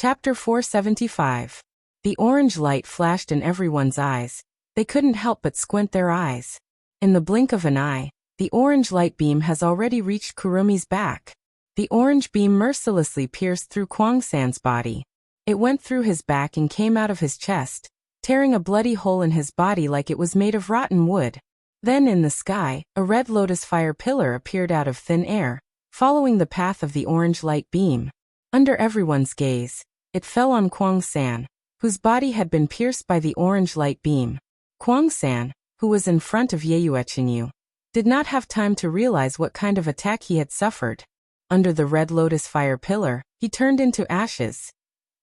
Chapter 475. The orange light flashed in everyone's eyes. They couldn't help but squint their eyes. In the blink of an eye, the orange light beam has already reached Kurumi's back. The orange beam mercilessly pierced through Kwang-san's body. It went through his back and came out of his chest, tearing a bloody hole in his body like it was made of rotten wood. Then in the sky, a red lotus fire pillar appeared out of thin air, following the path of the orange light beam. Under everyone's gaze, it fell on Kwang-san, whose body had been pierced by the orange light beam. Kwang-san, who was in front of Yeyuechinyu, did not have time to realize what kind of attack he had suffered. Under the red lotus fire pillar, he turned into ashes.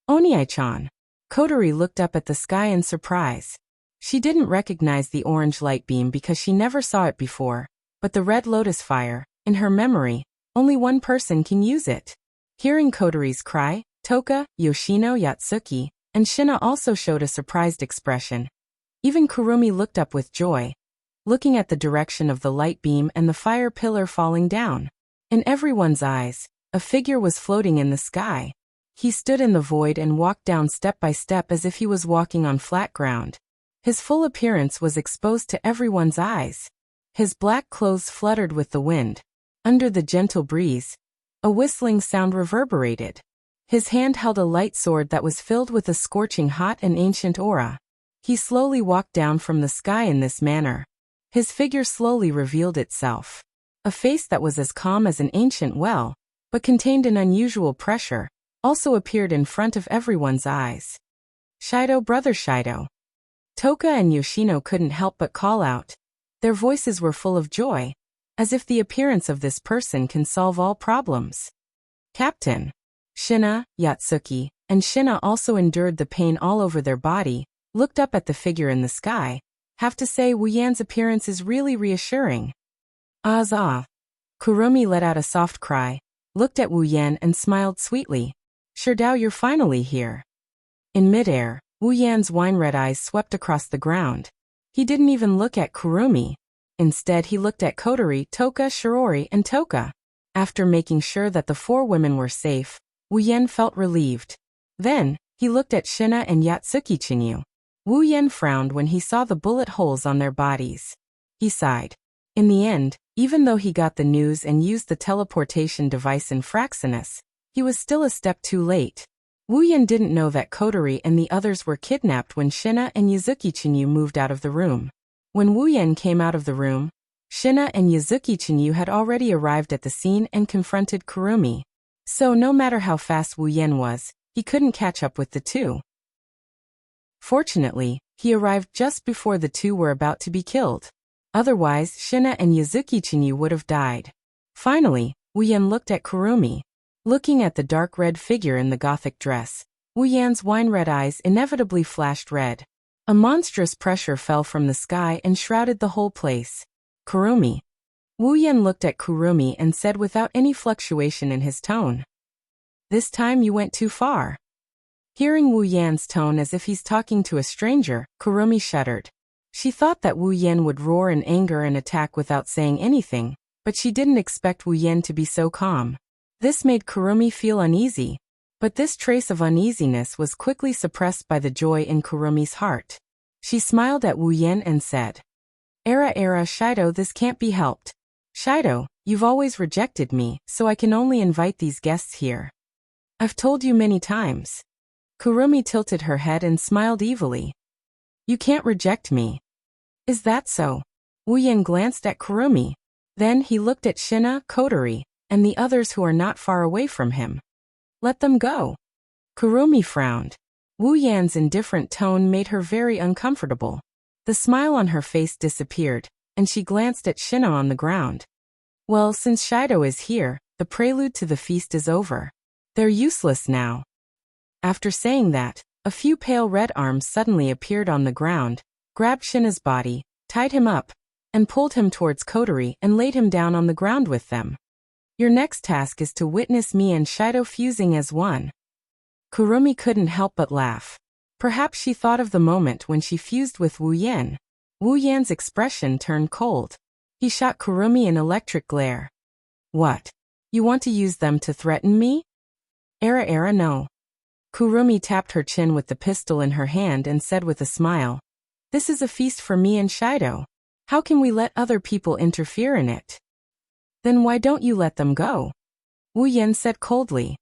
Oniai-chan. Kotori looked up at the sky in surprise. She didn't recognize the orange light beam because she never saw it before, but the red lotus fire, in her memory, only one person can use it. Hearing Kotori's cry, Toka, Yoshino, Yatsuki, and Shina also showed a surprised expression. Even Kurumi looked up with joy, looking at the direction of the light beam and the fire pillar falling down. In everyone's eyes, a figure was floating in the sky. He stood in the void and walked down step by step as if he was walking on flat ground. His full appearance was exposed to everyone's eyes. His black clothes fluttered with the wind. Under the gentle breeze, a whistling sound reverberated. His hand held a light sword that was filled with a scorching hot and ancient aura. He slowly walked down from the sky in this manner. His figure slowly revealed itself. A face that was as calm as an ancient well, but contained an unusual pressure, also appeared in front of everyone's eyes. Shido, brother Shido. Toka and Yoshino couldn't help but call out. Their voices were full of joy, as if the appearance of this person can solve all problems. Captain. Shina, Yatsuki, and Shina also endured the pain all over their body, looked up at the figure in the sky. Have to say Wu Yan's appearance is really reassuring. Ah. Kurumi let out a soft cry, looked at Wu Yan and smiled sweetly. Shirdao, you're finally here. In midair, Wu Yan's wine-red eyes swept across the ground. He didn't even look at Kurumi. Instead he looked at Kotori, Toka, Shirori, and Toka. After making sure that the four women were safe, Wu Yan felt relieved. Then, he looked at Shina and Yatsuki Chinyu. Wu Yan frowned when he saw the bullet holes on their bodies. He sighed. In the end, even though he got the news and used the teleportation device in Fraxinus, he was still a step too late. Wu Yan didn't know that Kotori and the others were kidnapped when Shina and Yuzuki Chinyu moved out of the room. When Wu Yan came out of the room, Shina and Yuzuki Chinyu had already arrived at the scene and confronted Kurumi. So no matter how fast Wu Yan was, he couldn't catch up with the two. Fortunately, he arrived just before the two were about to be killed. Otherwise, Shina and Yuzuki Chinyu would have died. Finally, Wu Yan looked at Kurumi. Looking at the dark red figure in the gothic dress, Wu Yan's wine-red eyes inevitably flashed red. A monstrous pressure fell from the sky and shrouded the whole place. Kurumi. Wu Yan looked at Kurumi and said without any fluctuation in his tone. This time you went too far. Hearing Wu Yan's tone as if he's talking to a stranger, Kurumi shuddered. She thought that Wu Yan would roar in anger and attack without saying anything, but she didn't expect Wu Yan to be so calm. This made Kurumi feel uneasy, but this trace of uneasiness was quickly suppressed by the joy in Kurumi's heart. She smiled at Wu Yan and said, Era Shido, this can't be helped. Shido, you've always rejected me, so I can only invite these guests here. I've told you many times. Kurumi tilted her head and smiled evilly. You can't reject me. Is that so? Wu Yan glanced at Kurumi. Then he looked at Shina, Kotori, and the others who are not far away from him. Let them go. Kurumi frowned. Wu Yan's indifferent tone made her very uncomfortable. The smile on her face disappeared, and she glanced at Shina on the ground. Well, since Shido is here, the prelude to the feast is over. They're useless now. After saying that, a few pale red arms suddenly appeared on the ground, grabbed Shina's body, tied him up, and pulled him towards Kotori and laid him down on the ground with them. Your next task is to witness me and Shido fusing as one. Kurumi couldn't help but laugh. Perhaps she thought of the moment when she fused with Wu Yan. Wu Yan's expression turned cold. He shot Kurumi an electric glare. What? You want to use them to threaten me? No. Kurumi tapped her chin with the pistol in her hand and said with a smile, "This is a feast for me and Shido. How can we let other people interfere in it?" "Then why don't you let them go?" Wu Yan said coldly.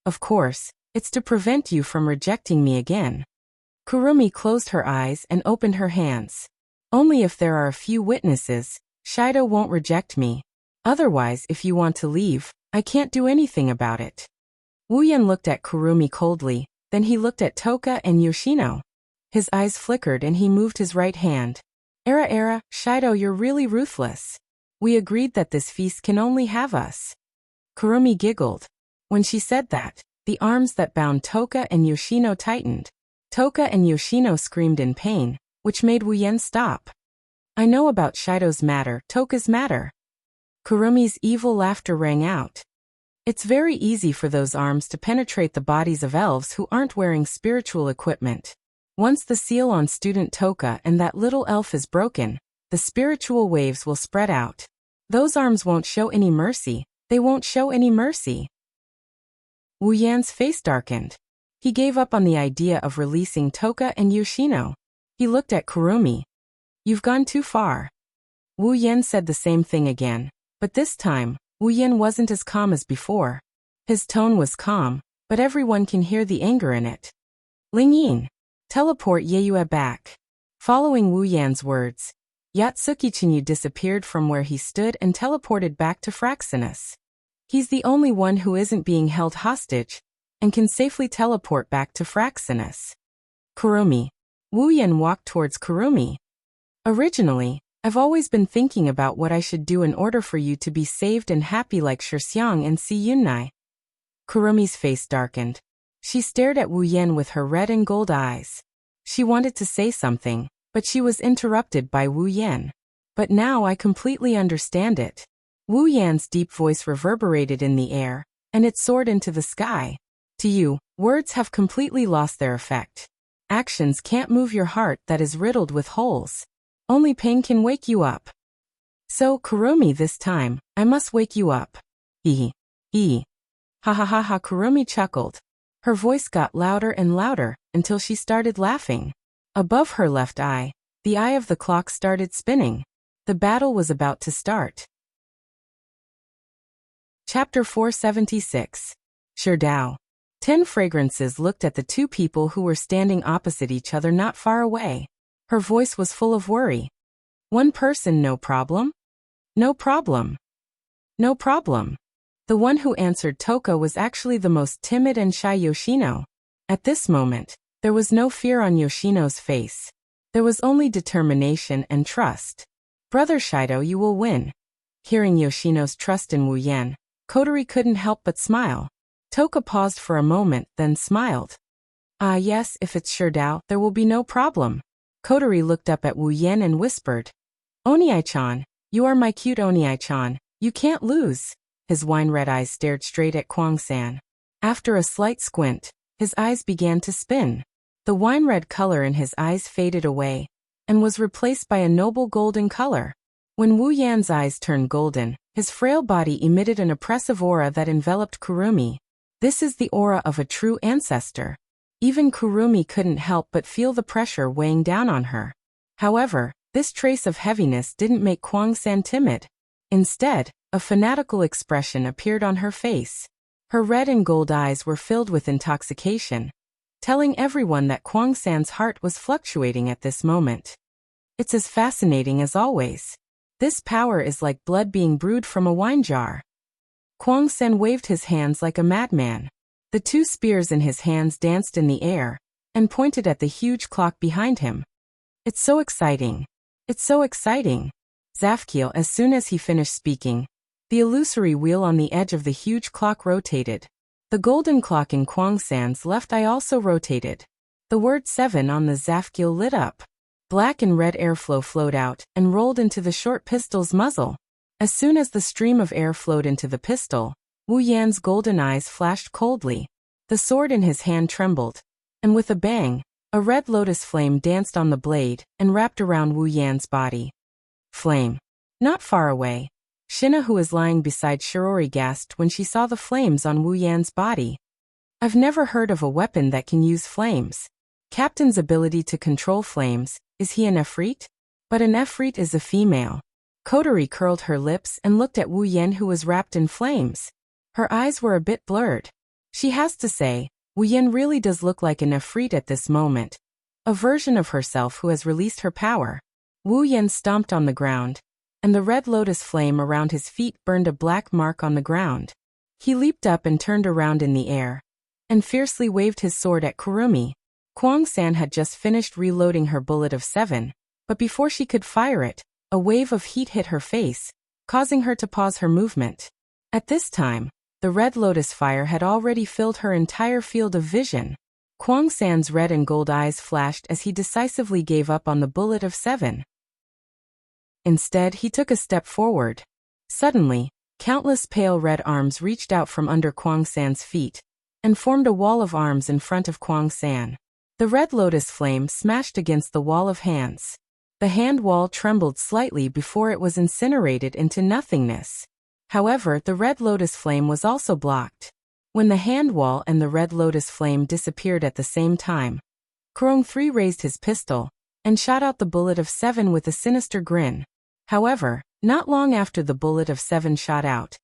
"Of course, it's to prevent you from rejecting me again." Kurumi closed her eyes and opened her hands. "Only if there are a few witnesses, Shido won't reject me. Otherwise, if you want to leave, I can't do anything about it." Wu Yan looked at Kurumi coldly, then he looked at Toka and Yoshino. His eyes flickered and he moved his right hand. Era, Shido, you're really ruthless. We agreed that this feast can only have us." Kurumi giggled. When she said that, the arms that bound Toka and Yoshino tightened. Toka and Yoshino screamed in pain, which made Wu Yan stop. "I know about Shido's matter, Toka's matter." Kurumi's evil laughter rang out. "It's very easy for those arms to penetrate the bodies of elves who aren't wearing spiritual equipment. Once the seal on student Toka and that little elf is broken, the spiritual waves will spread out. Those arms won't show any mercy, they won't show any mercy." Wu Yan's face darkened. He gave up on the idea of releasing Toka and Yoshino. He looked at Kurumi. "You've gone too far." Wu Yan said the same thing again, but this time, Wu Yan wasn't as calm as before. His tone was calm, but everyone can hear the anger in it. "Ling Yin, teleport Yeyue back." Following Wu Yan's words, Yatsuki Chinyu disappeared from where he stood and teleported back to Fraxinus. He's the only one who isn't being held hostage, and can safely teleport back to Fraxinus. Kurumi. Wu Yan walked towards Kurumi. "Originally, I've always been thinking about what I should do in order for you to be saved and happy like Shixiang and Si Yunnai." Kurumi's face darkened. She stared at Wu Yan with her red and gold eyes. She wanted to say something, but she was interrupted by Wu Yan. "But now I completely understand it." Wu Yan's deep voice reverberated in the air, and it soared into the sky. "To you, words have completely lost their effect. Actions can't move your heart that is riddled with holes. Only pain can wake you up. So, Kurumi, this time, I must wake you up." Hee. Ha ha ha ha. Kurumi chuckled. Her voice got louder and louder, until she started laughing. Above her left eye, the eye of the clock started spinning. The battle was about to start. Chapter 476. Sherdao. 10 Fragrances looked at the two people who were standing opposite each other not far away. Her voice was full of worry. "One person, no problem?" "No problem. No problem." The one who answered Toka was actually the most timid and shy Yoshino. At this moment, there was no fear on Yoshino's face. There was only determination and trust. "Brother Shido, you will win." Hearing Yoshino's trust in Wu Yan, Kotori couldn't help but smile. Toka paused for a moment, then smiled. "Ah yes, if it's Sherdao, there will be no problem." Kotori looked up at Wu Yan and whispered, "Oniai-chan, you are my cute Oniai-chan, you can't lose." His wine-red eyes stared straight at Kwang-san. After a slight squint, his eyes began to spin. The wine-red color in his eyes faded away, and was replaced by a noble golden color. When Wu Yan's eyes turned golden, his frail body emitted an oppressive aura that enveloped Kurumi. This is the aura of a true ancestor. Even Kurumi couldn't help but feel the pressure weighing down on her. However, this trace of heaviness didn't make Kwang-san timid. Instead, a fanatical expression appeared on her face. Her red and gold eyes were filled with intoxication, telling everyone that Kwang-san's heart was fluctuating at this moment. "It's as fascinating as always. This power is like blood being brewed from a wine jar." Kwang-san waved his hands like a madman. The 2 spears in his hands danced in the air, and pointed at the huge clock behind him. "It's so exciting. It's so exciting." Zafkiel, as soon as he finished speaking, the illusory wheel on the edge of the huge clock rotated. The golden clock in Kwang-san's left eye also rotated. The word 7 on the Zafkiel lit up. Black and red airflow flowed out and rolled into the short pistol's muzzle. As soon as the stream of air flowed into the pistol, Wu Yan's golden eyes flashed coldly. The sword in his hand trembled, and with a bang, a red lotus flame danced on the blade and wrapped around Wu Yan's body. Flame. Not far away, Shina, who was lying beside Shirori, gasped when she saw the flames on Wu Yan's body. I've never heard of a weapon that can use flames. Captain's ability to control flames, is he an Efreet? But an Efreet is a female. Coterie curled her lips and looked at Wu Yan, who was wrapped in flames. Her eyes were a bit blurred. She has to say, Wu Yan really does look like an Efreet at this moment. A version of herself who has released her power. Wu Yan stomped on the ground, and the red lotus flame around his feet burned a black mark on the ground. He leaped up and turned around in the air, and fiercely waved his sword at Kurumi. Kwang-san had just finished reloading her bullet of 7, but before she could fire it, a wave of heat hit her face, causing her to pause her movement. At this time, the red lotus fire had already filled her entire field of vision. Kwang-san's red and gold eyes flashed as he decisively gave up on the bullet of 7. Instead, he took a step forward. Suddenly, countless pale red arms reached out from under Kwang-san's feet and formed a wall of arms in front of Kwang-san. The red lotus flame smashed against the wall of hands. The hand wall trembled slightly before it was incinerated into nothingness. However, the red lotus flame was also blocked. When the hand wall and the red lotus flame disappeared at the same time, Kurong 3 raised his pistol and shot out the bullet of 7 with a sinister grin. However, not long after the bullet of 7 shot out,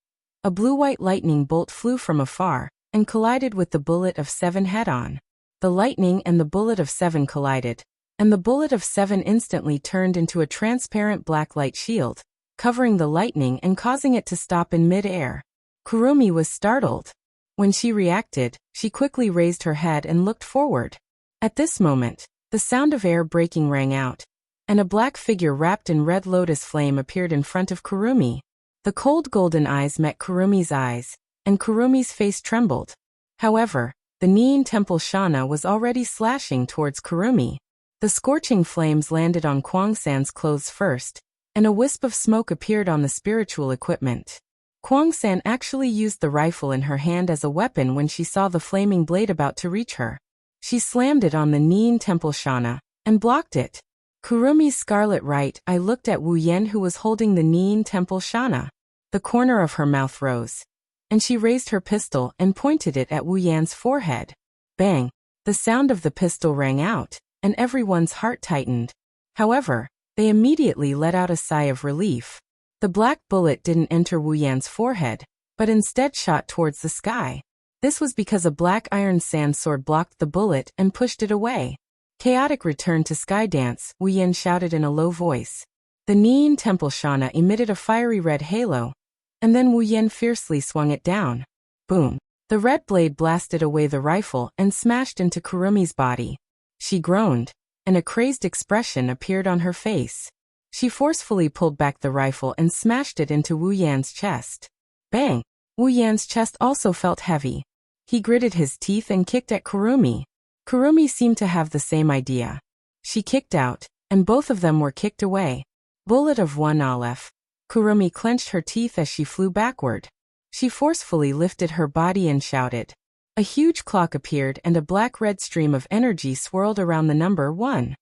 a blue-white lightning bolt flew from afar and collided with the bullet of 7 head-on. The lightning and the bullet of 7 collided, and the bullet of 7 instantly turned into a transparent black light shield, covering the lightning and causing it to stop in mid-air. Kurumi was startled. When she reacted, she quickly raised her head and looked forward. At this moment, the sound of air breaking rang out, and a black figure wrapped in red lotus flame appeared in front of Kurumi. The cold golden eyes met Kurumi's eyes, and Kurumi's face trembled. However, the Nein Temple Shana was already slashing towards Kurumi. The scorching flames landed on Kwang-san's clothes first, and a wisp of smoke appeared on the spiritual equipment. Kwang-san actually used the rifle in her hand as a weapon when she saw the flaming blade about to reach her. She slammed it on the Nein Temple Shana and blocked it. Kurumi's scarlet right eye looked at Wu Yan, who was holding the Nein Temple Shana. The corner of her mouth rose, and she raised her pistol and pointed it at Wu Yan's forehead. Bang! The sound of the pistol rang out, and everyone's heart tightened. However, they immediately let out a sigh of relief. The black bullet didn't enter Wu Yan's forehead, but instead shot towards the sky. This was because a black iron sand sword blocked the bullet and pushed it away. Chaotic return to sky dance, Wu Yan shouted in a low voice. The Nein Temple Shana emitted a fiery red halo, and then Wu Yan fiercely swung it down. Boom! The red blade blasted away the rifle and smashed into Kurumi's body. She groaned, and a crazed expression appeared on her face. She forcefully pulled back the rifle and smashed it into Wu Yan's chest. Bang! Wu Yan's chest also felt heavy. He gritted his teeth and kicked at Kurumi. Kurumi seemed to have the same idea. She kicked out, and both of them were kicked away. Bullet of 1 Aleph. Kurumi clenched her teeth as she flew backward. She forcefully lifted her body and shouted. A huge clock appeared and a black-red stream of energy swirled around the number 1.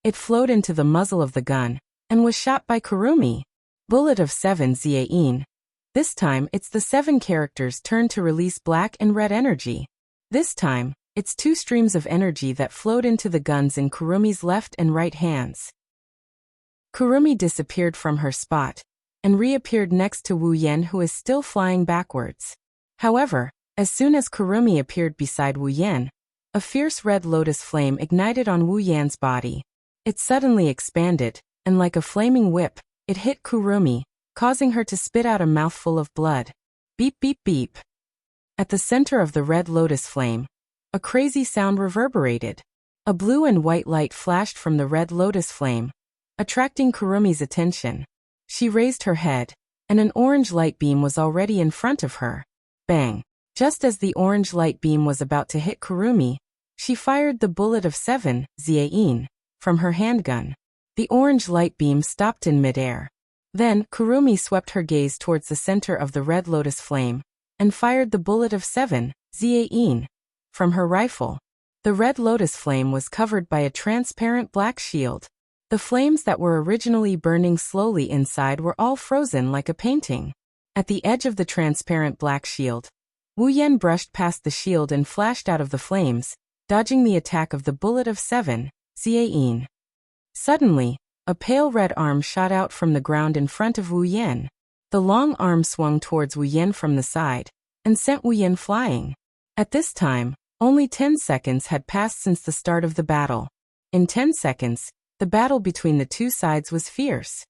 It flowed into the muzzle of the gun and was shot by Kurumi. Bullet of 7 Zain. This time, it's the 7 characters' turn to release black and red energy. This time, it's 2 streams of energy that flowed into the guns in Kurumi's left and right hands. Kurumi disappeared from her spot and reappeared next to Wu Yan, who is still flying backwards. However, as soon as Kurumi appeared beside Wu Yan, a fierce red lotus flame ignited on Wu Yan's body. It suddenly expanded, and like a flaming whip, it hit Kurumi, causing her to spit out a mouthful of blood. Beep beep beep. At the center of the red lotus flame, a crazy sound reverberated. A blue and white light flashed from the red lotus flame, attracting Kurumi's attention. She raised her head, and an orange light beam was already in front of her. Bang! Just as the orange light beam was about to hit Kurumi, she fired the bullet of 7 Zain from her handgun. The orange light beam stopped in midair. Then, Kurumi swept her gaze towards the center of the red lotus flame and fired the bullet of 7 Zain from her rifle. The red lotus flame was covered by a transparent black shield. The flames that were originally burning slowly inside were all frozen like a painting. At the edge of the transparent black shield, Wu Yan brushed past the shield and flashed out of the flames, dodging the attack of the bullet of 7, Ziayin. Suddenly, a pale red arm shot out from the ground in front of Wu Yan. The long arm swung towards Wu Yan from the side, and sent Wu Yan flying. At this time, only 10 seconds had passed since the start of the battle. In 10 seconds, the battle between the two sides was fierce.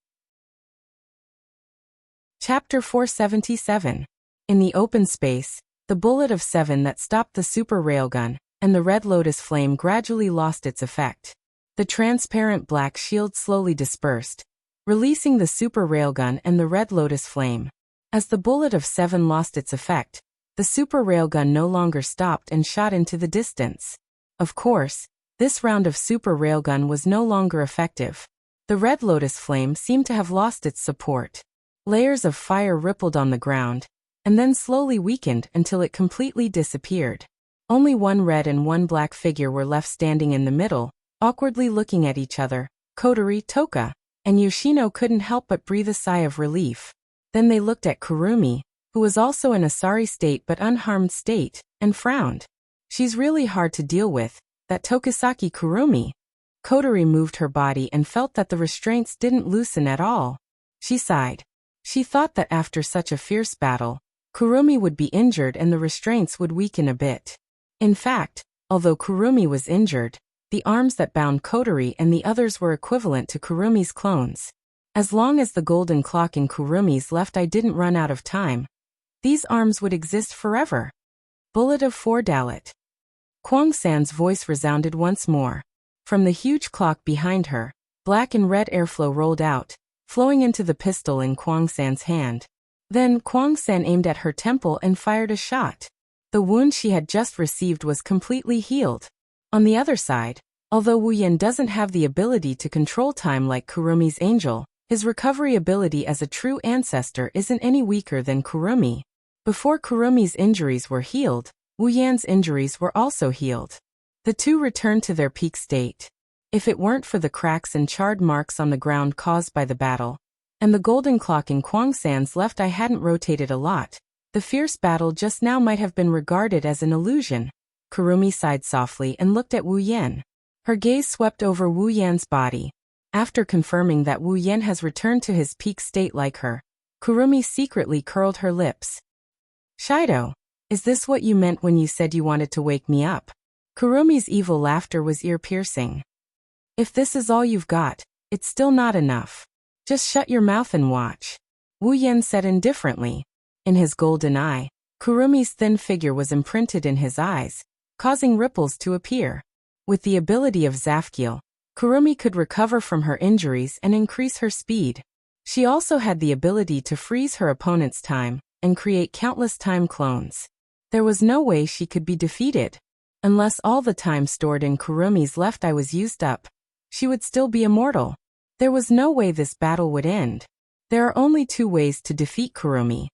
Chapter 477. In the open space, the bullet of 7 that stopped the super railgun, and the red lotus flame gradually lost its effect. The transparent black shield slowly dispersed, releasing the super railgun and the red lotus flame. As the bullet of 7 lost its effect, the super railgun no longer stopped and shot into the distance. Of course, this round of super railgun was no longer effective. The red lotus flame seemed to have lost its support. Layers of fire rippled on the ground, and then slowly weakened until it completely disappeared. Only one red and one black figure were left standing in the middle, awkwardly looking at each other. Kotori, Toka, and Yoshino couldn't help but breathe a sigh of relief. Then they looked at Kurumi, who was also in a sorry state but unharmed state, and frowned. She's really hard to deal with, that Tokisaki Kurumi. Kotori moved her body and felt that the restraints didn't loosen at all. She sighed. She thought that after such a fierce battle, Kurumi would be injured and the restraints would weaken a bit. In fact, although Kurumi was injured, the arms that bound Kotori and the others were equivalent to Kurumi's clones. As long as the golden clock in Kurumi's left eye didn't run out of time, these arms would exist forever. Bullet of 4 Dalit. Kwang San's voice resounded once more. From the huge clock behind her, black and red airflow rolled out, flowing into the pistol in Kwang San's hand. Then Kwang San aimed at her temple and fired a shot. The wound she had just received was completely healed. On the other side, although Wu Yan doesn't have the ability to control time like Kurumi's angel, his recovery ability as a true ancestor isn't any weaker than Kurumi. Before Kurumi's injuries were healed, Wu Yan's injuries were also healed. The two returned to their peak state. If it weren't for the cracks and charred marks on the ground caused by the battle, and the golden clock in Kwang San's left eye hadn't rotated a lot, the fierce battle just now might have been regarded as an illusion. Kurumi sighed softly and looked at Wu Yan. Her gaze swept over Wu Yan's body. After confirming that Wu Yan has returned to his peak state like her, Kurumi secretly curled her lips. Shido, is this what you meant when you said you wanted to wake me up? Kurumi's evil laughter was ear-piercing. If this is all you've got, it's still not enough. Just shut your mouth and watch. Wu Yan said indifferently. In his golden eye, Kurumi's thin figure was imprinted in his eyes, causing ripples to appear. With the ability of Zafkiel, Kurumi could recover from her injuries and increase her speed. She also had the ability to freeze her opponent's time and create countless time clones. There was no way she could be defeated. Unless all the time stored in Kurumi's left eye was used up, she would still be immortal. There was no way this battle would end. There are only 2 ways to defeat Kurumi.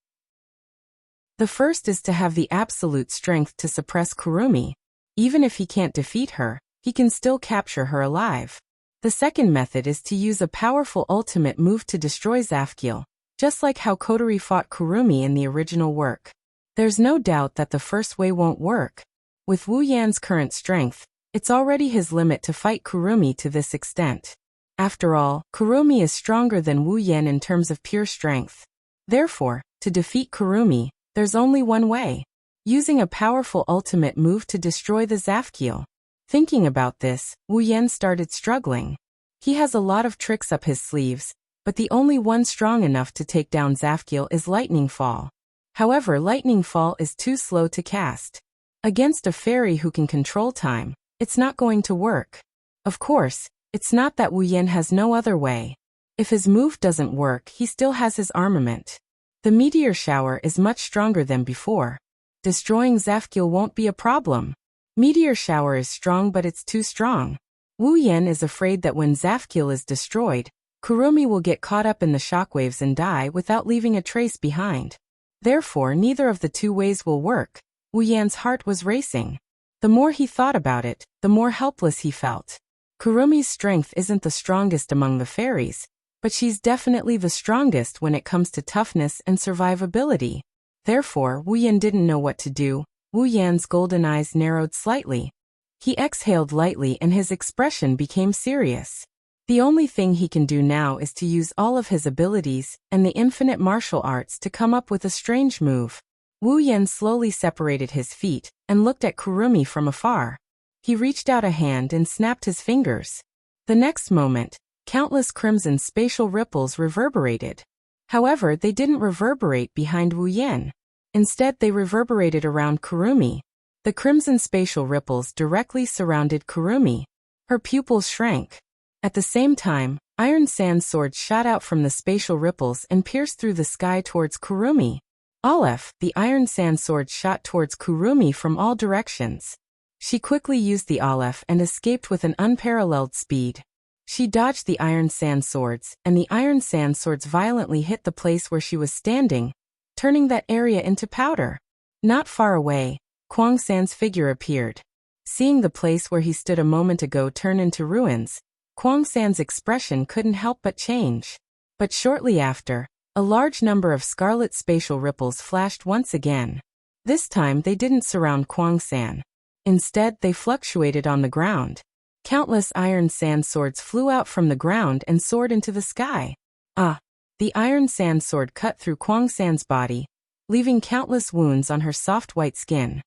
The first is to have the absolute strength to suppress Kurumi. Even if he can't defeat her, he can still capture her alive. The second method is to use a powerful ultimate move to destroy Zafkiel, just like how Kotori fought Kurumi in the original work. There's no doubt that the first way won't work. With Wu Yan's current strength, it's already his limit to fight Kurumi to this extent. After all, Kurumi is stronger than Wu Yan in terms of pure strength. Therefore, to defeat Kurumi, there's only one way. Using a powerful ultimate move to destroy the Zafkiel. Thinking about this, Wu Yan started struggling. He has a lot of tricks up his sleeves, but the only one strong enough to take down Zafkiel is Lightning Fall. However, Lightning Fall is too slow to cast. Against a fairy who can control time, it's not going to work. Of course, it's not that Wu Yan has no other way. If his move doesn't work, he still has his armament. The meteor shower is much stronger than before. Destroying Zafkiel won't be a problem. Meteor shower is strong, but it's too strong. Wu Yan is afraid that when Zafkiel is destroyed, Kurumi will get caught up in the shockwaves and die without leaving a trace behind. Therefore, neither of the 2 ways will work. Wu Yan's heart was racing. The more he thought about it, the more helpless he felt. Kurumi's strength isn't the strongest among the fairies, but she's definitely the strongest when it comes to toughness and survivability. Therefore, Wu Yan didn't know what to do. Wu Yan's golden eyes narrowed slightly. He exhaled lightly and his expression became serious. The only thing he can do now is to use all of his abilities and the infinite martial arts to come up with a strange move. Wu Yan slowly separated his feet and looked at Kurumi from afar. He reached out a hand and snapped his fingers. The next moment, countless crimson spatial ripples reverberated. However, they didn't reverberate behind Wu Yan. Instead, they reverberated around Kurumi. The crimson spatial ripples directly surrounded Kurumi. Her pupils shrank. At the same time, iron sand swords shot out from the spatial ripples and pierced through the sky towards Kurumi. Aleph, the iron sand sword shot towards Kurumi from all directions. She quickly used the Aleph and escaped with an unparalleled speed. She dodged the iron sand swords, and the iron sand swords violently hit the place where she was standing, turning that area into powder. Not far away, Kwang San's figure appeared. Seeing the place where he stood a moment ago turn into ruins, Kwang San's expression couldn't help but change. But shortly after, a large number of scarlet spatial ripples flashed once again. This time they didn't surround Kwang San. Instead, they fluctuated on the ground. Countless iron sand swords flew out from the ground and soared into the sky. The iron sand sword cut through Kwang San's body, leaving countless wounds on her soft white skin.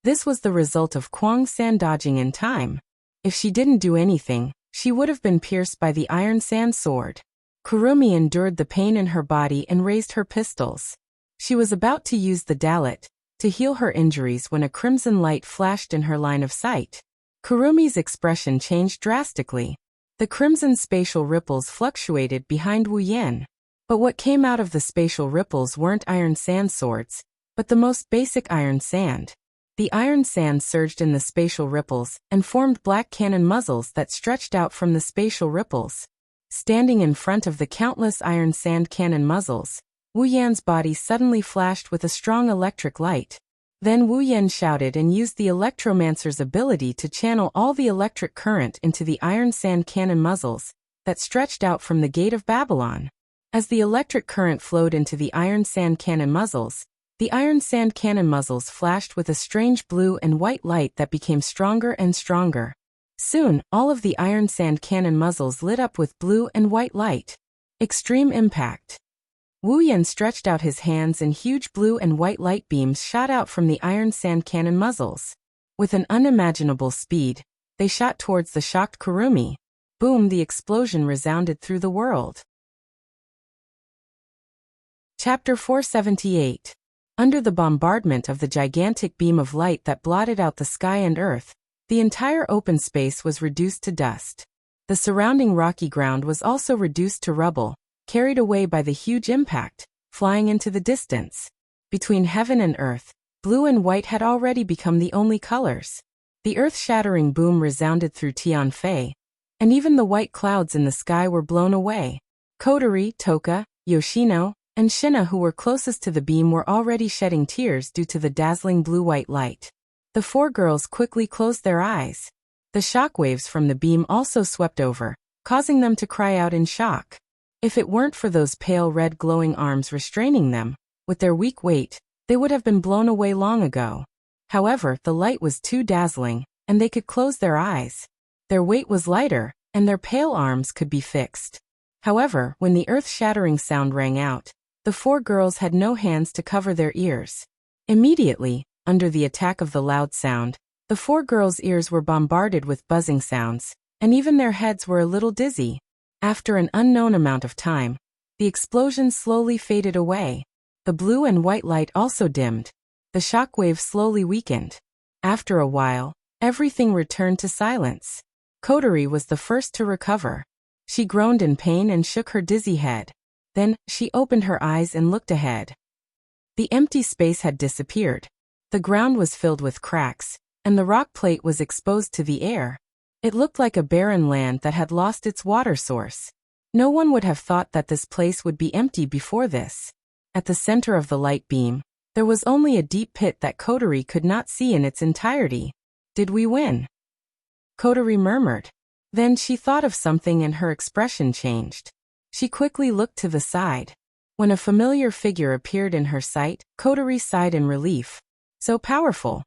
This was the result of Kwang San dodging in time. If she didn't do anything, she would have been pierced by the iron sand sword. Kurumi endured the pain in her body and raised her pistols. She was about to use the dalet to heal her injuries when a crimson light flashed in her line of sight. Kurumi's expression changed drastically. The crimson spatial ripples fluctuated behind Wu Yan. But what came out of the spatial ripples weren't iron sand swords, but the most basic iron sand. The iron sand surged in the spatial ripples and formed black cannon muzzles that stretched out from the spatial ripples. Standing in front of the countless iron sand cannon muzzles, Wu Yan's body suddenly flashed with a strong electric light. Then Wu Yan shouted and used the electromancer's ability to channel all the electric current into the iron sand cannon muzzles that stretched out from the Gate of Babylon. As the electric current flowed into the iron sand cannon muzzles, the iron sand cannon muzzles flashed with a strange blue and white light that became stronger and stronger. Soon, all of the iron sand cannon muzzles lit up with blue and white light. Extreme impact. Wu Yan stretched out his hands and huge blue and white light beams shot out from the iron sand cannon muzzles. With an unimaginable speed, they shot towards the shocked Kurumi. Boom! The explosion resounded through the world. Chapter 478. Under the bombardment of the gigantic beam of light that blotted out the sky and earth, the entire open space was reduced to dust. The surrounding rocky ground was also reduced to rubble, carried away by the huge impact, flying into the distance. Between heaven and earth, blue and white had already become the only colors. The earth-shattering boom resounded through Tianfei, and even the white clouds in the sky were blown away. Kotori, Toka, Yoshino, and Shina, who were closest to the beam, were already shedding tears due to the dazzling blue-white light. The four girls quickly closed their eyes. The shockwaves from the beam also swept over, causing them to cry out in shock. If it weren't for those pale red glowing arms restraining them, with their weak weight, they would have been blown away long ago. However, the light was too dazzling, and they could close their eyes. Their weight was lighter, and their pale arms could be fixed. However, when the earth-shattering sound rang out, the four girls had no hands to cover their ears. Immediately, under the attack of the loud sound, the four girls' ears were bombarded with buzzing sounds, and even their heads were a little dizzy. After an unknown amount of time, the explosion slowly faded away. The blue and white light also dimmed. The shockwave slowly weakened. After a while, everything returned to silence. Kotori was the first to recover. She groaned in pain and shook her dizzy head. Then, she opened her eyes and looked ahead. The empty space had disappeared. The ground was filled with cracks, and the rock plate was exposed to the air. It looked like a barren land that had lost its water source. No one would have thought that this place would be empty before this. At the center of the light beam, there was only a deep pit that Kotori could not see in its entirety. Did we win? Kotori murmured. Then she thought of something and her expression changed. She quickly looked to the side. When a familiar figure appeared in her sight, Kotori sighed in relief. So powerful.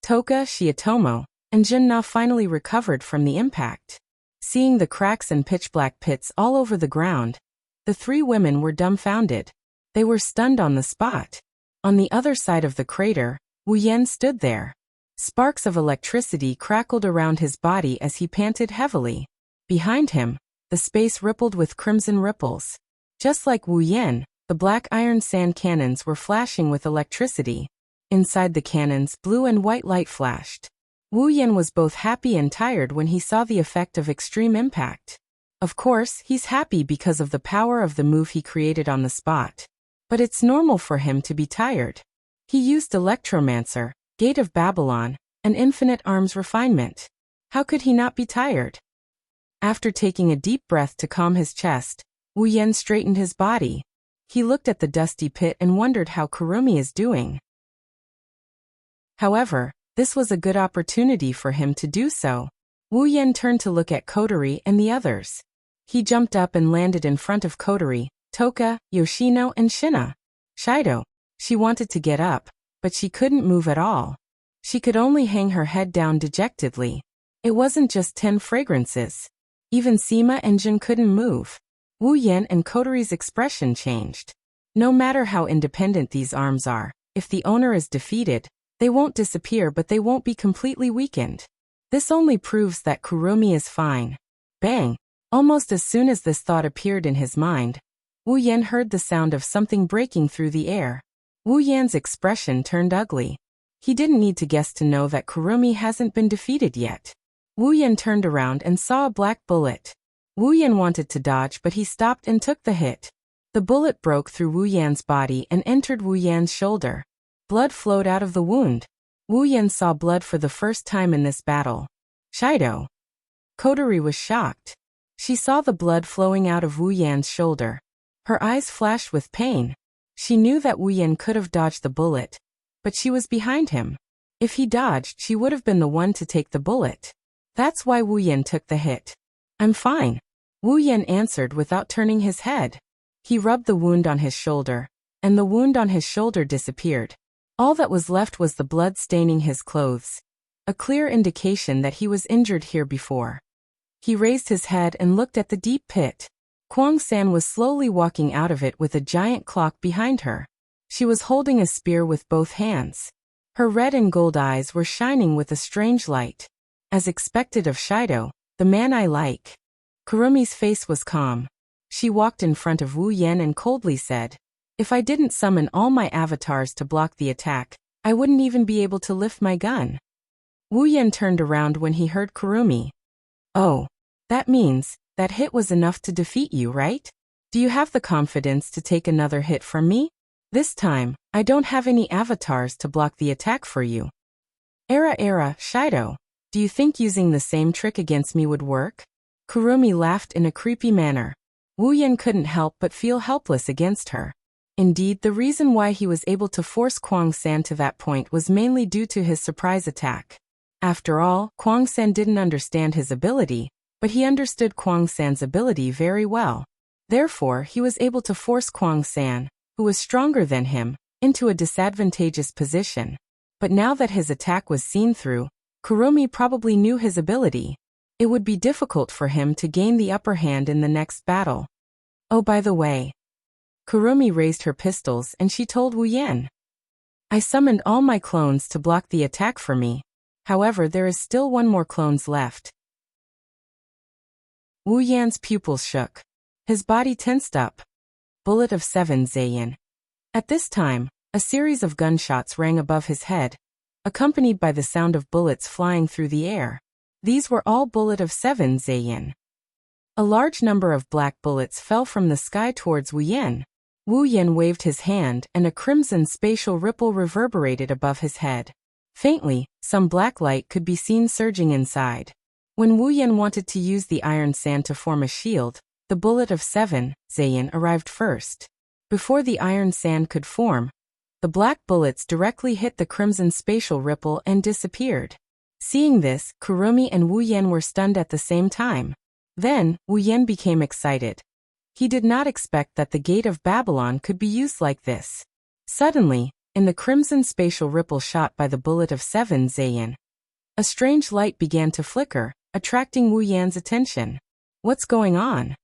Toka, Shiatomo, and Junna finally recovered from the impact. Seeing the cracks and pitch-black pits all over the ground, the three women were dumbfounded. They were stunned on the spot. On the other side of the crater, Wu Yan stood there. Sparks of electricity crackled around his body as he panted heavily. Behind him, the space rippled with crimson ripples. Just like Wu Yan, the black iron sand cannons were flashing with electricity. Inside the cannons, blue and white light flashed. Wu Yan was both happy and tired when he saw the effect of extreme impact. Of course, he's happy because of the power of the move he created on the spot. But it's normal for him to be tired. He used Electromancer, Gate of Babylon, and Infinite Arms Refinement. How could he not be tired? After taking a deep breath to calm his chest, Wu Yan straightened his body. He looked at the dusty pit and wondered how Kurumi is doing. However, this was a good opportunity for him to do so. Wu Yan turned to look at Kotori and the others. He jumped up and landed in front of Kotori, Toka, Yoshino, and Shina. Shido. She wanted to get up, but she couldn't move at all. She could only hang her head down dejectedly. It wasn't just 10 fragrances. Even Sima and Jin couldn't move. Wu Yan and Kotori's expression changed. No matter how independent these arms are, if the owner is defeated, they won't disappear but they won't be completely weakened. This only proves that Kurumi is fine. Bang! Almost as soon as this thought appeared in his mind, Wu Yan heard the sound of something breaking through the air. Wu Yan's expression turned ugly. He didn't need to guess to know that Kurumi hasn't been defeated yet. Wu Yan turned around and saw a black bullet. Wu Yan wanted to dodge but he stopped and took the hit. The bullet broke through Wu Yan's body and entered Wu Yan's shoulder. Blood flowed out of the wound. Wu Yan saw blood for the first time in this battle. Shido. Kotori was shocked. She saw the blood flowing out of Wu Yan's shoulder. Her eyes flashed with pain. She knew that Wu Yan could have dodged the bullet, but she was behind him. If he dodged, she would have been the one to take the bullet. That's why Wu Yan took the hit. I'm fine. Wu Yan answered without turning his head. He rubbed the wound on his shoulder, and the wound on his shoulder disappeared. All that was left was the blood staining his clothes. A clear indication that he was injured here before. He raised his head and looked at the deep pit. Kwang San was slowly walking out of it with a giant clock behind her. She was holding a spear with both hands. Her red and gold eyes were shining with a strange light. As expected of Shido, the man I like. Kurumi's face was calm. She walked in front of Wu Yan and coldly said, "If I didn't summon all my avatars to block the attack, I wouldn't even be able to lift my gun." Wu Yan turned around when he heard Kurumi. "Oh, that means that hit was enough to defeat you, right? Do you have the confidence to take another hit from me? This time, I don't have any avatars to block the attack for you." Era, Shido. Do you think using the same trick against me would work?" Kurumi laughed in a creepy manner. Wu Yan couldn't help but feel helpless against her. Indeed, the reason why he was able to force Kwang San to that point was mainly due to his surprise attack. After all, Kwang San didn't understand his ability, but he understood Kwang San's ability very well. Therefore, he was able to force Kwang San, who was stronger than him, into a disadvantageous position. But now that his attack was seen through, Kurumi probably knew his ability. It would be difficult for him to gain the upper hand in the next battle. Oh, by the way. Kurumi raised her pistols and she told Wu Yan. "I summoned all my clones to block the attack for me. However, there is still one more clones left." Wu Yan's pupils shook. His body tensed up. Bullet of 7 Zayin. At this time, a series of gunshots rang above his head, accompanied by the sound of bullets flying through the air. These were all bullet of 7 Zayin. A large number of black bullets fell from the sky towards Wu Yan. Wu Yan waved his hand and a crimson spatial ripple reverberated above his head. Faintly, some black light could be seen surging inside. When Wu Yan wanted to use the iron sand to form a shield, the bullet of 7 Zayin arrived first. Before the iron sand could form, the black bullets directly hit the crimson spatial ripple and disappeared. Seeing this, Kurumi and Wu Yan were stunned at the same time. Then, Wu Yan became excited. He did not expect that the gate of Babylon could be used like this. Suddenly, in the crimson spatial ripple shot by the bullet of 7 Zayin, a strange light began to flicker, attracting Wu Yan's attention. What's going on?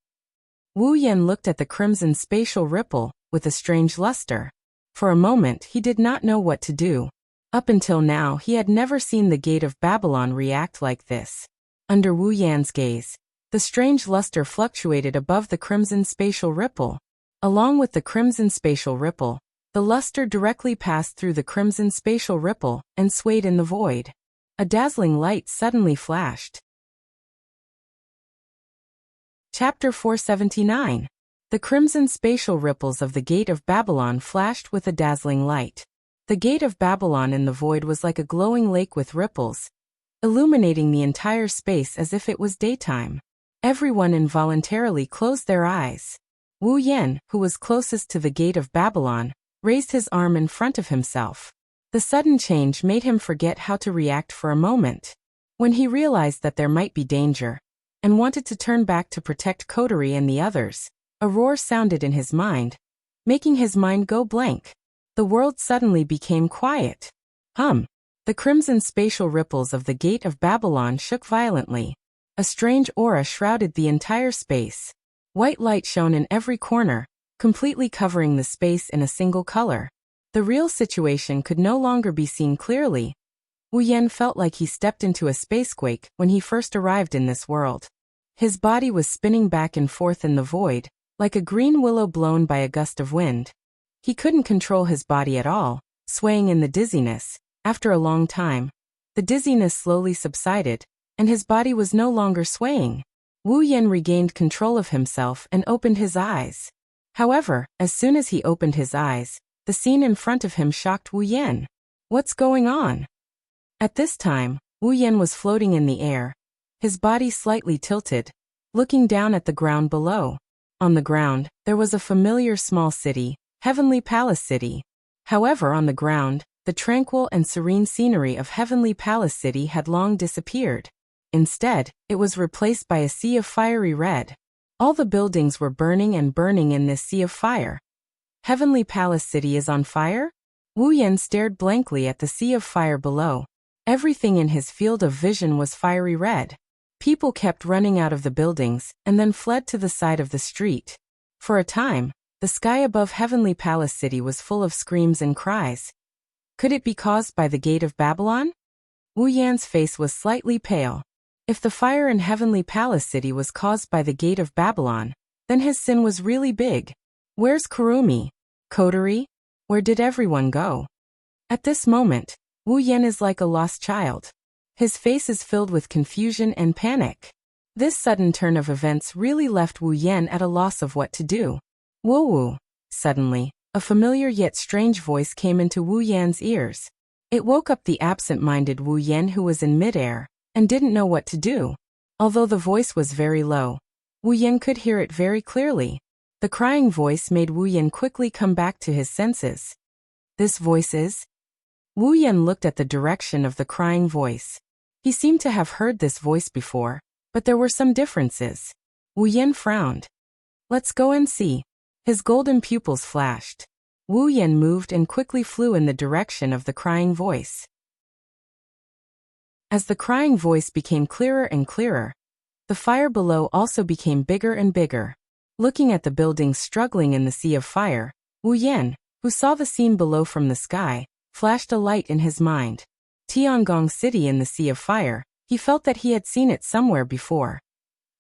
Wu Yan looked at the crimson spatial ripple with a strange luster. For a moment he did not know what to do. Up until now he had never seen the gate of Babylon react like this. Under Wu Yan's gaze, the strange luster fluctuated above the crimson spatial ripple. Along with the crimson spatial ripple, the luster directly passed through the crimson spatial ripple and swayed in the void. A dazzling light suddenly flashed. Chapter 479. The crimson spatial ripples of the gate of Babylon flashed with a dazzling light. The gate of Babylon in the void was like a glowing lake with ripples, illuminating the entire space as if it was daytime. Everyone involuntarily closed their eyes. Wu Yan, who was closest to the gate of Babylon, raised his arm in front of himself. The sudden change made him forget how to react for a moment. When he realized that there might be danger, and wanted to turn back to protect Coterie and the others, a roar sounded in his mind, making his mind go blank. The world suddenly became quiet. The crimson spatial ripples of the gate of Babylon shook violently. A strange aura shrouded the entire space. White light shone in every corner, completely covering the space in a single color. The real situation could no longer be seen clearly. Wu Yan felt like he stepped into a spacequake when he first arrived in this world. His body was spinning back and forth in the void, like a green willow blown by a gust of wind. He couldn't control his body at all, swaying in the dizziness. After a long time, the dizziness slowly subsided, and his body was no longer swaying. Wu Yan regained control of himself and opened his eyes. However, as soon as he opened his eyes, the scene in front of him shocked Wu Yan. What's going on? At this time, Wu Yan was floating in the air, his body slightly tilted, looking down at the ground below. On the ground, there was a familiar small city, Heavenly Palace City. However, on the ground, the tranquil and serene scenery of Heavenly Palace City had long disappeared. Instead, it was replaced by a sea of fiery red. All the buildings were burning and burning in this sea of fire. Heavenly Palace City is on fire? Wu Yan stared blankly at the sea of fire below. Everything in his field of vision was fiery red. People kept running out of the buildings and then fled to the side of the street. For a time, the sky above Heavenly Palace City was full of screams and cries. Could it be caused by the gate of Babylon? Wu Yan's face was slightly pale. If the fire in Heavenly Palace City was caused by the gate of Babylon, then his sin was really big. Where's Kurumi? Coterie? Where did everyone go? At this moment, Wu Yan is like a lost child. His face is filled with confusion and panic. This sudden turn of events really left Wu Yan at a loss of what to do. Woo-woo. Suddenly, a familiar yet strange voice came into Wu Yan's ears. It woke up the absent-minded Wu Yan, who was in midair and didn't know what to do. Although the voice was very low, Wu Yan could hear it very clearly. The crying voice made Wu Yan quickly come back to his senses. This voice is? Wu Yan looked at the direction of the crying voice. He seemed to have heard this voice before, but there were some differences. Wu Yan frowned. Let's go and see. His golden pupils flashed. Wu Yan moved and quickly flew in the direction of the crying voice. As the crying voice became clearer and clearer, the fire below also became bigger and bigger. Looking at the buildings struggling in the sea of fire, Wu Yan, who saw the scene below from the sky, flashed a light in his mind. Tiangong City in the sea of fire, he felt that he had seen it somewhere before.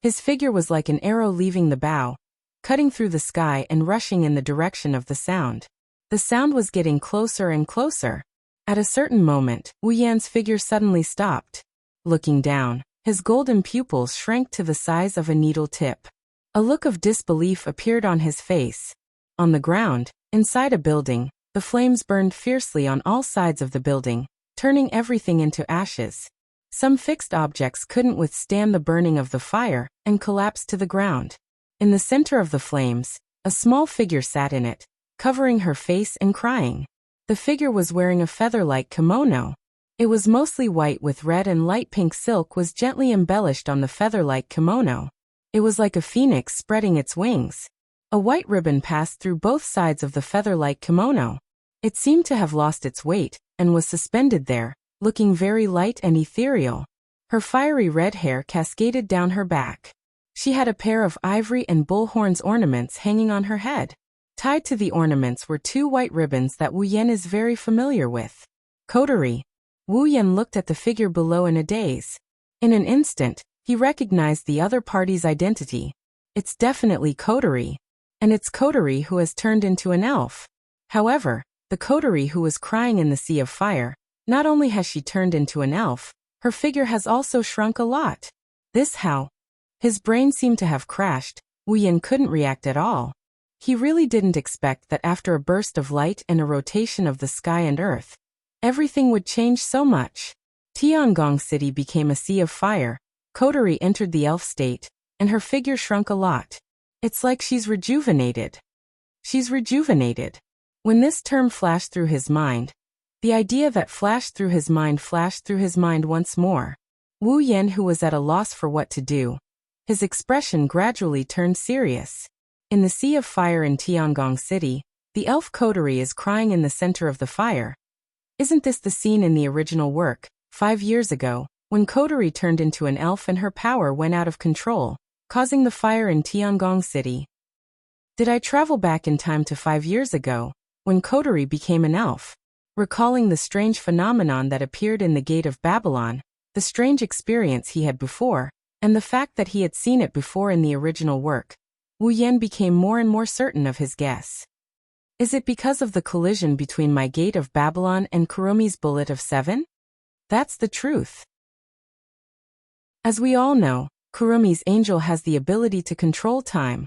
His figure was like an arrow leaving the bow, cutting through the sky and rushing in the direction of the sound. The sound was getting closer and closer. At a certain moment, Wu Yan's figure suddenly stopped. Looking down, his golden pupils shrank to the size of a needle tip. A look of disbelief appeared on his face. On the ground, inside a building, the flames burned fiercely on all sides of the building, turning everything into ashes. Some fixed objects couldn't withstand the burning of the fire and collapsed to the ground. In the center of the flames, a small figure sat in it, covering her face and crying. The figure was wearing a feather-like kimono. It was mostly white with red and light pink silk was gently embellished on the feather-like kimono. It was like a phoenix spreading its wings. A white ribbon passed through both sides of the feather-like kimono. It seemed to have lost its weight, and was suspended there, looking very light and ethereal. Her fiery red hair cascaded down her back. She had a pair of ivory and bullhorns ornaments hanging on her head. Tied to the ornaments were 2 white ribbons that Wu Yan is very familiar with. Coterie. Wu Yan looked at the figure below in a daze. In an instant, he recognized the other party's identity. It's definitely Coterie. And it's Coterie who has turned into an elf. However, the Coterie who was crying in the sea of fire, not only has she turned into an elf, her figure has also shrunk a lot. This how? His brain seemed to have crashed. Wu Yan couldn't react at all. He really didn't expect that after a burst of light and a rotation of the sky and earth, everything would change so much. Tiangong City became a sea of fire, Coterie entered the elf state, and her figure shrunk a lot. It's like she's rejuvenated. She's rejuvenated. When this term flashed through his mind, the idea that flashed through his mind once more. Wu Yan, who was at a loss for what to do, his expression gradually turned serious. In the sea of fire in Tiangong City, the elf Coterie is crying in the center of the fire. Isn't this the scene in the original work, 5 years ago, when Coterie turned into an elf and her power went out of control, causing the fire in Tiangong City? Did I travel back in time to 5 years ago, when Coterie became an elf? Recalling the strange phenomenon that appeared in the Gate of Babylon, the strange experience he had before, and the fact that he had seen it before in the original work, Wu Yan became more and more certain of his guess. Is it because of the collision between my Gate of Babylon and Kurumi's Bullet of 7? That's the truth. As we all know, Kurumi's angel has the ability to control time,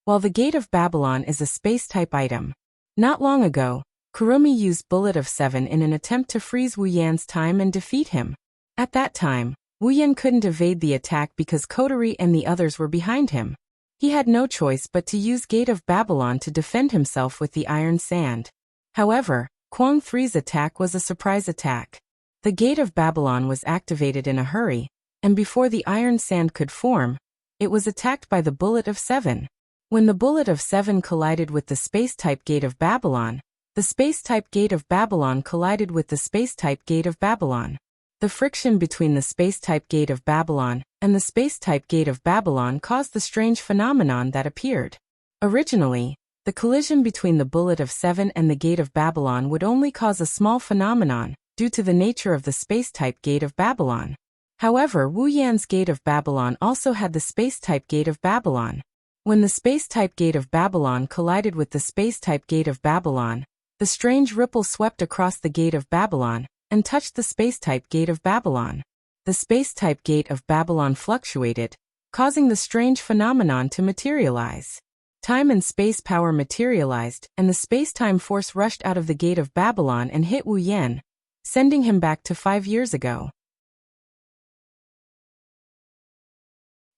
while the Gate of Babylon is a space-type item. Not long ago, Kurumi used Bullet of 7 in an attempt to freeze Wu Yan's time and defeat him. At that time, Wu Yan couldn't evade the attack because Coterie and the others were behind him. He had no choice but to use Gate of Babylon to defend himself with the iron sand. However, Kwang 3's attack was a surprise attack. The Gate of Babylon was activated in a hurry, and before the iron sand could form, it was attacked by the Bullet of 7. When the Bullet of 7 collided with the space-type Gate of Babylon, the space-type Gate of Babylon collided with the space-type Gate of Babylon. The friction between the space-type Gate of Babylon and the space-type Gate of Babylon caused the strange phenomenon that appeared. Originally, the collision between the Bullet of 7 and the Gate of Babylon would only cause a small phenomenon, due to the nature of the space-type Gate of Babylon. However, Wu Yan's Gate of Babylon also had the space-type Gate of Babylon. When the space-type Gate of Babylon collided with the space-type Gate of Babylon, the strange ripple swept across the Gate of Babylon and touched the space-type Gate of Babylon. The space-type Gate of Babylon fluctuated, causing the strange phenomenon to materialize. Time and space power materialized, and the space-time force rushed out of the Gate of Babylon and hit Wu Yan, sending him back to 5 years ago.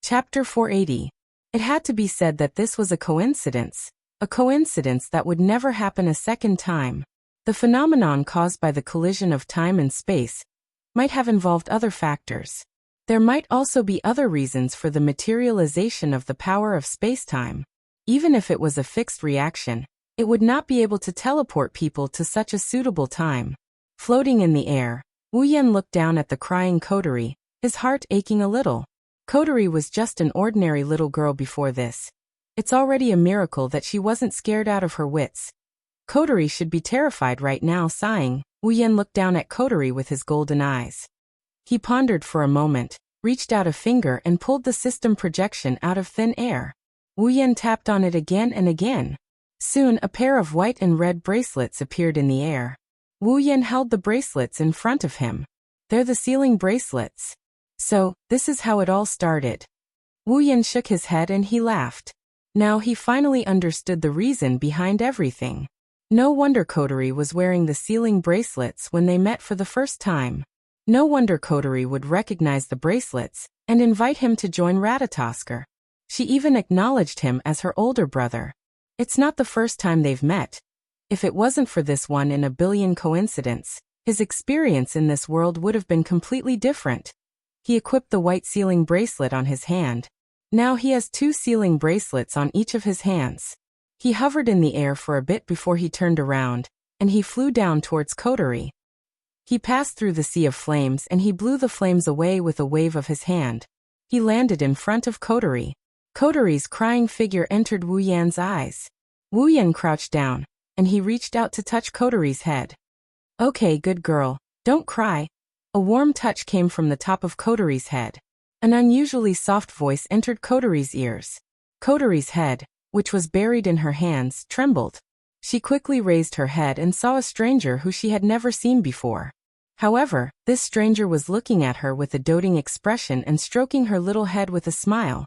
Chapter 480. It had to be said that this was a coincidence that would never happen a second time. The phenomenon caused by the collision of time and space might have involved other factors. There might also be other reasons for the materialization of the power of space-time. Even if it was a fixed reaction, it would not be able to teleport people to such a suitable time. Floating in the air, Wu Yan looked down at the crying Coterie, his heart aching a little. Coterie was just an ordinary little girl before this. It's already a miracle that she wasn't scared out of her wits. Coterie should be terrified right now. Sighing, Wu Yan looked down at Coterie with his golden eyes. He pondered for a moment, reached out a finger and pulled the system projection out of thin air. Wu Yan tapped on it again and again. Soon a pair of white and red bracelets appeared in the air. Wu Yan held the bracelets in front of him. They're the sealing bracelets. So, this is how it all started. Wu Yan shook his head and he laughed. Now he finally understood the reason behind everything. No wonder Coterie was wearing the sealing bracelets when they met for the first time. No wonder Coterie would recognize the bracelets and invite him to join Ratatosker. She even acknowledged him as her older brother. It's not the first time they've met. If it wasn't for this one in a billion coincidence, his experience in this world would have been completely different. He equipped the white sealing bracelet on his hand. Now he has 2 sealing bracelets on each of his hands. He hovered in the air for a bit before he turned around, and he flew down towards Kotori. He passed through the sea of flames and he blew the flames away with a wave of his hand. He landed in front of Kotori. Kotori's crying figure entered Wu Yan's eyes. Wu Yan crouched down, and he reached out to touch Kotori's head. Okay, good girl, don't cry. A warm touch came from the top of Kotori's head. An unusually soft voice entered Kotori's ears. Kotori's head, which was buried in her hands, trembled. She quickly raised her head and saw a stranger who she had never seen before. However, this stranger was looking at her with a doting expression and stroking her little head with a smile.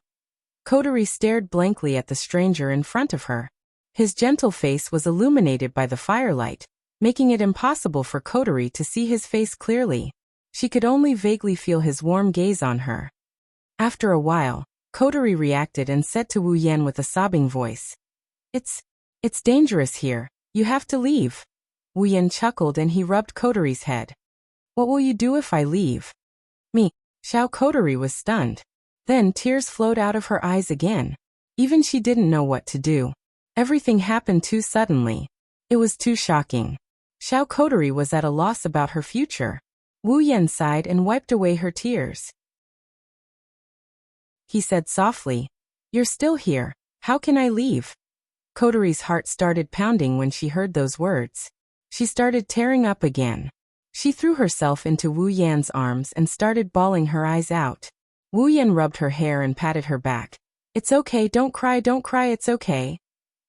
Kotori stared blankly at the stranger in front of her. His gentle face was illuminated by the firelight, making it impossible for Kotori to see his face clearly. She could only vaguely feel his warm gaze on her. After a while, Kotori reacted and said to Wu Yan with a sobbing voice, It's dangerous here, you have to leave. Wu Yan chuckled and he rubbed Kotori's head. What will you do if I leave? Me. Xiao Kotori was stunned. Then tears flowed out of her eyes again. Even she didn't know what to do. Everything happened too suddenly. It was too shocking. Xiao Kotori was at a loss about her future. Wu Yan sighed and wiped away her tears. He said softly, You're still here, how can I leave? Kotori's heart started pounding when she heard those words. She started tearing up again. She threw herself into Wu Yan's arms and started bawling her eyes out. Wu Yan rubbed her hair and patted her back. It's okay, don't cry, it's okay.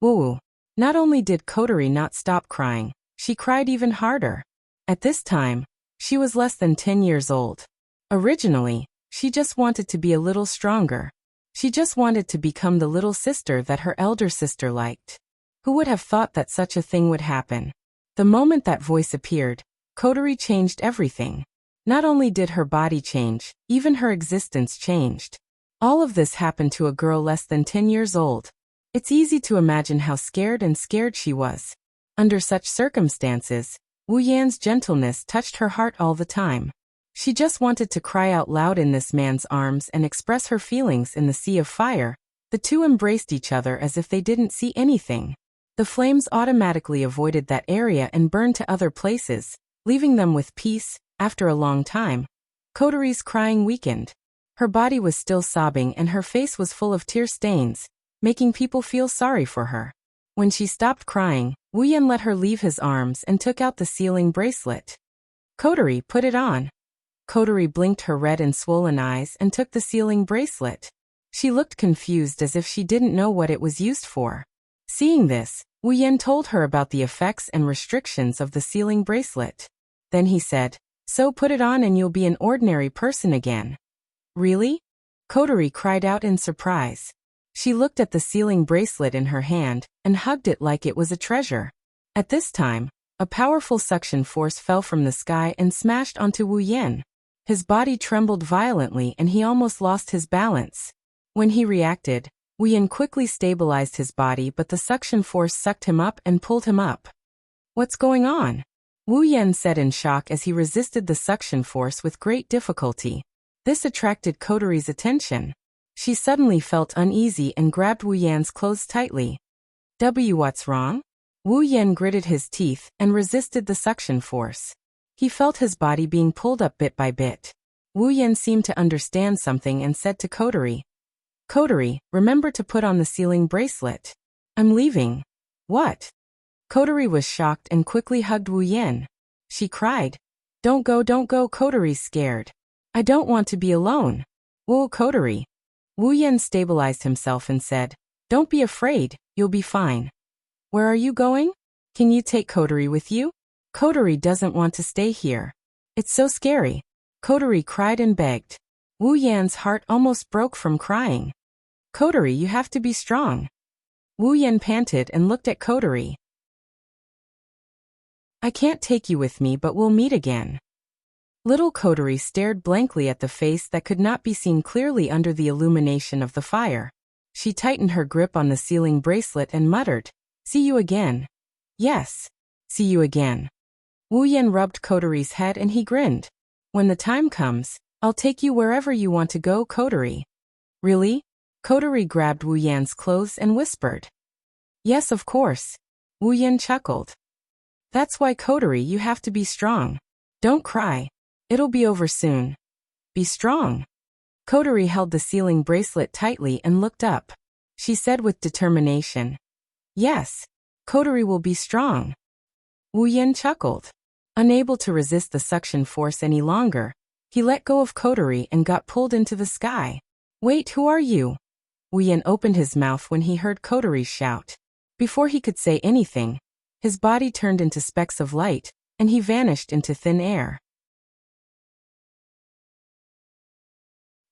Woo. Not only did Kotori not stop crying, she cried even harder. At this time, she was less than 10 years old. Originally, she just wanted to be a little stronger. She just wanted to become the little sister that her elder sister liked. Who would have thought that such a thing would happen? The moment that voice appeared, Kotori changed everything. Not only did her body change, even her existence changed. All of this happened to a girl less than 10 years old. It's easy to imagine how scared she was. Under such circumstances, Wu Yan's gentleness touched her heart all the time. She just wanted to cry out loud in this man's arms and express her feelings in the sea of fire. The two embraced each other as if they didn't see anything. The flames automatically avoided that area and burned to other places, leaving them with peace. After a long time, Kotori's crying weakened. Her body was still sobbing and her face was full of tear stains, making people feel sorry for her. When she stopped crying, Wu Yan let her leave his arms and took out the sealing bracelet. Kotori, put it on. Kotori blinked her red and swollen eyes and took the sealing bracelet. She looked confused as if she didn't know what it was used for. Seeing this, Wu Yan told her about the effects and restrictions of the sealing bracelet. Then he said, So put it on and you'll be an ordinary person again. Really? Kotori cried out in surprise. She looked at the sealing bracelet in her hand and hugged it like it was a treasure. At this time, a powerful suction force fell from the sky and smashed onto Wu Yan. His body trembled violently and he almost lost his balance. When he reacted, Wu Yan quickly stabilized his body, but the suction force sucked him up and pulled him up. What's going on? Wu Yan said in shock as he resisted the suction force with great difficulty. This attracted Kotori's attention. She suddenly felt uneasy and grabbed Wu Yan's clothes tightly. What's wrong? Wu Yan gritted his teeth and resisted the suction force. He felt his body being pulled up bit by bit. Wu Yan seemed to understand something and said to Kotori, Kotori, remember to put on the sealing bracelet. I'm leaving. What? Kotori was shocked and quickly hugged Wu Yan. She cried, Don't go, Kotori's scared. I don't want to be alone. Whoa, Kotori. Wu Yan stabilized himself and said, Don't be afraid, you'll be fine. Where are you going? Can you take Kotori with you? Kotori doesn't want to stay here. It's so scary. Kotori cried and begged. Wu Yan's heart almost broke from crying. Kotori, you have to be strong. Wu Yan panted and looked at Kotori. I can't take you with me, but we'll meet again. Little Kotori stared blankly at the face that could not be seen clearly under the illumination of the fire. She tightened her grip on the sealing bracelet and muttered, See you again. Yes. See you again. Wu Yan rubbed Kotori's head and he grinned. When the time comes, I'll take you wherever you want to go, Kotori. Really? Kotori grabbed Wu Yan's clothes and whispered. Yes, of course. Wu Yan chuckled. That's why, Kotori, you have to be strong. Don't cry. It'll be over soon. Be strong. Kotori held the sealing bracelet tightly and looked up. She said with determination. Yes. Kotori will be strong. Wu Yan chuckled. Unable to resist the suction force any longer, he let go of Kotori and got pulled into the sky. Wait, who are you? Wu Yan opened his mouth when he heard Kotori's shout. Before he could say anything, his body turned into specks of light, and he vanished into thin air.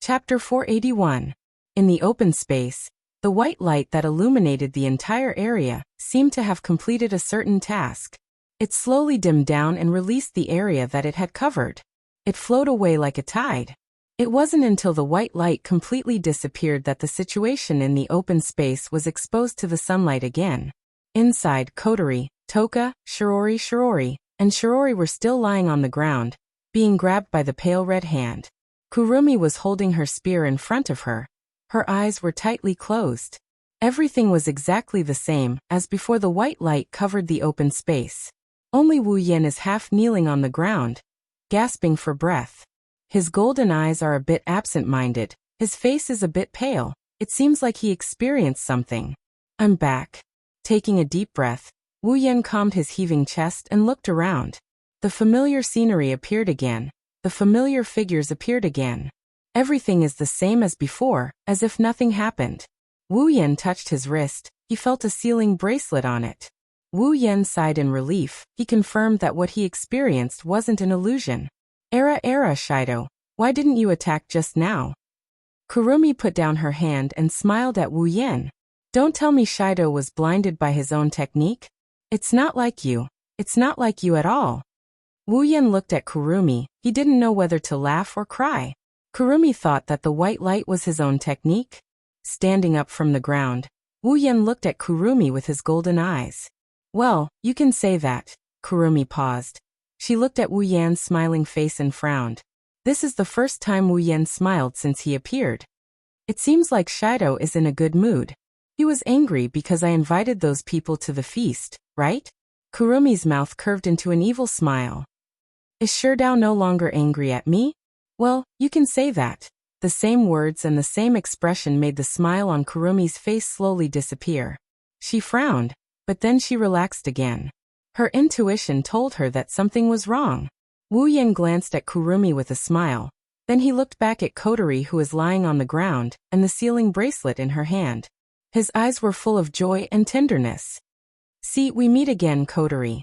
Chapter 481. In the open space, the white light that illuminated the entire area seemed to have completed a certain task. It slowly dimmed down and released the area that it had covered. It flowed away like a tide. It wasn't until the white light completely disappeared that the situation in the open space was exposed to the sunlight again. Inside, Kotori, Toka, Shirori, and Shirori were still lying on the ground, being grabbed by the pale red hand. Kurumi was holding her spear in front of her. Her eyes were tightly closed. Everything was exactly the same as before the white light covered the open space. Only Wu Yan is half kneeling on the ground, gasping for breath. His golden eyes are a bit absent-minded, his face is a bit pale. It seems like he experienced something. I'm back. Taking a deep breath, Wu Yan calmed his heaving chest and looked around. The familiar scenery appeared again. The familiar figures appeared again. Everything is the same as before, as if nothing happened. Wu Yan touched his wrist. He felt a sealing bracelet on it. Wu Yan sighed in relief. He confirmed that what he experienced wasn't an illusion. Era, Shido. Why didn't you attack just now? Kurumi put down her hand and smiled at Wu Yan. Don't tell me Shido was blinded by his own technique. It's not like you. It's not like you at all. Wu Yan looked at Kurumi. He didn't know whether to laugh or cry. Kurumi thought that the white light was his own technique. Standing up from the ground, Wu Yan looked at Kurumi with his golden eyes. Well, you can say that. Kurumi paused. She looked at Wu Yan's smiling face and frowned. This is the first time Wu Yan smiled since he appeared. It seems like Shido is in a good mood. He was angry because I invited those people to the feast, right? Kurumi's mouth curved into an evil smile. Is Shido no longer angry at me? Well, you can say that. The same words and the same expression made the smile on Kurumi's face slowly disappear. She frowned, but then she relaxed again. Her intuition told her that something was wrong. Wu Yan glanced at Kurumi with a smile. Then he looked back at Kotori, who was lying on the ground, and the sealing bracelet in her hand. His eyes were full of joy and tenderness. See, we meet again, Kotori.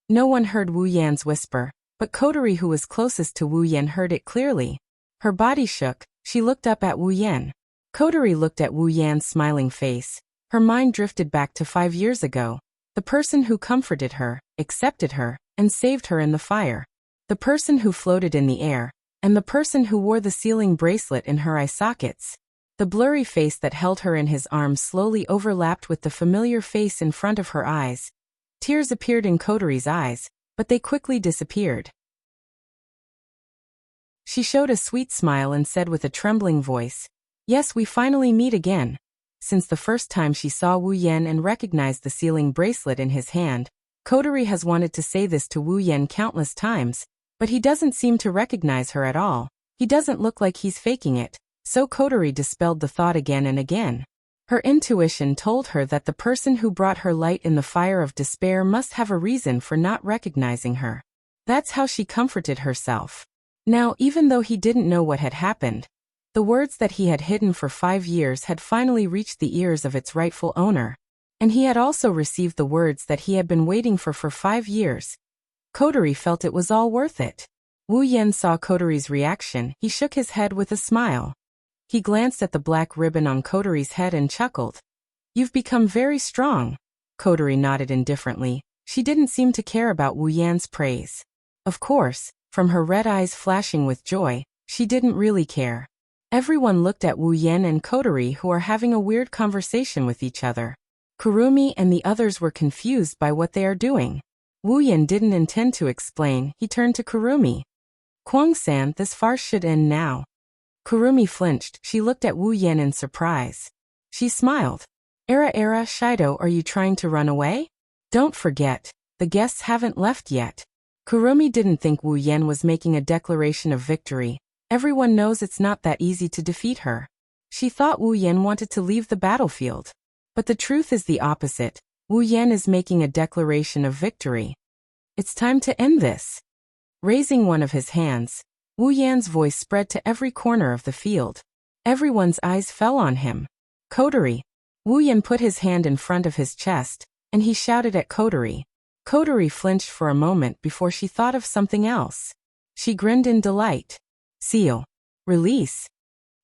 No one heard Wu Yan's whisper, but Kotori, who was closest to Wu Yan, heard it clearly. Her body shook. She looked up at Wu Yan. Kotori looked at Wu Yan's smiling face. Her mind drifted back to 5 years ago. The person who comforted her, accepted her, and saved her in the fire. The person who floated in the air, and the person who wore the sealing bracelet in her eye sockets. The blurry face that held her in his arms slowly overlapped with the familiar face in front of her eyes. Tears appeared in Kotori's eyes, but they quickly disappeared. She showed a sweet smile and said with a trembling voice, Yes, we finally meet again. Since the first time she saw Wu Yan and recognized the sealing bracelet in his hand, Kotori has wanted to say this to Wu Yan countless times, but he doesn't seem to recognize her at all. He doesn't look like he's faking it, so Kotori dispelled the thought again and again. Her intuition told her that the person who brought her light in the fire of despair must have a reason for not recognizing her. That's how she comforted herself. Now, even though he didn't know what had happened, the words that he had hidden for 5 years had finally reached the ears of its rightful owner. And he had also received the words that he had been waiting for 5 years. Kotori felt it was all worth it. Wu Yan saw Kotori's reaction. He shook his head with a smile. He glanced at the black ribbon on Kotori's head and chuckled. You've become very strong. Kotori nodded indifferently. She didn't seem to care about Wu Yan's praise. Of course, from her red eyes flashing with joy, she didn't really care. Everyone looked at Wu Yan and Kotori, who are having a weird conversation with each other. Kurumi and the others were confused by what they are doing. Wu Yan didn't intend to explain. He turned to Kurumi. Kwang-san, this farce should end now. Kurumi flinched. She looked at Wu Yan in surprise. She smiled. Era, Shido, are you trying to run away? Don't forget, the guests haven't left yet. Kurumi didn't think Wu Yan was making a declaration of victory. Everyone knows it's not that easy to defeat her. She thought Wu Yan wanted to leave the battlefield. But the truth is the opposite. Wu Yan is making a declaration of victory. It's time to end this. Raising one of his hands, Wu Yan's voice spread to every corner of the field. Everyone's eyes fell on him. Kotori. Wu Yan put his hand in front of his chest, and he shouted at Kotori. Kotori flinched for a moment before she thought of something else. She grinned in delight. Seal. Release.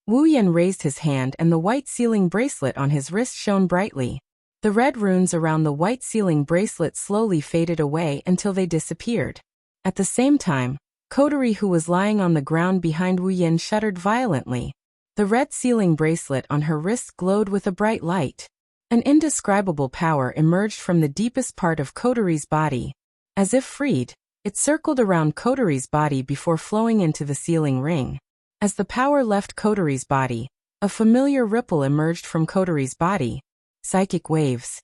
Wu Yan raised his hand and the white sealing bracelet on his wrist shone brightly. The red runes around the white sealing bracelet slowly faded away until they disappeared. At the same time, Kotori, who was lying on the ground behind Wu Yan, shuddered violently. The red sealing bracelet on her wrist glowed with a bright light. An indescribable power emerged from the deepest part of Kotori's body. As if freed, it circled around Kotori's body before flowing into the sealing ring. As the power left Kotori's body, a familiar ripple emerged from Kotori's body. Psychic waves.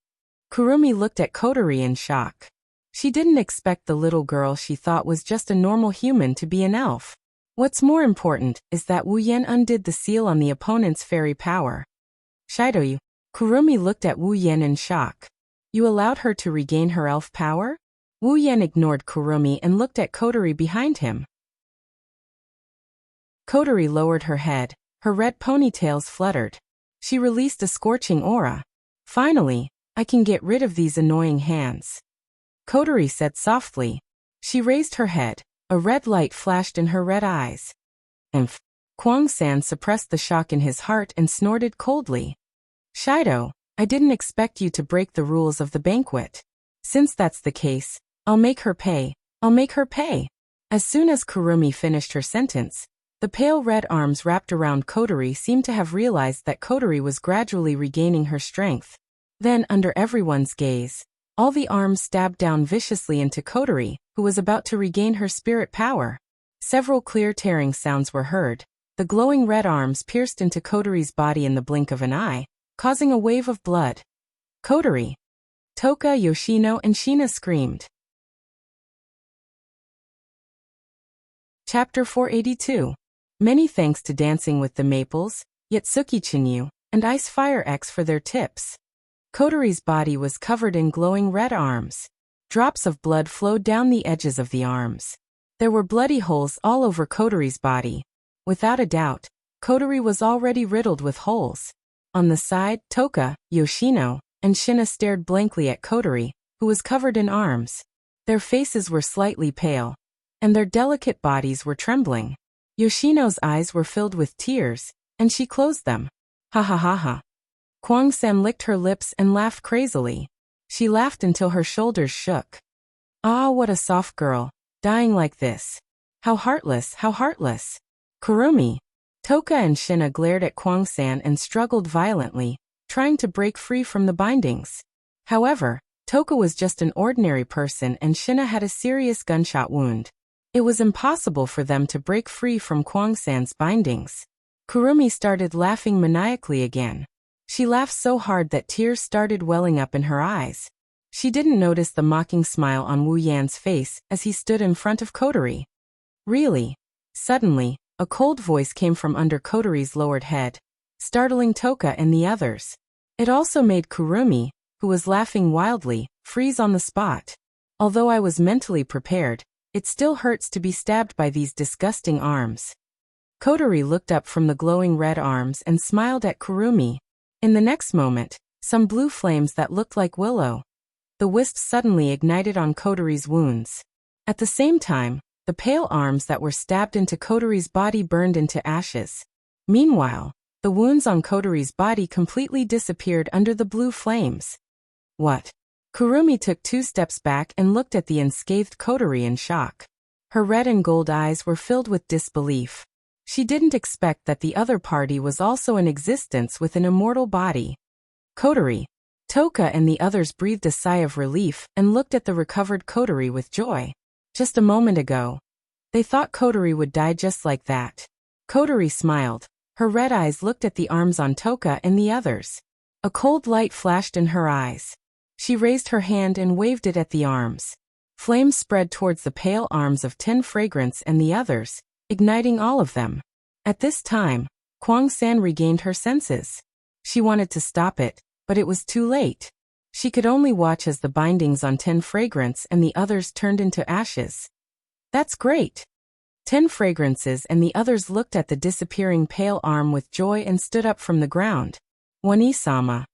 Kurumi looked at Kotori in shock. She didn't expect the little girl she thought was just a normal human to be an elf. What's more important is that Wu Yan undid the seal on the opponent's fairy power. Shido, Kurumi looked at Wu Yan in shock. You allowed her to regain her elf power? Wu Yan ignored Kurumi and looked at Kotori behind him. Kotori lowered her head, her red ponytails fluttered. She released a scorching aura. Finally, I can get rid of these annoying hands. Kotori said softly. She raised her head. A red light flashed in her red eyes. Emph. Kwang-san suppressed the shock in his heart and snorted coldly. Shido, I didn't expect you to break the rules of the banquet. Since that's the case, I'll make her pay. I'll make her pay. As soon as Kurumi finished her sentence, the pale red arms wrapped around Kotori seemed to have realized that Kotori was gradually regaining her strength. Then, under everyone's gaze, all the arms stabbed down viciously into Kotori, who was about to regain her spirit power. Several clear tearing sounds were heard. The glowing red arms pierced into Kotori's body in the blink of an eye, causing a wave of blood. Kotori! Toka, Yoshino, and Shina screamed. Chapter 482. Many thanks to Dancing with the Maples, Yatsuki Chinyu, and Ice Fire X for their tips. Kotori's body was covered in glowing red arms. Drops of blood flowed down the edges of the arms. There were bloody holes all over Kotori's body. Without a doubt, Kotori was already riddled with holes. On the side, Toka, Yoshino, and Shina stared blankly at Kotori, who was covered in arms. Their faces were slightly pale, and their delicate bodies were trembling. Yoshino's eyes were filled with tears, and she closed them. Ha ha ha ha. Kwang-san licked her lips and laughed crazily. She laughed until her shoulders shook. Ah, what a soft girl, dying like this. How heartless, how heartless. Kurumi. Toka and Shina glared at Kwang-san and struggled violently, trying to break free from the bindings. However, Toka was just an ordinary person and Shina had a serious gunshot wound. It was impossible for them to break free from Kwang-san's bindings. Kurumi started laughing maniacally again. She laughed so hard that tears started welling up in her eyes. She didn't notice the mocking smile on Wu Yan's face as he stood in front of Kotori. Really? Suddenly, a cold voice came from under Kotori's lowered head, startling Toka and the others. It also made Kurumi, who was laughing wildly, freeze on the spot. Although I was mentally prepared, it still hurts to be stabbed by these disgusting arms. Kotori looked up from the glowing red arms and smiled at Kurumi. In the next moment, some blue flames that looked like willow. The wisps suddenly ignited on Kotori's wounds. At the same time, the pale arms that were stabbed into Kotori's body burned into ashes. Meanwhile, the wounds on Kotori's body completely disappeared under the blue flames. What? Kurumi took 2 steps back and looked at the unscathed Kotori in shock. Her red and gold eyes were filled with disbelief. She didn't expect that the other party was also in existence with an immortal body. Kotori. Toka and the others breathed a sigh of relief and looked at the recovered Kotori with joy. Just a moment ago, they thought Kotori would die just like that. Kotori smiled. Her red eyes looked at the arms on Toka and the others. A cold light flashed in her eyes. She raised her hand and waved it at the arms. Flames spread towards the pale arms of 10 Fragrance and the others, igniting all of them. At this time, Kwang-san regained her senses. She wanted to stop it, but it was too late. She could only watch as the bindings on 10 Fragrance and the others turned into ashes. That's great. 10 Fragrances and the others looked at the disappearing pale arm with joy and stood up from the ground. Wani-sama.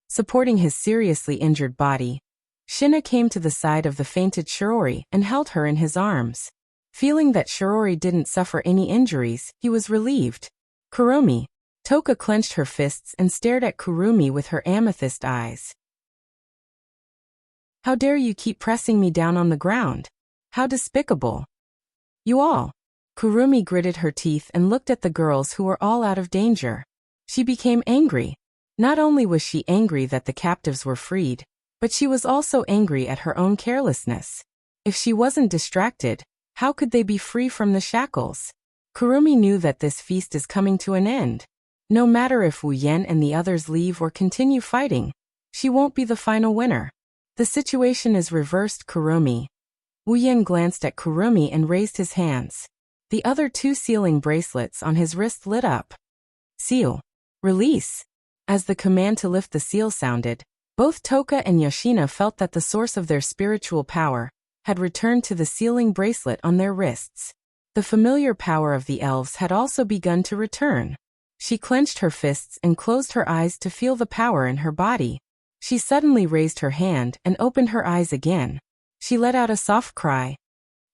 Supporting his seriously injured body, Shina came to the side of the fainted Shirori and held her in his arms. Feeling that Shirori didn't suffer any injuries, he was relieved. Kurumi. Toka clenched her fists and stared at Kurumi with her amethyst eyes. How dare you keep pressing me down on the ground? How despicable. You all. Kurumi gritted her teeth and looked at the girls who were all out of danger. She became angry. Not only was she angry that the captives were freed, but she was also angry at her own carelessness. If she wasn't distracted, how could they be free from the shackles? Kurumi knew that this feast is coming to an end. No matter if Wu Yen and the others leave or continue fighting, she won't be the final winner. The situation is reversed, Kurumi. Wu Yen glanced at Kurumi and raised his hands. The other 2 sealing bracelets on his wrist lit up. Seal. Release. As the command to lift the seal sounded, both Toka and Yoshina felt that the source of their spiritual power had returned to the sealing bracelet on their wrists. The familiar power of the elves had also begun to return. She clenched her fists and closed her eyes to feel the power in her body. She suddenly raised her hand and opened her eyes again. She let out a soft cry.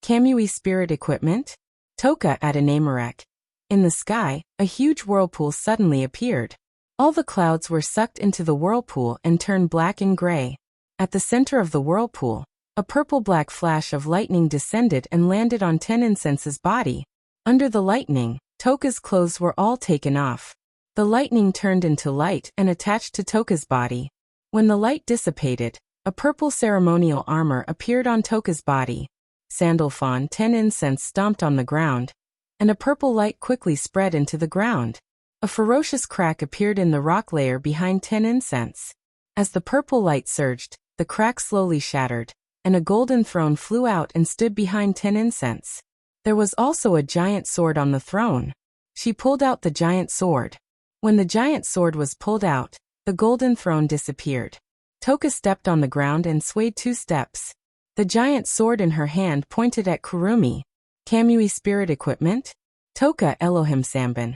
Kamui spirit equipment? Toka at Inamarek. In the sky, a huge whirlpool suddenly appeared. All the clouds were sucked into the whirlpool and turned black and gray. At the center of the whirlpool, a purple-black flash of lightning descended and landed on 10 Incense's body. Under the lightning, Toka's clothes were all taken off. The lightning turned into light and attached to Toka's body. When the light dissipated, a purple ceremonial armor appeared on Toka's body. Sandalphon 10 Incense stomped on the ground, and a purple light quickly spread into the ground. A ferocious crack appeared in the rock layer behind 10 Incense. As the purple light surged, the crack slowly shattered, and a golden throne flew out and stood behind 10 Incense. There was also a giant sword on the throne. She pulled out the giant sword. When the giant sword was pulled out, the golden throne disappeared. Toka stepped on the ground and swayed 2 steps. The giant sword in her hand pointed at Kurumi. Kamui spirit equipment? Toka Elohim Samban.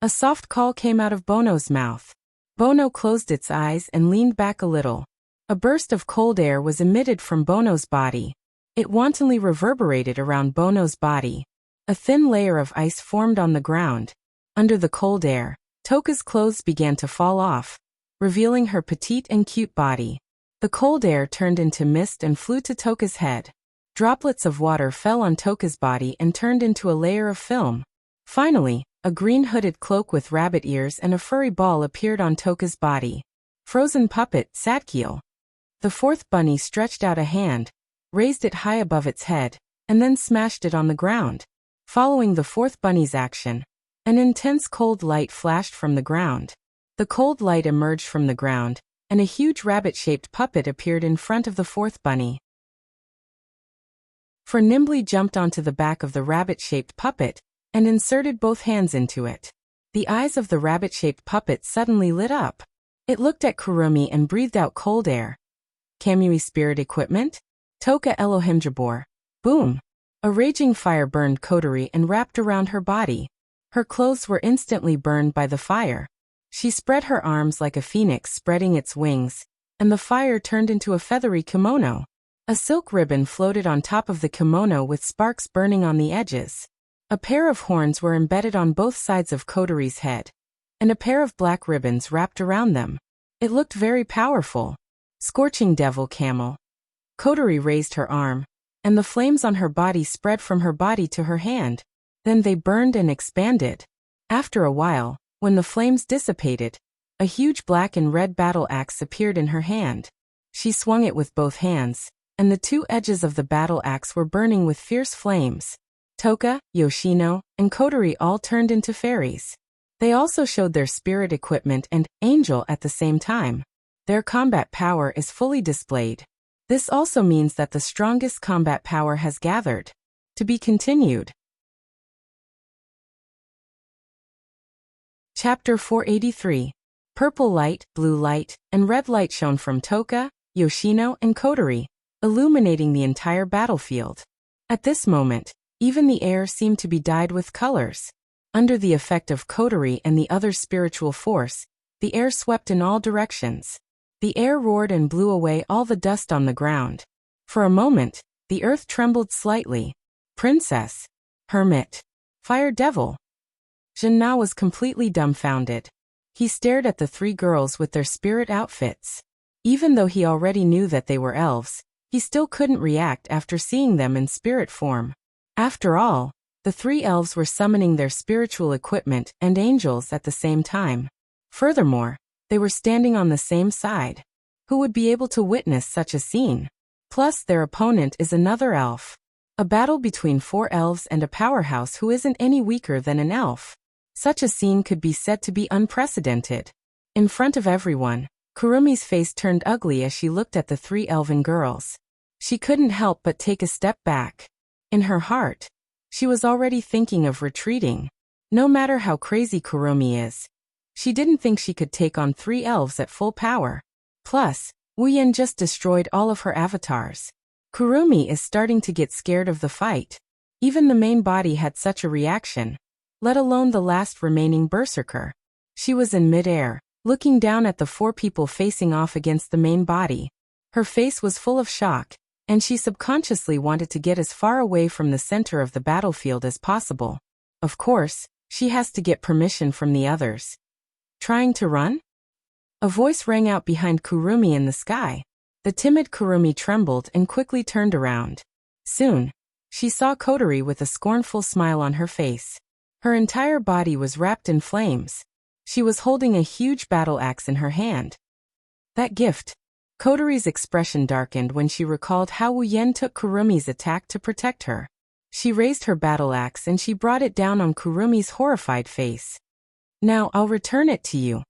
A soft call came out of Bono's mouth. Bono closed its eyes and leaned back a little. A burst of cold air was emitted from Bono's body. It wantonly reverberated around Bono's body. A thin layer of ice formed on the ground. Under the cold air, Toka's clothes began to fall off, revealing her petite and cute body. The cold air turned into mist and flew to Toka's head. Droplets of water fell on Toka's body and turned into a layer of film. Finally, a green hooded cloak with rabbit ears and a furry ball appeared on Toka's body. Frozen puppet, Satkiel. The 4th bunny stretched out a hand, raised it high above its head, and then smashed it on the ground. Following the 4th bunny's action, an intense cold light flashed from the ground. The cold light emerged from the ground, and a huge rabbit-shaped puppet appeared in front of the 4th bunny. For nimbly jumped onto the back of the rabbit-shaped puppet, and inserted both hands into it. The eyes of the rabbit-shaped puppet suddenly lit up. It looked at Kurumi and breathed out cold air. Kamui spirit equipment? Toka Elohim Jabor. Boom! A raging fire burned Kotori and wrapped around her body. Her clothes were instantly burned by the fire. She spread her arms like a phoenix spreading its wings, and the fire turned into a feathery kimono. A silk ribbon floated on top of the kimono with sparks burning on the edges. A pair of horns were embedded on both sides of Kotori's head, and a pair of black ribbons wrapped around them. It looked very powerful. Scorching devil camel. Kotori raised her arm, and the flames on her body spread from her body to her hand. Then they burned and expanded. After a while, when the flames dissipated, a huge black and red battle axe appeared in her hand. She swung it with both hands, and the 2 edges of the battle axe were burning with fierce flames. Toka, Yoshino, and Kotori all turned into fairies. They also showed their spirit equipment and angel at the same time. Their combat power is fully displayed. This also means that the strongest combat power has gathered. To be continued. Chapter 483. Purple light, blue light, and red light shone from Toka, Yoshino, and Kotori, illuminating the entire battlefield. At this moment, even the air seemed to be dyed with colors. Under the effect of Kotori and the other spiritual force, the air swept in all directions. The air roared and blew away all the dust on the ground. For a moment, the earth trembled slightly. Princess, Hermit, Fire Devil. Jeanna was completely dumbfounded. He stared at the three girls with their spirit outfits. Even though he already knew that they were elves, he still couldn't react after seeing them in spirit form. After all, the three elves were summoning their spiritual equipment and angels at the same time. Furthermore, they were standing on the same side. Who would be able to witness such a scene? Plus, their opponent is another elf. A battle between four elves and a powerhouse who isn't any weaker than an elf. Such a scene could be said to be unprecedented. In front of everyone, Kurumi's face turned ugly as she looked at the three elven girls. She couldn't help but take a step back. In her heart, she was already thinking of retreating. No matter how crazy Kurumi is, she didn't think she could take on three elves at full power. Plus, Wu Yan just destroyed all of her avatars. Kurumi is starting to get scared of the fight. Even the main body had such a reaction, let alone the last remaining berserker. She was in mid-air, looking down at the four people facing off against the main body. Her face was full of shock, and she subconsciously wanted to get as far away from the center of the battlefield as possible. Of course, she has to get permission from the others. Trying to run? A voice rang out behind Kurumi in the sky. The timid Kurumi trembled and quickly turned around. Soon, she saw Kotori with a scornful smile on her face. Her entire body was wrapped in flames. She was holding a huge battle axe in her hand. That gift. Kotori's expression darkened when she recalled how Wu Yan took Kurumi's attack to protect her. She raised her battle axe and she brought it down on Kurumi's horrified face. Now I'll return it to you.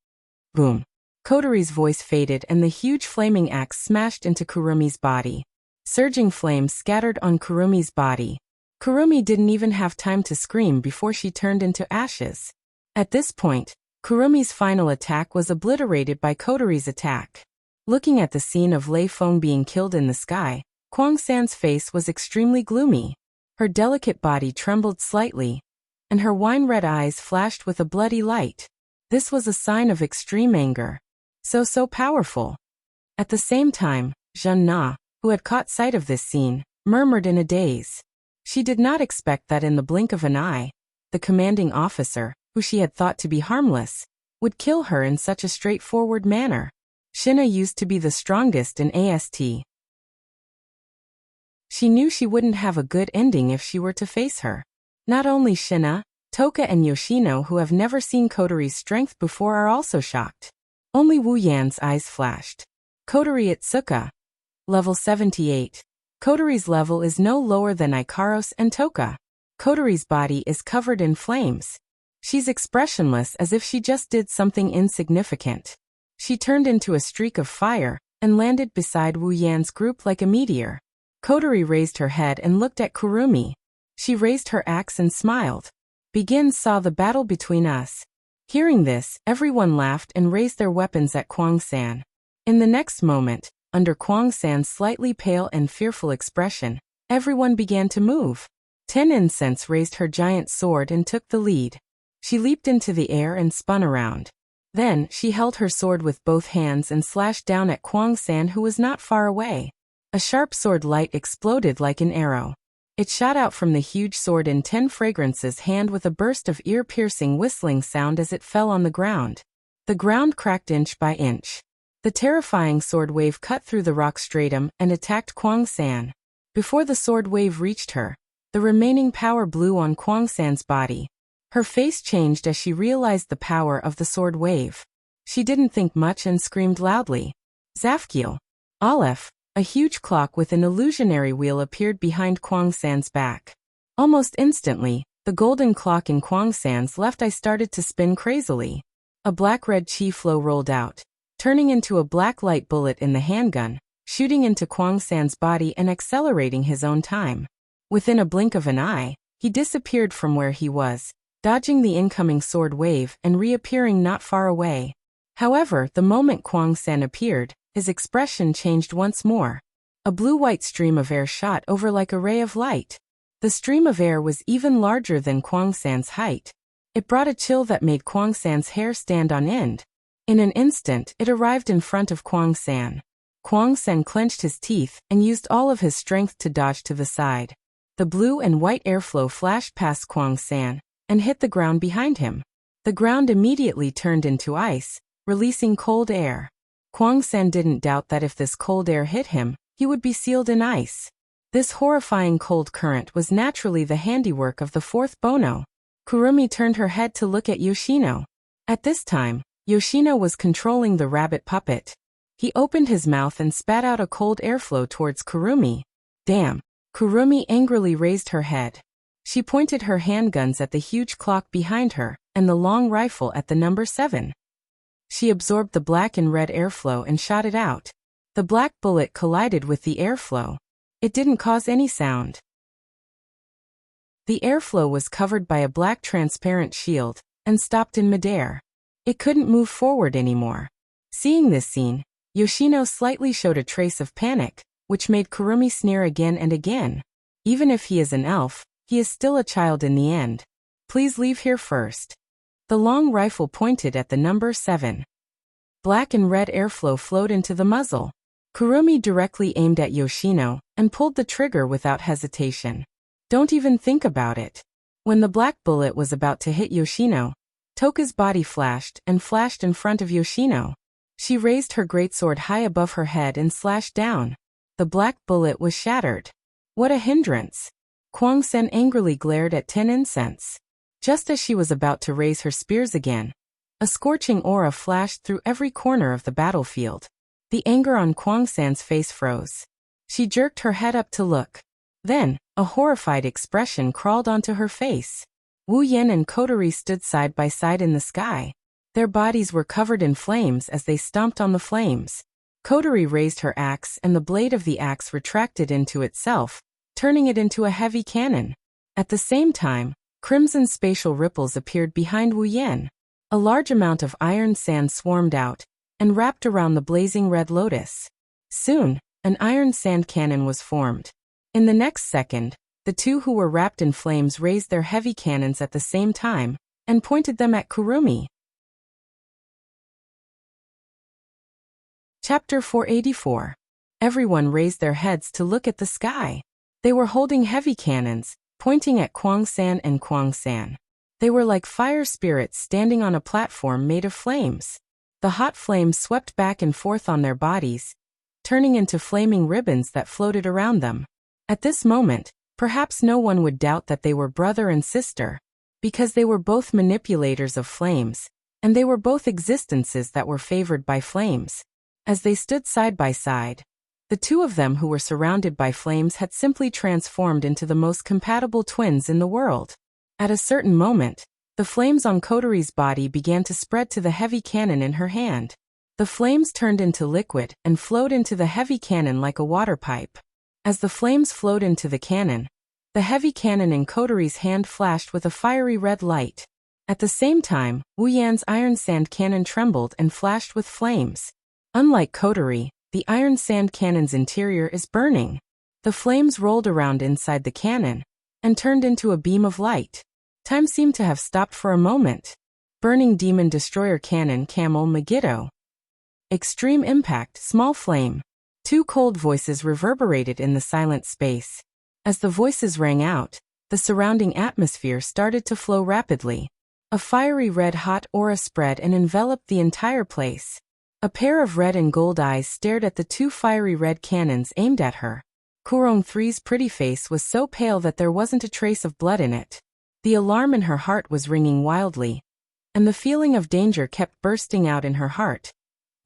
Boom. Kotori's voice faded and the huge flaming axe smashed into Kurumi's body. Surging flames scattered on Kurumi's body. Kurumi didn't even have time to scream before she turned into ashes. At this point, Kurumi's final attack was obliterated by Kotori's attack. Looking at the scene of Lei Feng being killed in the sky, Kwang San's face was extremely gloomy. Her delicate body trembled slightly, and her wine-red eyes flashed with a bloody light. This was a sign of extreme anger. So powerful. At the same time, Jeanna, who had caught sight of this scene, murmured in a daze. She did not expect that in the blink of an eye, the commanding officer, who she had thought to be harmless, would kill her in such a straightforward manner. Shinna used to be the strongest in AST. She knew she wouldn't have a good ending if she were to face her. Not only Shinna, Toka and Yoshino, who have never seen Kotori's strength before, are also shocked. Only Wu Yan's eyes flashed. Kotori Itsuka. Level 78. Kotori's level is no lower than Ikaros and Toka. Kotori's body is covered in flames. She's expressionless as if she just did something insignificant. She turned into a streak of fire and landed beside Wu Yan's group like a meteor. Kotori raised her head and looked at Kurumi. She raised her axe and smiled. Begin saw the battle between us. Hearing this, everyone laughed and raised their weapons at Kwang San. In the next moment, under Kwang San's slightly pale and fearful expression, everyone began to move. Ten Incense raised her giant sword and took the lead. She leaped into the air and spun around. Then, she held her sword with both hands and slashed down at Kwang San, who was not far away. A sharp sword light exploded like an arrow. It shot out from the huge sword in 10 Fragrance's hand with a burst of ear-piercing whistling sound as it fell on the ground. The ground cracked inch by inch. The terrifying sword wave cut through the rock stratum and attacked Kwang San. Before the sword wave reached her, the remaining power blew on Kwang San's body. Her face changed as she realized the power of the sword wave. She didn't think much and screamed loudly. Zafkiel. Aleph. A huge clock with an illusionary wheel appeared behind Kwang San's back. Almost instantly, The golden clock in Kwang-san's left eye started to spin crazily. A black-red chi flow rolled out, turning into a black light bullet in the handgun, shooting into Kwang-san's body and accelerating his own time. Within a blink of an eye, he disappeared from where he was, dodging the incoming sword wave and reappearing not far away. However, the moment Kwang-san appeared, his expression changed once more. A blue-white stream of air shot over like a ray of light. The stream of air was even larger than Kwang-san's height. It brought a chill that made Kwang-san's hair stand on end. In an instant, it arrived in front of Kwang-san. Kwang-san clenched his teeth and used all of his strength to dodge to the side. The blue and white airflow flashed past Kwang-san and hit the ground behind him. The ground immediately turned into ice, releasing cold air. Kwang-san didn't doubt that if this cold air hit him, he would be sealed in ice. This horrifying cold current was naturally the handiwork of the fourth Bono. Kurumi turned her head to look at Yoshino. At this time, Yoshino was controlling the rabbit puppet. He opened his mouth and spat out a cold airflow towards Kurumi. Damn! Kurumi angrily raised her head. She pointed her handguns at the huge clock behind her and the long rifle at the number 7. She absorbed the black and red airflow and shot it out. The black bullet collided with the airflow. It didn't cause any sound. The airflow was covered by a black transparent shield and stopped in midair. It couldn't move forward anymore. Seeing this scene, Yoshino slightly showed a trace of panic, which made Kurumi sneer again and again. Even if he is an elf, he is still a child in the end. Please leave here first. The long rifle pointed at the number 7. Black and red airflow flowed into the muzzle. Kurumi directly aimed at Yoshino and pulled the trigger without hesitation. Don't even think about it. When the black bullet was about to hit Yoshino, Toka's body flashed in front of Yoshino. She raised her greatsword high above her head and slashed down. The black bullet was shattered. What a hindrance! Kwang-san angrily glared at Ten Incense. Just as she was about to raise her spears again, a scorching aura flashed through every corner of the battlefield. The anger on Kwang-san's face froze. She jerked her head up to look. Then, a horrified expression crawled onto her face. Wu Yan and Kotori stood side by side in the sky. Their bodies were covered in flames as they stomped on the flames. Kotori raised her axe and the blade of the axe retracted into itself, turning it into a heavy cannon. At the same time, crimson spatial ripples appeared behind Wu Yan. A large amount of iron sand swarmed out and wrapped around the blazing red lotus. Soon, an iron sand cannon was formed. In the next second, the two who were wrapped in flames raised their heavy cannons at the same time and pointed them at Kurumi. Chapter 484. Everyone raised their heads to look at the sky. They were holding heavy cannons, pointing at Kwang-san and Kwang-san. They were like fire spirits standing on a platform made of flames. The hot flames swept back and forth on their bodies, turning into flaming ribbons that floated around them. At this moment, perhaps no one would doubt that they were brother and sister, because they were both manipulators of flames, and they were both existences that were favored by flames. As they stood side by side, the two of them who were surrounded by flames had simply transformed into the most compatible twins in the world. At a certain moment, the flames on Kotori's body began to spread to the heavy cannon in her hand. The flames turned into liquid and flowed into the heavy cannon like a water pipe. As the flames flowed into the cannon, the heavy cannon in Kotori's hand flashed with a fiery red light. At the same time, Wu Yan's iron sand cannon trembled and flashed with flames. Unlike Kotori, the iron sand cannon's interior is burning. The flames rolled around inside the cannon and turned into a beam of light. Time seemed to have stopped for a moment. Burning Demon Destroyer Cannon Camel Megiddo. Extreme Impact Small Flame. Two cold voices reverberated in the silent space. As the voices rang out, the surrounding atmosphere started to flow rapidly. A fiery red-hot aura spread and enveloped the entire place. A pair of red and gold eyes stared at the two fiery red cannons aimed at her. Kurong 3's pretty face was so pale that there wasn't a trace of blood in it. The alarm in her heart was ringing wildly, and the feeling of danger kept bursting out in her heart,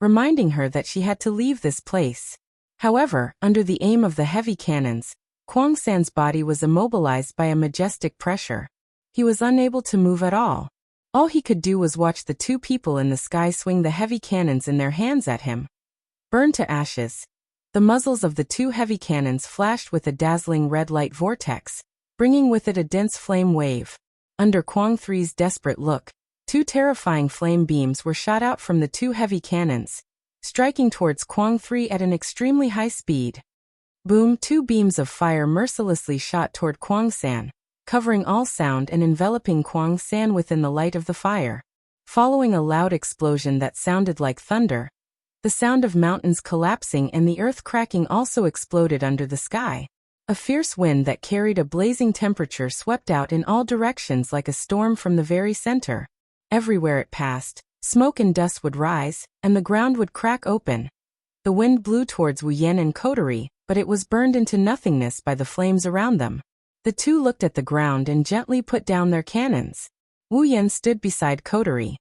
reminding her that she had to leave this place. However, under the aim of the heavy cannons, Kwang-san's body was immobilized by a majestic pressure. He was unable to move at all. All he could do was watch the two people in the sky swing the heavy cannons in their hands at him. Burned to ashes. The muzzles of the two heavy cannons flashed with a dazzling red light vortex, bringing with it a dense flame wave. Under Kwang 3's desperate look, two terrifying flame beams were shot out from the two heavy cannons, striking towards Kwang 3 at an extremely high speed. Boom! Two beams of fire mercilessly shot toward Kwang San, covering all sound and enveloping Kwang San within the light of the fire. Following a loud explosion that sounded like thunder, the sound of mountains collapsing and the earth cracking also exploded under the sky. A fierce wind that carried a blazing temperature swept out in all directions like a storm from the very center. Everywhere it passed, smoke and dust would rise, and the ground would crack open. The wind blew towards Wu Yan and Coterie, but it was burned into nothingness by the flames around them. The two looked at the ground and gently put down their cannons. Wu Yan stood beside Coterie.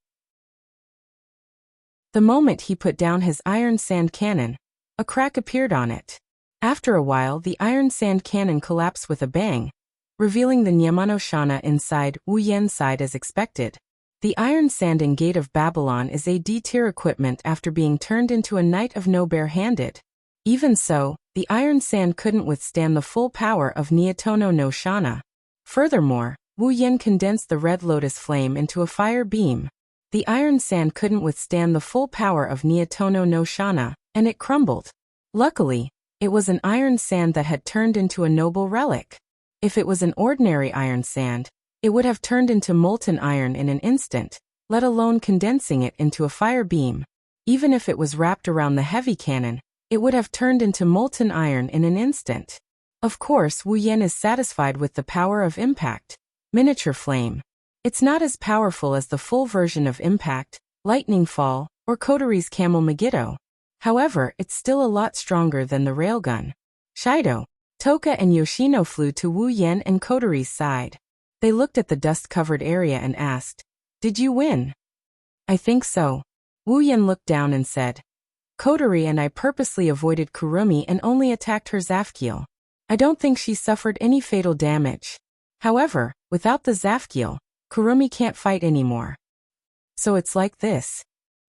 The moment he put down his iron sand cannon, a crack appeared on it. After a while, the iron sand cannon collapsed with a bang, revealing the Nyamanoshana inside Wu Yan's side as expected. The iron sanding gate of Babylon is a D-tier equipment after being turned into a knight of no bare-handed. Even so, the iron sand couldn't withstand the full power of Nyatono no Shana. Furthermore, Wu Yan condensed the red lotus flame into a fire beam. The iron sand couldn't withstand the full power of Nyatono no Shana, and it crumbled. Luckily, it was an iron sand that had turned into a noble relic. If it was an ordinary iron sand, it would have turned into molten iron in an instant, let alone condensing it into a fire beam. Even if it was wrapped around the heavy cannon, it would have turned into molten iron in an instant. Of course, Wu Yan is satisfied with the power of impact. Miniature flame. It's not as powerful as the full version of impact, lightning fall, or Coterie's camel Megiddo. However, it's still a lot stronger than the railgun. Shido, Toka and Yoshino flew to Wu Yan and Coterie's side. They looked at the dust-covered area and asked, "Did you win?" "I think so." Wu Yan looked down and said, "Coterie and I purposely avoided Kurumi and only attacked her Zafkiel. I don't think she suffered any fatal damage. However, without the Zafkiel, Kurumi can't fight anymore." "So it's like this."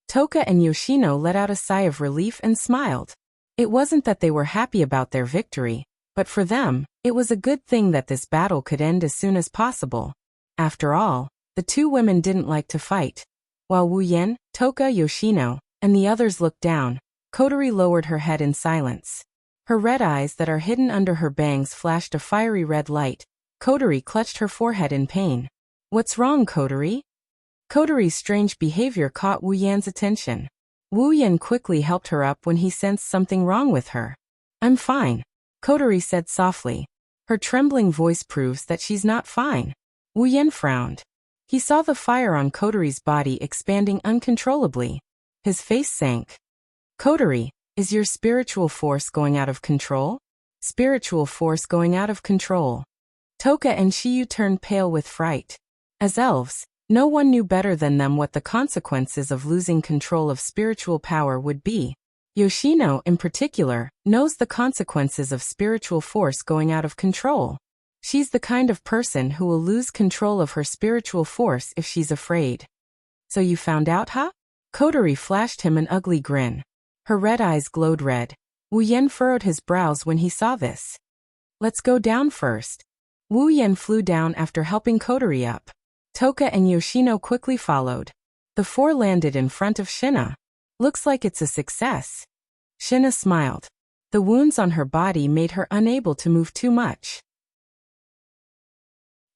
Toka and Yoshino let out a sigh of relief and smiled. It wasn't that they were happy about their victory, but for them, it was a good thing that this battle could end as soon as possible. After all, the two women didn't like to fight. While Wu Yan, Toka, Yoshino, and the others looked down, Coterie lowered her head in silence. Her red eyes that are hidden under her bangs flashed a fiery red light. Coterie clutched her forehead in pain. "What's wrong, Coterie?" Coterie's strange behavior caught Wu Yan's attention. Wu Yan quickly helped her up when he sensed something wrong with her. "I'm fine," Coterie said softly. Her trembling voice proves that she's not fine. Wu Yan frowned. He saw the fire on Coterie's body expanding uncontrollably. His face sank. "Coterie, is your spiritual force going out of control?" "Spiritual force going out of control." Toka and Shiyu turned pale with fright. As elves, no one knew better than them what the consequences of losing control of spiritual power would be. Yoshino, in particular, knows the consequences of spiritual force going out of control. She's the kind of person who will lose control of her spiritual force if she's afraid. "So you found out, huh?" Coterie flashed him an ugly grin. Her red eyes glowed red. Wu Yan furrowed his brows when he saw this. "Let's go down first." Wu Yan flew down after helping Coterie up. Toka and Yoshino quickly followed. The four landed in front of Shina. "Looks like it's a success." Shina smiled. The wounds on her body made her unable to move too much.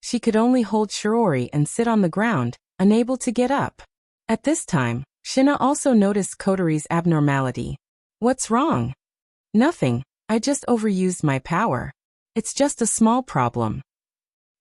She could only hold Shiori and sit on the ground, unable to get up. At this time, Shina also noticed Coterie's abnormality. "What's wrong?" "Nothing, I just overused my power. It's just a small problem,"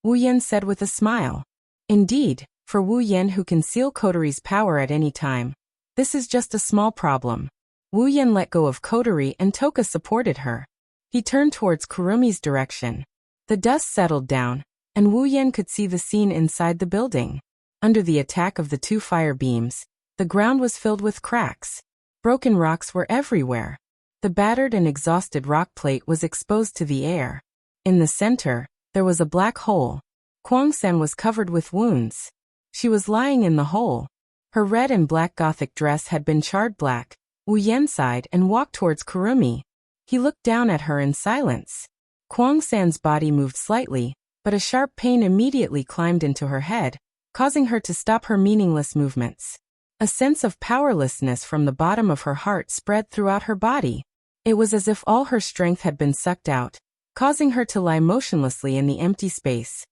Wu Yan said with a smile. Indeed, for Wu Yan who can seal Coterie's power at any time, this is just a small problem. Wu Yan let go of Coterie and Toka supported her. He turned towards Kurumi's direction. The dust settled down, and Wu Yan could see the scene inside the building. Under the attack of the two fire beams, the ground was filled with cracks. Broken rocks were everywhere. The battered and exhausted rock plate was exposed to the air. In the center, there was a black hole. Kwang-san was covered with wounds. She was lying in the hole. Her red and black Gothic dress had been charred black. Wu Yan sighed and walked towards Kurumi. He looked down at her in silence. Kwang-san's body moved slightly, but a sharp pain immediately climbed into her head, causing her to stop her meaningless movements. A sense of powerlessness from the bottom of her heart spread throughout her body. It was as if all her strength had been sucked out, causing her to lie motionlessly in the empty space.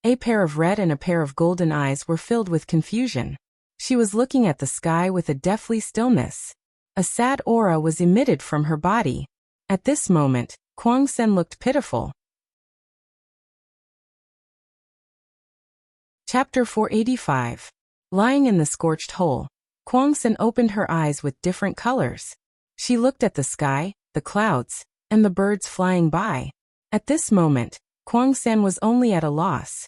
A pair of red and a pair of golden eyes were filled with confusion. She was looking at the sky with a deathly stillness. A sad aura was emitted from her body. At this moment, Kwang-sen looked pitiful. Chapter 485. Lying in the scorched hole, Kwang-sen opened her eyes with different colors. She looked at the sky, the clouds, and the birds flying by. At this moment, Kwang-sen was only at a loss.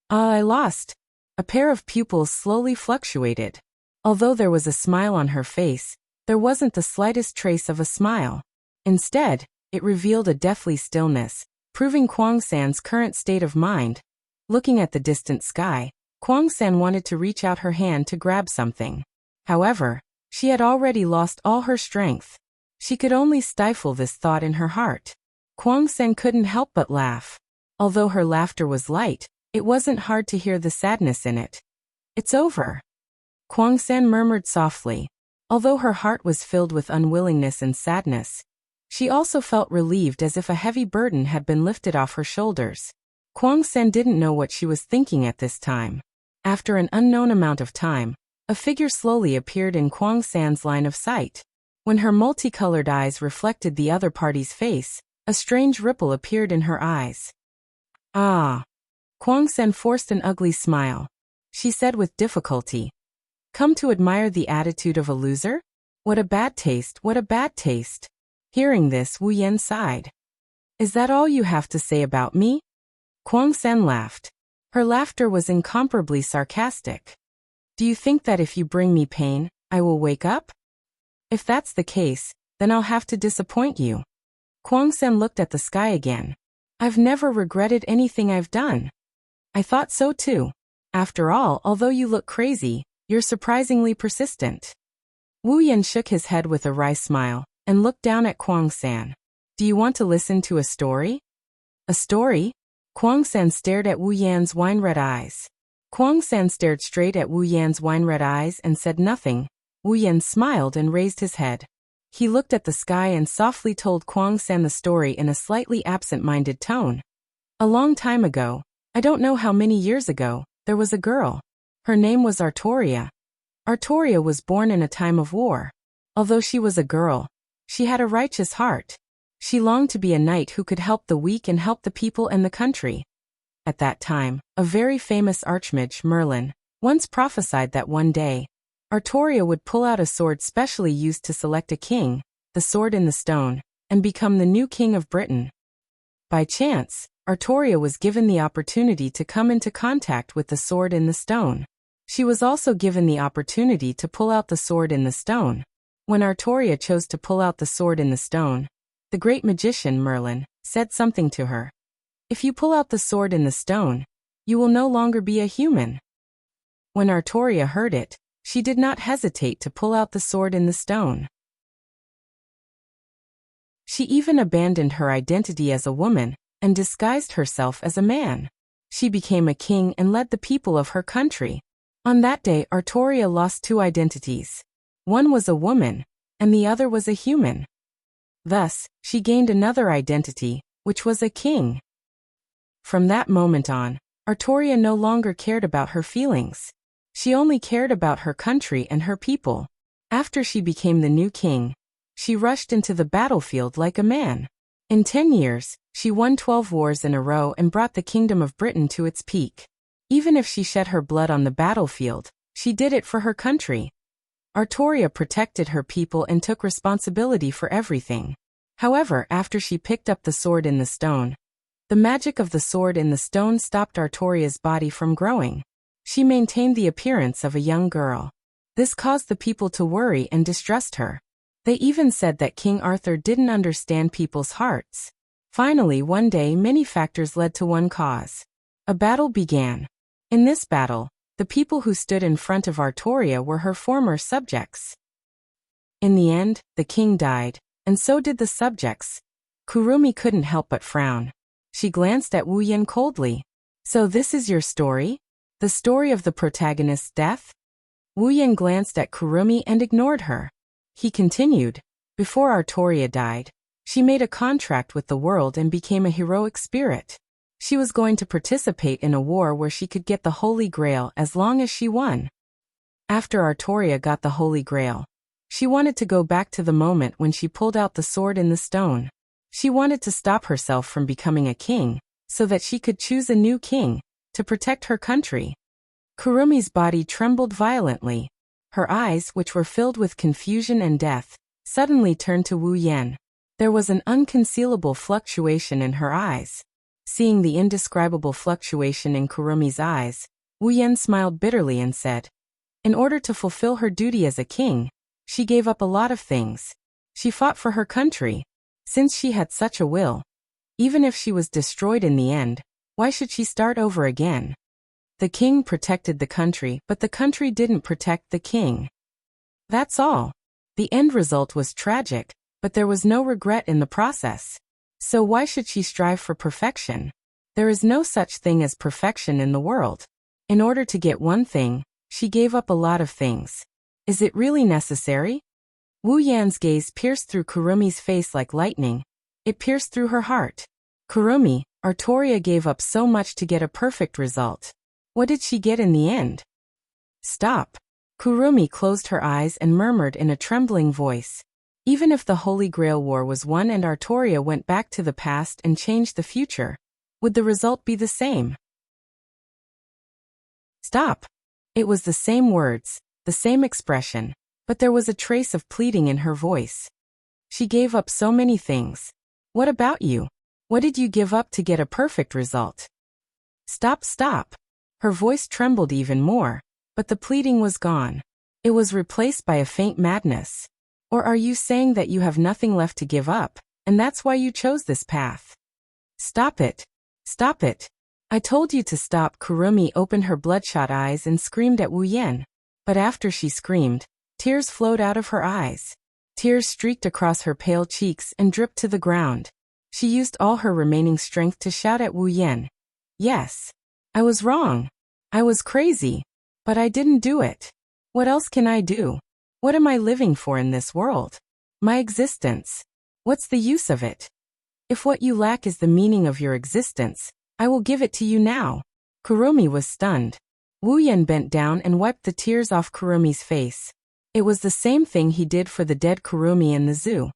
I lost. A pair of pupils slowly fluctuated. Although there was a smile on her face, there wasn't the slightest trace of a smile. Instead, it revealed a deathly stillness, proving Kwang-san's current state of mind. Looking at the distant sky, Kwang-san wanted to reach out her hand to grab something. However, she had already lost all her strength. She could only stifle this thought in her heart. Kwang-san couldn't help but laugh. Although her laughter was light, it wasn't hard to hear the sadness in it. It's over. Kwang-san murmured softly. Although her heart was filled with unwillingness and sadness, she also felt relieved as if a heavy burden had been lifted off her shoulders. Kwang-san didn't know what she was thinking at this time. After an unknown amount of time, a figure slowly appeared in Kwang-san's line of sight. When her multicolored eyes reflected the other party's face, a strange ripple appeared in her eyes. Ah! Kwang-san forced an ugly smile. She said with difficulty, "Come to admire the attitude of a loser? What a bad taste, what a bad taste." Hearing this, Wu Yan sighed. "Is that all you have to say about me?" Kwang-san laughed. Her laughter was incomparably sarcastic. "Do you think that if you bring me pain, I will wake up? If that's the case, then I'll have to disappoint you." Kwang-san looked at the sky again. "I've never regretted anything I've done." "I thought so too. After all, although you look crazy, you're surprisingly persistent." Wu Yan shook his head with a wry smile and looked down at Kwang-san. "Do you want to listen to a story?" "A story?" Kwang-san stared at Wu Yan's wine-red eyes. Kwang-san stared straight at Wu Yan's wine-red eyes and said nothing. Wu Yan smiled and raised his head. He looked at the sky and softly told Kwang-san the story in a slightly absent-minded tone. "A long time ago, I don't know how many years ago, there was a girl. Her name was Artoria. Artoria was born in a time of war. Although she was a girl, she had a righteous heart. She longed to be a knight who could help the weak and help the people and the country. At that time, a very famous archmage, Merlin, once prophesied that one day, Artoria would pull out a sword specially used to select a king, the sword in the stone, and become the new king of Britain. By chance, Artoria was given the opportunity to come into contact with the sword in the stone. She was also given the opportunity to pull out the sword in the stone. When Artoria chose to pull out the sword in the stone, the great magician Merlin said something to her. "If you pull out the sword in the stone, you will no longer be a human." When Artoria heard it, she did not hesitate to pull out the sword in the stone. She even abandoned her identity as a woman and disguised herself as a man. She became a king and led the people of her country. On that day, Artoria lost two identities. One was a woman, and the other was a human. Thus, she gained another identity, which was a king. From that moment on, Artoria no longer cared about her feelings. She only cared about her country and her people. After she became the new king, she rushed into the battlefield like a man. In 10 years, she won 12 wars in a row and brought the kingdom of Britain to its peak. Even if she shed her blood on the battlefield, she did it for her country. Artoria protected her people and took responsibility for everything. However, after she picked up the sword in the stone, the magic of the sword in the stone stopped Artoria's body from growing. She maintained the appearance of a young girl. This caused the people to worry and distrust her. They even said that King Arthur didn't understand people's hearts. Finally, one day, many factors led to one cause. A battle began. In this battle, the people who stood in front of Artoria were her former subjects. In the end, the king died, and so did the subjects. Kurumi couldn't help but frown. She glanced at Wu Yan coldly. So this is your story? The story of the protagonist's death? Wu Yan glanced at Kurumi and ignored her. He continued. Before Artoria died, she made a contract with the world and became a heroic spirit. She was going to participate in a war where she could get the Holy Grail as long as she won. After Artoria got the Holy Grail, she wanted to go back to the moment when she pulled out the sword in the stone. She wanted to stop herself from becoming a king, so that she could choose a new king, to protect her country. Kurumi's body trembled violently. Her eyes, which were filled with confusion and death, suddenly turned to Wu Yan. There was an unconcealable fluctuation in her eyes. Seeing the indescribable fluctuation in Kurumi's eyes, Wu Yan smiled bitterly and said, in order to fulfill her duty as a king, she gave up a lot of things. She fought for her country. Since she had such a will, even if she was destroyed in the end, why should she start over again? The king protected the country, but the country didn't protect the king. That's all. The end result was tragic, but there was no regret in the process. So why should she strive for perfection? There is no such thing as perfection in the world. In order to get one thing, she gave up a lot of things. Is it really necessary? Wu Yan's gaze pierced through Kurumi's face like lightning. It pierced through her heart. Kurumi, Artoria gave up so much to get a perfect result. What did she get in the end? Stop. Kurumi closed her eyes and murmured in a trembling voice. Even if the Holy Grail War was won and Artoria went back to the past and changed the future, would the result be the same? Stop. It was the same words, the same expression, but there was a trace of pleading in her voice. She gave up so many things. What about you? What did you give up to get a perfect result? Stop, stop. Her voice trembled even more, but the pleading was gone. It was replaced by a faint madness. Or are you saying that you have nothing left to give up, and that's why you chose this path? Stop it. Stop it. I told you to stop. Kurumi opened her bloodshot eyes and screamed at Wu Yan. But after she screamed, tears flowed out of her eyes. Tears streaked across her pale cheeks and dripped to the ground. She used all her remaining strength to shout at Wu Yan. Yes. I was wrong. I was crazy. But I didn't do it. What else can I do? What am I living for in this world? My existence. What's the use of it? If what you lack is the meaning of your existence, I will give it to you now. Kurumi was stunned. Wu Yan bent down and wiped the tears off Kurumi's face. It was the same thing he did for the dead Kurumi in the zoo.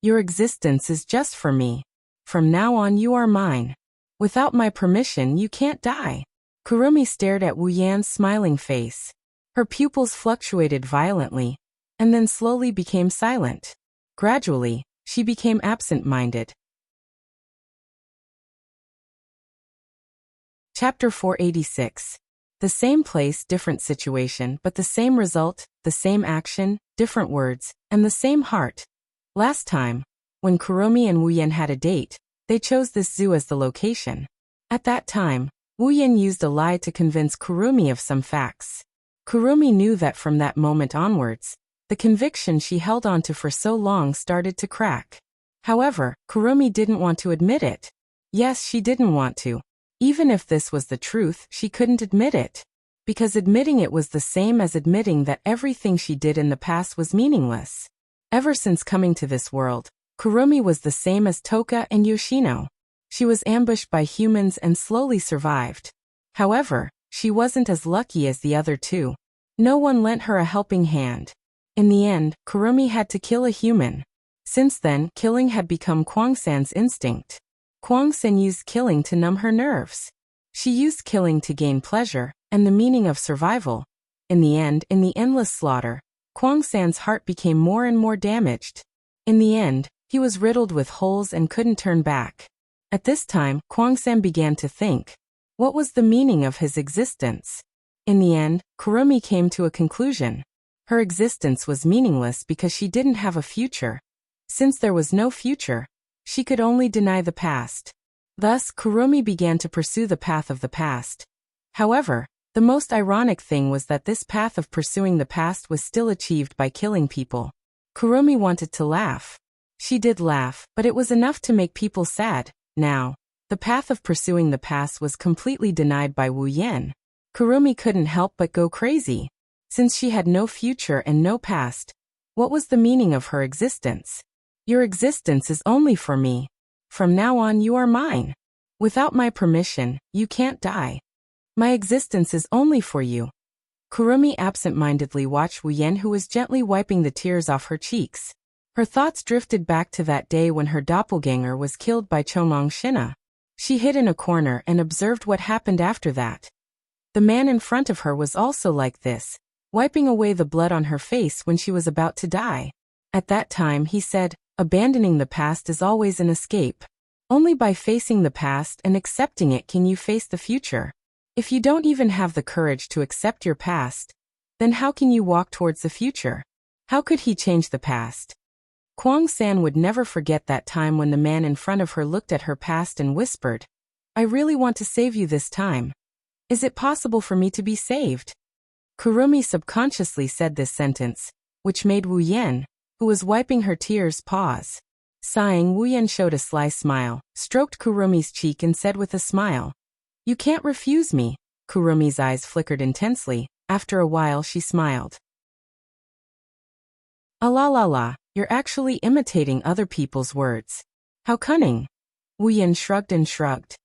Your existence is just for me. From now on you are mine. Without my permission you can't die. Kurumi stared at Wu Yan's smiling face. Her pupils fluctuated violently, and then slowly became silent. Gradually, she became absent-minded. Chapter 486. The same place, different situation, but the same result, the same action, different words, and the same heart. Last time, when Kurumi and Wu Yan had a date, they chose this zoo as the location. At that time, Wu Yan used a lie to convince Kurumi of some facts. Kurumi knew that from that moment onwards, the conviction she held onto for so long started to crack. However, Kurumi didn't want to admit it. Yes, she didn't want to. Even if this was the truth, she couldn't admit it. Because admitting it was the same as admitting that everything she did in the past was meaningless. Ever since coming to this world, Kurumi was the same as Toka and Yoshino. She was ambushed by humans and slowly survived. However, she wasn't as lucky as the other two. No one lent her a helping hand. In the end, Kurumi had to kill a human. Since then, killing had become Kwang-san's instinct. Kwang-san used killing to numb her nerves. She used killing to gain pleasure and the meaning of survival. In the end, in the endless slaughter, Kwang-san's heart became more and more damaged. In the end, he was riddled with holes and couldn't turn back. At this time, Kwang-san began to think. What was the meaning of his existence? In the end, Kurumi came to a conclusion. Her existence was meaningless because she didn't have a future. Since there was no future, she could only deny the past. Thus, Kurumi began to pursue the path of the past. However, the most ironic thing was that this path of pursuing the past was still achieved by killing people. Kurumi wanted to laugh. She did laugh, but it was enough to make people sad. Now, the path of pursuing the past was completely denied by Wu Yan. Kurumi couldn't help but go crazy. Since she had no future and no past, what was the meaning of her existence? Your existence is only for me. From now on you are mine. Without my permission, you can't die. My existence is only for you. Kurumi absent-mindedly watched Wu Yan, who was gently wiping the tears off her cheeks. Her thoughts drifted back to that day when her doppelganger was killed by Chomong Shina. She hid in a corner and observed what happened after that. The man in front of her was also like this, wiping away the blood on her face when she was about to die. At that time he said, abandoning the past is always an escape. Only by facing the past and accepting it can you face the future. If you don't even have the courage to accept your past, then how can you walk towards the future? How could he change the past? Kwang San would never forget that time when the man in front of her looked at her past and whispered, I really want to save you this time. Is it possible for me to be saved? Kurumi subconsciously said this sentence, which made Wu Yan, who was wiping her tears, pause. Sighing, Wu Yan showed a sly smile, stroked Kurumi's cheek and said with a smile, You can't refuse me. Kurumi's eyes flickered intensely. After a while she smiled. Ah la la la, you're actually imitating other people's words. How cunning. Wu Yan shrugged and shrugged.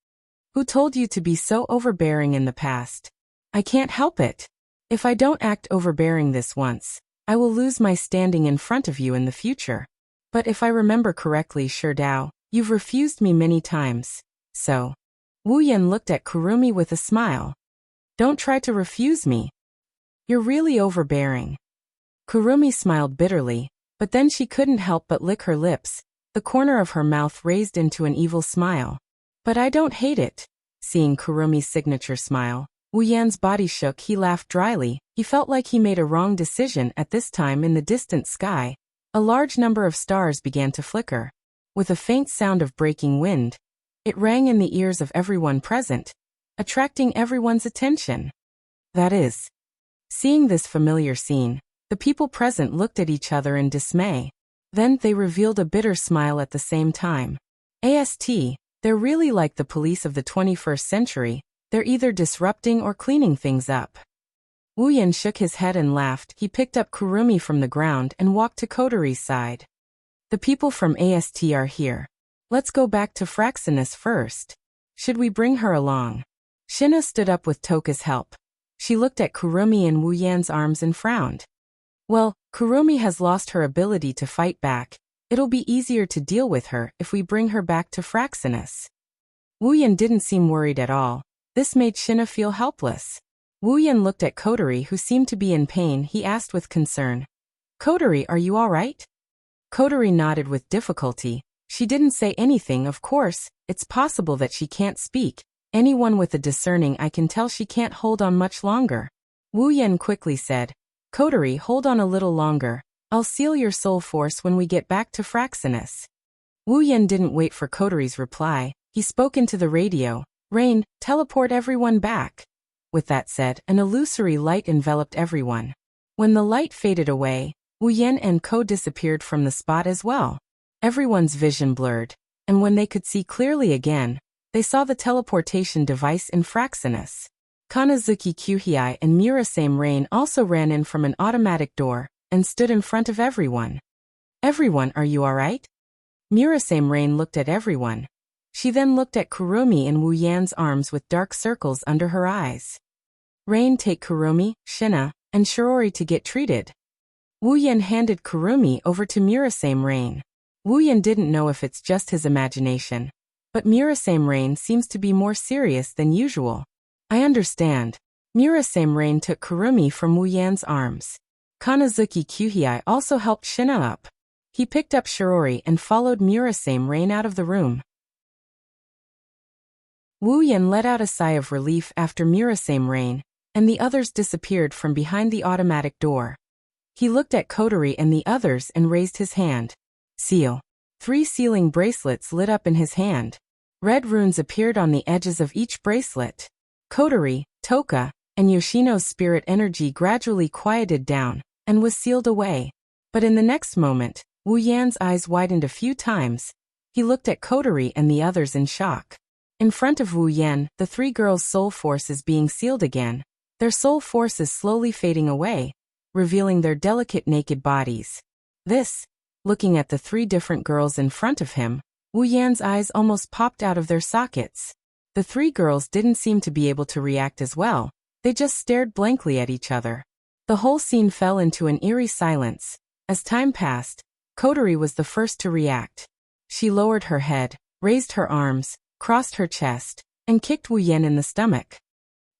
Who told you to be so overbearing in the past? I can't help it. If I don't act overbearing this once, I will lose my standing in front of you in the future. But if I remember correctly, Sherdao, you've refused me many times. So. Wu Yan looked at Kurumi with a smile. Don't try to refuse me. You're really overbearing. Kurumi smiled bitterly, but then she couldn't help but lick her lips, the corner of her mouth raised into an evil smile. But I don't hate it. Seeing Kurumi's signature smile, Wu Yan's body shook. He laughed dryly. He felt like he made a wrong decision. At this time in the distant sky, a large number of stars began to flicker. With a faint sound of breaking wind, it rang in the ears of everyone present, attracting everyone's attention. That is. Seeing this familiar scene, the people present looked at each other in dismay. Then they revealed a bitter smile at the same time. AST, they're really like the police of the 21st century. They're either disrupting or cleaning things up. Wu Yan shook his head and laughed. He picked up Kurumi from the ground and walked to Kotori's side. The people from AST are here. Let's go back to Fraxinus first. Should we bring her along? Shina stood up with Toka's help. She looked at Kurumi in Wu Yan's arms and frowned. Well, Kurumi has lost her ability to fight back. It'll be easier to deal with her if we bring her back to Fraxinus. Wu Yan didn't seem worried at all. This made Shina feel helpless. Wu Yan looked at Kotori, who seemed to be in pain. He asked with concern, Kotori, are you all right? Kotori nodded with difficulty. She didn't say anything. Of course, it's possible that she can't speak. Anyone with a discerning eye can tell she can't hold on much longer. Wu Yan quickly said, Kotori, hold on a little longer. I'll seal your soul force when we get back to Fraxinus. Wu Yan didn't wait for Kotori's reply. He spoke into the radio. Rain, teleport everyone back. With that said, an illusory light enveloped everyone. When the light faded away, Wu Yan and Ko disappeared from the spot as well. Everyone's vision blurred, and when they could see clearly again, they saw the teleportation device in Fraxinus. Kanazuki Kyuhei and Murasame Rain also ran in from an automatic door and stood in front of everyone. Everyone, are you alright? Murasame Rain looked at everyone. She then looked at Kurumi in Wu Yan's arms with dark circles under her eyes. Rain, take Kurumi, Shina, and Shirori to get treated. Wu Yan handed Kurumi over to Murasame Rain. Wu Yan didn't know if it's just his imagination, but Murasame Rain seems to be more serious than usual. I understand. Murasame Rain took Kurumi from Wu Yan's arms. Kanazuki Kyuhei also helped Shina up. He picked up Shirori and followed Murasame Rain out of the room. Wu Yan let out a sigh of relief after Murasame Rain, and the others disappeared from behind the automatic door. He looked at Kotori and the others and raised his hand. Seal. 3 sealing bracelets lit up in his hand. Red runes appeared on the edges of each bracelet. Kotori, Toka, and Yoshino's spirit energy gradually quieted down and was sealed away. But in the next moment, Wu Yan's eyes widened a few times. He looked at Kotori and the others in shock. In front of Wu Yan, the three girls' soul force is being sealed again. Their soul force is slowly fading away, revealing their delicate naked bodies. Looking at the three different girls in front of him, Wu Yan's eyes almost popped out of their sockets. The three girls didn't seem to be able to react as well. They just stared blankly at each other. The whole scene fell into an eerie silence. As time passed, Kotori was the first to react. She lowered her head, raised her arms, crossed her chest, and kicked Wu Yan in the stomach.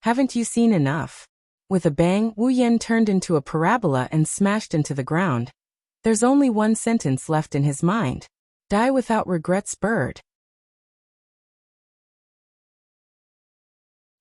Haven't you seen enough? With a bang, Wu Yan turned into a parabola and smashed into the ground. There's only one sentence left in his mind. Die without regrets, bird.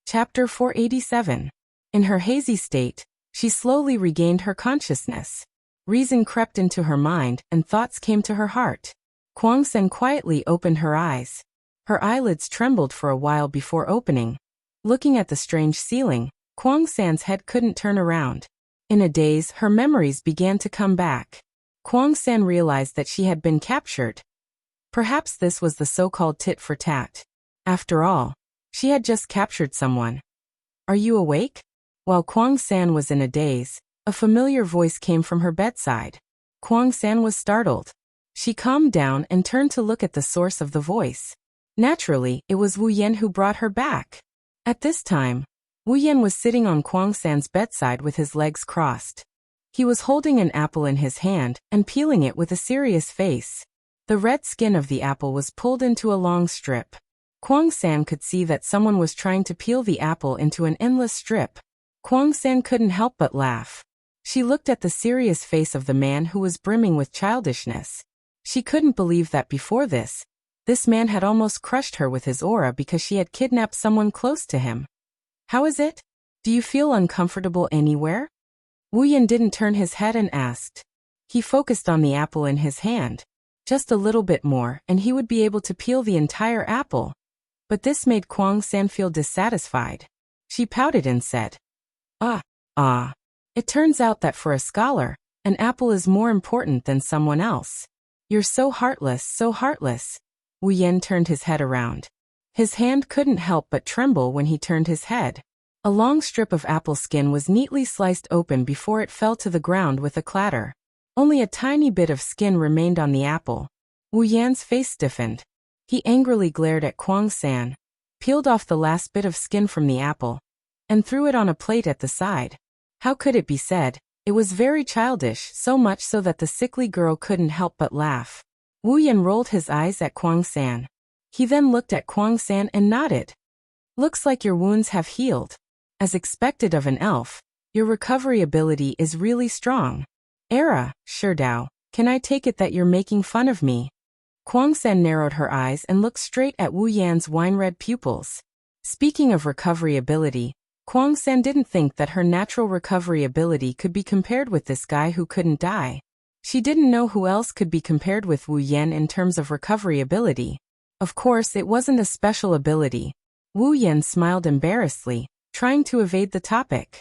Chapter 487. In her hazy state, she slowly regained her consciousness. Reason crept into her mind and thoughts came to her heart. Kwang Sen quietly opened her eyes. Her eyelids trembled for a while before opening. Looking at the strange ceiling, Kwang Sen's head couldn't turn around. In a daze, her memories began to come back. Kwang Sen realized that she had been captured. Perhaps this was the so-called tit for tat. After all, she had just captured someone. Are you awake? While Kwang Sen was in a daze, a familiar voice came from her bedside. Kwang Sen was startled. She calmed down and turned to look at the source of the voice. Naturally, it was Wu Yan who brought her back. At this time, Wu Yan was sitting on Kwang Sen's bedside with his legs crossed. He was holding an apple in his hand and peeling it with a serious face. The red skin of the apple was pulled into a long strip. Kwang Sen could see that someone was trying to peel the apple into an endless strip. Kwang Sen couldn't help but laugh. She looked at the serious face of the man who was brimming with childishness. She couldn't believe that before this man had almost crushed her with his aura because she had kidnapped someone close to him. How is it? Do you feel uncomfortable anywhere? Wu Yan didn't turn his head and asked. He focused on the apple in his hand. Just a little bit more and he would be able to peel the entire apple. But this made Kwang Sen feel dissatisfied. She pouted and said, It turns out that for a scholar, an apple is more important than someone else. You're so heartless, so heartless. Wu Yan turned his head around. His hand couldn't help but tremble when he turned his head. A long strip of apple skin was neatly sliced open before it fell to the ground with a clatter. Only a tiny bit of skin remained on the apple. Wu Yan's face stiffened. He angrily glared at Kwang Sen, peeled off the last bit of skin from the apple, and threw it on a plate at the side. How could it be said? It was very childish, so much so that the sickly girl couldn't help but laugh. Wu Yan rolled his eyes at Kwang Sen. He then looked at Kwang Sen and nodded. Looks like your wounds have healed. As expected of an elf, your recovery ability is really strong. Sherdao, can I take it that you're making fun of me? Kwang Sen narrowed her eyes and looked straight at Wu Yan's wine-red pupils. Speaking of recovery ability, Kwang Sen didn't think that her natural recovery ability could be compared with this guy who couldn't die. She didn't know who else could be compared with Wu Yan in terms of recovery ability. Of course, it wasn't a special ability. Wu Yan smiled embarrassedly, trying to evade the topic.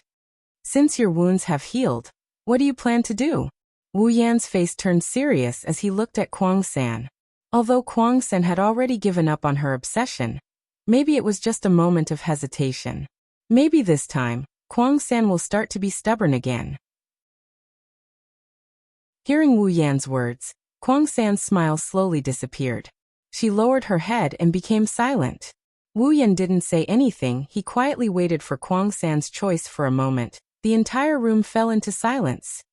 Since your wounds have healed, what do you plan to do? Wu Yan's face turned serious as he looked at Kwang Sen. Although Kwang Sen had already given up on her obsession, maybe it was just a moment of hesitation. Maybe this time, Kwang Sen will start to be stubborn again. Hearing Wu Yan's words, Kwang Sen's smile slowly disappeared. She lowered her head and became silent. Wu Yan didn't say anything. He quietly waited for Kwang Sen's choice for a moment. The entire room fell into silence.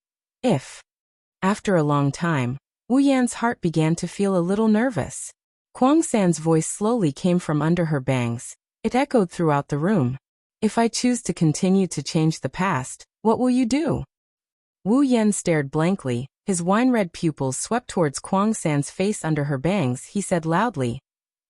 After a long time, Wu Yan's heart began to feel a little nervous. Kwang Sen's voice slowly came from under her bangs. It echoed throughout the room. If I choose to continue to change the past, what will you do? Wu Yan stared blankly. His wine-red pupils swept towards Kwang Sen's face under her bangs. He said loudly,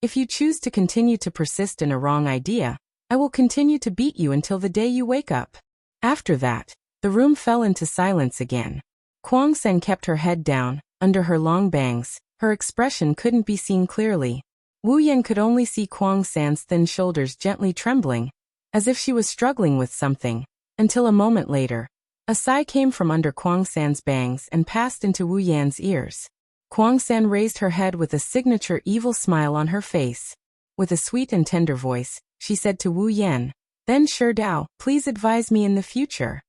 If you choose to continue to persist in a wrong idea, I will continue to beat you until the day you wake up. After that, the room fell into silence again. Kwang Sen kept her head down, under her long bangs. Her expression couldn't be seen clearly. Wu Yan could only see Kuang San's thin shoulders gently trembling, as if she was struggling with something, until a moment later, a sigh came from under Kuang San's bangs and passed into Wu Yan's ears. Kuang San raised her head with a signature evil smile on her face. With a sweet and tender voice, she said to Wu Yan, "Then Shi Dao, please advise me in the future."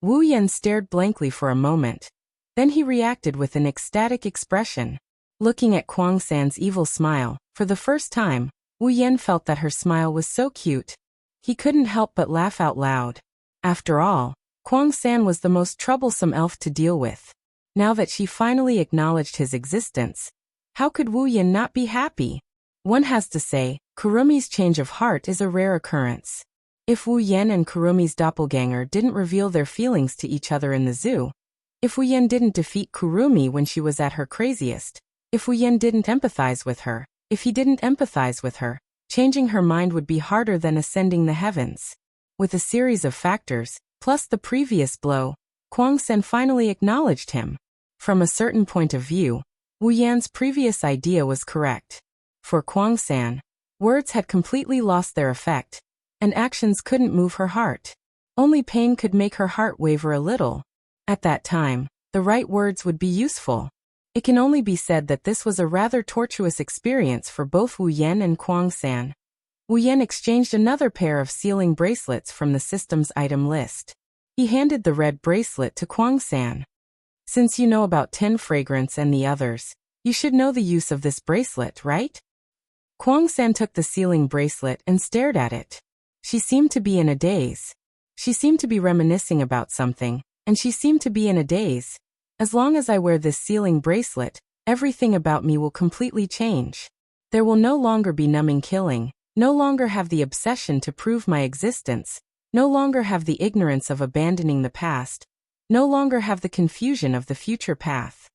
Wu Yan stared blankly for a moment. Then he reacted with an ecstatic expression. Looking at Kuang San's evil smile, for the first time, Wu Yan felt that her smile was so cute. He couldn't help but laugh out loud. After all, Kuang San was the most troublesome elf to deal with. Now that she finally acknowledged his existence, how could Wu Yan not be happy? One has to say, Kurumi's change of heart is a rare occurrence. If Wu Yan and Kurumi's doppelganger didn't reveal their feelings to each other in the zoo, if Wu Yan didn't defeat Kurumi when she was at her craziest, if Wu Yan didn't empathize with her, if he didn't empathize with her, changing her mind would be harder than ascending the heavens. With a series of factors, plus the previous blow, Kuang San finally acknowledged him. From a certain point of view, Wu Yan's previous idea was correct. For Kuang San, words had completely lost their effect, and actions couldn't move her heart. Only pain could make her heart waver a little. At that time, the right words would be useful. It can only be said that this was a rather tortuous experience for both Wu Yan and Kuang San. Wu Yan exchanged another pair of sealing bracelets from the system's item list. He handed the red bracelet to Kuang San. "Since you know about 10 fragrance and the others, you should know the use of this bracelet, right?" Kuang San took the sealing bracelet and stared at it. She seemed to be in a daze. She seemed to be reminiscing about something, and she seemed to be in a daze. "As long as I wear this sealing bracelet, everything about me will completely change. There will no longer be numbing killing, no longer have the obsession to prove my existence, no longer have the ignorance of abandoning the past, no longer have the confusion of the future path."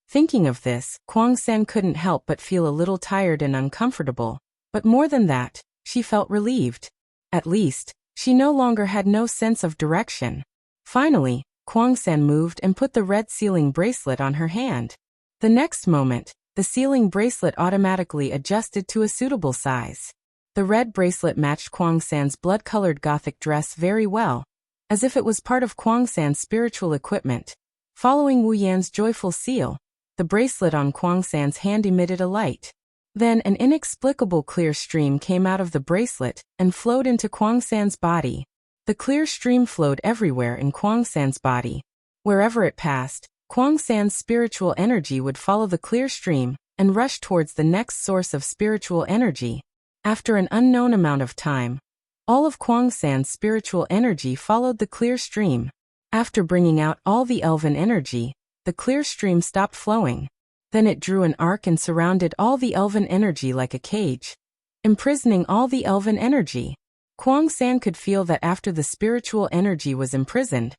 Thinking of this, Kuang San couldn't help but feel a little tired and uncomfortable, but more than that, she felt relieved. At least, she no longer had no sense of direction. Finally, Kuang San moved and put the red sealing bracelet on her hand. The next moment, the sealing bracelet automatically adjusted to a suitable size. The red bracelet matched Kuang San's blood-colored gothic dress very well, as if it was part of Kuang San's spiritual equipment. Following Wu Yan's joyful seal, the bracelet on Kuang San's hand emitted a light. Then an inexplicable clear stream came out of the bracelet and flowed into Kuang San's body. The clear stream flowed everywhere in Kuang San's body. Wherever it passed, Kuang San's spiritual energy would follow the clear stream and rush towards the next source of spiritual energy. After an unknown amount of time, all of Kuang San's spiritual energy followed the clear stream. After bringing out all the elven energy, the clear stream stopped flowing. Then it drew an arc and surrounded all the elven energy like a cage, imprisoning all the elven energy. Kuang San could feel that after the spiritual energy was imprisoned,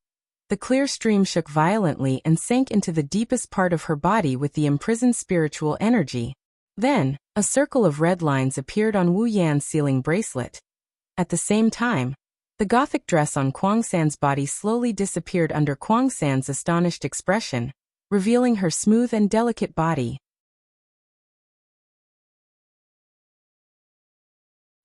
the clear stream shook violently and sank into the deepest part of her body with the imprisoned spiritual energy. Then, a circle of red lines appeared on Wu Yan's sealing bracelet. At the same time, the gothic dress on Kuang San's body slowly disappeared under Kuang San's astonished expression, revealing her smooth and delicate body.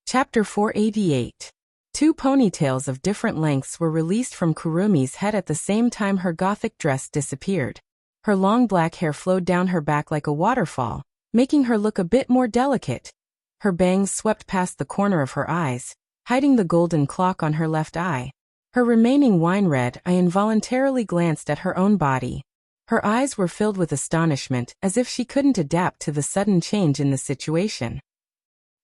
Chapter 488. 2 ponytails of different lengths were released from Kurumi's head at the same time her gothic dress disappeared. Her long black hair flowed down her back like a waterfall, making her look a bit more delicate. Her bangs swept past the corner of her eyes, hiding the golden clock on her left eye. Her remaining wine-red eye involuntarily glanced at her own body. Her eyes were filled with astonishment as if she couldn't adapt to the sudden change in the situation.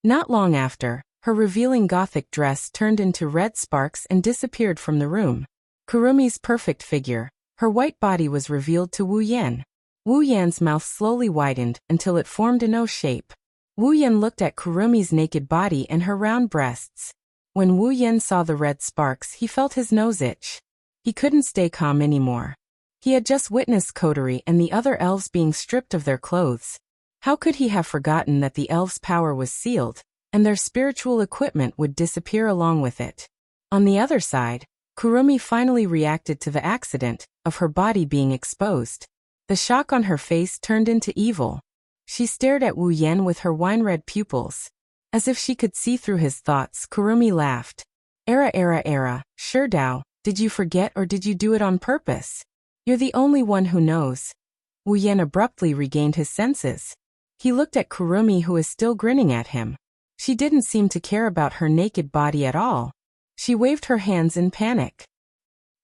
Not long after, her revealing gothic dress turned into red sparks and disappeared from the room. Kurumi's perfect figure, her white body was revealed to Wu Yan. Wu Yan's mouth slowly widened until it formed an O shape. Wu Yan looked at Kurumi's naked body and her round breasts. When Wu Yan saw the red sparks, he felt his nose itch. He couldn't stay calm anymore. He had just witnessed Kotori and the other elves being stripped of their clothes. How could he have forgotten that the elves' power was sealed, and their spiritual equipment would disappear along with it? On the other side, Kurumi finally reacted to the accident of her body being exposed. The shock on her face turned into evil. She stared at Wu Yan with her wine-red pupils. As if she could see through his thoughts, Kurumi laughed. Sure Dao, did you forget or did you do it on purpose? You're the only one who knows. Wu Yan abruptly regained his senses. He looked at Kurumi, who is still grinning at him. She didn't seem to care about her naked body at all. She waved her hands in panic.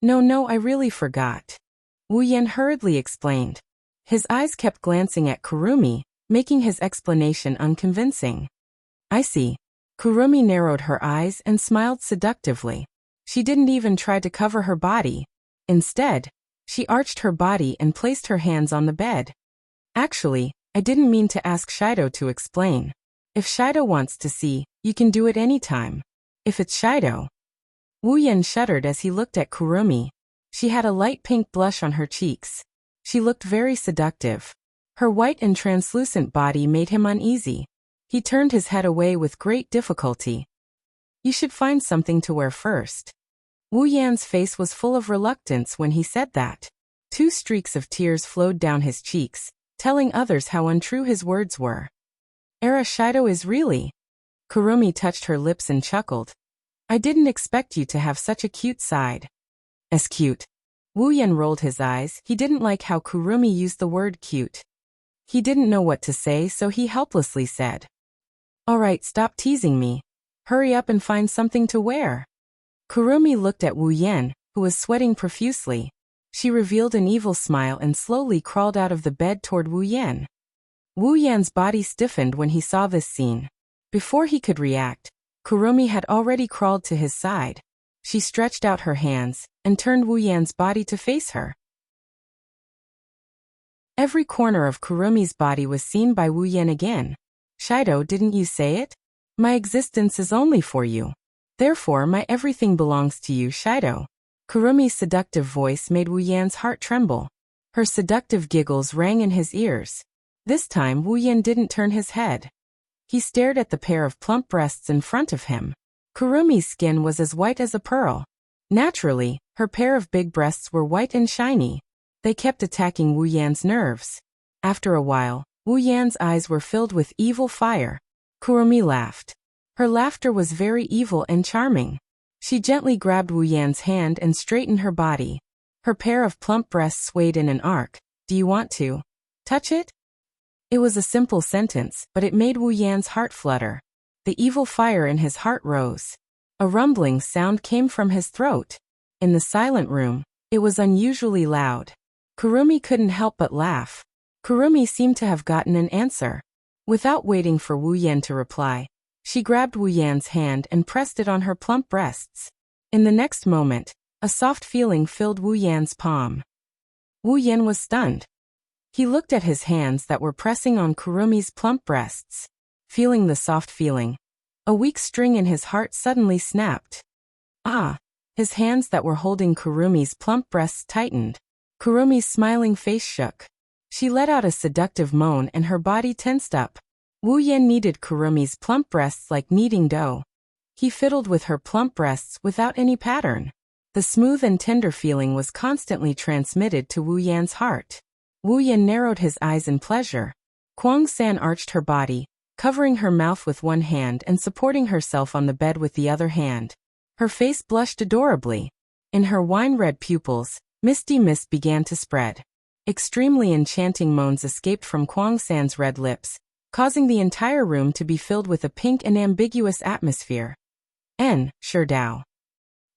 No, I really forgot. Wu Yan hurriedly explained. His eyes kept glancing at Kurumi, making his explanation unconvincing. I see. Kurumi narrowed her eyes and smiled seductively. She didn't even try to cover her body. Instead, she arched her body and placed her hands on the bed. Actually, I didn't mean to ask Shido to explain. If Shido wants to see, you can do it anytime. If it's Shido. Wu Yan shuddered as he looked at Kurumi. She had a light pink blush on her cheeks. She looked very seductive. Her white and translucent body made him uneasy. He turned his head away with great difficulty. You should find something to wear first. Wu Yan's face was full of reluctance when he said that. 2 streaks of tears flowed down his cheeks, telling others how untrue his words were. Shido is really. Kurumi touched her lips and chuckled. I didn't expect you to have such a cute side. As cute. Wu Yan rolled his eyes. He didn't like how Kurumi used the word cute. He didn't know what to say, so he helplessly said. Alright, stop teasing me. Hurry up and find something to wear. Kurumi looked at Wu Yan, who was sweating profusely. She revealed an evil smile and slowly crawled out of the bed toward Wu Yan. Wu Yan's body stiffened when he saw this scene. Before he could react, Kurumi had already crawled to his side. She stretched out her hands and turned Wu Yan's body to face her. Every corner of Kurumi's body was seen by Wu Yan again. Shido, didn't you say it? My existence is only for you. Therefore my everything belongs to you, Shido. Kurumi's seductive voice made Wu Yan's heart tremble. Her seductive giggles rang in his ears. This time Wu Yan didn't turn his head. He stared at the pair of plump breasts in front of him. Kurumi's skin was as white as a pearl. Naturally, her pair of big breasts were white and shiny. They kept attacking Wu Yan's nerves. After a while, Wu Yan's eyes were filled with evil fire. Kurumi laughed. Her laughter was very evil and charming. She gently grabbed Wu Yan's hand and straightened her body. Her pair of plump breasts swayed in an arc. Do you want to touch it? It was a simple sentence, but it made Wu Yan's heart flutter. The evil fire in his heart rose. A rumbling sound came from his throat. In the silent room, it was unusually loud. Kurumi couldn't help but laugh. Kurumi seemed to have gotten an answer. Without waiting for Wu Yan to reply, she grabbed Wu Yan's hand and pressed it on her plump breasts. In the next moment, a soft feeling filled Wu Yan's palm. Wu Yan was stunned. He looked at his hands that were pressing on Kurumi's plump breasts. Feeling the soft feeling, a weak string in his heart suddenly snapped. Ah! His hands that were holding Kurumi's plump breasts tightened. Kurumi's smiling face shook. She let out a seductive moan and her body tensed up. Wu Yan kneaded Kurumi's plump breasts like kneading dough. He fiddled with her plump breasts without any pattern. The smooth and tender feeling was constantly transmitted to Wu Yan's heart. Wu Yan narrowed his eyes in pleasure. Kwang San arched her body, covering her mouth with one hand and supporting herself on the bed with the other hand. Her face blushed adorably. In her wine-red pupils, misty mist began to spread. Extremely enchanting moans escaped from Kwang San's red lips, causing the entire room to be filled with a pink and ambiguous atmosphere. Sure Dao.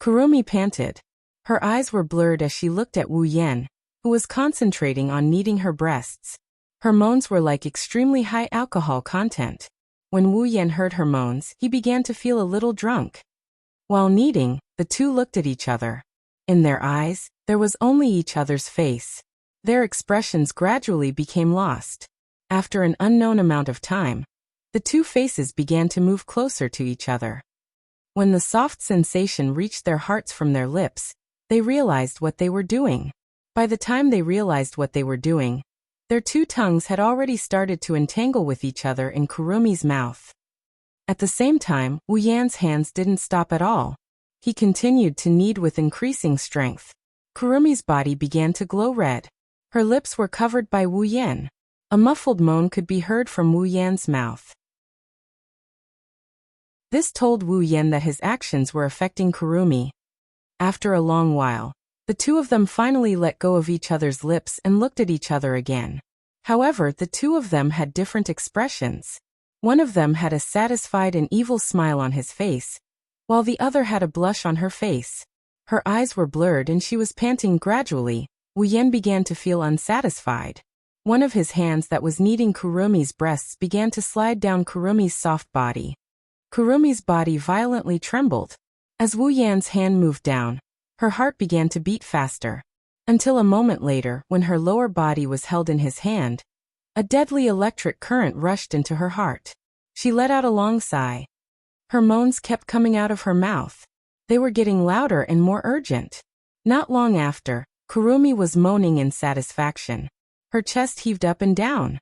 Kurumi panted. Her eyes were blurred as she looked at Wu Yan, who was concentrating on kneading her breasts. Her moans were like extremely high alcohol content. When Wu Yan heard her moans, he began to feel a little drunk. While kneading, the two looked at each other. In their eyes, there was only each other's face. Their expressions gradually became lost. After an unknown amount of time, the two faces began to move closer to each other. When the soft sensation reached their hearts from their lips, they realized what they were doing. By the time they realized what they were doing, their two tongues had already started to entangle with each other in Kurumi's mouth. At the same time, Wu Yan's hands didn't stop at all. He continued to knead with increasing strength. Kurumi's body began to glow red. Her lips were covered by Wu Yan. A muffled moan could be heard from Wu Yan's mouth. This told Wu Yan that his actions were affecting Kurumi. After a long while, the two of them finally let go of each other's lips and looked at each other again. However, the two of them had different expressions. One of them had a satisfied and evil smile on his face, while the other had a blush on her face. Her eyes were blurred and she was panting gradually. Wu Yan began to feel unsatisfied. One of his hands that was kneading Kurumi's breasts began to slide down Kurumi's soft body. Kurumi's body violently trembled. As Wu Yan's hand moved down, her heart began to beat faster. Until a moment later, when her lower body was held in his hand, a deadly electric current rushed into her heart. She let out a long sigh. Her moans kept coming out of her mouth. They were getting louder and more urgent. Not long after, Kurumi was moaning in satisfaction. Her chest heaved up and down.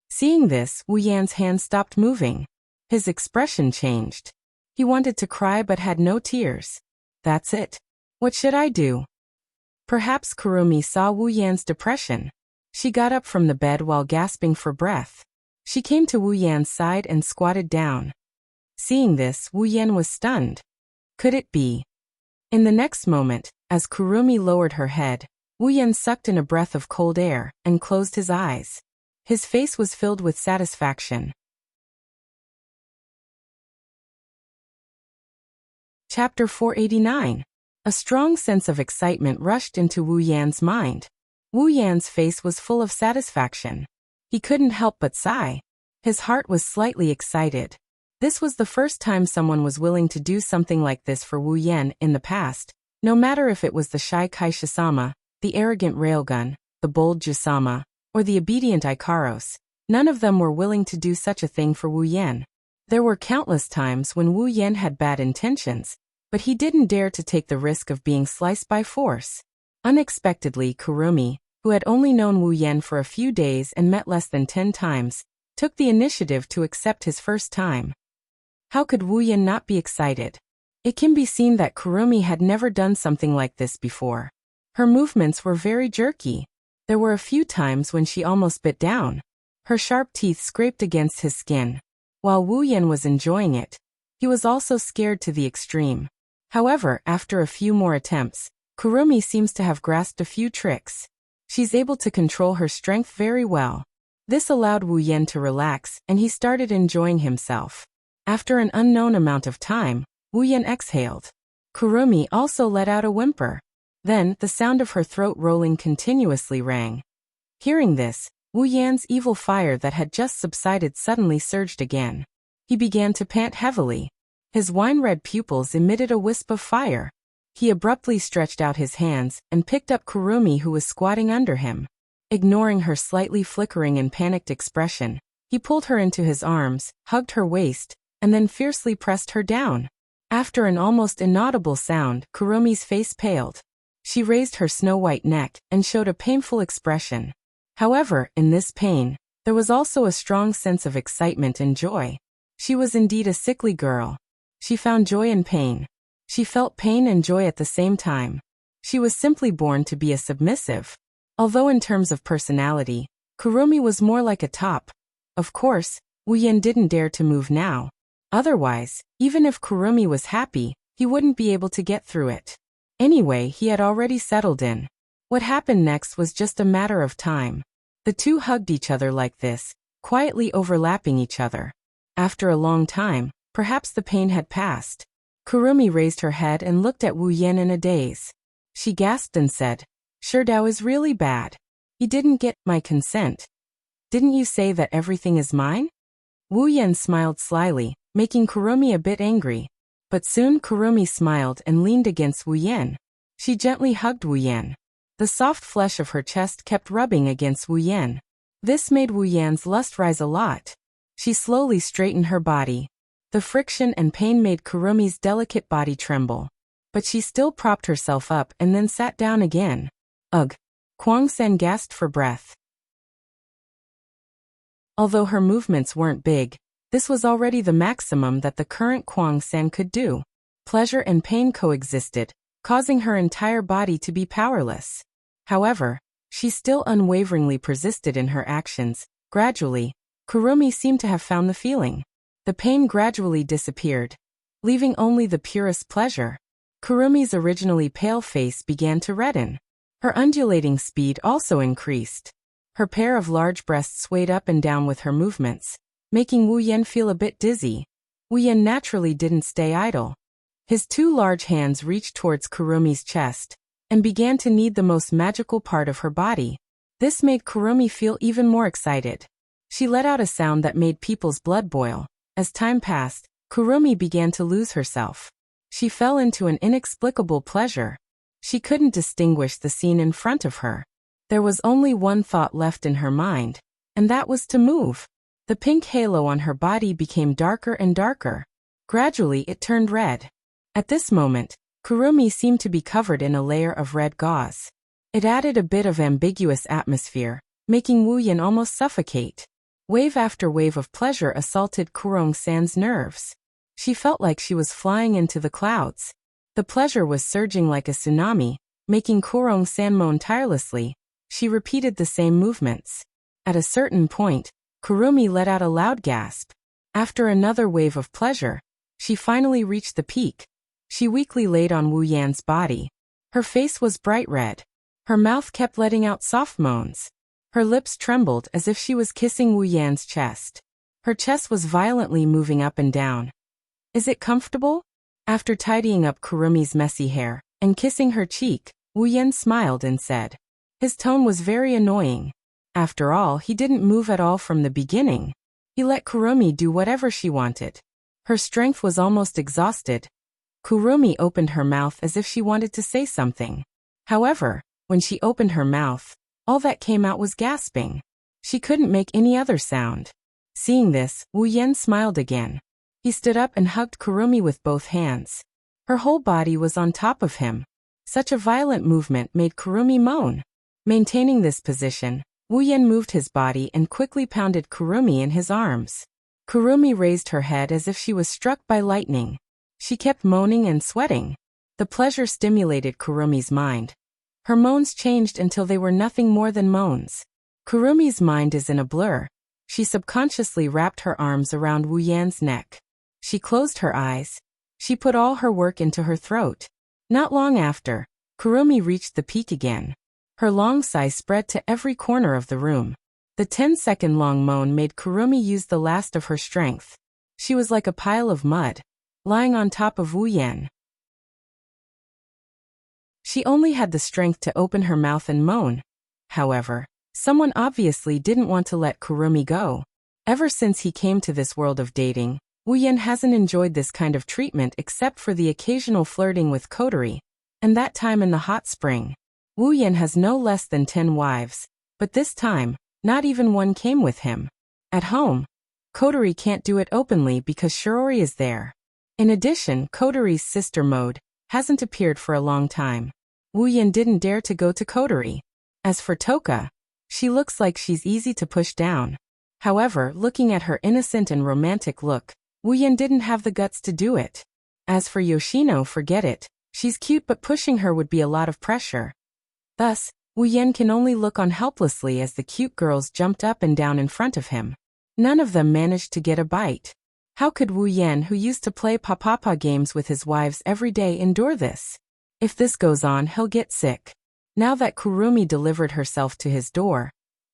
Seeing this, Wu Yan's hand stopped moving. His expression changed. He wanted to cry but had no tears. That's it. What should I do? Perhaps Kurumi saw Wu Yan's depression. She got up from the bed while gasping for breath. She came to Wu Yan's side and squatted down. Seeing this, Wu Yan was stunned. Could it be? In the next moment, as Kurumi lowered her head, Wu Yan sucked in a breath of cold air and closed his eyes. His face was filled with satisfaction. Chapter 489. A strong sense of excitement rushed into Wu Yan's mind. Wu Yan's face was full of satisfaction. He couldn't help but sigh. His heart was slightly excited. This was the first time someone was willing to do something like this for Wu Yan in the past. No matter if it was the shy Kaisha-sama, the arrogant railgun, the bold Jusama, or the obedient Ikaros, none of them were willing to do such a thing for Wu Yan. There were countless times when Wu Yan had bad intentions, but he didn't dare to take the risk of being sliced by force. Unexpectedly, Kurumi, who had only known Wu Yan for a few days and met less than 10 times, took the initiative to accept his first time. How could Wu Yan not be excited? It can be seen that Kurumi had never done something like this before. Her movements were very jerky. There were a few times when she almost bit down. Her sharp teeth scraped against his skin. While Wu Yan was enjoying it, he was also scared to the extreme. However, after a few more attempts, Kurumi seems to have grasped a few tricks. She's able to control her strength very well. This allowed Wu Yan to relax, and he started enjoying himself. After an unknown amount of time, Wu Yan exhaled. Kurumi also let out a whimper. Then, the sound of her throat rolling continuously rang. Hearing this, Wu Yan's evil fire that had just subsided suddenly surged again. He began to pant heavily. His wine-red pupils emitted a wisp of fire. He abruptly stretched out his hands and picked up Kurumi, who was squatting under him. Ignoring her slightly flickering and panicked expression, he pulled her into his arms, hugged her waist, and then fiercely pressed her down. After an almost inaudible sound, Kurumi's face paled. She raised her snow-white neck and showed a painful expression. However, in this pain, there was also a strong sense of excitement and joy. She was indeed a sickly girl. She found joy in pain. She felt pain and joy at the same time. She was simply born to be a submissive. Although in terms of personality, Kurumi was more like a top. Of course, Wu Yan didn't dare to move now. Otherwise, even if Kurumi was happy, he wouldn't be able to get through it. Anyway, he had already settled in. What happened next was just a matter of time. The two hugged each other like this, quietly overlapping each other. After a long time, perhaps the pain had passed. Kurumi raised her head and looked at Wu Yan in a daze. She gasped and said, "Sherdao is really bad. He didn't get my consent. Didn't you say that everything is mine?" Wu Yan smiled slyly, making Kurumi a bit angry. But soon Kurumi smiled and leaned against Wu Yan. She gently hugged Wu Yan. The soft flesh of her chest kept rubbing against Wu Yan. This made Wu Yan's lust rise a lot. She slowly straightened her body. The friction and pain made Kurumi's delicate body tremble. But she still propped herself up and then sat down again. Ugh! Kwang-sen gasped for breath. Although her movements weren't big, this was already the maximum that the current Kwang-sen could do. Pleasure and pain coexisted, causing her entire body to be powerless. However, she still unwaveringly persisted in her actions, Gradually, Kurumi seemed to have found the feeling. The pain gradually disappeared, leaving only the purest pleasure. Kurumi's originally pale face began to redden. Her undulating speed also increased. Her pair of large breasts swayed up and down with her movements, making Wu Yan feel a bit dizzy. Wu Yan naturally didn't stay idle. His two large hands reached towards Kurumi's chest and began to knead the most magical part of her body. This made Kurumi feel even more excited. She let out a sound that made people's blood boil. As time passed, Kurumi began to lose herself. She fell into an inexplicable pleasure. She couldn't distinguish the scene in front of her. There was only one thought left in her mind, and that was to move. The pink halo on her body became darker and darker. Gradually it turned red. At this moment, Kurumi seemed to be covered in a layer of red gauze. It added a bit of ambiguous atmosphere, making Wu Yan almost suffocate. Wave after wave of pleasure assaulted Kurong-san's nerves. She felt like she was flying into the clouds. The pleasure was surging like a tsunami, making Kurong-san moan tirelessly. She repeated the same movements. At a certain point, Kurumi let out a loud gasp. After another wave of pleasure, she finally reached the peak. She weakly laid on Wu Yan's body. Her face was bright red. Her mouth kept letting out soft moans. Her lips trembled as if she was kissing Wu Yan's chest. Her chest was violently moving up and down. "Is it comfortable?" After tidying up Kurumi's messy hair and kissing her cheek, Wu Yan smiled and said. His tone was very annoying. After all, he didn't move at all from the beginning. He let Kurumi do whatever she wanted. Her strength was almost exhausted. Kurumi opened her mouth as if she wanted to say something. However, when she opened her mouth, all that came out was gasping. She couldn't make any other sound. Seeing this, Wu Yan smiled again. He stood up and hugged Kurumi with both hands. Her whole body was on top of him. Such a violent movement made Kurumi moan. Maintaining this position, Wu Yan moved his body and quickly pounded Kurumi in his arms. Kurumi raised her head as if she was struck by lightning. She kept moaning and sweating. The pleasure stimulated Kurumi's mind. Her moans changed until they were nothing more than moans. Kurumi's mind is in a blur. She subconsciously wrapped her arms around Wu Yan's neck. She closed her eyes. She put all her work into her throat. Not long after, Kurumi reached the peak again. Her long sigh spread to every corner of the room. The 10-second-long moan made Kurumi use the last of her strength. She was like a pile of mud, lying on top of Wu Yan. She only had the strength to open her mouth and moan. However, someone obviously didn't want to let Kurumi go. Ever since he came to this world of dating, Wu Yan hasn't enjoyed this kind of treatment except for the occasional flirting with Kotori, and that time in the hot spring. Wu Yan has no less than 10 wives, but this time, not even one came with him. At home, Kotori can't do it openly because Shiori is there. In addition, Kotori's sister Mode hasn't appeared for a long time. Wu Yan didn't dare to go to Kotori. As for Toka, she looks like she's easy to push down. However, looking at her innocent and romantic look, Wu Yan didn't have the guts to do it. As for Yoshino, forget it. She's cute, but pushing her would be a lot of pressure. Thus, Wu Yan can only look on helplessly as the cute girls jumped up and down in front of him. None of them managed to get a bite. How could Wu Yan, who used to play papapa games with his wives every day, endure this? If this goes on, he'll get sick. Now that Kurumi delivered herself to his door,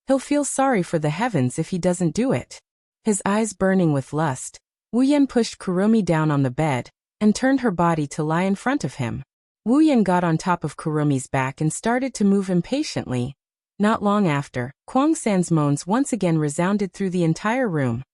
he'll feel sorry for the heavens if he doesn't do it. His eyes burning with lust, Wu Yan pushed Kurumi down on the bed and turned her body to lie in front of him. Wu Yan got on top of Kurumi's back and started to move impatiently. Not long after, Kwang-san's moans once again resounded through the entire room.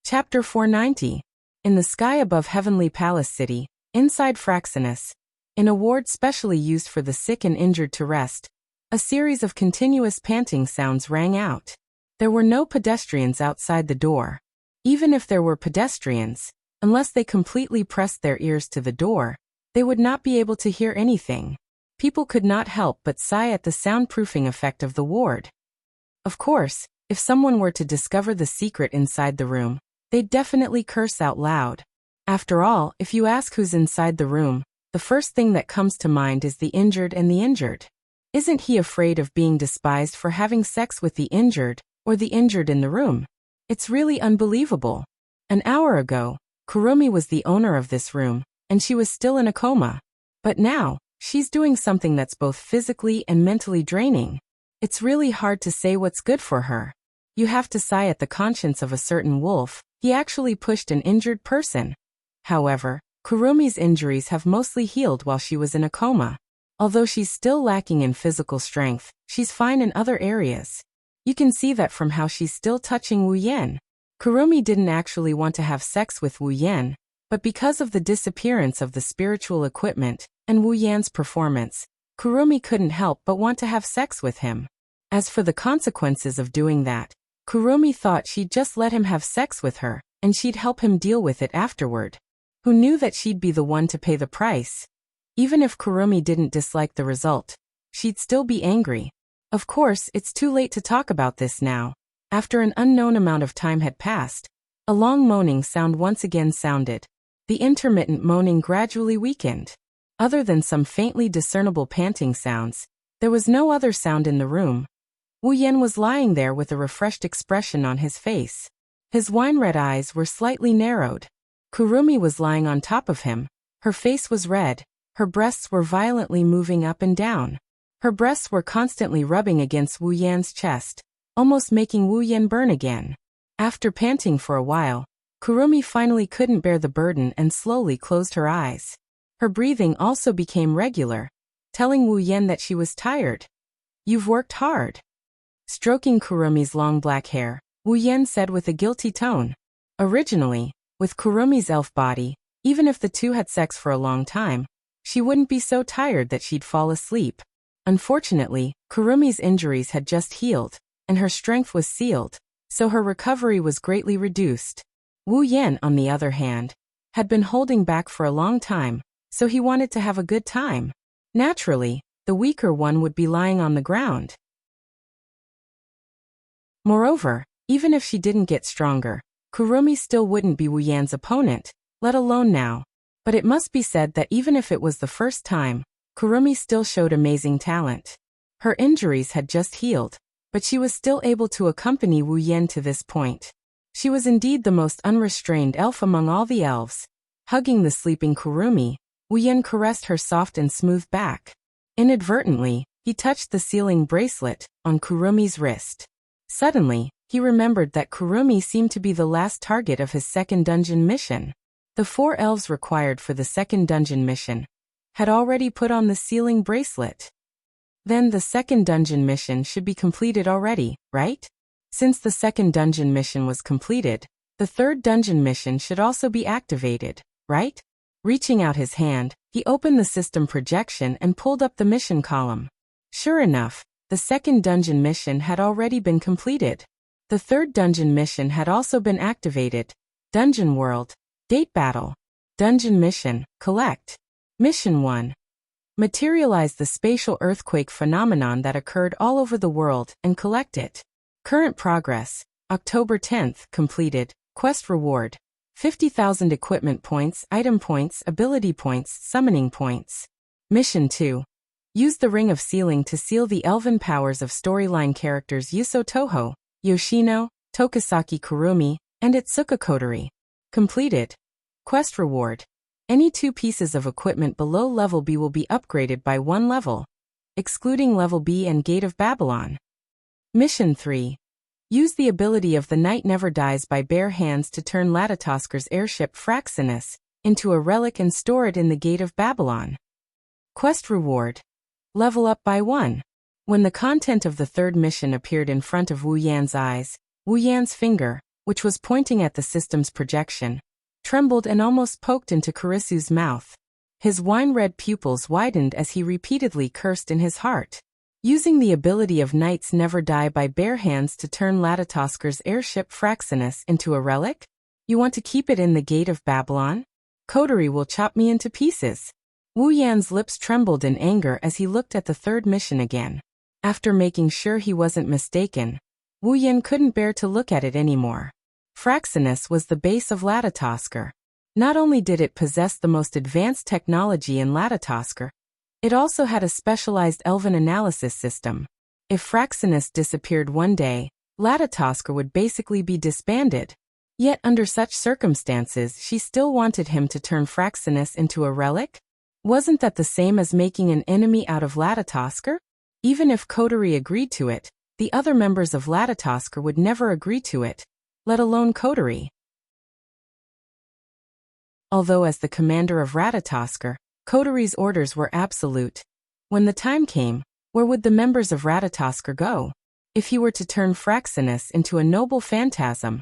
Chapter 490. In the sky above Heavenly Palace City, inside Fraxinus, in a ward specially used for the sick and injured to rest, a series of continuous panting sounds rang out. There were no pedestrians outside the door. Even if there were pedestrians, unless they completely pressed their ears to the door, they would not be able to hear anything. People could not help but sigh at the soundproofing effect of the ward. Of course, if someone were to discover the secret inside the room, they'd definitely curse out loud. After all, if you ask who's inside the room, the first thing that comes to mind is the injured and the injured. Isn't he afraid of being despised for having sex with the injured, or the injured in the room? It's really unbelievable. An hour ago, Kurumi was the owner of this room, and she was still in a coma. But now, she's doing something that's both physically and mentally draining. It's really hard to say what's good for her. You have to sigh at the conscience of a certain wolf. He actually pushed an injured person. However, Kurumi's injuries have mostly healed while she was in a coma. Although she's still lacking in physical strength, she's fine in other areas. You can see that from how she's still touching Wu Yan. Kurumi didn't actually want to have sex with Wu Yan, but because of the disappearance of the spiritual equipment and Wu Yan's performance, Kurumi couldn't help but want to have sex with him. As for the consequences of doing that, Kurumi thought she'd just let him have sex with her, and she'd help him deal with it afterward. Who knew that she'd be the one to pay the price? Even if Kurumi didn't dislike the result, she'd still be angry. Of course, it's too late to talk about this now. After an unknown amount of time had passed, a long moaning sound once again sounded. The intermittent moaning gradually weakened. Other than some faintly discernible panting sounds, there was no other sound in the room. Wu Yan was lying there with a refreshed expression on his face. His wine-red eyes were slightly narrowed. Kurumi was lying on top of him. Her face was red. Her breasts were violently moving up and down. Her breasts were constantly rubbing against Wu Yan's chest, almost making Wu Yan burn again. After panting for a while, Kurumi finally couldn't bear the burden and slowly closed her eyes. Her breathing also became regular, telling Wu Yan that she was tired. "You've worked hard." Stroking Kurumi's long black hair, Wu Yan said with a guilty tone. Originally, with Kurumi's elf body, even if the two had sex for a long time, she wouldn't be so tired that she'd fall asleep. Unfortunately, Kurumi's injuries had just healed, and her strength was sealed, so her recovery was greatly reduced. Wu Yan, on the other hand, had been holding back for a long time, so he wanted to have a good time. Naturally, the weaker one would be lying on the ground. Moreover, even if she didn't get stronger, Kurumi still wouldn't be Wu Yan's opponent, let alone now. But it must be said that even if it was the first time, Kurumi still showed amazing talent. Her injuries had just healed, but she was still able to accompany Wu Yan to this point. She was indeed the most unrestrained elf among all the elves. Hugging the sleeping Kurumi, Wu Yan caressed her soft and smooth back. Inadvertently, he touched the sealing bracelet on Kurumi's wrist. Suddenly, he remembered that Kurumi seemed to be the last target of his second dungeon mission. The 4 elves required for the second dungeon mission had already put on the sealing bracelet. Then the second dungeon mission should be completed already, right? Since the second dungeon mission was completed, the third dungeon mission should also be activated, right? Reaching out his hand, he opened the system projection and pulled up the mission column. Sure enough, the second dungeon mission had already been completed. The third dungeon mission had also been activated. Dungeon World. Date Battle. Dungeon Mission. Collect. Mission 1. Materialize the spatial earthquake phenomenon that occurred all over the world and collect it. Current progress. October 10th. Completed. Quest reward. 50,000 equipment points, item points, ability points, summoning points. Mission 2. Use the Ring of Sealing to seal the elven powers of storyline characters Yuso Toho, Yoshino, Tokisaki Kurumi, and Itsuka Kotori. Completed. Quest reward. Any 2 pieces of equipment below level B will be upgraded by 1 level, excluding level B and Gate of Babylon. Mission 3. Use the ability of the Knight Never Dies by bare hands to turn Latatosker's airship Fraxinus into a relic and store it in the Gate of Babylon. Quest reward. Level up by 1. When the content of the third mission appeared in front of Wu Yan's eyes, Wu Yan's finger, which was pointing at the system's projection, trembled and almost poked into Kurisu's mouth. His wine-red pupils widened as he repeatedly cursed in his heart. Using the ability of Knights Never Die by bare hands to turn Latatosker's airship Fraxinus into a relic? You want to keep it in the Gate of Babylon? Kotori will chop me into pieces. Wu Yan's lips trembled in anger as he looked at the third mission again. After making sure he wasn't mistaken, Wu Yan couldn't bear to look at it anymore. Fraxinus was the base of Latatosker. Not only did it possess the most advanced technology in Latatosker, It also had a specialized elven analysis system. If Fraxinus disappeared one day, Latatosker would basically be disbanded. Yet under such circumstances she still wanted him to turn Fraxinus into a relic? Wasn't that the same as making an enemy out of Latatosker? Even if Coterie agreed to it, the other members of Latatosker would never agree to it, let alone Coterie. Although as the commander of Ratatosker, Coterie's orders were absolute. When the time came, where would the members of Ratatosker go? If he were to turn Fraxinus into a noble phantasm,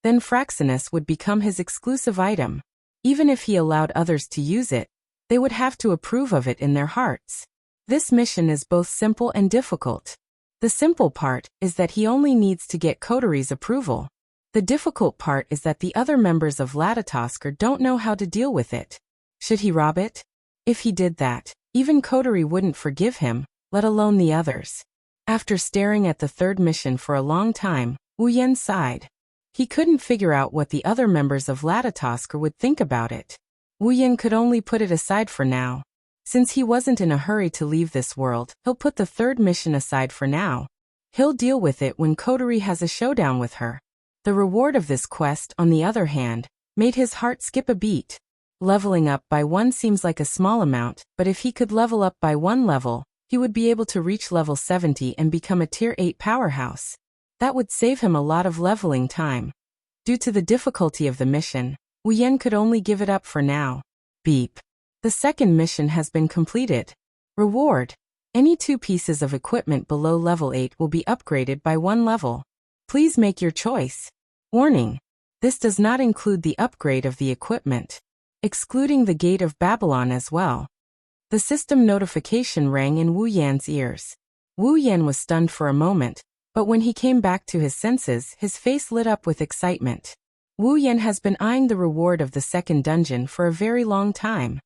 then Fraxinus would become his exclusive item. Even if he allowed others to use it, they would have to approve of it in their hearts. This mission is both simple and difficult. The simple part is that he only needs to get Coterie's approval. The difficult part is that the other members of Latatosker don't know how to deal with it. Should he rob it? If he did that, even Coterie wouldn't forgive him, let alone the others. After staring at the third mission for a long time, Wu Yen sighed. He couldn't figure out what the other members of Latatosker would think about it. Wu Yen could only put it aside for now. Since he wasn't in a hurry to leave this world, he'll put the third mission aside for now. He'll deal with it when Coterie has a showdown with her. The reward of this quest, on the other hand, made his heart skip a beat. Leveling up by 1 seems like a small amount, but if he could level up by 1 level, he would be able to reach level 70 and become a tier 8 powerhouse. That would save him a lot of leveling time. Due to the difficulty of the mission, Wu Yen could only give it up for now. Beep. The second mission has been completed. Reward. Any 2 pieces of equipment below level 8 will be upgraded by 1 level. Please make your choice. Warning. This does not include the upgrade of the equipment, excluding the Gate of Babylon as well. The system notification rang in Wu Yan's ears. Wu Yan was stunned for a moment, but when he came back to his senses, his face lit up with excitement. Wu Yan has been eyeing the reward of the second dungeon for a very long time.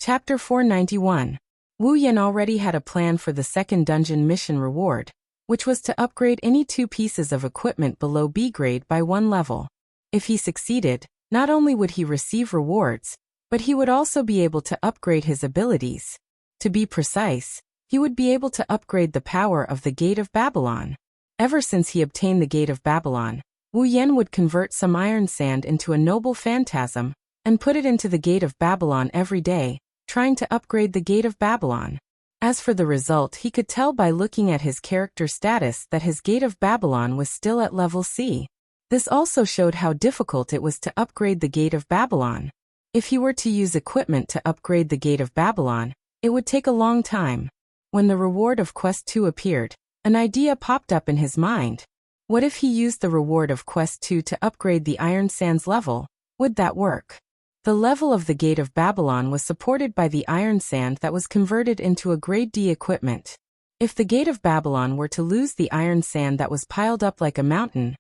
Chapter 491. Wu Yan already had a plan for the second dungeon mission reward, which was to upgrade any 2 pieces of equipment below B grade by 1 level. If he succeeded, not only would he receive rewards, but he would also be able to upgrade his abilities. To be precise, he would be able to upgrade the power of the Gate of Babylon. Ever since he obtained the Gate of Babylon, Wu Yen would convert some iron sand into a noble phantasm and put it into the Gate of Babylon every day, trying to upgrade the Gate of Babylon. As for the result, he could tell by looking at his character status that his Gate of Babylon was still at level C. This also showed how difficult it was to upgrade the Gate of Babylon. If he were to use equipment to upgrade the Gate of Babylon, it would take a long time. When the reward of Quest 2 appeared, an idea popped up in his mind. What if he used the reward of Quest 2 to upgrade the Iron Sands level? Would that work? The level of the Gate of Babylon was supported by the iron sand that was converted into a grade D equipment. If the Gate of Babylon were to lose the iron sand that was piled up like a mountain,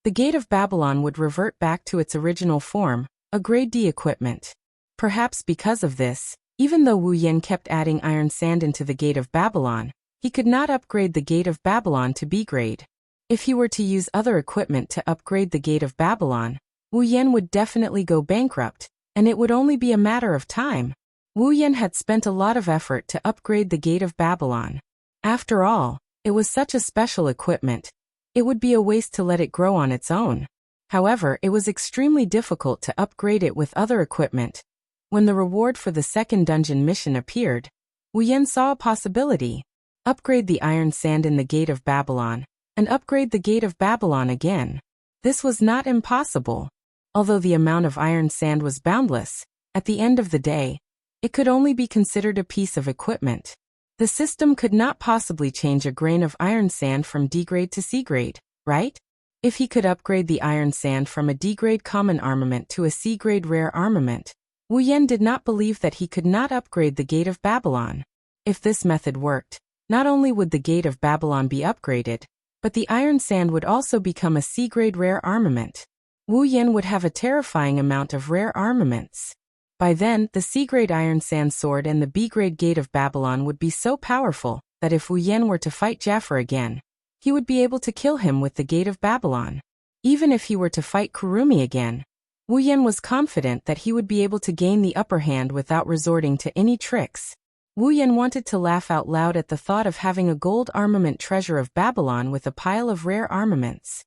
the Gate of Babylon would revert back to its original form, a grade D equipment. Perhaps because of this, even though Wu Yen kept adding iron sand into the Gate of Babylon, he could not upgrade the Gate of Babylon to B grade. If he were to use other equipment to upgrade the Gate of Babylon, Wu Yen would definitely go bankrupt, and it would only be a matter of time. Wu Yen had spent a lot of effort to upgrade the Gate of Babylon. After all, it was such a special equipment. It would be a waste to let it grow on its own. However, it was extremely difficult to upgrade it with other equipment. When the reward for the second dungeon mission appeared, Wu Yen saw a possibility. Upgrade the iron sand in the Gate of Babylon, and upgrade the Gate of Babylon again. This was not impossible. Although the amount of iron sand was boundless, at the end of the day, it could only be considered a piece of equipment. The system could not possibly change a grain of iron sand from D grade to C grade, right? If he could upgrade the iron sand from a D grade common armament to a C grade rare armament, Wu Yen did not believe that he could not upgrade the Gate of Babylon. If this method worked, not only would the Gate of Babylon be upgraded, but the iron sand would also become a C grade rare armament. Wu Yen would have a terrifying amount of rare armaments. By then, the C-grade Iron Sand Sword and the B-grade Gate of Babylon would be so powerful that if Wu Yen were to fight Jafar again, he would be able to kill him with the Gate of Babylon. Even if he were to fight Kurumi again, Wu Yan was confident that he would be able to gain the upper hand without resorting to any tricks. Wu Yan wanted to laugh out loud at the thought of having a gold armament treasure of Babylon with a pile of rare armaments.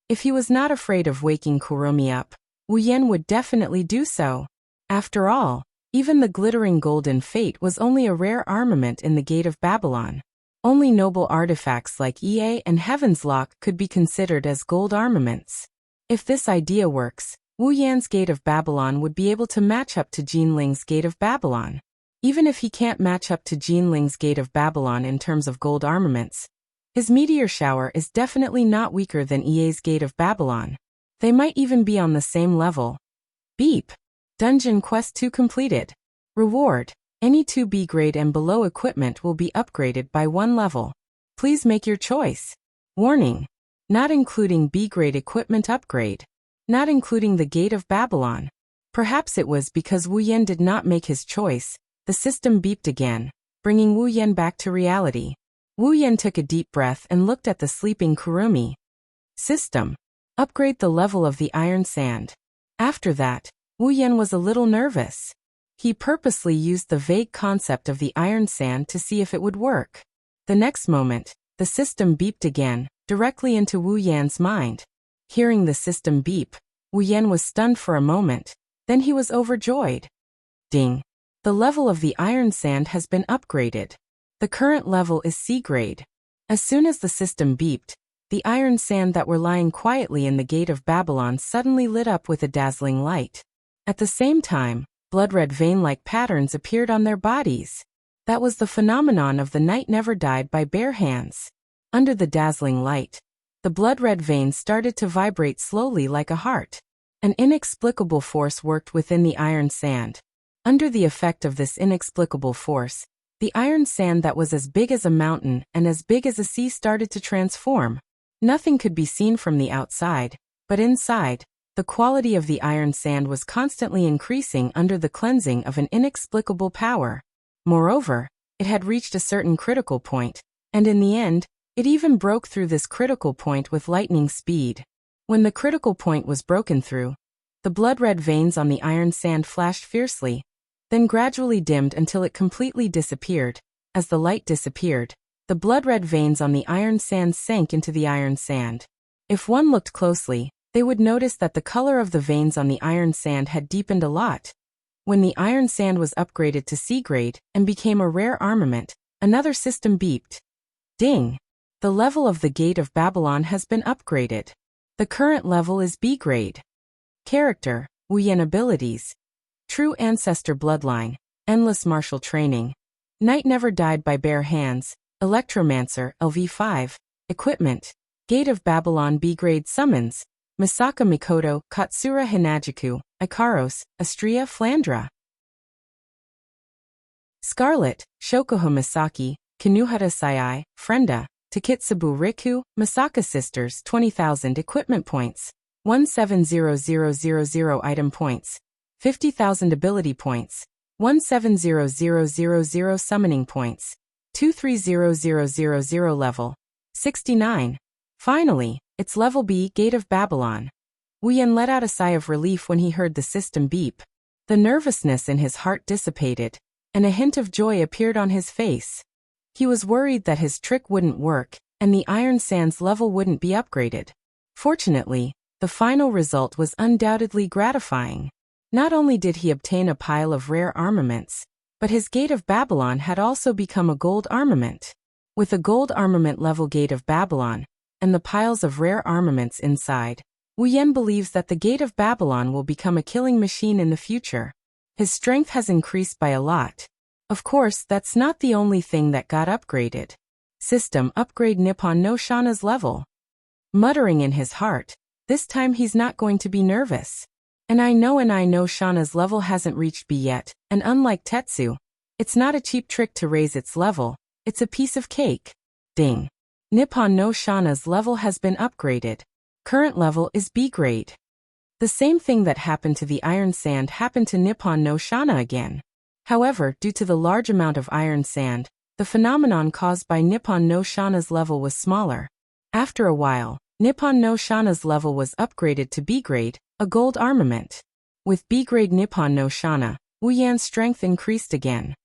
If he was not afraid of waking Kurumi up, Wu Yan would definitely do so. After all, even the glittering golden fate was only a rare armament in the Gate of Babylon. Only noble artifacts like EA and Heaven's Lock could be considered as gold armaments. If this idea works, Wu Yan's Gate of Babylon would be able to match up to Jinling's Gate of Babylon. Even if he can't match up to Jinling's Gate of Babylon in terms of gold armaments, his meteor shower is definitely not weaker than EA's Gate of Babylon. They might even be on the same level. Beep. Dungeon Quest 2 completed. Reward. Any 2B grade and below equipment will be upgraded by 1 level. Please make your choice. Warning. Not including B grade equipment upgrade. Not including the Gate of Babylon. Perhaps it was because Wu Yan did not make his choice. The system beeped again, bringing Wu Yan back to reality. Wu Yan took a deep breath and looked at the sleeping Kurumi. System. Upgrade the level of the iron sand. After that, Wu Yan was a little nervous. He purposely used the vague concept of the iron sand to see if it would work. The next moment, the system beeped again, directly into Wu Yan's mind. Hearing the system beep, Wu Yan was stunned for a moment, then he was overjoyed. Ding! The level of the iron sand has been upgraded. The current level is C grade. As soon as the system beeped, the iron sand that were lying quietly in the Gate of Babylon suddenly lit up with a dazzling light. At the same time, blood-red vein-like patterns appeared on their bodies. That was the phenomenon of the night never died by bare hands. Under the dazzling light, the blood-red veins started to vibrate slowly like a heart. An inexplicable force worked within the iron sand. Under the effect of this inexplicable force, the iron sand that was as big as a mountain and as big as a sea started to transform. Nothing could be seen from the outside, but inside, the quality of the iron sand was constantly increasing under the cleansing of an inexplicable power. Moreover, it had reached a certain critical point, and in the end, it even broke through this critical point with lightning speed. When the critical point was broken through, the blood-red veins on the iron sand flashed fiercely, then gradually dimmed until it completely disappeared. As the light disappeared, the blood-red veins on the iron sand sank into the iron sand. If one looked closely, they would notice that the color of the veins on the iron sand had deepened a lot. When the iron sand was upgraded to C grade and became a rare armament, another system beeped. Ding! The level of the Gate of Babylon has been upgraded. The current level is B grade. Character, Wu Yan abilities. True Ancestor Bloodline, Endless Martial Training. Night Never Died by Bare Hands, Electromancer, LV5. Equipment, Gate of Babylon B grade summons. Misaka Mikoto, Katsura Hinajiku, Ikaros, Astria Flandra. Scarlet, Shokoha Misaki, Kinuhara Sai, Frenda, Takitsubu Riku, Misaka Sisters 20,000 Equipment Points, 170000 Item Points, 50,000 Ability Points, 170000 Summoning Points, 230000 Level, 69. Finally, it's Level B, Gate of Babylon. Wu Yan let out a sigh of relief when he heard the system beep. The nervousness in his heart dissipated, and a hint of joy appeared on his face. He was worried that his trick wouldn't work, and the iron sand's level wouldn't be upgraded. Fortunately, the final result was undoubtedly gratifying. Not only did he obtain a pile of rare armaments, but his Gate of Babylon had also become a gold armament. With a gold armament level Gate of Babylon, and the piles of rare armaments inside, Wu Yan believes that the Gate of Babylon will become a killing machine in the future. His strength has increased by a lot. Of course, that's not the only thing that got upgraded. System upgrade Nippon no Shana's level. Muttering in his heart, this time he's not going to be nervous. And I know Shana's level hasn't reached B yet, and unlike Tetsu, it's not a cheap trick to raise its level, it's a piece of cake. Ding. Nippon no Shana's level has been upgraded. Current level is B grade. The same thing that happened to the iron sand happened to Nippon no Shana again. However, due to the large amount of iron sand, the phenomenon caused by Nippon no Shana's level was smaller. After a while, Nippon no Shana's level was upgraded to B grade, a gold armament. With B grade Nippon no Shana, Wu Yan's strength increased again.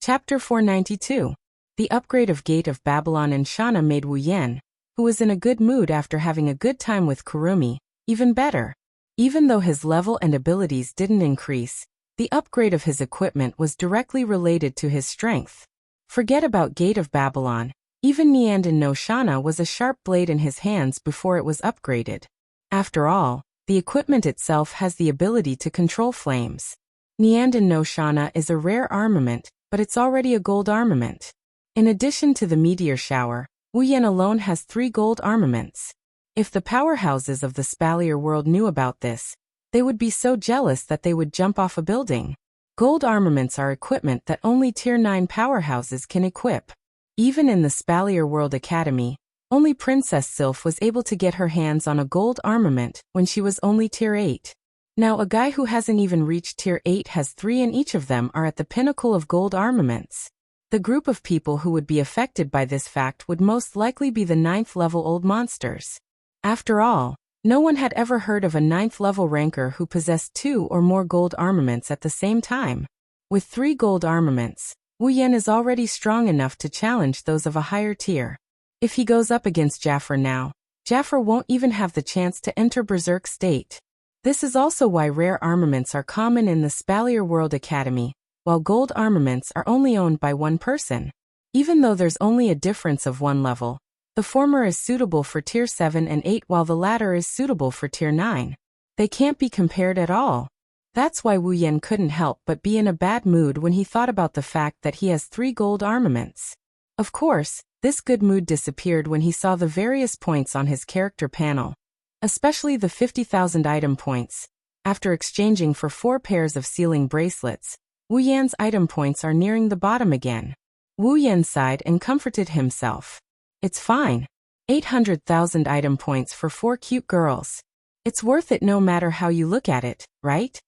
Chapter 492. The upgrade of Gate of Babylon and Shana made Wu Yan, who was in a good mood after having a good time with Kurumi, even better. Even though his level and abilities didn't increase, the upgrade of his equipment was directly related to his strength. Forget about Gate of Babylon, even Nianden no Shana was a sharp blade in his hands before it was upgraded. After all, the equipment itself has the ability to control flames. Nianden no Shana is a rare armament, but it's already a gold armament. In addition to the meteor shower, Wu Yan alone has 3 gold armaments. If the powerhouses of the Spalier world knew about this, they would be so jealous that they would jump off a building. Gold armaments are equipment that only Tier 9 powerhouses can equip. Even in the Spalier World Academy, only Princess Sylph was able to get her hands on a gold armament when she was only Tier 8. Now a guy who hasn't even reached Tier 8 has 3 and each of them are at the pinnacle of gold armaments. The group of people who would be affected by this fact would most likely be the 9th level old monsters. After all, no one had ever heard of a 9th level ranker who possessed 2 or more gold armaments at the same time. With 3 gold armaments, Wu Yan is already strong enough to challenge those of a higher tier. If he goes up against Jafar now, Jafar won't even have the chance to enter Berserk state. This is also why rare armaments are common in the Spalier World Academy, while gold armaments are only owned by one person. Even though there's only a difference of 1 level, the former is suitable for Tier 7 and 8 while the latter is suitable for Tier 9. They can't be compared at all. That's why Wu Yan couldn't help but be in a bad mood when he thought about the fact that he has 3 gold armaments. Of course, this good mood disappeared when he saw the various points on his character panel, especially the 50,000 item points. After exchanging for 4 pairs of sealing bracelets, Wu Yan's item points are nearing the bottom again. Wu Yan sighed and comforted himself. It's fine. 800,000 item points for 4 cute girls. It's worth it no matter how you look at it, right?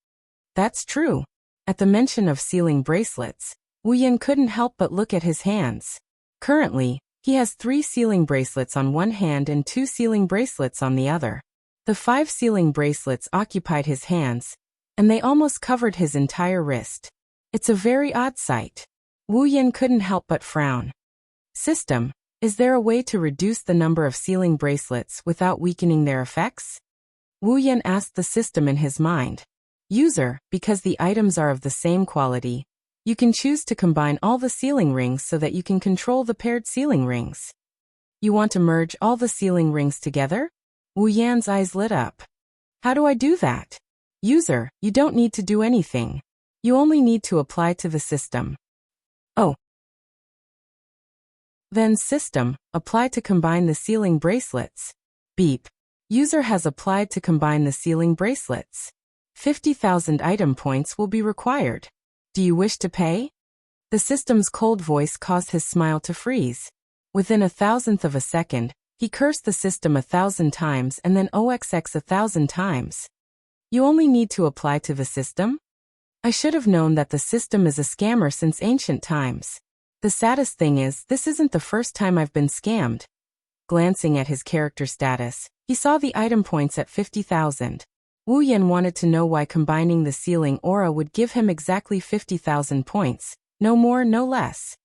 That's true. At the mention of sealing bracelets, Wu Yan couldn't help but look at his hands. Currently, he has 3 sealing bracelets on one hand and 2 sealing bracelets on the other. The 5 sealing bracelets occupied his hands, and they almost covered his entire wrist. It's a very odd sight. Wu Yan couldn't help but frown. System, is there a way to reduce the number of sealing bracelets without weakening their effects? Wu Yan asked the system in his mind. User, because the items are of the same quality, you can choose to combine all the sealing rings so that you can control the paired sealing rings. You want to merge all the sealing rings together? Wu Yan's eyes lit up. How do I do that? User, you don't need to do anything. You only need to apply to the system. Oh. Then system, apply to combine the sealing bracelets. Beep. User has applied to combine the sealing bracelets. 50,000 item points will be required. Do you wish to pay? The system's cold voice caused his smile to freeze. Within 1,000th of a second, he cursed the system 1,000 times and then OXX 1,000 times. You only need to apply to the system? I should have known that the system is a scammer since ancient times. The saddest thing is, this isn't the first time I've been scammed. Glancing at his character status, he saw the item points at 50,000. Wu Yan wanted to know why combining the sealing aura would give him exactly 50,000 points, no more, no less.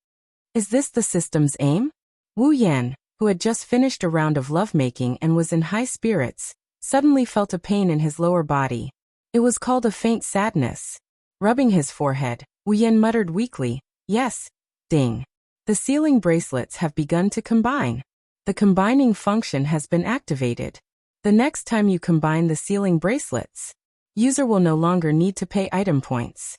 Is this the system's aim? Wu Yan, who had just finished a round of lovemaking and was in high spirits, suddenly felt a pain in his lower body. It was called a faint sadness. Rubbing his forehead, Wu Yan muttered weakly, yes. Ding. The sealing bracelets have begun to combine. The combining function has been activated. The next time you combine the sealing bracelets, user will no longer need to pay item points.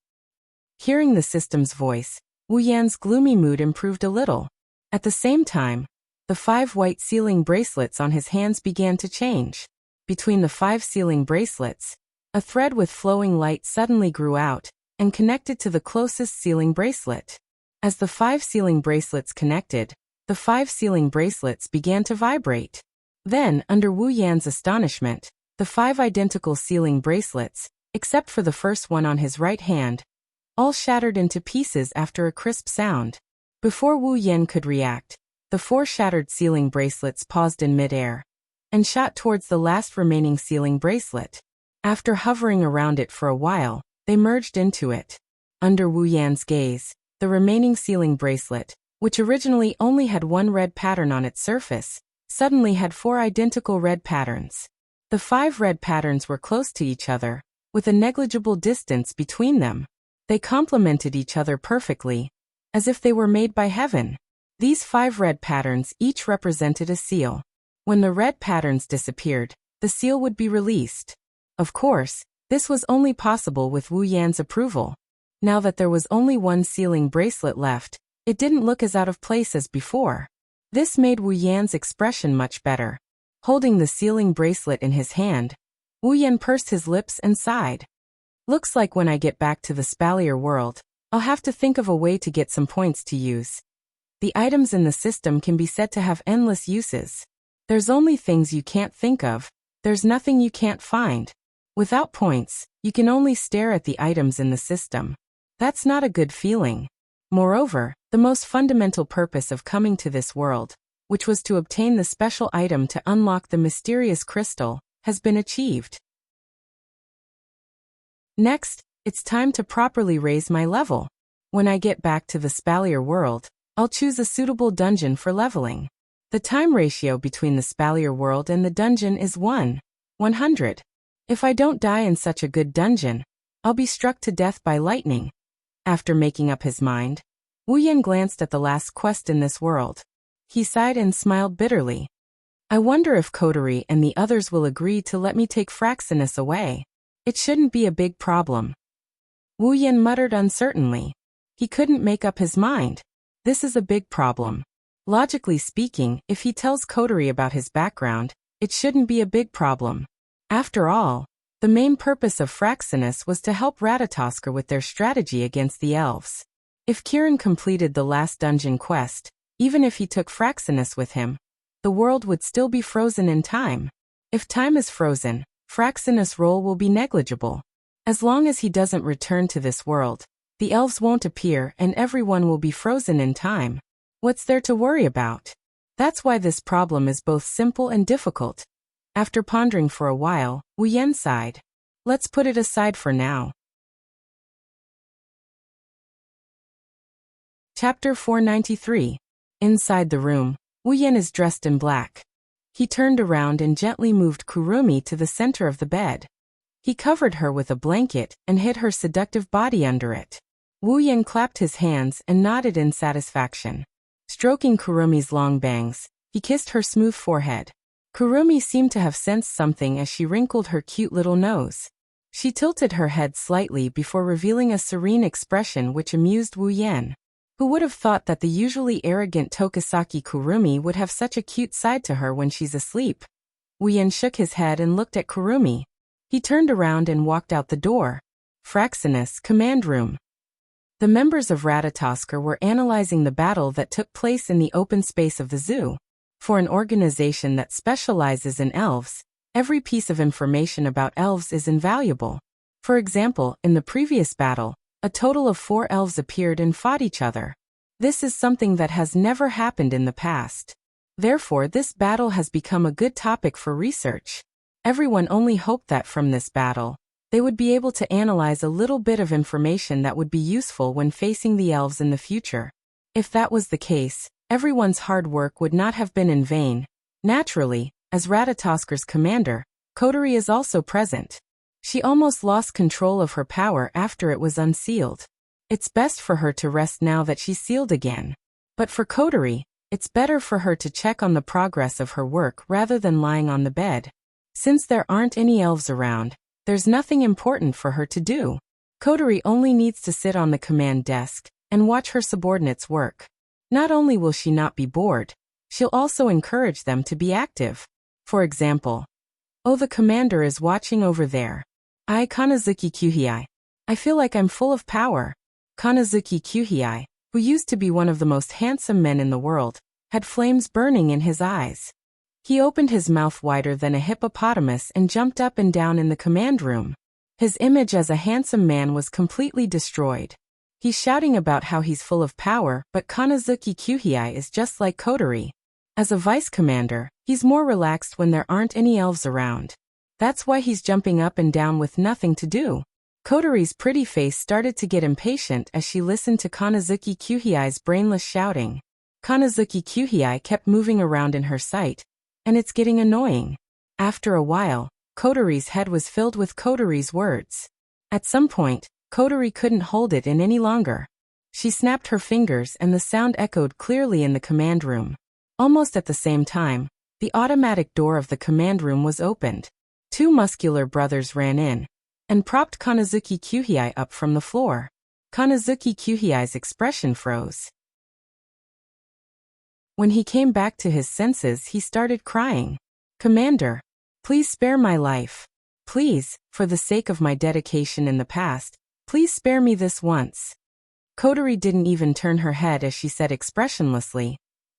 Hearing the system's voice, Wu Yan's gloomy mood improved a little. At the same time, the 5 white sealing bracelets on his hands began to change. Between the 5 sealing bracelets, a thread with flowing light suddenly grew out and connected to the closest sealing bracelet. As the 5 sealing bracelets connected, the 5 sealing bracelets began to vibrate. Then, under Wu Yan's astonishment, the 5 identical sealing bracelets, except for the first one on his right hand, all shattered into pieces after a crisp sound. Before Wu Yan could react, the 4 shattered sealing bracelets paused in midair and shot towards the last remaining sealing bracelet. After hovering around it for a while, they merged into it. Under Wu Yan's gaze, the remaining sealing bracelet, which originally only had 1 red pattern on its surface, suddenly had 4 identical red patterns. The 5 red patterns were close to each other, with a negligible distance between them. They complemented each other perfectly, as if they were made by heaven. These 5 red patterns each represented a seal. When the red patterns disappeared, the seal would be released. Of course, this was only possible with Wu Yan's approval. Now that there was only 1 sealing bracelet left, it didn't look as out of place as before. This made Wu Yan's expression much better. Holding the sealing bracelet in his hand, Wu Yan pursed his lips and sighed. Looks like when I get back to the Spalier world, I'll have to think of a way to get some points to use. The items in the system can be said to have endless uses. There's only things you can't think of, there's nothing you can't find. Without points, you can only stare at the items in the system. That's not a good feeling. Moreover, the most fundamental purpose of coming to this world, which was to obtain the special item to unlock the mysterious crystal, has been achieved. Next, it's time to properly raise my level. When I get back to the Spalier world, I'll choose a suitable dungeon for leveling. The time ratio between the Spalier world and the dungeon is 1:100. If I don't die in such a good dungeon, I'll be struck to death by lightning. After making up his mind, Wu Yan glanced at the last quest in this world. He sighed and smiled bitterly. I wonder if Coterie and the others will agree to let me take Fraxinus away. It shouldn't be a big problem. Wu Yan muttered uncertainly. He couldn't make up his mind. This is a big problem. Logically speaking, if he tells Coterie about his background, it shouldn't be a big problem. After all, the main purpose of Fraxinus was to help Ratatoskr with their strategy against the elves. If Kirin completed the last dungeon quest, even if he took Fraxinus with him, the world would still be frozen in time. If time is frozen, Fraxinus' role will be negligible. As long as he doesn't return to this world, the elves won't appear and everyone will be frozen in time. What's there to worry about? That's why this problem is both simple and difficult. After pondering for a while, Wu Yan sighed. Let's put it aside for now. Chapter 493. Inside the room, Wu Yan is dressed in black. He turned around and gently moved Kurumi to the center of the bed. He covered her with a blanket and hid her seductive body under it. Wu Yan clapped his hands and nodded in satisfaction. Stroking Kurumi's long bangs, he kissed her smooth forehead. Kurumi seemed to have sensed something as she wrinkled her cute little nose. She tilted her head slightly before revealing a serene expression which amused Wu Yan. Who would have thought that the usually arrogant Tokisaki Kurumi would have such a cute side to her when she's asleep? Wu Yan shook his head and looked at Kurumi. He turned around and walked out the door. Fraxinus, command room. The members of Ratatoskr were analyzing the battle that took place in the open space of the zoo. For an organization that specializes in elves, every piece of information about elves is invaluable. For example, in the previous battle, a total of 4 elves appeared and fought each other. This is something that has never happened in the past. Therefore, this battle has become a good topic for research. Everyone only hoped that from this battle, they would be able to analyze a little bit of information that would be useful when facing the elves in the future. If that was the case, everyone's hard work would not have been in vain. Naturally, as Ratatoskr's commander, Coterie is also present. She almost lost control of her power after it was unsealed. It's best for her to rest now that she's sealed again. But for Coterie, it's better for her to check on the progress of her work rather than lying on the bed. Since there aren't any elves around, there's nothing important for her to do. Coterie only needs to sit on the command desk and watch her subordinates work. Not only will she not be bored, she'll also encourage them to be active. For example, "Oh, the commander is watching over there. Kanazuki Kuhei. I feel like I'm full of power." Kanazuki Kuhei, who used to be one of the most handsome men in the world, had flames burning in his eyes. He opened his mouth wider than a hippopotamus and jumped up and down in the command room. His image as a handsome man was completely destroyed. He's shouting about how he's full of power, but Kanazuki Kyuhei is just like Kotori. As a vice commander, he's more relaxed when there aren't any elves around. That's why he's jumping up and down with nothing to do. Kotori's pretty face started to get impatient as she listened to Kanazuki Kyuhei's brainless shouting. Kanazuki Kyuhei kept moving around in her sight, and it's getting annoying. After a while, Kotori's head was filled with Kotori's words. At some point, Kotori couldn't hold it in any longer. She snapped her fingers and the sound echoed clearly in the command room. Almost at the same time, the automatic door of the command room was opened. Two muscular brothers ran in and propped Kanazuki Kyuhei up from the floor. Kanazuki Kyuhei's expression froze. When he came back to his senses, he started crying. "Commander, please spare my life. Please, for the sake of my dedication in the past, please spare me this once." Kotori didn't even turn her head as she said expressionlessly,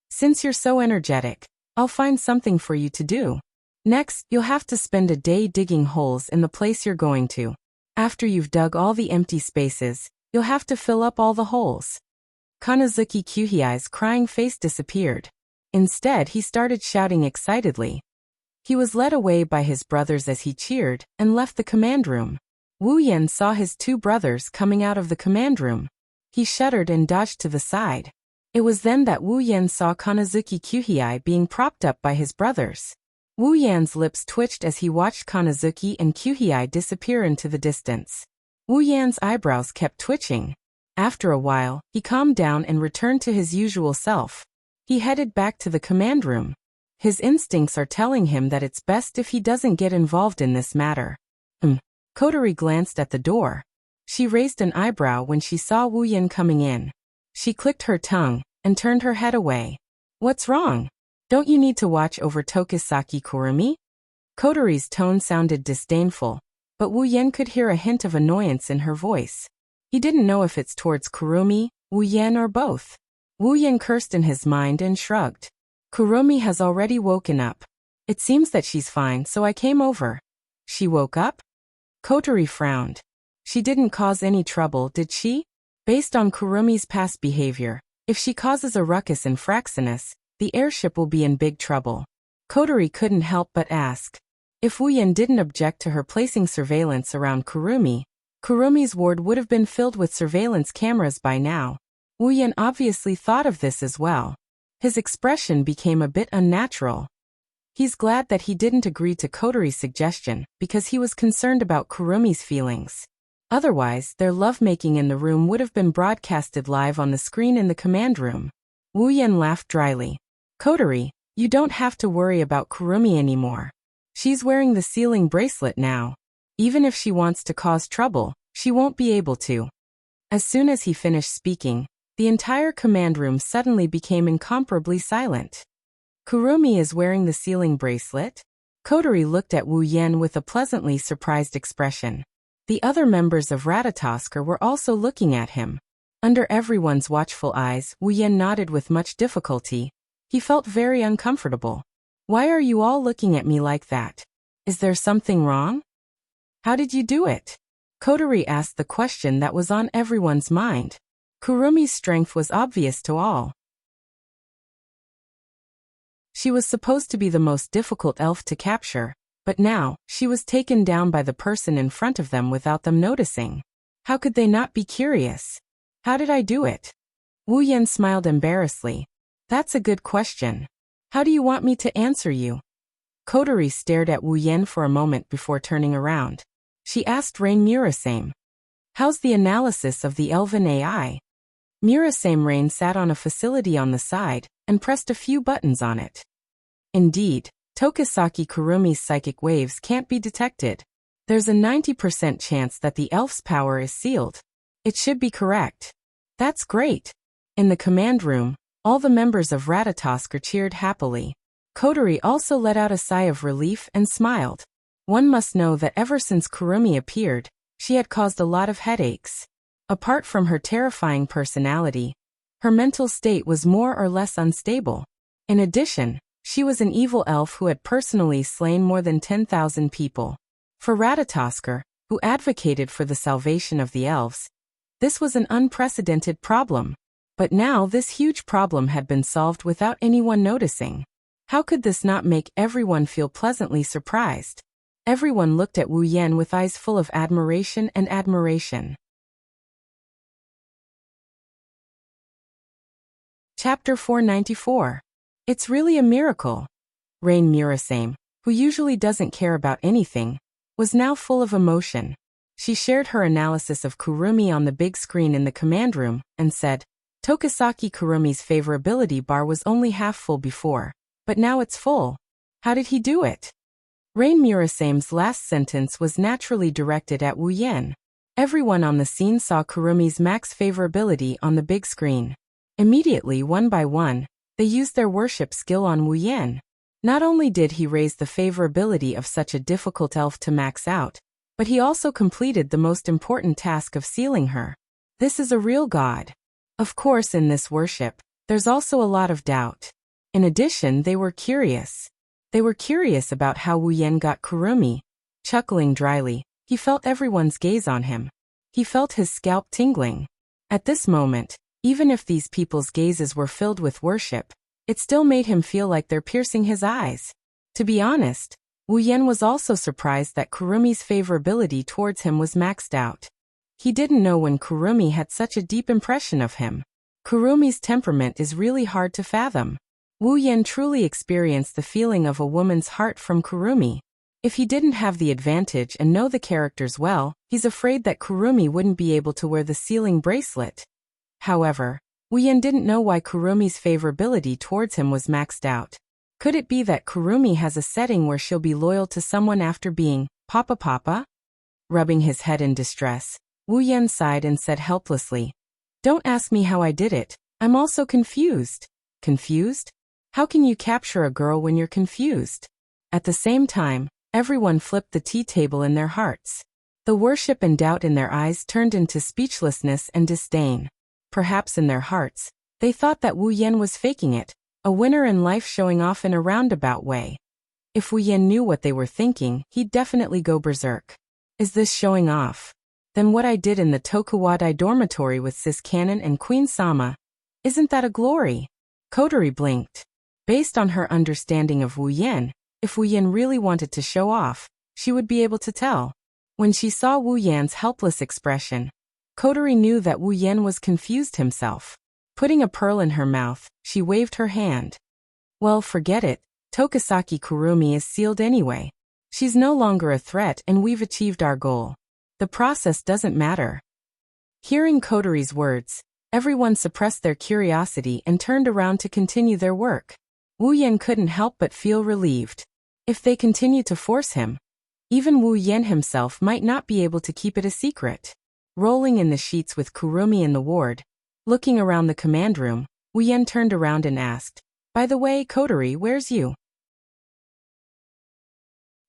"Since you're so energetic, I'll find something for you to do. Next, you'll have to spend a day digging holes in the place you're going to. After you've dug all the empty spaces, you'll have to fill up all the holes." Kanazuki Kyuhei's crying face disappeared. Instead, he started shouting excitedly. He was led away by his brothers as he cheered and left the command room. Wu Yan saw his two brothers coming out of the command room. He shuddered and dodged to the side. It was then that Wu Yan saw Kanazuki Kyuhei being propped up by his brothers. Wu Yan's lips twitched as he watched Kanazuki and Kyuhei disappear into the distance. Wu Yan's eyebrows kept twitching. After a while, he calmed down and returned to his usual self. He headed back to the command room. His instincts are telling him that it's best if he doesn't get involved in this matter. Kotori glanced at the door. She raised an eyebrow when she saw Wu Yan coming in. She clicked her tongue and turned her head away. "What's wrong? Don't you need to watch over Tokisaki Kurumi?" Kotori's tone sounded disdainful, but Wu Yan could hear a hint of annoyance in her voice. He didn't know if it's towards Kurumi, Wu Yan, or both. Wu Yan cursed in his mind and shrugged. "Kurumi has already woken up. It seems that she's fine, so I came over." "She woke up?" Kotori frowned. "She didn't cause any trouble, did she? Based on Kurumi's past behavior, if she causes a ruckus in Fraxinus, the airship will be in big trouble." Kotori couldn't help but ask. If Wu Yan didn't object to her placing surveillance around Kurumi, Kurumi's ward would have been filled with surveillance cameras by now. Wu Yan obviously thought of this as well. His expression became a bit unnatural. He's glad that he didn't agree to Kotori's suggestion because he was concerned about Kurumi's feelings. Otherwise, their lovemaking in the room would have been broadcasted live on the screen in the command room. Wu Yan laughed dryly. "Kotori, you don't have to worry about Kurumi anymore. She's wearing the sealing bracelet now. Even if she wants to cause trouble, she won't be able to." As soon as he finished speaking, the entire command room suddenly became incomparably silent. "Kurumi is wearing the sealing bracelet?" Kotori looked at Wu Yan with a pleasantly surprised expression. The other members of Ratatosker were also looking at him. Under everyone's watchful eyes, Wu Yan nodded with much difficulty. He felt very uncomfortable. "Why are you all looking at me like that? Is there something wrong? How did you do it?" Kotori asked the question that was on everyone's mind. Kurumi's strength was obvious to all. She was supposed to be the most difficult elf to capture, but now, she was taken down by the person in front of them without them noticing. How could they not be curious? "How did I do it?" Wu Yan smiled embarrassedly. "That's a good question. How do you want me to answer you?" Kotori stared at Wu Yan for a moment before turning around. She asked Rain Murasame. "How's the analysis of the elven AI?" Murasame Rain sat on a facility on the side and pressed a few buttons on it. "Indeed, Tokisaki Kurumi's psychic waves can't be detected. There's a 90% chance that the elf's power is sealed. It should be correct." "That's great." In the command room, all the members of Ratatosker cheered happily. Kotori also let out a sigh of relief and smiled. One must know that ever since Kurumi appeared, she had caused a lot of headaches. Apart from her terrifying personality, her mental state was more or less unstable. In addition, she was an evil elf who had personally slain more than 10,000 people. For Ratatosker, who advocated for the salvation of the elves, This was an unprecedented problem. But now this huge problem had been solved without anyone noticing. How could this not make everyone feel pleasantly surprised? Everyone looked at Wu Yan with eyes full of admiration and admiration. Chapter 494. It's really a miracle. Rain Murasame, who usually doesn't care about anything, was now full of emotion. She shared her analysis of Kurumi on the big screen in the command room, and said, Tokisaki Kurumi's favorability bar was only half full before, but now it's full. How did he do it? Rain Murasame's last sentence was naturally directed at Wu Yan. Everyone on the scene saw Kurumi's max favorability on the big screen. Immediately, one by one, they used their worship skill on Wu Yan. Not only did he raise the favorability of such a difficult elf to max out, but he also completed the most important task of sealing her. This is a real god. Of course, in this worship, there's also a lot of doubt. In addition, they were curious. They were curious about how Wu Yan got Kurumi. Chuckling dryly, he felt everyone's gaze on him. He felt his scalp tingling. At this moment, even if these people's gazes were filled with worship, it still made him feel like they're piercing his eyes. To be honest, Wu Yan was also surprised that Kurumi's favorability towards him was maxed out. He didn't know when Kurumi had such a deep impression of him. Kurumi's temperament is really hard to fathom. Wu Yan truly experienced the feeling of a woman's heart from Kurumi. If he didn't have the advantage and know the characters well, he's afraid that Kurumi wouldn't be able to wear the sealing bracelet. However, Wu Yan didn't know why Kurumi's favorability towards him was maxed out. Could it be that Kurumi has a setting where she'll be loyal to someone after being Papa? Rubbing his head in distress, Wu Yan sighed and said helplessly, Don't ask me how I did it. I'm also confused. Confused? How can you capture a girl when you're confused? At the same time, everyone flipped the tea table in their hearts. The worship and doubt in their eyes turned into speechlessness and disdain. Perhaps in their hearts, they thought that Wu Yan was faking it, a winner in life showing off in a roundabout way. If Wu Yan knew what they were thinking, he'd definitely go berserk. Is this showing off? Then what I did in the Tokuwadai dormitory with Sis Canon and Queen Sama, isn't that a glory? Kotori blinked. Based on her understanding of Wu Yan, if Wu Yan really wanted to show off, she would be able to tell. When she saw Wu Yan's helpless expression, Kotori knew that Wu Yan was confused himself. Putting a pearl in her mouth, she waved her hand. Well, forget it. Tokisaki Kurumi is sealed anyway. She's no longer a threat and we've achieved our goal. The process doesn't matter. Hearing Kotori's words, everyone suppressed their curiosity and turned around to continue their work. Wu Yan couldn't help but feel relieved. If they continued to force him, even Wu Yan himself might not be able to keep it a secret. Rolling in the sheets with Kurumi in the ward, looking around the command room, Wu Yan turned around and asked, By the way, Kotori, where's you?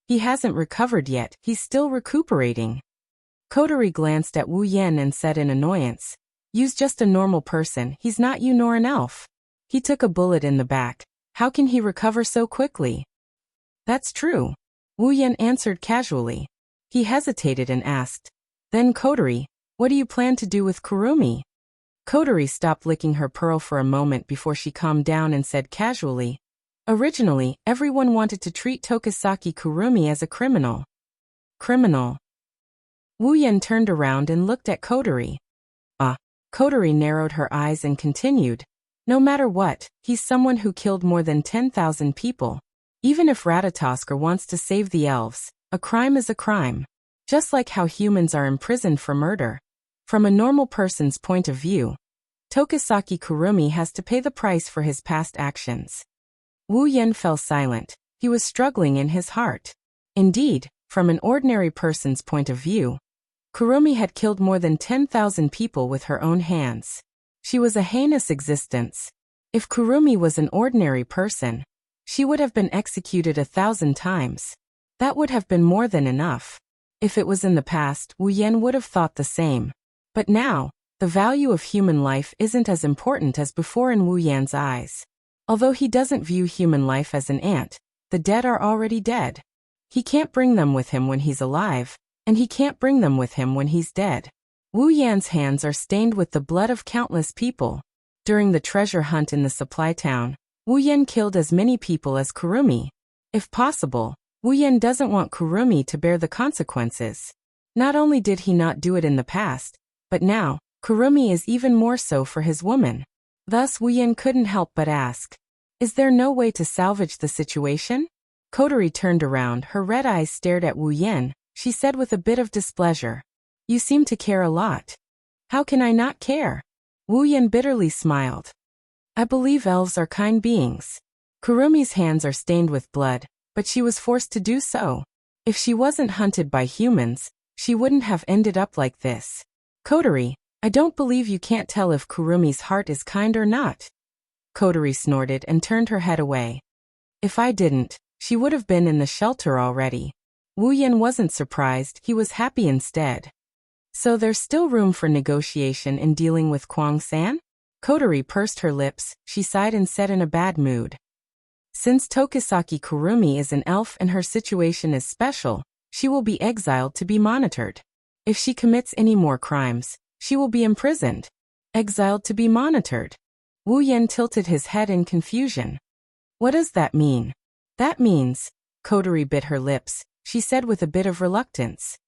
He hasn't recovered yet, he's still recuperating. Kotori glanced at Wu Yan and said in annoyance, You's just a normal person, he's not you nor an elf. He took a bullet in the back. How can he recover so quickly? That's true. Wu Yan answered casually. He hesitated and asked, Then Kotori, what do you plan to do with Kurumi? Kotori stopped licking her pearl for a moment before she calmed down and said casually, Originally, everyone wanted to treat Tokisaki Kurumi as a criminal. Criminal? Wu Yan turned around and looked at Kotori. Kotori narrowed her eyes and continued, No matter what, he's someone who killed more than 10,000 people. Even if Ratatosker wants to save the elves, a crime is a crime. Just like how humans are imprisoned for murder. From a normal person's point of view, Tokisaki Kurumi has to pay the price for his past actions. Wu Yan fell silent. He was struggling in his heart. Indeed, from an ordinary person's point of view, Kurumi had killed more than 10,000 people with her own hands. She was a heinous existence. If Kurumi was an ordinary person, she would have been executed 1,000 times. That would have been more than enough. If it was in the past, Wu Yan would have thought the same. But now, the value of human life isn't as important as before in Wu Yan's eyes. Although he doesn't view human life as an ant, the dead are already dead. He can't bring them with him when he's alive, and he can't bring them with him when he's dead. Wu Yan's hands are stained with the blood of countless people. During the treasure hunt in the supply town, Wu Yan killed as many people as Kurumi. If possible, Wu Yan doesn't want Kurumi to bear the consequences. Not only did he not do it in the past, but now, Kurumi is even more so for his woman. Thus Wu Yan couldn't help but ask, is there no way to salvage the situation? Kotori turned around, her red eyes stared at Wu Yan. She said with a bit of displeasure, you seem to care a lot. How can I not care? Wu Yan bitterly smiled. I believe elves are kind beings. Kurumi's hands are stained with blood, but she was forced to do so. If she wasn't hunted by humans, she wouldn't have ended up like this. Kotori, I don't believe you can't tell if Kurumi's heart is kind or not. Kotori snorted and turned her head away. If I didn't, she would have been in the shelter already. Wu Yan wasn't surprised, he was happy instead. So there's still room for negotiation in dealing with Kwang-san? Kotori pursed her lips, she sighed and said in a bad mood. Since Tokisaki Kurumi is an elf and her situation is special, she will be exiled to be monitored. If she commits any more crimes, she will be imprisoned. Exiled to be monitored. Wu Yan tilted his head in confusion. What does that mean? That means, Kotori bit her lips, she said with a bit of reluctance.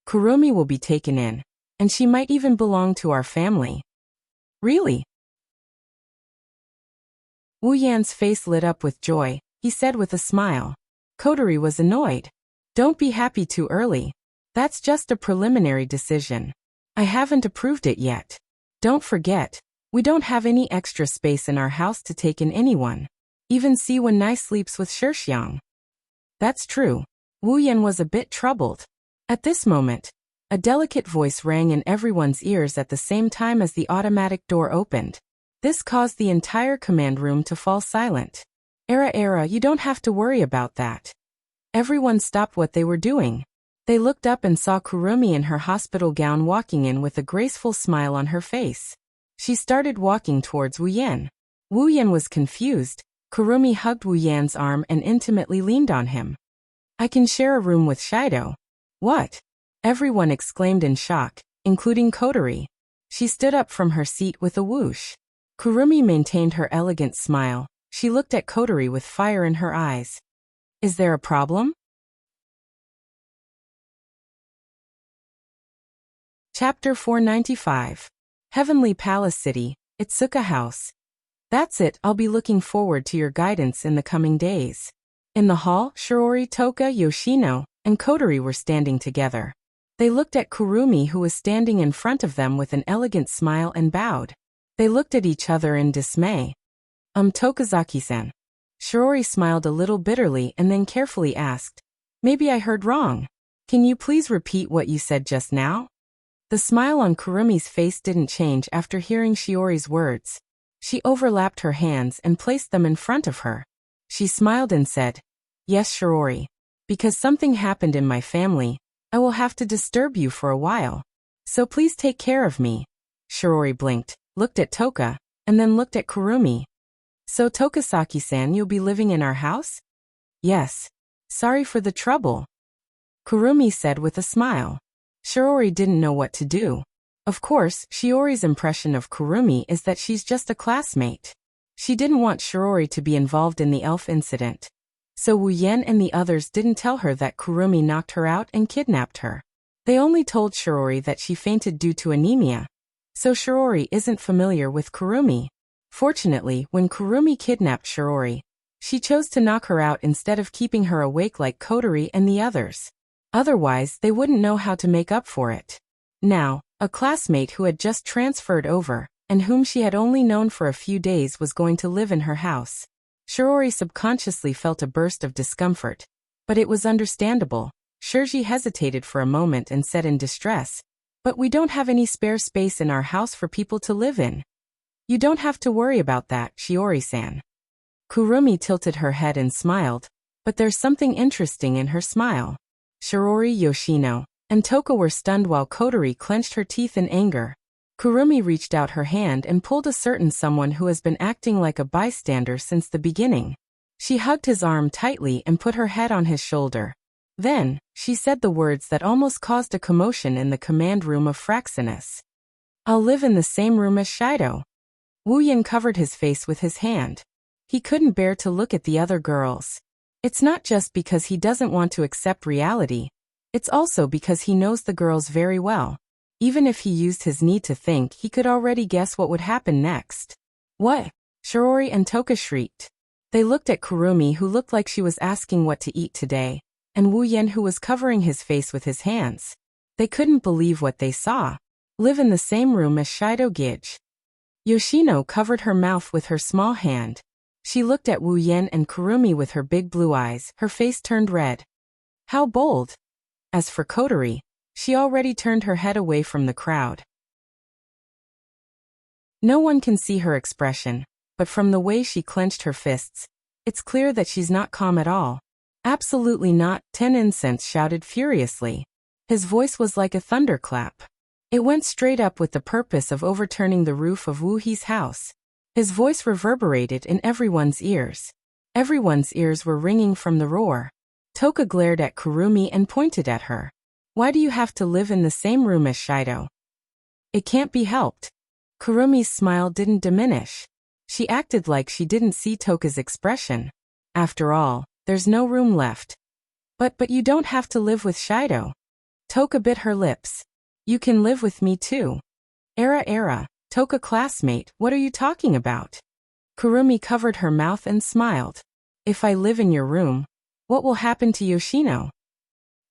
Kurumi will be taken in, and she might even belong to our family. Really? Wu Yan's face lit up with joy, he said with a smile. Kotori was annoyed. Don't be happy too early. That's just a preliminary decision. I haven't approved it yet. Don't forget, we don't have any extra space in our house to take in anyone. Even Siwen-Nai sleeps with Shixiang. That's true. Wu Yan was a bit troubled. At this moment, a delicate voice rang in everyone's ears at the same time as the automatic door opened. This caused the entire command room to fall silent. Era, you don't have to worry about that. Everyone stopped what they were doing. They looked up and saw Kurumi in her hospital gown walking in with a graceful smile on her face. She started walking towards Wu Yan. Wu Yan was confused. Kurumi hugged Wu Yan's arm and intimately leaned on him. I can share a room with Shido. What? Everyone exclaimed in shock, including Kotori. She stood up from her seat with a whoosh. Kurumi maintained her elegant smile. She looked at Kotori with fire in her eyes. Is there a problem? Chapter 495. Heavenly Palace City, Itsuka House. That's it, I'll be looking forward to your guidance in the coming days. In the hall, Shiori, Toka, Yoshino, and Kotori were standing together. They looked at Kurumi who was standing in front of them with an elegant smile and bowed. They looked at each other in dismay. Tokazaki-san. Shiori smiled a little bitterly and then carefully asked, maybe I heard wrong. Can you please repeat what you said just now? The smile on Kurumi's face didn't change after hearing Shiori's words. She overlapped her hands and placed them in front of her. She smiled and said, yes, Shiori. Because something happened in my family, I will have to disturb you for a while. So please take care of me. Shiori blinked, looked at Toka, and then looked at Kurumi. So Tokasaki-san, you'll be living in our house? Yes. Sorry for the trouble. Kurumi said with a smile. Shiori didn't know what to do. Of course, Shiori's impression of Kurumi is that she's just a classmate. She didn't want Shiori to be involved in the elf incident. So Wu Yan and the others didn't tell her that Kurumi knocked her out and kidnapped her. They only told Shiori that she fainted due to anemia. So Shiori isn't familiar with Kurumi. Fortunately, when Kurumi kidnapped Shiori, she chose to knock her out instead of keeping her awake like Kotori and the others. Otherwise, they wouldn't know how to make up for it. Now, a classmate who had just transferred over, and whom she had only known for a few days was going to live in her house. Shiori subconsciously felt a burst of discomfort. But it was understandable. Shirji hesitated for a moment and said in distress, but we don't have any spare space in our house for people to live in. You don't have to worry about that, Shiori-san. Kurumi tilted her head and smiled, but there's something interesting in her smile. Shiori, Yoshino, and Toka were stunned while Kotori clenched her teeth in anger. Kurumi reached out her hand and pulled a certain someone who has been acting like a bystander since the beginning. She hugged his arm tightly and put her head on his shoulder. Then, she said the words that almost caused a commotion in the command room of Fraxinus. I'll live in the same room as Shido. Wu Yin covered his face with his hand. He couldn't bear to look at the other girls. It's not just because he doesn't want to accept reality. It's also because he knows the girls very well. Even if he used his need to think, he could already guess what would happen next. What? Shirori and Toka shrieked. They looked at Kurumi, who looked like she was asking what to eat today, and Wu Yen, who was covering his face with his hands. They couldn't believe what they saw. Live in the same room as Shido Gige. Yoshino covered her mouth with her small hand. She looked at Wu Yen and Kurumi with her big blue eyes, her face turned red. How bold! As for Kotori, she already turned her head away from the crowd. No one can see her expression, but from the way she clenched her fists, it's clear that she's not calm at all. Absolutely not, Ten Incense shouted furiously. His voice was like a thunderclap. It went straight up with the purpose of overturning the roof of Wu He's house. His voice reverberated in everyone's ears. Everyone's ears were ringing from the roar. Toka glared at Kurumi and pointed at her. Why do you have to live in the same room as Shido? It can't be helped. Kurumi's smile didn't diminish. She acted like she didn't see Toka's expression. After all, there's no room left. But you don't have to live with Shido. Toka bit her lips. You can live with me too. Era, Toka classmate, what are you talking about? Kurumi covered her mouth and smiled. If I live in your room, what will happen to Yoshino?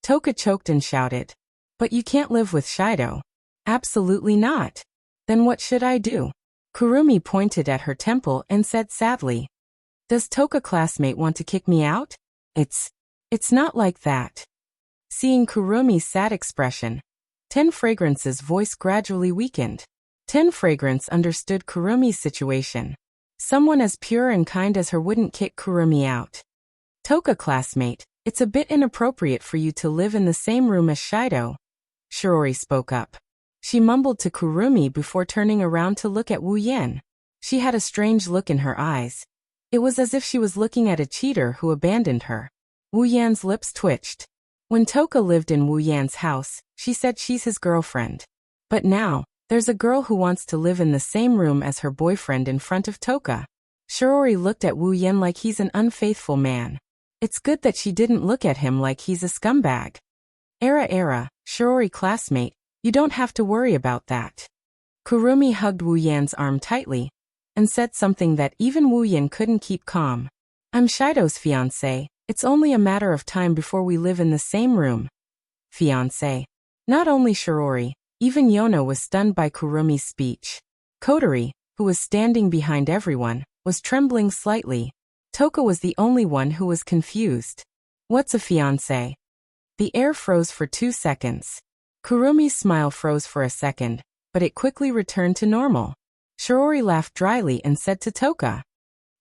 Toka choked and shouted. But you can't live with Shido. Absolutely not. Then what should I do? Kurumi pointed at her temple and said sadly. Does Toka classmate want to kick me out? It's not like that. Seeing Kurumi's sad expression, Ten Fragrance's voice gradually weakened. Ten Fragrance understood Kurumi's situation. Someone as pure and kind as her wouldn't kick Kurumi out. Toka classmate, it's a bit inappropriate for you to live in the same room as Shido. Shirori spoke up. She mumbled to Kurumi before turning around to look at Wu Yen. She had a strange look in her eyes. It was as if she was looking at a cheater who abandoned her. Wu Yan's lips twitched. When Toka lived in Wu Yan's house, she said she's his girlfriend. But now, there's a girl who wants to live in the same room as her boyfriend in front of Toka. Shirori looked at Wu Yen like he's an unfaithful man. It's good that she didn't look at him like he's a scumbag. Era, Shirori classmate, you don't have to worry about that. Kurumi hugged Wu Yan's arm tightly and said something that even Wu Yan couldn't keep calm. I'm Shido's fiancé. It's only a matter of time before we live in the same room. Fiancé. Not only Shirori, even Yono was stunned by Kurumi's speech. Kotori, who was standing behind everyone, was trembling slightly. Toka was the only one who was confused. What's a fiancé? The air froze for 2 seconds. Kurumi's smile froze for a second, but it quickly returned to normal. Shirori laughed dryly and said to Toka.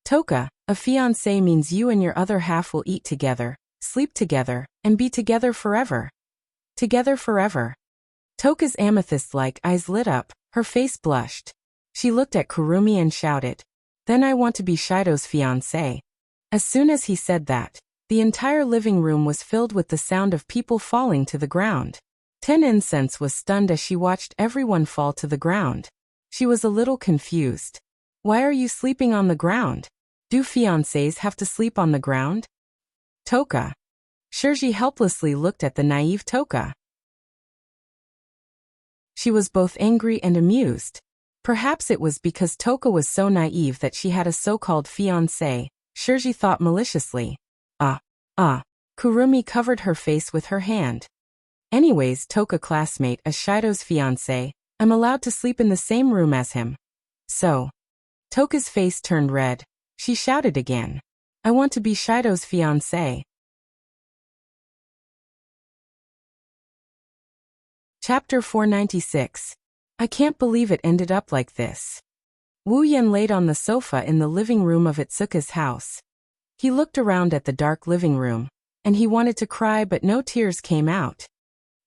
Toka, a fiancé means you and your other half will eat together, sleep together, and be together forever. Together forever. Toka's amethyst-like eyes lit up, her face blushed. She looked at Kurumi and shouted, Then I want to be Shido's fiancé. As soon as he said that, the entire living room was filled with the sound of people falling to the ground. Ten Incense was stunned as she watched everyone fall to the ground. She was a little confused. Why are you sleeping on the ground? Do fiancés have to sleep on the ground? Toka. Shirji helplessly looked at the naive Toka. She was both angry and amused. Perhaps it was because Toka was so naive that she had a so-called fiancé, Shirji thought maliciously. Kurumi covered her face with her hand. Anyways, Toka classmate as Shido's fiancé, I'm allowed to sleep in the same room as him. So. Toka's face turned red. She shouted again. I want to be Shido's fiancé. Chapter 496. I can't believe it ended up like this. Wu Yen laid on the sofa in the living room of Itsuka's house. He looked around at the dark living room, and he wanted to cry but no tears came out.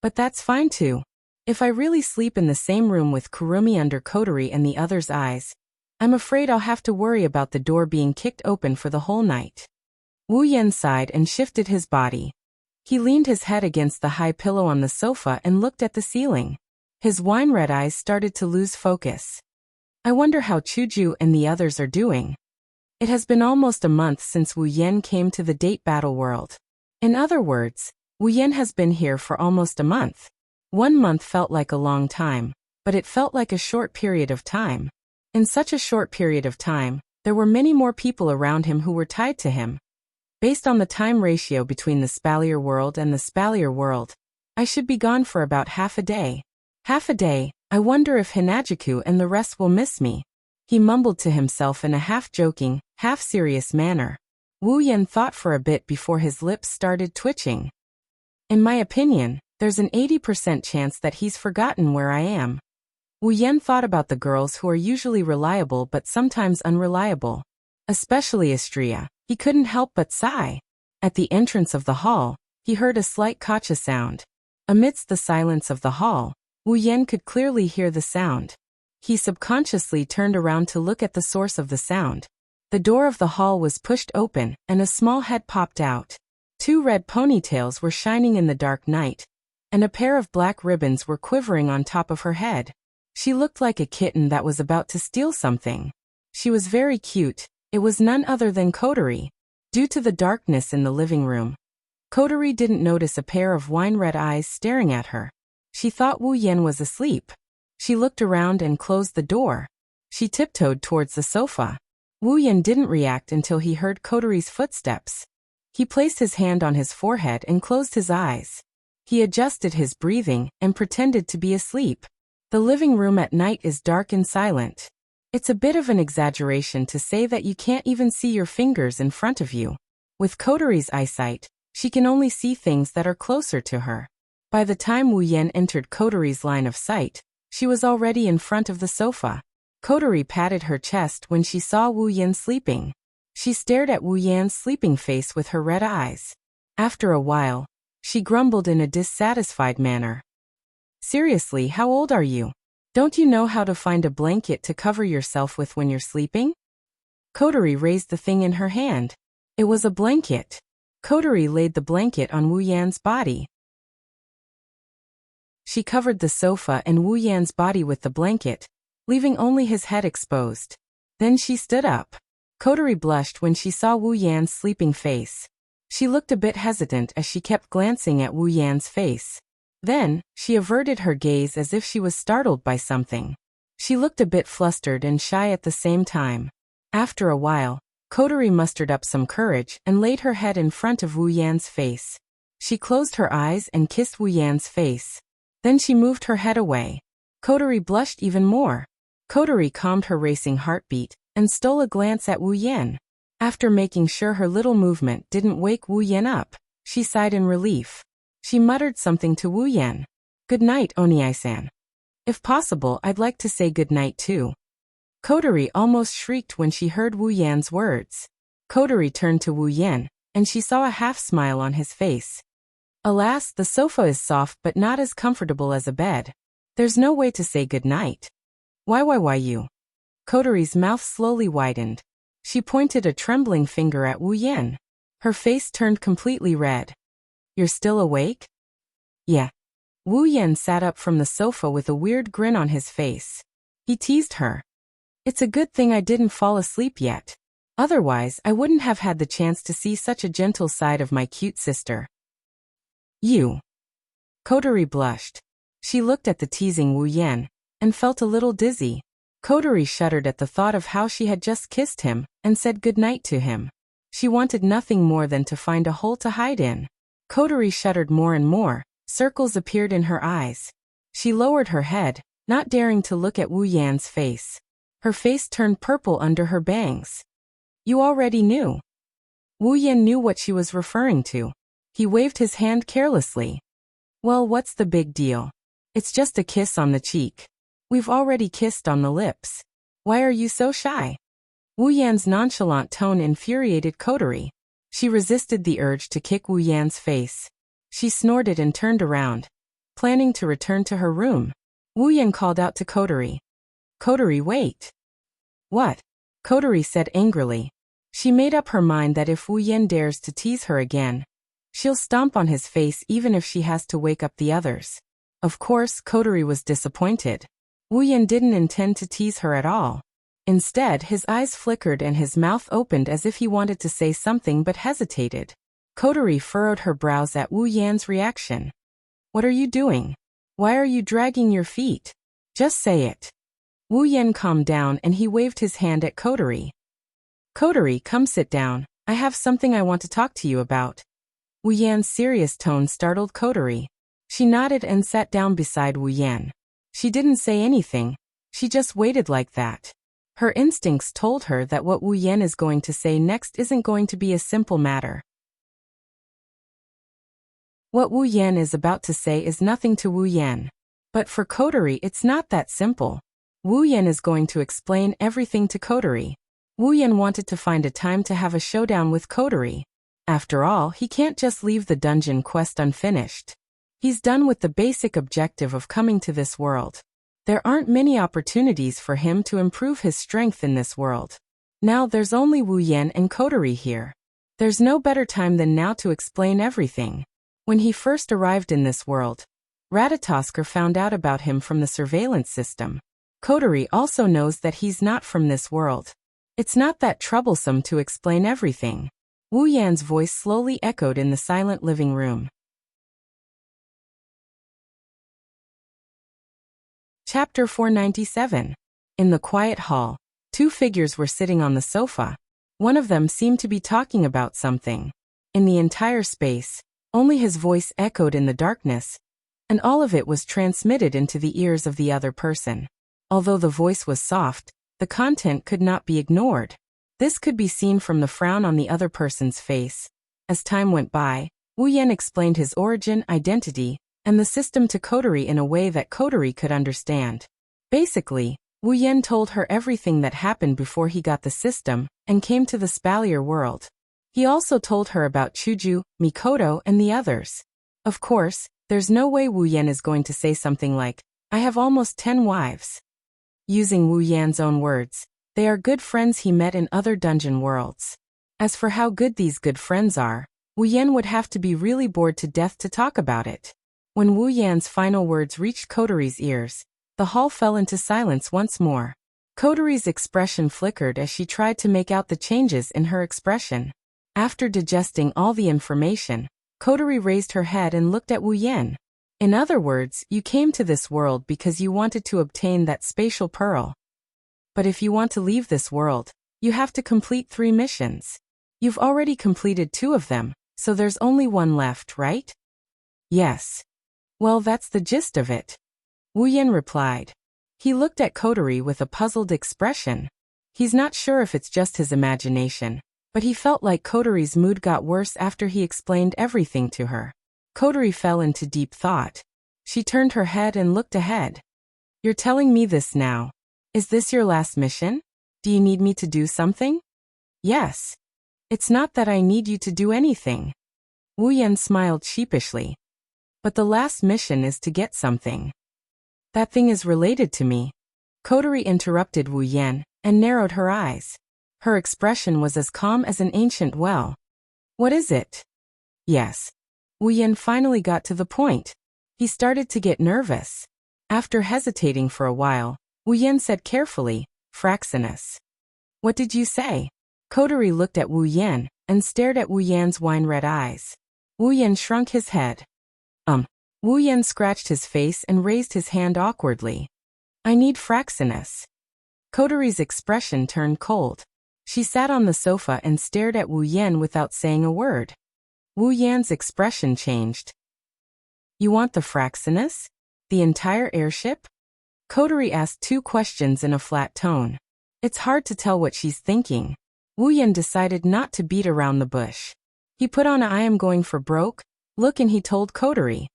But that's fine too. If I really sleep in the same room with Kurumi under Kotori and the others' eyes, I'm afraid I'll have to worry about the door being kicked open for the whole night. Wu Yen sighed and shifted his body. He leaned his head against the high pillow on the sofa and looked at the ceiling. His wine-red eyes started to lose focus. I wonder how Chuju and the others are doing. It has been almost a month since Wu Yan came to the date battle world. In other words, Wu Yan has been here for almost a month. 1 month felt like a long time, but it felt like a short period of time. In such a short period of time, there were many more people around him who were tied to him. Based on the time ratio between the Spalier world and the Spalier world, I should be gone for about half a day. Half a day, I wonder if Hinajuku and the rest will miss me. He mumbled to himself in a half-joking, half-serious manner. Wu Yan thought for a bit before his lips started twitching. In my opinion, there's an 80% chance that he's forgotten where I am. Wu Yan thought about the girls who are usually reliable but sometimes unreliable. Especially Astria. He couldn't help but sigh. At the entrance of the hall, he heard a slight kacha sound. Amidst the silence of the hall, Wu Yan could clearly hear the sound. He subconsciously turned around to look at the source of the sound. The door of the hall was pushed open, and a small head popped out. 2 red ponytails were shining in the dark night, and a pair of black ribbons were quivering on top of her head. She looked like a kitten that was about to steal something. She was very cute. It was none other than Kotori. Due to the darkness in the living room, Kotori didn't notice a pair of wine-red eyes staring at her. She thought Wu Yan was asleep. She looked around and closed the door. She tiptoed towards the sofa. Wu Yan didn't react until he heard Kotori's footsteps. He placed his hand on his forehead and closed his eyes. He adjusted his breathing and pretended to be asleep. The living room at night is dark and silent. It's a bit of an exaggeration to say that you can't even see your fingers in front of you. With Kotori's eyesight, she can only see things that are closer to her. By the time Wu Yan entered Kotori's line of sight, she was already in front of the sofa. Kotori patted her chest when she saw Wu Yan sleeping. She stared at Wu Yan's sleeping face with her red eyes. After a while, she grumbled in a dissatisfied manner. Seriously, how old are you? Don't you know how to find a blanket to cover yourself with when you're sleeping? Kotori raised the thing in her hand. It was a blanket. Kotori laid the blanket on Wu Yan's body. She covered the sofa and Wu Yan's body with the blanket, leaving only his head exposed. Then she stood up. Kotori blushed when she saw Wu Yan's sleeping face. She looked a bit hesitant as she kept glancing at Wu Yan's face. Then, she averted her gaze as if she was startled by something. She looked a bit flustered and shy at the same time. After a while, Kotori mustered up some courage and laid her head in front of Wu Yan's face. She closed her eyes and kissed Wu Yan's face. Then she moved her head away. Kotori blushed even more. Kotori calmed her racing heartbeat and stole a glance at Wu Yan. After making sure her little movement didn't wake Wu Yan up, she sighed in relief. She muttered something to Wu Yan. "Good night, Oniai-san. If possible, I'd like to say good night too." Kotori almost shrieked when she heard Wu Yan's words. Kotori turned to Wu Yan, and she saw a half-smile on his face. Alas, the sofa is soft but not as comfortable as a bed. There's no way to say good night. Why you? Kotori's mouth slowly widened. She pointed a trembling finger at Wu Yan. Her face turned completely red. "You're still awake?" "Yeah." Wu Yan sat up from the sofa with a weird grin on his face. He teased her. "It's a good thing I didn't fall asleep yet. Otherwise, I wouldn't have had the chance to see such a gentle side of my cute sister." "You." Kotori blushed. She looked at the teasing Wu Yan and felt a little dizzy. Kotori shuddered at the thought of how she had just kissed him and said good night to him. She wanted nothing more than to find a hole to hide in. Kotori shuddered more and more. Circles appeared in her eyes. She lowered her head, not daring to look at Wu Yan's face. Her face turned purple under her bangs. "You already knew." Wu Yan knew what she was referring to. He waved his hand carelessly. "Well, what's the big deal? It's just a kiss on the cheek. We've already kissed on the lips. Why are you so shy?" Wu Yan's nonchalant tone infuriated Kotori. She resisted the urge to kick Wu Yan's face. She snorted and turned around, planning to return to her room. Wu Yan called out to Kotori. "Kotori, wait." "What?" Kotori said angrily. She made up her mind that if Wu Yan dares to tease her again, She'll stomp on his face even if she has to wake up the others. Of course, Kotori was disappointed. Wu Yan didn't intend to tease her at all. Instead, his eyes flickered and his mouth opened as if he wanted to say something but hesitated. Kotori furrowed her brows at Wu Yan's reaction. What are you doing? Why are you dragging your feet? Just say it. Wu Yan calmed down and he waved his hand at Kotori. Kotori, come sit down. I have something I want to talk to you about. Wu Yan's serious tone startled Kotori. She nodded and sat down beside Wu Yan. She didn't say anything. She just waited like that. Her instincts told her that what Wu Yan is going to say next isn't going to be a simple matter. What Wu Yan is about to say is nothing to Wu Yan. But for Kotori, it's not that simple. Wu Yan is going to explain everything to Kotori. Wu Yan wanted to find a time to have a showdown with Kotori. After all, he can't just leave the dungeon quest unfinished. He's done with the basic objective of coming to this world. There aren't many opportunities for him to improve his strength in this world. Now there's only Wu Yan and Kotori here. There's no better time than now to explain everything. When he first arrived in this world, Ratatosker found out about him from the surveillance system. Kotori also knows that he's not from this world. It's not that troublesome to explain everything. Wu Yan's voice slowly echoed in the silent living room. Chapter 497. In the quiet hall, two figures were sitting on the sofa. One of them seemed to be talking about something. In the entire space, only his voice echoed in the darkness, and all of it was transmitted into the ears of the other person. Although the voice was soft, the content could not be ignored. This could be seen from the frown on the other person's face. As time went by, Wu Yan explained his origin, identity, and the system to Kotori in a way that Kotori could understand. Basically, Wu Yan told her everything that happened before he got the system and came to the Spalier world. He also told her about Chuju, Mikoto, and the others. Of course, there's no way Wu Yan is going to say something like, I have almost 10 wives. Using Wu Yan's own words, they are good friends he met in other dungeon worlds. As for how good these good friends are, Wu Yan would have to be really bored to death to talk about it. When Wu Yan's final words reached Kotori's ears, the hall fell into silence once more. Kotori's expression flickered as she tried to make out the changes in her expression. After digesting all the information, Kotori raised her head and looked at Wu Yan. In other words, you came to this world because you wanted to obtain that spatial pearl. But if you want to leave this world, you have to complete 3 missions. You've already completed 2 of them, so there's only 1 left, right? Yes. Well, that's the gist of it. Wu Yan replied. He looked at Kotori with a puzzled expression. He's not sure if it's just his imagination, but he felt like Kotori's mood got worse after he explained everything to her. Kotori fell into deep thought. She turned her head and looked ahead. You're telling me this now. Is this your last mission? Do you need me to do something? Yes. It's not that I need you to do anything. Wu Yan smiled sheepishly. But the last mission is to get something. That thing is related to me. Kotori interrupted Wu Yan and narrowed her eyes. Her expression was as calm as an ancient well. What is it? Yes. Wu Yan finally got to the point. He started to get nervous. After hesitating for a while, Wu Yan said carefully, Fraxinus. What did you say? Kotori looked at Wu Yan and stared at Wu Yan's wine-red eyes. Wu Yan shrunk his head. Wu Yan scratched his face and raised his hand awkwardly. I need Fraxinus. Kotori's expression turned cold. She sat on the sofa and stared at Wu Yan without saying a word. Wu Yan's expression changed. You want the Fraxinus? The entire airship? Kotori asked 2 questions in a flat tone. It's hard to tell what she's thinking. Wu Yan decided not to beat around the bush. He put on a I am going for broke look and he told Kotori.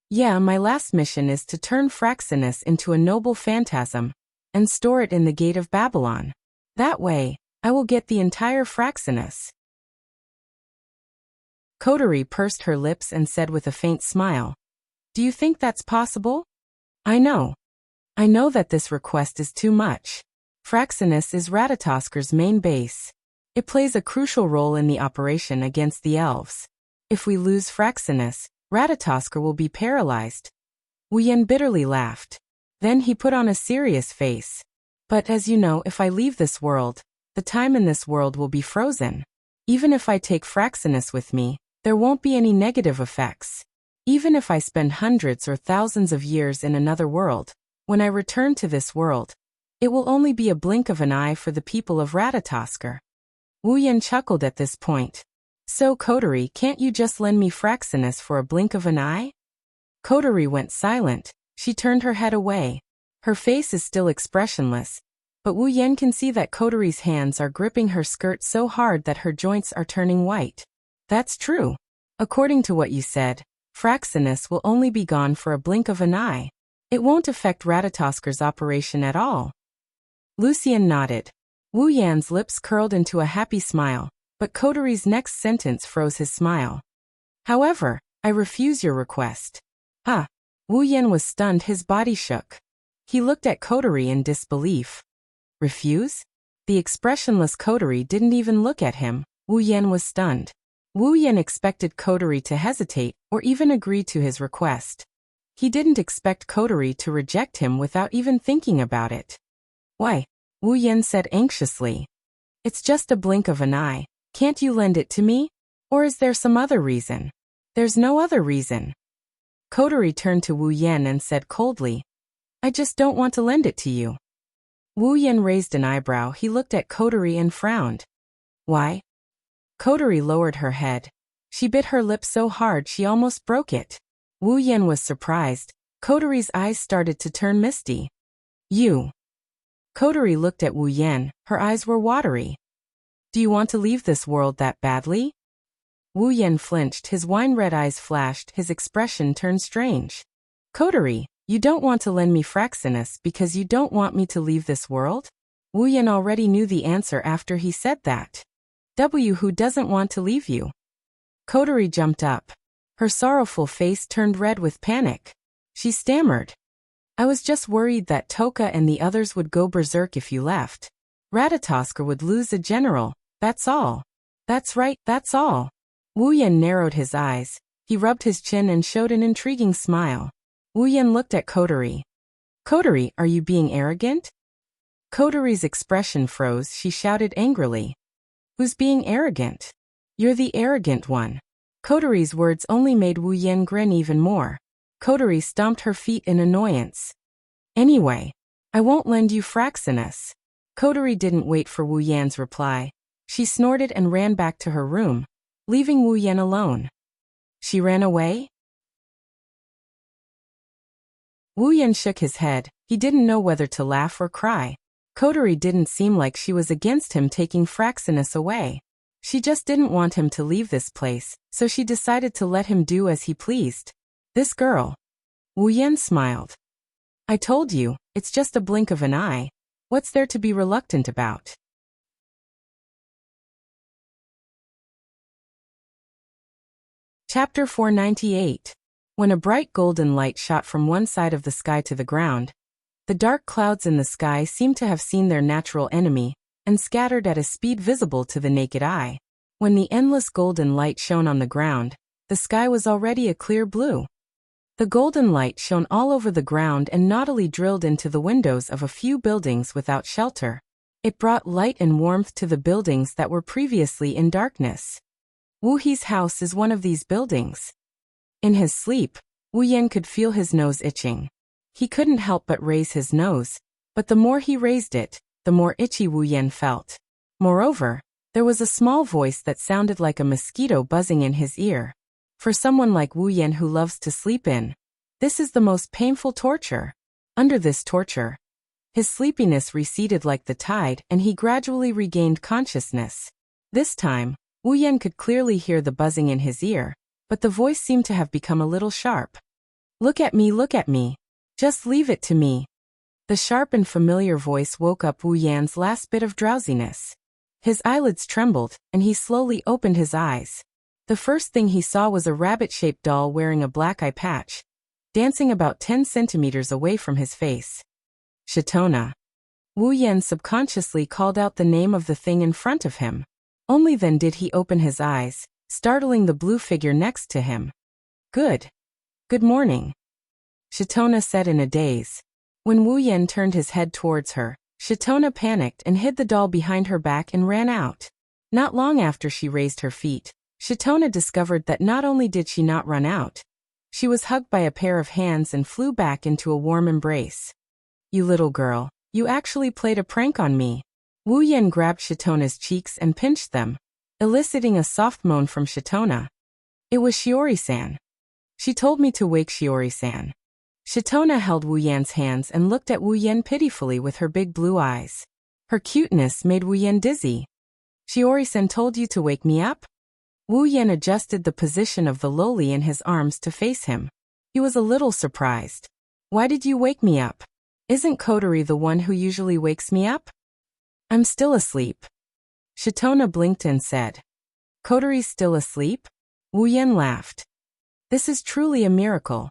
Yeah, my last mission is to turn Fraxinus into a noble phantasm and store it in the gate of Babylon. That way, I will get the entire Fraxinus. Kotori pursed her lips and said with a faint smile, Do you think that's possible? I know that this request is too much. Fraxinus is Ratatosker's main base. It plays a crucial role in the operation against the elves. If we lose Fraxinus, Ratatoskr will be paralyzed. Wu Yan bitterly laughed. Then he put on a serious face. But as you know, if I leave this world, the time in this world will be frozen. Even if I take Fraxinus with me, there won't be any negative effects. Even if I spend hundreds or thousands of years in another world, when I return to this world, it will only be a blink of an eye for the people of Ratatoskr. Wu Yan chuckled at this point. So Coterie, can't you just lend me Fraxinus for a blink of an eye? Coterie went silent. She turned her head away. Her face is still expressionless, but Wu Yan can see that Coterie's hands are gripping her skirt so hard that her joints are turning white. That's true. According to what you said, Fraxinus will only be gone for a blink of an eye. It won't affect Ratatoskr's operation at all. Lucien nodded. Wu Yan's lips curled into a happy smile, but Coterie's next sentence froze his smile. However, I refuse your request. Ah! Wu Yan was stunned, his body shook. He looked at Coterie in disbelief. Refuse? The expressionless Coterie didn't even look at him. Wu Yan was stunned. Wu Yan expected Coterie to hesitate or even agree to his request. He didn't expect Coterie to reject him without even thinking about it. Why? Wu Yan said anxiously. It's just a blink of an eye. Can't you lend it to me? Or is there some other reason? There's no other reason. Coterie turned to Wu Yan and said coldly, I just don't want to lend it to you. Wu Yan raised an eyebrow. He looked at Coterie and frowned. Why? Coterie lowered her head. She bit her lip so hard she almost broke it. Wu Yan was surprised. Coterie's eyes started to turn misty. You. Coterie looked at Wu Yan. Her eyes were watery. Do you want to leave this world that badly? Wu Yan flinched, his wine-red eyes flashed, his expression turned strange. Coterie, you don't want to lend me Fraxinus because you don't want me to leave this world? Wu Yan already knew the answer after he said that. Who doesn't want to leave you? Coterie jumped up. Her sorrowful face turned red with panic. She stammered. I was just worried that Toka and the others would go berserk if you left. Ratatoskr would lose a general, that's all. That's right, that's all. Wu Yan narrowed his eyes. He rubbed his chin and showed an intriguing smile. Wu Yan looked at Coterie. Coterie, are you being arrogant? Coterie's expression froze. She shouted angrily. Who's being arrogant? You're the arrogant one. Coterie's words only made Wu Yan grin even more. Coterie stomped her feet in annoyance. Anyway, I won't lend you Fraxinus. Coterie didn't wait for Wu Yan's reply. She snorted and ran back to her room, leaving Wu Yan alone. She ran away? Wu Yan shook his head. He didn't know whether to laugh or cry. Coterie didn't seem like she was against him taking Fraxinus away. She just didn't want him to leave this place, so she decided to let him do as he pleased. This girl. Wu Yan smiled. I told you, it's just a blink of an eye. What's there to be reluctant about? Chapter 498. When a bright golden light shot from one side of the sky to the ground, the dark clouds in the sky seemed to have seen their natural enemy, and scattered at a speed visible to the naked eye. When the endless golden light shone on the ground, the sky was already a clear blue. The golden light shone all over the ground and naughtily drilled into the windows of a few buildings without shelter. It brought light and warmth to the buildings that were previously in darkness. Wu He's house is one of these buildings. In his sleep, Wu Yan could feel his nose itching. He couldn't help but raise his nose, but the more he raised it, the more itchy Wu Yan felt. Moreover, there was a small voice that sounded like a mosquito buzzing in his ear. For someone like Wu Yan who loves to sleep in, this is the most painful torture. Under this torture, his sleepiness receded like the tide and he gradually regained consciousness. This time, Wu Yan could clearly hear the buzzing in his ear, but the voice seemed to have become a little sharp. Look at me, look at me. Just leave it to me. The sharp and familiar voice woke up Wu Yan's last bit of drowsiness. His eyelids trembled, and he slowly opened his eyes. The first thing he saw was a rabbit-shaped doll wearing a black eye patch, dancing about 10 centimeters away from his face. Shatona. Wu Yan subconsciously called out the name of the thing in front of him. Only then did he open his eyes. startling the blue figure next to him. Good morning," Shitona said in a daze. When Wu Yan turned his head towards her, Shitona panicked and hid the doll behind her back and ran out. Not long after she raised her feet, Shitona discovered that not only did she not run out, she was hugged by a pair of hands and flew back into a warm embrace. "You little girl, you actually played a prank on me." Wu Yan grabbed Shitona's cheeks and pinched them, eliciting a soft moan from Shitona. "It was Shiori-san. She told me to wake Shiori-san." Shitona held Wu Yan's hands and looked at Wu Yan pitifully with her big blue eyes. Her cuteness made Wu Yan dizzy. "Shiori-san told you to wake me up?" Wu Yan adjusted the position of the loli in his arms to face him. He was a little surprised. "Why did you wake me up? Isn't Kotori the one who usually wakes me up?" "I'm still asleep." Shitona blinked and said. "Kotori's still asleep?" Wu Yan laughed. "This is truly a miracle."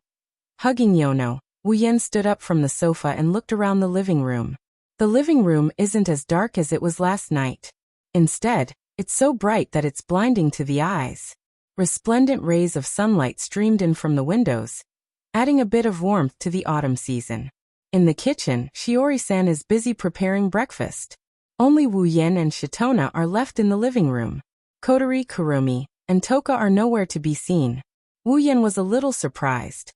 Hugging Yono, Wu Yan stood up from the sofa and looked around the living room. The living room isn't as dark as it was last night. Instead, it's so bright that it's blinding to the eyes. Resplendent rays of sunlight streamed in from the windows, adding a bit of warmth to the autumn season. In the kitchen, Shiori-san is busy preparing breakfast. Only Wu Yan and Shitona are left in the living room. Kotori, Kurumi, and Toka are nowhere to be seen. Wu Yan was a little surprised.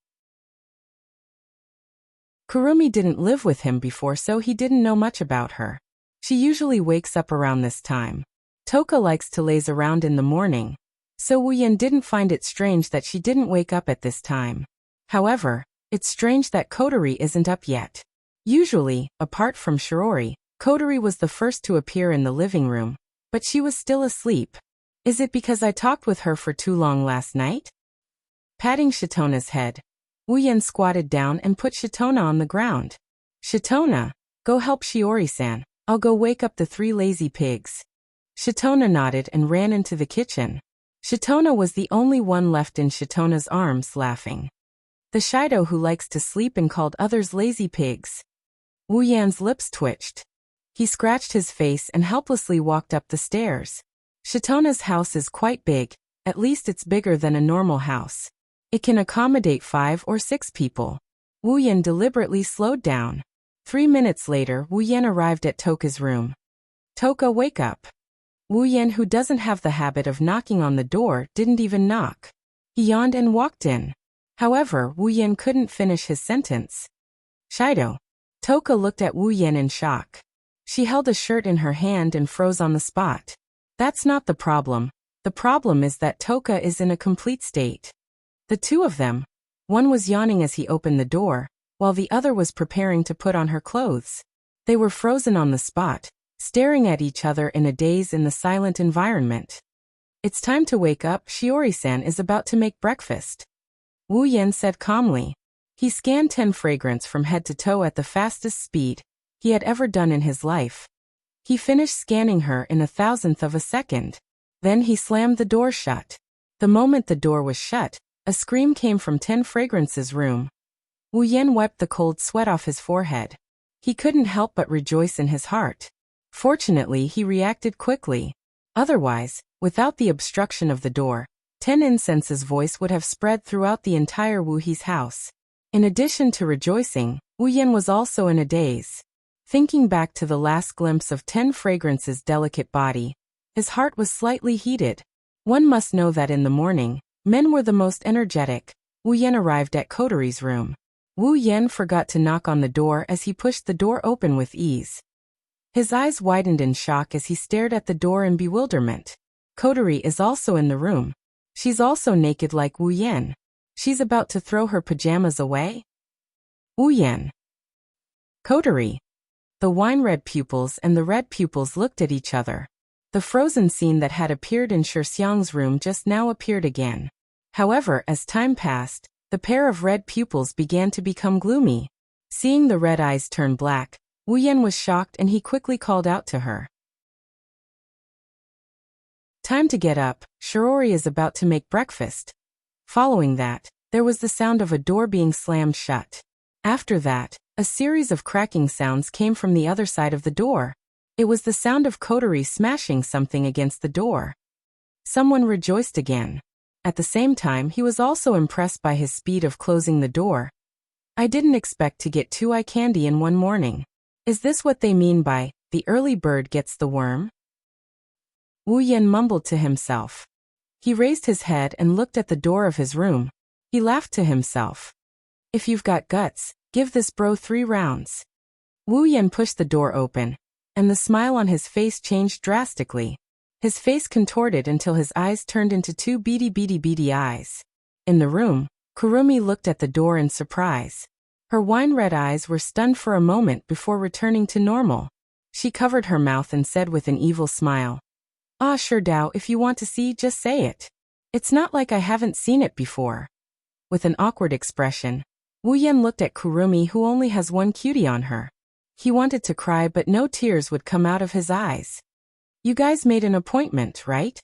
Kurumi didn't live with him before, so he didn't know much about her. She usually wakes up around this time. Toka likes to laze around in the morning, so Wu Yan didn't find it strange that she didn't wake up at this time. However, it's strange that Kotori isn't up yet. Usually, apart from Shiori, Kotori was the first to appear in the living room, but she was still asleep. Is it because I talked with her for too long last night? Patting Shitona's head, Wu Yan squatted down and put Shitona on the ground. "Shitona, go help Shiori-san. I'll go wake up the 3 lazy pigs." Shitona nodded and ran into the kitchen. Shitona was the only one left in Shitona's arms, laughing. The Shido who likes to sleep and called others lazy pigs. Wu Yan's lips twitched. He scratched his face and helplessly walked up the stairs. Shitona's house is quite big, at least it's bigger than a normal house. It can accommodate 5 or 6 people. Wu Yan deliberately slowed down. 3 minutes later, Wu Yan arrived at Toka's room. "Toka, wake up." Wu Yan, who doesn't have the habit of knocking on the door, didn't even knock. He yawned and walked in. However, Wu Yan couldn't finish his sentence. "Shido." Toka looked at Wu Yan in shock. She held a shirt in her hand and froze on the spot. That's not the problem. The problem is that Toka is in a complete state. The two of them, one was yawning as he opened the door, while the other was preparing to put on her clothes. They were frozen on the spot, staring at each other in a daze in the silent environment. "It's time to wake up. Shiori-san is about to make breakfast," Wu Yan said calmly. He scanned 10 fragrance from head to toe at the fastest speed he had ever done in his life. He finished scanning her in 1,000th of a second. Then he slammed the door shut. The moment the door was shut, a scream came from 10 Fragrance's room. Wu Yan wiped the cold sweat off his forehead. He couldn't help but rejoice in his heart. Fortunately, he reacted quickly. Otherwise, without the obstruction of the door, 10 Incense's voice would have spread throughout the entire Wu He's house. In addition to rejoicing, Wu Yan was also in a daze. Thinking back to the last glimpse of 10 Fragrance's delicate body, his heart was slightly heated. One must know that in the morning, men were the most energetic. Wu Yan arrived at Kotori's room. Wu Yan forgot to knock on the door as he pushed the door open with ease. His eyes widened in shock as he stared at the door in bewilderment. Kotori is also in the room. She's also naked like Wu Yan. She's about to throw her pajamas away? Wu Yan. Kotori. The wine-red pupils and the red pupils looked at each other. The frozen scene that had appeared in Shixiang's room just now appeared again. However, as time passed, the pair of red pupils began to become gloomy. Seeing the red eyes turn black, Wu Yan was shocked and he quickly called out to her. "Time to get up, Shiori is about to make breakfast." Following that, there was the sound of a door being slammed shut. After that, a series of cracking sounds came from the other side of the door. It was the sound of Kotori smashing something against the door. Someone rejoiced again. At the same time, he was also impressed by his speed of closing the door. I didn't expect to get 2 eye candy in one morning. Is this what they mean by, the early bird gets the worm? Wu Yan mumbled to himself. He raised his head and looked at the door of his room. He laughed to himself. If you've got guts, give this bro 3 rounds. Wu Yan pushed the door open, and the smile on his face changed drastically. His face contorted until his eyes turned into 2 beady eyes. In the room, Kurumi looked at the door in surprise. Her wine-red eyes were stunned for a moment before returning to normal. She covered her mouth and said with an evil smile, "Ah, sure Dao, if you want to see, just say it. It's not like I haven't seen it before." With an awkward expression, Wu Yan looked at Kurumi, who only has 1 cutie on her. He wanted to cry, but no tears would come out of his eyes. You guys made an appointment, right?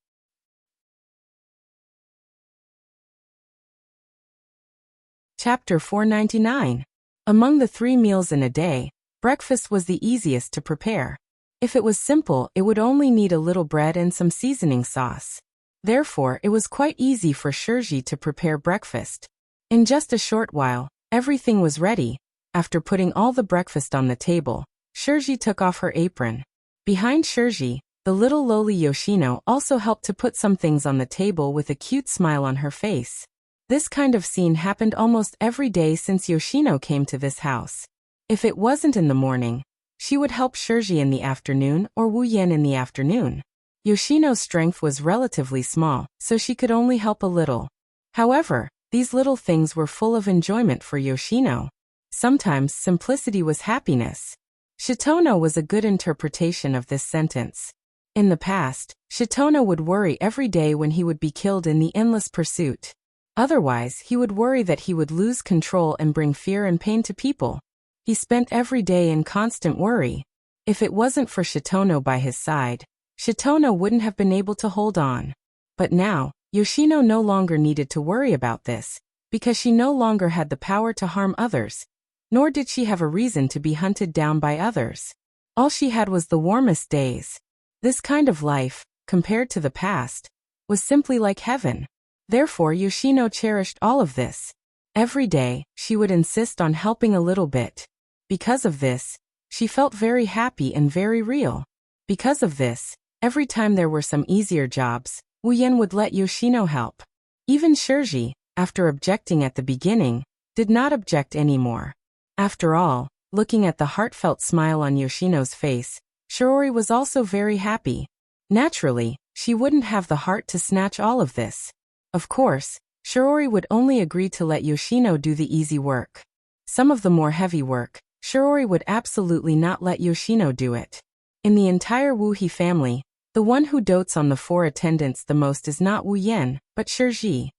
Chapter 499. Among the 3 meals in a day, breakfast was the easiest to prepare. If it was simple, it would only need a little bread and some seasoning sauce. Therefore, it was quite easy for Shirji to prepare breakfast. In just a short while, everything was ready. After putting all the breakfast on the table, Shirji took off her apron. Behind Shirji, the little lowly Yoshino also helped to put some things on the table with a cute smile on her face. This kind of scene happened almost every day since Yoshino came to this house. If it wasn't in the morning, she would help Shirji in the afternoon or Wu Yan in the afternoon. Yoshino's strength was relatively small, so she could only help a little. However, these little things were full of enjoyment for Yoshino. Sometimes simplicity was happiness. Shitono was a good interpretation of this sentence. In the past, Shitono would worry every day when he would be killed in the endless pursuit. Otherwise, he would worry that he would lose control and bring fear and pain to people. He spent every day in constant worry. If it wasn't for Shitono by his side, Shitono wouldn't have been able to hold on. But now, Yoshino no longer needed to worry about this, because she no longer had the power to harm others, nor did she have a reason to be hunted down by others. All she had was the warmest days. This kind of life, compared to the past, was simply like heaven. Therefore, Yoshino cherished all of this. Every day, she would insist on helping a little bit. Because of this, she felt very happy and very real. Because of this, every time there were some easier jobs, Wu Yan would let Yoshino help. Even Shirji, after objecting at the beginning, did not object anymore. After all, looking at the heartfelt smile on Yoshino's face, Shiori was also very happy. Naturally, she wouldn't have the heart to snatch all of this. Of course, Shiori would only agree to let Yoshino do the easy work. Some of the more heavy work, Shiori would absolutely not let Yoshino do it. In the entire Wuhi family, the one who dotes on the 4 attendants the most is not Wu Yan, but Shirji.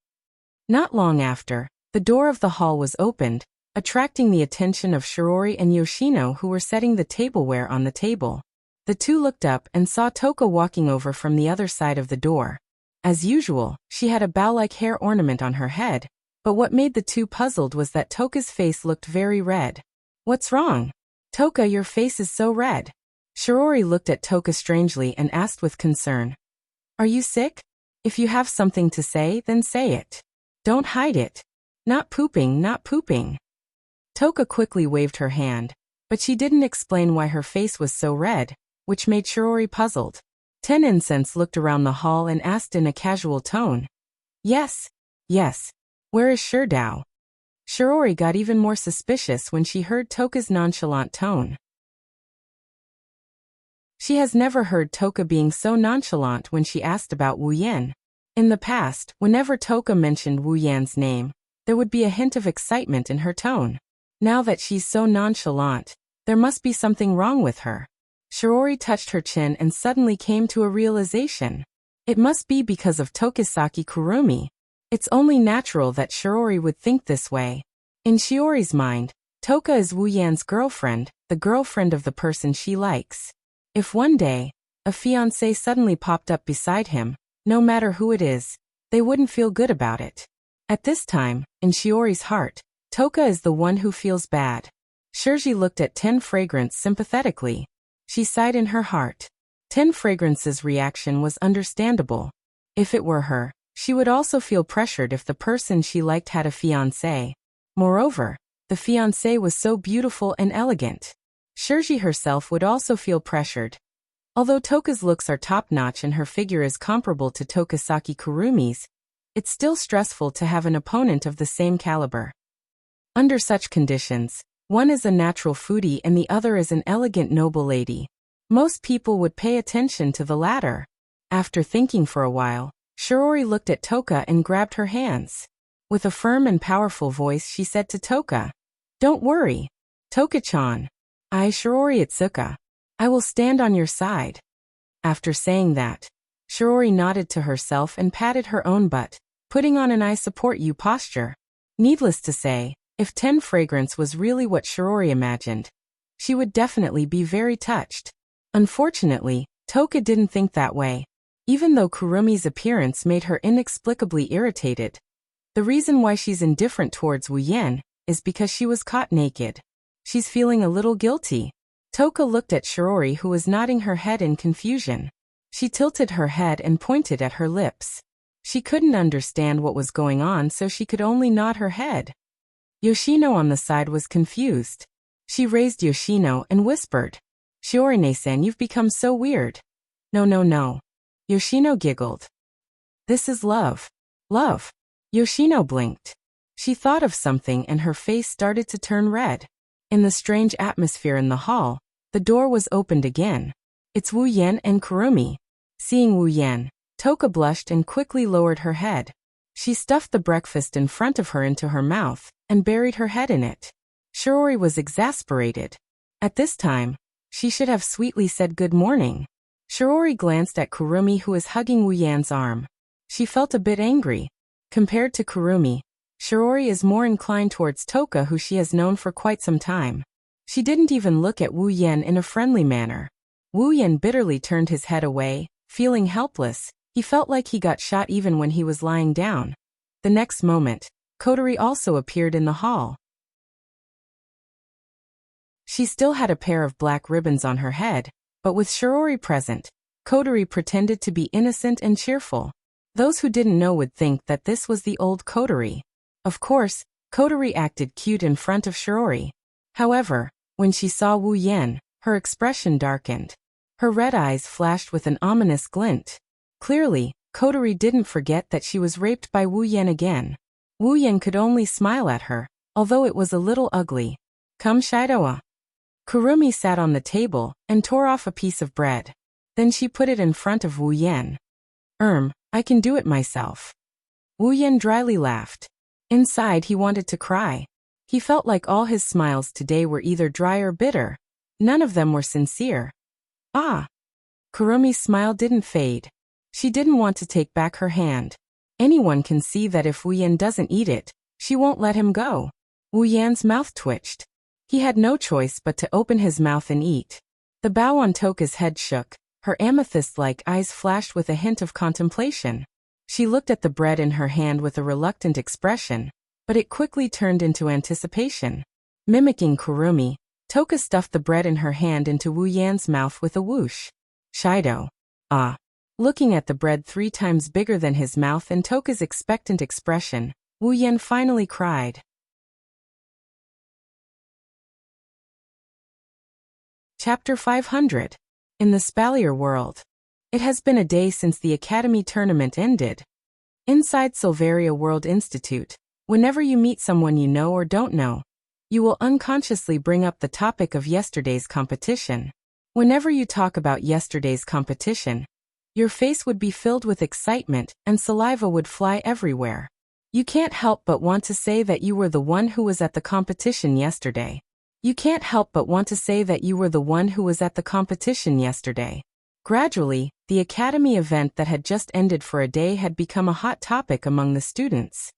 Not long after, the door of the hall was opened, attracting the attention of Shiori and Yoshino, who were setting the tableware on the table. The 2 looked up and saw Toka walking over from the other side of the door. As usual, she had a bow-like hair ornament on her head, but what made the 2 puzzled was that Toka's face looked very red. "What's wrong? Toka, your face is so red." Shiori looked at Toka strangely and asked with concern, "Are you sick? If you have something to say, then say it. Don't hide it. Not pooping, not pooping." Toka quickly waved her hand, but she didn't explain why her face was so red, which made Shiori puzzled. 10 Incense looked around the hall and asked in a casual tone, Yes. Where is Shirdao?" Shiori got even more suspicious when she heard Toka's nonchalant tone. She has never heard Toka being so nonchalant when she asked about Wu Yan. In the past, whenever Toka mentioned Wu Yan's name, there would be a hint of excitement in her tone. Now that she's so nonchalant, there must be something wrong with her. Shiori touched her chin and suddenly came to a realization. It must be because of Tokisaki Kurumi. It's only natural that Shiori would think this way. In Shiori's mind, Toka is Wu Yan's girlfriend, the girlfriend of the person she likes. If one day, a fiancé suddenly popped up beside him, no matter who it is, they wouldn't feel good about it. At this time, in Shiori's heart, Toka is the one who feels bad. Shirji looked at 10 Fragrance sympathetically. She sighed in her heart. 10 Fragrance's reaction was understandable. If it were her, she would also feel pressured if the person she liked had a fiancé. Moreover, the fiancé was so beautiful and elegant. Shirji herself would also feel pressured. Although Toka's looks are top-notch and her figure is comparable to Tokasaki Kurumi's, it's still stressful to have an opponent of the same caliber. Under such conditions, one is a natural foodie and the other is an elegant noble lady. Most people would pay attention to the latter. After thinking for a while, Shirori looked at Toka and grabbed her hands. With a firm and powerful voice she said to Toka, "Don't worry, Toka-chan. Shirori Itsuka. I will stand on your side." After saying that, Shirori nodded to herself and patted her own butt, putting on an "I support you" posture. Needless to say, if 10 fragrance was really what Shirori imagined, she would definitely be very touched. Unfortunately, Toka didn't think that way. Even though Kurumi's appearance made her inexplicably irritated, the reason why she's indifferent towards Wu Yan is because she was caught naked. She's feeling a little guilty. Toka looked at Shirori, who was nodding her head in confusion. She tilted her head and pointed at her lips. She couldn't understand what was going on, so she could only nod her head. Yoshino on the side was confused. She raised Yoshino and whispered, "Shiori-ne-san, you've become so weird." No. Yoshino giggled. "This is love. Love." Yoshino blinked. She thought of something and her face started to turn red. In the strange atmosphere in the hall, the door was opened again. It's Wu Yan and Kurumi. Seeing Wu Yan, Toka blushed and quickly lowered her head. She stuffed the breakfast in front of her into her mouth and buried her head in it. Shirori was exasperated. At this time, she should have sweetly said good morning. Shirori glanced at Kurumi, who was hugging Wu Yan's arm. She felt a bit angry. Compared to Kurumi, Shirori is more inclined towards Toka, who she has known for quite some time. She didn't even look at Wu Yan in a friendly manner. Wu Yan bitterly turned his head away, feeling helpless. He felt like he got shot even when he was lying down. The next moment, Kotori also appeared in the hall. She still had a pair of black ribbons on her head, but with Shirori present, Kotori pretended to be innocent and cheerful. Those who didn't know would think that this was the old Kotori. Of course, Kotori acted cute in front of Shirori. However, when she saw Wu Yan, her expression darkened. Her red eyes flashed with an ominous glint. Clearly, Kotori didn't forget that she was raped by Wu Yan again. Wu Yan could only smile at her, although it was a little ugly. "Come Shidoa." Kurumi sat on the table and tore off a piece of bread. Then she put it in front of Wu Yan. I can do it myself." Wu Yan dryly laughed. Inside he wanted to cry. He felt like all his smiles today were either dry or bitter. None of them were sincere. Kurumi's smile didn't fade. She didn't want to take back her hand. Anyone can see that if Wu Yan doesn't eat it, she won't let him go. Wu Yan's mouth twitched. He had no choice but to open his mouth and eat. The bow on Toka's head shook. Her amethyst-like eyes flashed with a hint of contemplation. She looked at the bread in her hand with a reluctant expression, but it quickly turned into anticipation. Mimicking Kurumi, Toka stuffed the bread in her hand into Wu Yan's mouth with a whoosh. Shido. Looking at the bread 3 times bigger than his mouth and Toka's expectant expression, Wu Yan finally cried. Chapter 500. In the Spalier world. It has been a day since the Academy tournament ended. Inside Silveria World Institute, whenever you meet someone you know or don't know, you will unconsciously bring up the topic of yesterday's competition. Whenever you talk about yesterday's competition, your face would be filled with excitement and saliva would fly everywhere. You can't help but want to say that you were the one who was at the competition yesterday. Gradually, the academy event that had just ended for a day had become a hot topic among the students.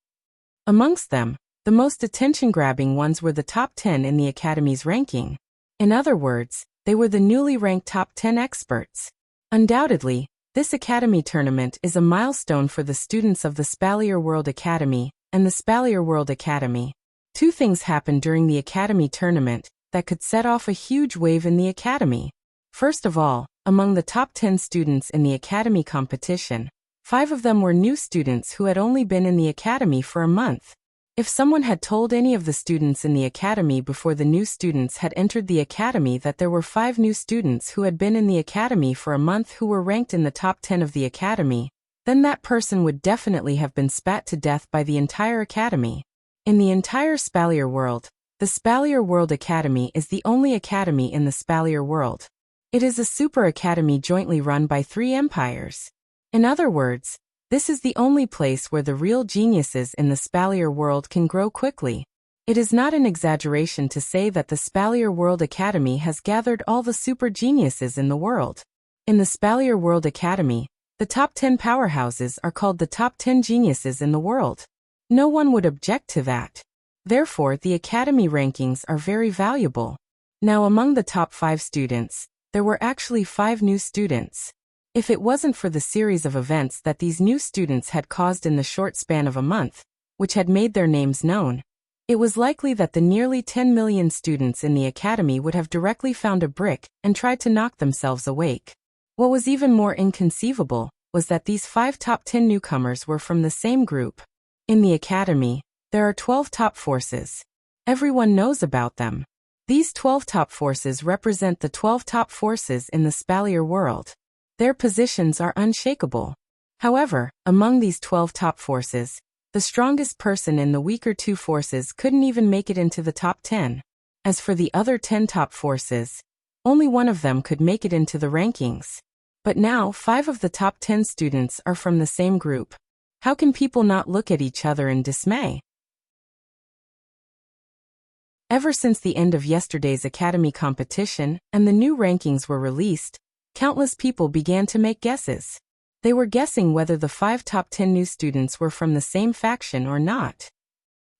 Amongst them, the most attention-grabbing ones were the top 10 in the academy's ranking. In other words, they were the newly ranked top 10 experts. Undoubtedly, this academy tournament is a milestone for the students of the Spalier World Academy and the Spalier World Academy. 2 things happened during the academy tournament that could set off a huge wave in the academy. First of all, among the top 10 students in the academy competition, 5 of them were new students who had only been in the academy for a month. If someone had told any of the students in the academy before the new students had entered the academy that there were 5 new students who had been in the academy for a month who were ranked in the top 10 of the academy, then that person would definitely have been spat to death by the entire academy. In the entire Spalier world, the Spalier World Academy is the only academy in the Spalier world. It is a super academy jointly run by 3 empires. In other words, this is the only place where the real geniuses in the Spalier world can grow quickly. It is not an exaggeration to say that the Spalier World Academy has gathered all the super geniuses in the world. In the Spalier World Academy, the top 10 powerhouses are called the top 10 geniuses in the world. No one would object to that. Therefore, the academy rankings are very valuable. Now, among the top 5 students, there were actually 5 new students. If it wasn't for the series of events that these new students had caused in the short span of a month, which had made their names known, it was likely that the nearly 10 million students in the academy would have directly found a brick and tried to knock themselves awake. What was even more inconceivable was that these 5 top 10 newcomers were from the same group. In the academy, there are 12 top forces. Everyone knows about them. These 12 top forces represent the 12 top forces in the Spalier world. Their positions are unshakable. However, among these 12 top forces, the strongest person in the weaker 2 forces couldn't even make it into the top 10. As for the other 10 top forces, only one of them could make it into the rankings. But now 5 of the top 10 students are from the same group. How can people not look at each other in dismay? Ever since the end of yesterday's academy competition and the new rankings were released, countless people began to make guesses. They were guessing whether the 5 top 10 new students were from the same faction or not.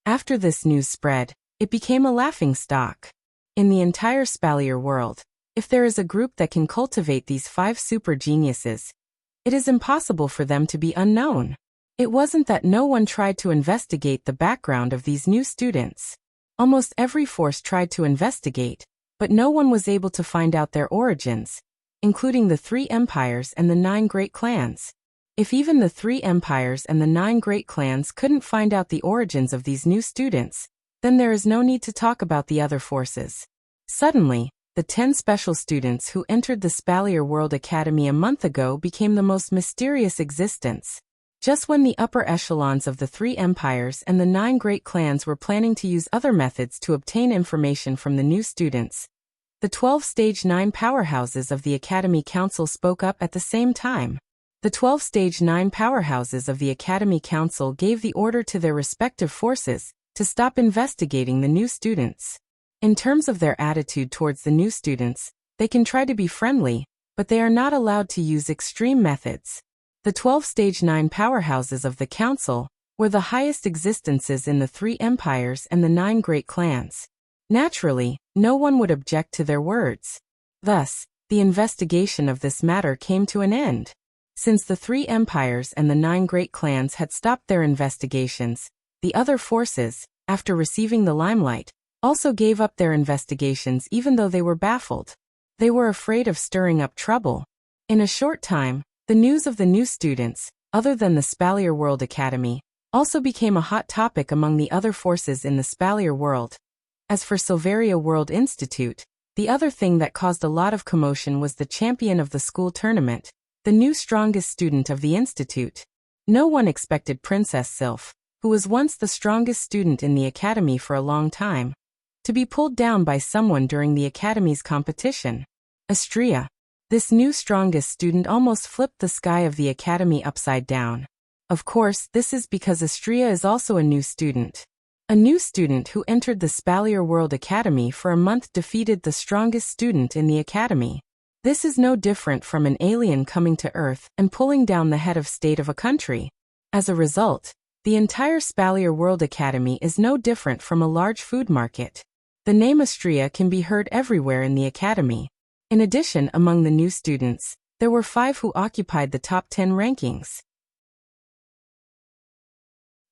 After this news spread, it became a laughingstock. In the entire Spalier world, if there is a group that can cultivate these 5 super geniuses, it is impossible for them to be unknown. It wasn't that no one tried to investigate the background of these new students. Almost every force tried to investigate, but no one was able to find out their origins, including the 3 empires and the 9 great clans. If even the 3 empires and the 9 great clans couldn't find out the origins of these new students, then there is no need to talk about the other forces. Suddenly, the 10 special students who entered the Spalier World Academy a month ago became the most mysterious existence. Just when the upper echelons of the 3 empires and the 9 great clans were planning to use other methods to obtain information from the new students, the 12 Stage 9 powerhouses of the Academy Council spoke up at the same time. The 12 Stage 9 powerhouses of the Academy Council gave the order to their respective forces to stop investigating the new students. In terms of their attitude towards the new students, they can try to be friendly, but they are not allowed to use extreme methods. The 12 Stage 9 powerhouses of the Council were the highest existences in the 3 empires and the 9 great clans. Naturally, no one would object to their words. Thus, the investigation of this matter came to an end. Since the 3 empires and the 9 great clans had stopped their investigations, the other forces, after receiving the limelight, also gave up their investigations even though they were baffled. They were afraid of stirring up trouble. In a short time, the news of the new students, other than the Spalier World Academy, also became a hot topic among the other forces in the Spalier world. As for Silveria World Institute, the other thing that caused a lot of commotion was the champion of the school tournament, the new strongest student of the institute. No one expected Princess Sylph, who was once the strongest student in the academy for a long time, to be pulled down by someone during the academy's competition. Astria, this new strongest student, almost flipped the sky of the academy upside down. Of course, this is because Astria is also a new student. A new student who entered the Spalier World Academy for a month defeated the strongest student in the academy. This is no different from an alien coming to Earth and pulling down the head of state of a country. As a result, the entire Spalier World Academy is no different from a large food market. The name Astria can be heard everywhere in the academy. In addition, among the new students, there were 5 who occupied the top 10 rankings.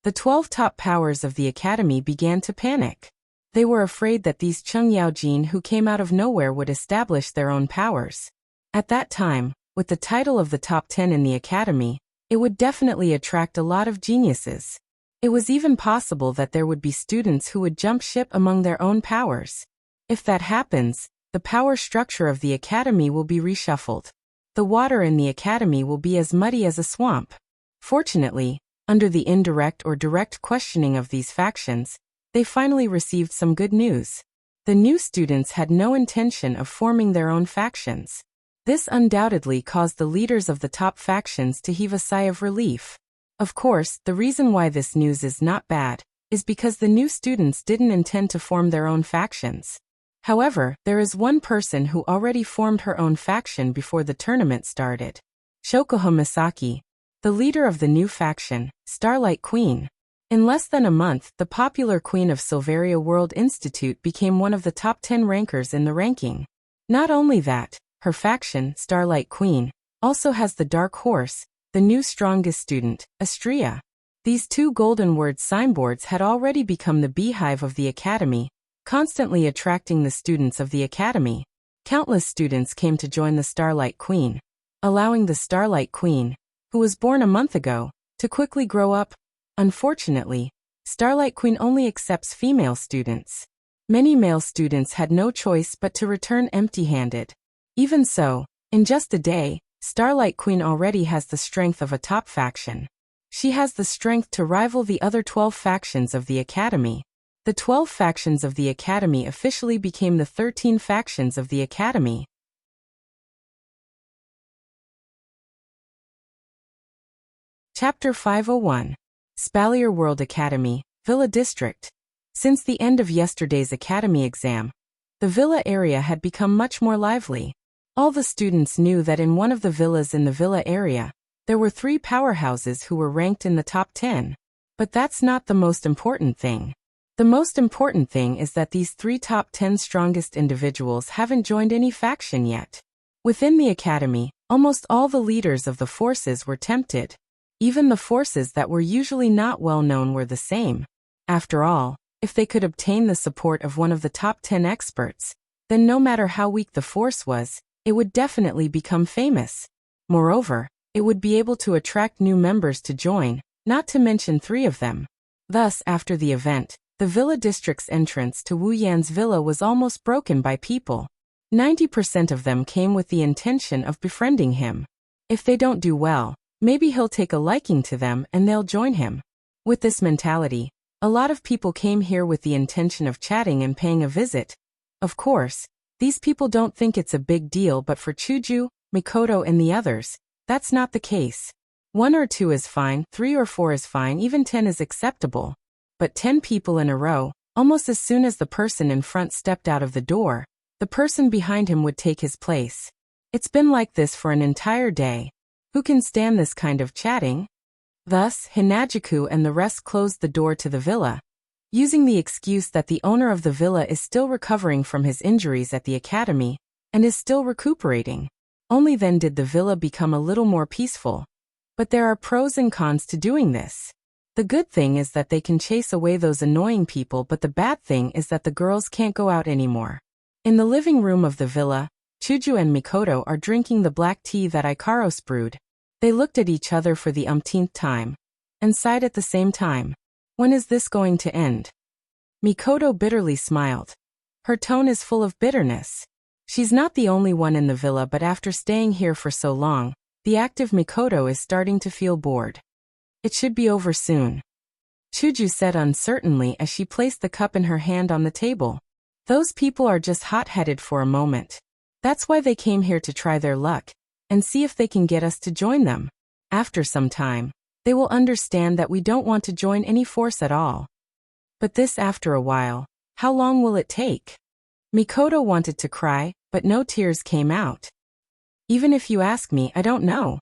The 12 top powers of the academy began to panic. They were afraid that these Chung Yaojin who came out of nowhere would establish their own powers. At that time, with the title of the top 10 in the academy, It would definitely attract a lot of geniuses. It was even possible that there would be students who would jump ship among their own powers. If that happens, the power structure of the academy will be reshuffled. The water in the academy will be as muddy as a swamp. Fortunately, under the indirect or direct questioning of these factions, they finally received some good news. The new students had no intention of forming their own factions. This undoubtedly caused the leaders of the top factions to heave a sigh of relief. Of course, the reason why this news is not bad is because the new students didn't intend to form their own factions. However, there is one person who already formed her own faction before the tournament started. Shokoha Misaki, the leader of the new faction, Starlight Queen. In less than a month, the popular queen of Silveria World Institute became one of the top 10 rankers in the ranking. Not only that, her faction, Starlight Queen, also has the Dark Horse, the new strongest student, Astria. These two golden word signboards had already become the beehive of the academy, constantly attracting the students of the academy. Countless students came to join the Starlight Queen, allowing the Starlight Queen, who was born a month ago, to quickly grow up. Unfortunately, Starlight Queen only accepts female students. Many male students had no choice but to return empty-handed. Even so, in just a day, Starlight Queen already has the strength of a top faction. She has the strength to rival the other 12 factions of the academy. The 12 factions of the academy officially became the 13 factions of the academy. Chapter 501. Spalier World Academy, Villa District. Since the end of yesterday's academy exam, the villa area had become much more lively. All the students knew that in one of the villas in the villa area, there were 3 powerhouses who were ranked in the top 10. But that's not the most important thing. The most important thing is that these 3 top 10 strongest individuals haven't joined any faction yet. Within the academy, almost all the leaders of the forces were tempted. Even the forces that were usually not well known were the same. After all, if they could obtain the support of one of the top 10 experts, then no matter how weak the force was, it would definitely become famous. Moreover, it would be able to attract new members to join, not to mention 3 of them. Thus, after the event, the Villa District's entrance to Wu Yan's villa was almost broken by people. 90% of them came with the intention of befriending him. If they don't do well, maybe he'll take a liking to them and they'll join him. With this mentality, a lot of people came here with the intention of chatting and paying a visit. Of course, these people don't think it's a big deal, but for Chuju, Mikoto and the others, that's not the case. 1 or 2 is fine, 3 or 4 is fine, even 10 is acceptable. But 10 people in a row, almost as soon as the person in front stepped out of the door, the person behind him would take his place. It's been like this for an entire day. Who can stand this kind of chatting? Thus, Hinajuku and the rest closed the door to the villa, using the excuse that the owner of the villa is still recovering from his injuries at the academy, and is still recuperating. Only then did the villa become a little more peaceful. But there are pros and cons to doing this. The good thing is that they can chase away those annoying people, but the bad thing is that the girls can't go out anymore. In the living room of the villa, Chuju and Mikoto are drinking the black tea that Ikaro brewed. They looked at each other for the umpteenth time, and sighed at the same time. When is this going to end? Mikoto bitterly smiled. Her tone is full of bitterness. She's not the only one in the villa, but after staying here for so long, the active Mikoto is starting to feel bored. It should be over soon, Chuju said uncertainly as she placed the cup in her hand on the table. Those people are just hot-headed for a moment. That's why they came here, to try their luck and see if they can get us to join them. After some time, they will understand that we don't want to join any force at all. But this after a while, how long will it take? Mikoto wanted to cry, but no tears came out. Even if you ask me, I don't know,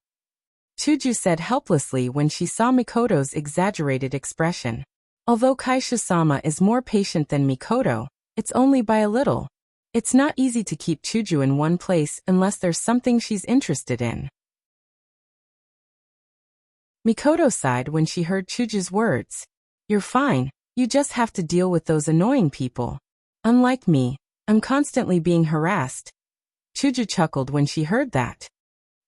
Chuju said helplessly when she saw Mikoto's exaggerated expression. Although Kaishu-sama is more patient than Mikoto, it's only by a little. It's not easy to keep Chuju in one place unless there's something she's interested in. Mikoto sighed when she heard Chuju's words. You're fine, you just have to deal with those annoying people. Unlike me, I'm constantly being harassed. Chuju chuckled when she heard that.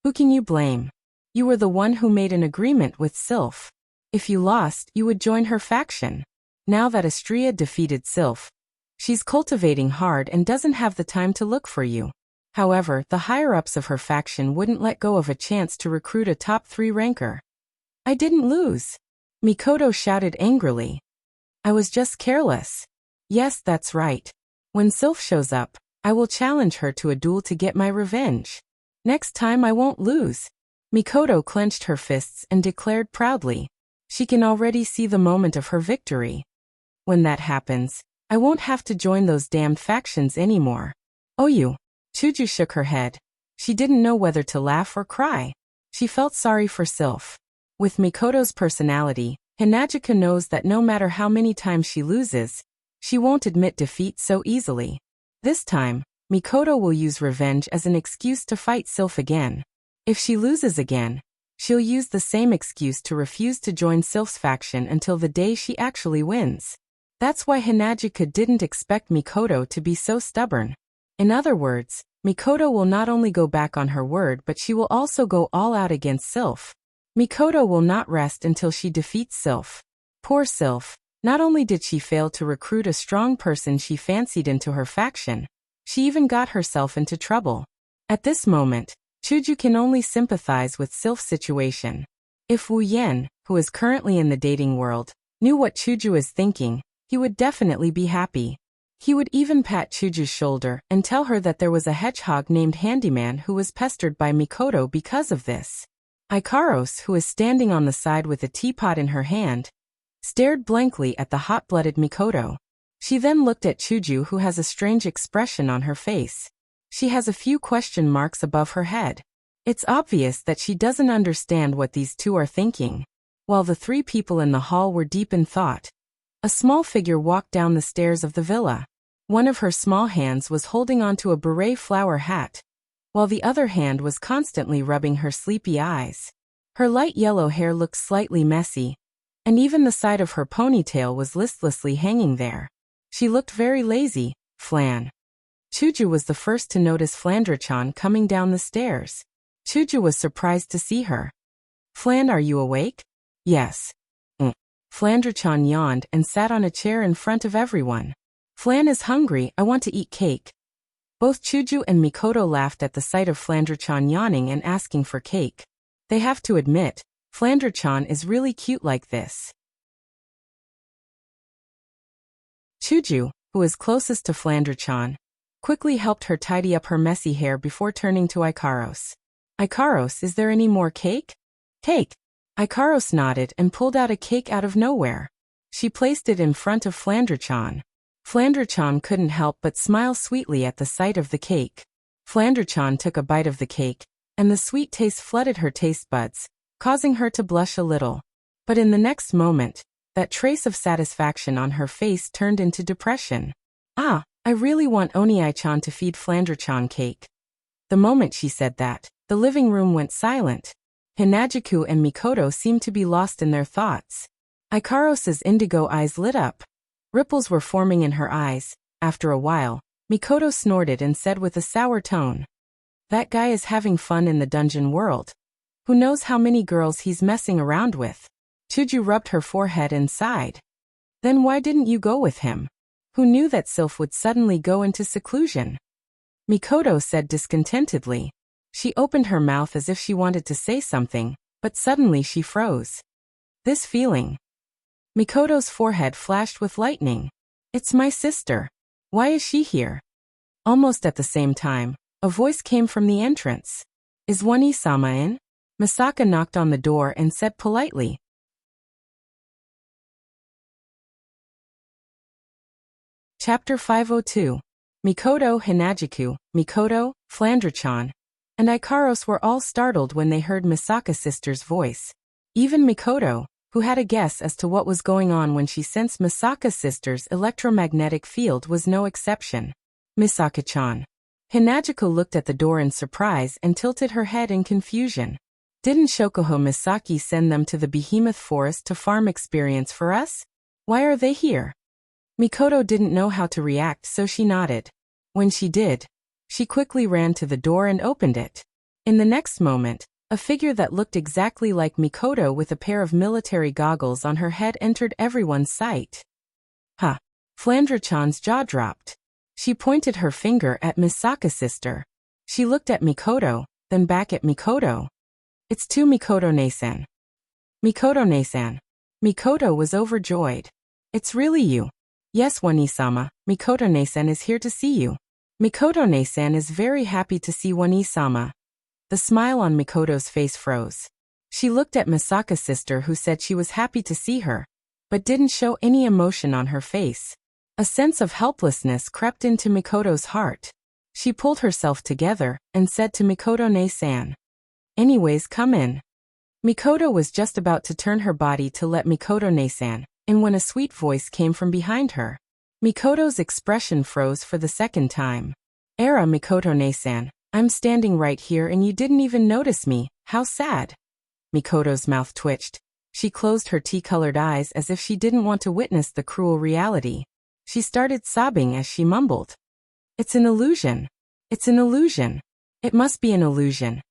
Who can you blame? You were the one who made an agreement with Sylph. If you lost, you would join her faction. Now that Astrea defeated Sylph, she's cultivating hard and doesn't have the time to look for you. However, the higher-ups of her faction wouldn't let go of a chance to recruit a top 3 ranker. I didn't lose. Mikoto shouted angrily. I was just careless. Yes, that's right. When Sylph shows up, I will challenge her to a duel to get my revenge. Next time I won't lose. Mikoto clenched her fists and declared proudly. She can already see the moment of her victory. When that happens, I won't have to join those damned factions anymore. Oh you. Chuju shook her head. She didn't know whether to laugh or cry. She felt sorry for Sylph. With Mikoto's personality, Hinajika knows that no matter how many times she loses, she won't admit defeat so easily. This time, Mikoto will use revenge as an excuse to fight Sylph again. If she loses again, she'll use the same excuse to refuse to join Sylph's faction until the day she actually wins. That's why Hinajika didn't expect Mikoto to be so stubborn. In other words, Mikoto will not only go back on her word but she will also go all out against Sylph. Mikoto will not rest until she defeats Sylph. Poor Sylph, not only did she fail to recruit a strong person she fancied into her faction, she even got herself into trouble. At this moment, Chuju can only sympathize with Sylph's situation. If Wu Yen, who is currently in the dating world, knew what Chuju is thinking, he would definitely be happy. He would even pat Chuju's shoulder and tell her that there was a hedgehog named Handyman who was pestered by Mikoto because of this. Ikaros, who is standing on the side with a teapot in her hand, stared blankly at the hot-blooded Mikoto. She then looked at Chuju, who has a strange expression on her face. She has a few question marks above her head. It's obvious that she doesn't understand what these two are thinking. While the 3 people in the hall were deep in thought, a small figure walked down the stairs of the villa. One of her small hands was holding onto a beret flower hat, while the other hand was constantly rubbing her sleepy eyes. Her light yellow hair looked slightly messy, and even the side of her ponytail was listlessly hanging there. She looked very lazy. Flan. Chuju was the first to notice Flandra-chan coming down the stairs. Chuju was surprised to see her. Flan, are you awake? Yes. Flandra-chan yawned and sat on a chair in front of everyone. Flan is hungry, I want to eat cake. Both Chuju and Mikoto laughed at the sight of Flandra-chan yawning and asking for cake. They have to admit, Flandra-chan is really cute like this. Chuju, who is closest to Flandra-chan, quickly helped her tidy up her messy hair before turning to Ikaros. Ikaros, is there any more cake? Cake! Ikaros nodded and pulled out a cake out of nowhere. She placed it in front of Flandra-chan. Flandra-chan couldn't help but smile sweetly at the sight of the cake. Flandra-chan took a bite of the cake, and the sweet taste flooded her taste buds, causing her to blush a little. But in the next moment, that trace of satisfaction on her face turned into depression. Ah, I really want Onii-chan to feed Flandra-chan cake. The moment she said that, the living room went silent. Hinajiku and Mikoto seemed to be lost in their thoughts. Ikaros's indigo eyes lit up. Ripples were forming in her eyes. After a while, Mikoto snorted and said with a sour tone, "That guy is having fun in the dungeon world. Who knows how many girls he's messing around with?" Chuju rubbed her forehead and sighed. "Then why didn't you go with him? Who knew that Sylph would suddenly go into seclusion?" Mikoto said discontentedly. She opened her mouth as if she wanted to say something, but suddenly she froze. This feeling. Mikoto's forehead flashed with lightning. "It's my sister. Why is she here?" Almost at the same time, a voice came from the entrance. "Is Wani-sama in?" Misaka knocked on the door and said politely. Chapter 502. Mikoto, Hinajiku, Mikoto, Flandra-chan, and Ikaros were all startled when they heard Misaka's sister's voice. Even Mikoto, who had a guess as to what was going on when she sensed Misaka's sister's electromagnetic field, was no exception. "Misaka-chan." Hinajiku looked at the door in surprise and tilted her head in confusion. "Didn't Shokuho Misaki send them to the Behemoth Forest to farm experience for us? Why are they here?" Mikoto didn't know how to react, so she nodded. When she did, she quickly ran to the door and opened it. In the next moment, A figure that looked exactly like Mikoto with a pair of military goggles on her head entered everyone's sight. Huh. Flandra-chan's jaw dropped. She pointed her finger at Misaka's sister. She looked at Mikoto, then back at Mikoto. It's to Mikoto-ne-san. Mikoto-ne-san. Mikoto was overjoyed. It's really you. Yes, Wani-sama, Mikoto-ne-san is here to see you. Mikoto-ne-san is very happy to see Wani-sama. The smile on Mikoto's face froze. She looked at Misaka's sister who said she was happy to see her, but didn't show any emotion on her face. A sense of helplessness crept into Mikoto's heart. She pulled herself together and said to Mikoto-ne-san, "Anyways, come in." Mikoto was just about to turn her body to let Mikoto-ne-san in when a sweet voice came from behind her. Mikoto's expression froze for the second time. "Era Mikoto-ne-san, I'm standing right here and you didn't even notice me, how sad." Mikoto's mouth twitched. She closed her tea-colored eyes as if she didn't want to witness the cruel reality. She started sobbing as she mumbled, "It's an illusion. It's an illusion. It must be an illusion.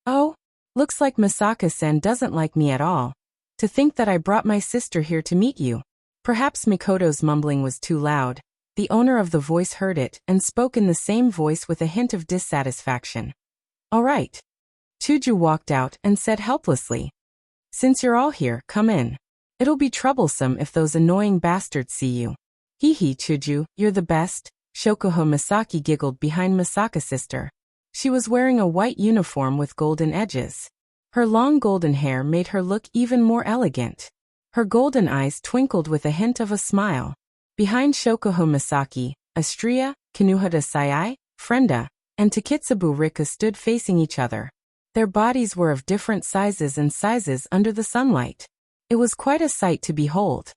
Oh, looks like Misaka-sen doesn't like me at all. To think that I brought my sister here to meet you." Perhaps Mikoto's mumbling was too loud. The owner of the voice heard it and spoke in the same voice with a hint of dissatisfaction. "All right." Chuju walked out and said helplessly, "Since you're all here, come in. It'll be troublesome if those annoying bastards see you." "Hee hee, Chuju, you're the best," Shokuho Misaki giggled behind Misaka's sister. She was wearing a white uniform with golden edges. Her long golden hair made her look even more elegant. Her golden eyes twinkled with a hint of a smile. Behind Shokuho Misaki, Astria, Kinuhata Sayai, Frenda, and Takitsubu Rika stood facing each other. Their bodies were of different sizes under the sunlight. It was quite a sight to behold.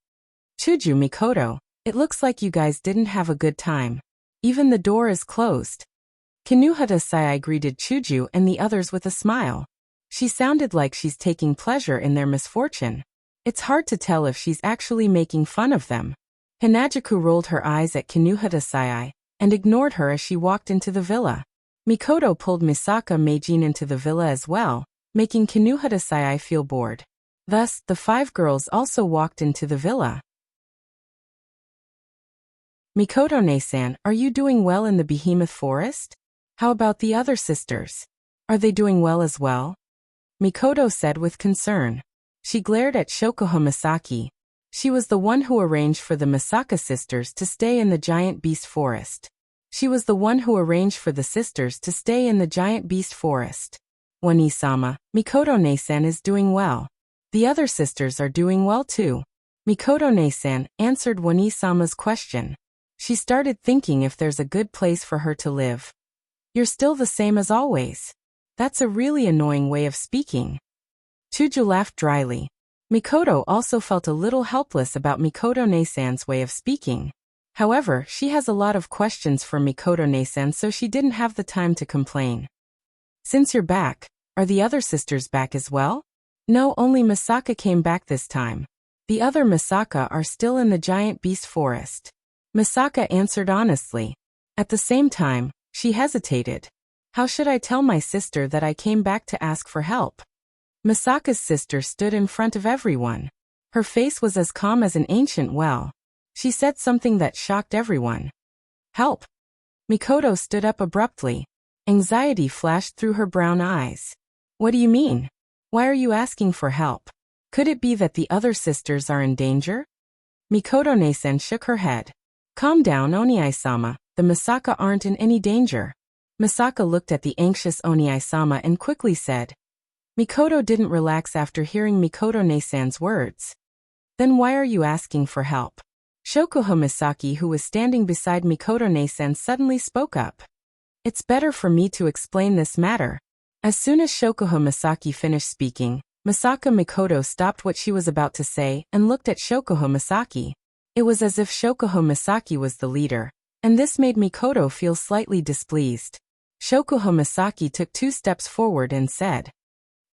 "Chuju, Mikoto, it looks like you guys didn't have a good time. Even the door is closed." Kinuhata Sayai greeted Chuju and the others with a smile. She sounded like she's taking pleasure in their misfortune. It's hard to tell if she's actually making fun of them. Hinajuku rolled her eyes at Kinuhata Sayai and ignored her as she walked into the villa. Mikoto pulled Misaka Meijin into the villa as well, making Kinuhata Sayai feel bored. Thus, the 5 girls also walked into the villa. "Mikoto-ne-san, are you doing well in the behemoth forest? How about the other sisters? Are they doing well as well?" Mikoto said with concern. She glared at Shokuho Misaki. She was the one who arranged for the Misaka sisters to stay in the giant beast forest. She was the one who arranged for the sisters to stay in the giant beast forest. "Wani-sama, Mikoto-ne-san is doing well. The other sisters are doing well too." Mikoto-ne-san answered Wani-sama's question. She started thinking if there's a good place for her to live. "You're still the same as always. That's a really annoying way of speaking." Chuju laughed dryly. Mikoto also felt a little helpless about Mikoto-ne-san's way of speaking. However, she has a lot of questions for Mikoto-ne-san, so she didn't have the time to complain. "Since you're back, are the other sisters back as well?" "No, only Misaka came back this time. The other Misaka are still in the giant beast forest." Misaka answered honestly. At the same time, she hesitated. "How should I tell my sister that I came back to ask for help?" Misaka's sister stood in front of everyone. Her face was as calm as an ancient well. She said something that shocked everyone. "Help!" Mikoto stood up abruptly. Anxiety flashed through her brown eyes. "What do you mean? Why are you asking for help? Could it be that the other sisters are in danger?" Mikoto-ne-san shook her head. "Calm down, Oni-sama, the Misaka aren't in any danger." Misaka looked at the anxious Oni-sama and quickly said. Mikoto didn't relax after hearing Mikoto-ne-san's words. "Then why are you asking for help?" Shokuho Misaki, who was standing beside Mikoto-ne-san, suddenly spoke up. "It's better for me to explain this matter." As soon as Shokuho Misaki finished speaking, Misaka Mikoto stopped what she was about to say and looked at Shokuho Misaki. It was as if Shokuho Misaki was the leader, and this made Mikoto feel slightly displeased. Shokuho Misaki took 2 steps forward and said,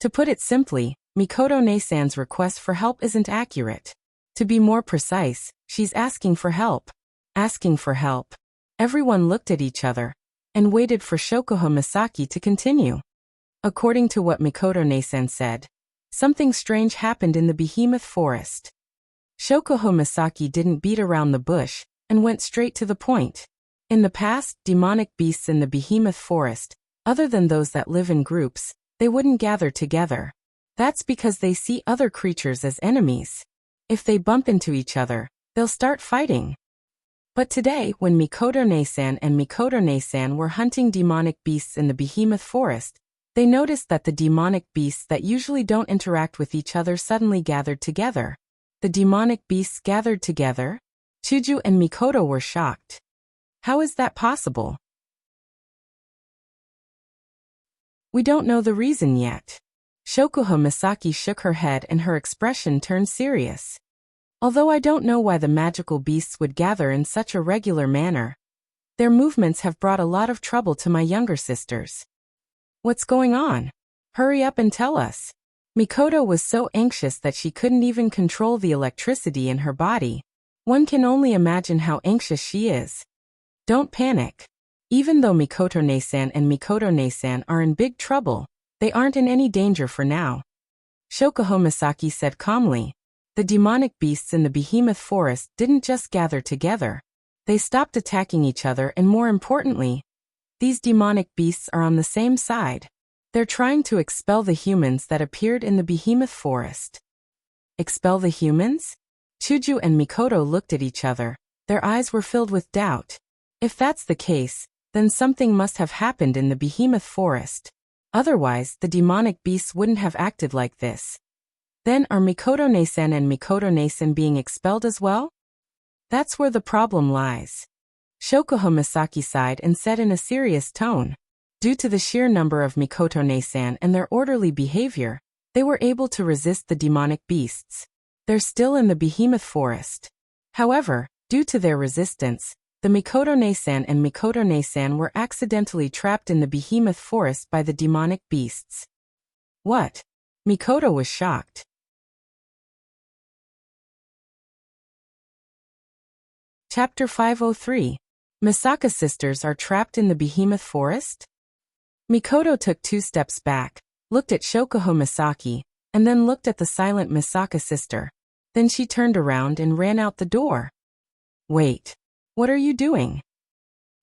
"To put it simply, Mikoto-ne-san's request for help isn't accurate. To be more precise, she's asking for help." Asking for help. Everyone looked at each other and waited for Shokuho Misaki to continue. According to what Mikoto-ne-san said, something strange happened in the behemoth forest. Shokuho Misaki didn't beat around the bush and went straight to the point. In the past, demonic beasts in the behemoth forest, other than those that live in groups, they wouldn't gather together. That's because they see other creatures as enemies. If they bump into each other, they'll start fighting. But today, when Mikoto-ne-san and Mikoto-ne-san were hunting demonic beasts in the behemoth forest, they noticed that the demonic beasts that usually don't interact with each other suddenly gathered together. The demonic beasts gathered together? Chuju and Mikoto were shocked. How is that possible? We don't know the reason yet. Shokuho Misaki shook her head and her expression turned serious. Although I don't know why the magical beasts would gather in such a regular manner, their movements have brought a lot of trouble to my younger sisters. What's going on? Hurry up and tell us. Mikoto was so anxious that she couldn't even control the electricity in her body. One can only imagine how anxious she is. Don't panic. Even though Mikoto-ne-san and Mikoto-ne-san are in big trouble, they aren't in any danger for now. Shokuho Misaki said calmly. The demonic beasts in the behemoth forest didn't just gather together. They stopped attacking each other, and more importantly, these demonic beasts are on the same side. They're trying to expel the humans that appeared in the behemoth forest. Expel the humans? Chuju and Mikoto looked at each other. Their eyes were filled with doubt. If that's the case, then something must have happened in the behemoth forest. Otherwise, the demonic beasts wouldn't have acted like this. Then are Mikoto-ne-san and Mikoto-ne-san being expelled as well? That's where the problem lies. Shokuho Misaki sighed and said in a serious tone. Due to the sheer number of Mikoto-ne-san and their orderly behavior, they were able to resist the demonic beasts. They're still in the behemoth forest. However, due to their resistance, the Mikoto-ne-san and Mikoto-ne-san were accidentally trapped in the behemoth forest by the demonic beasts. What? Mikoto was shocked. Chapter 503. Misaka sisters are trapped in the behemoth forest? Mikoto took 2 steps back, looked at Shokuho Misaki, and then looked at the silent Misaka sister. Then she turned around and ran out the door. Wait. What are you doing?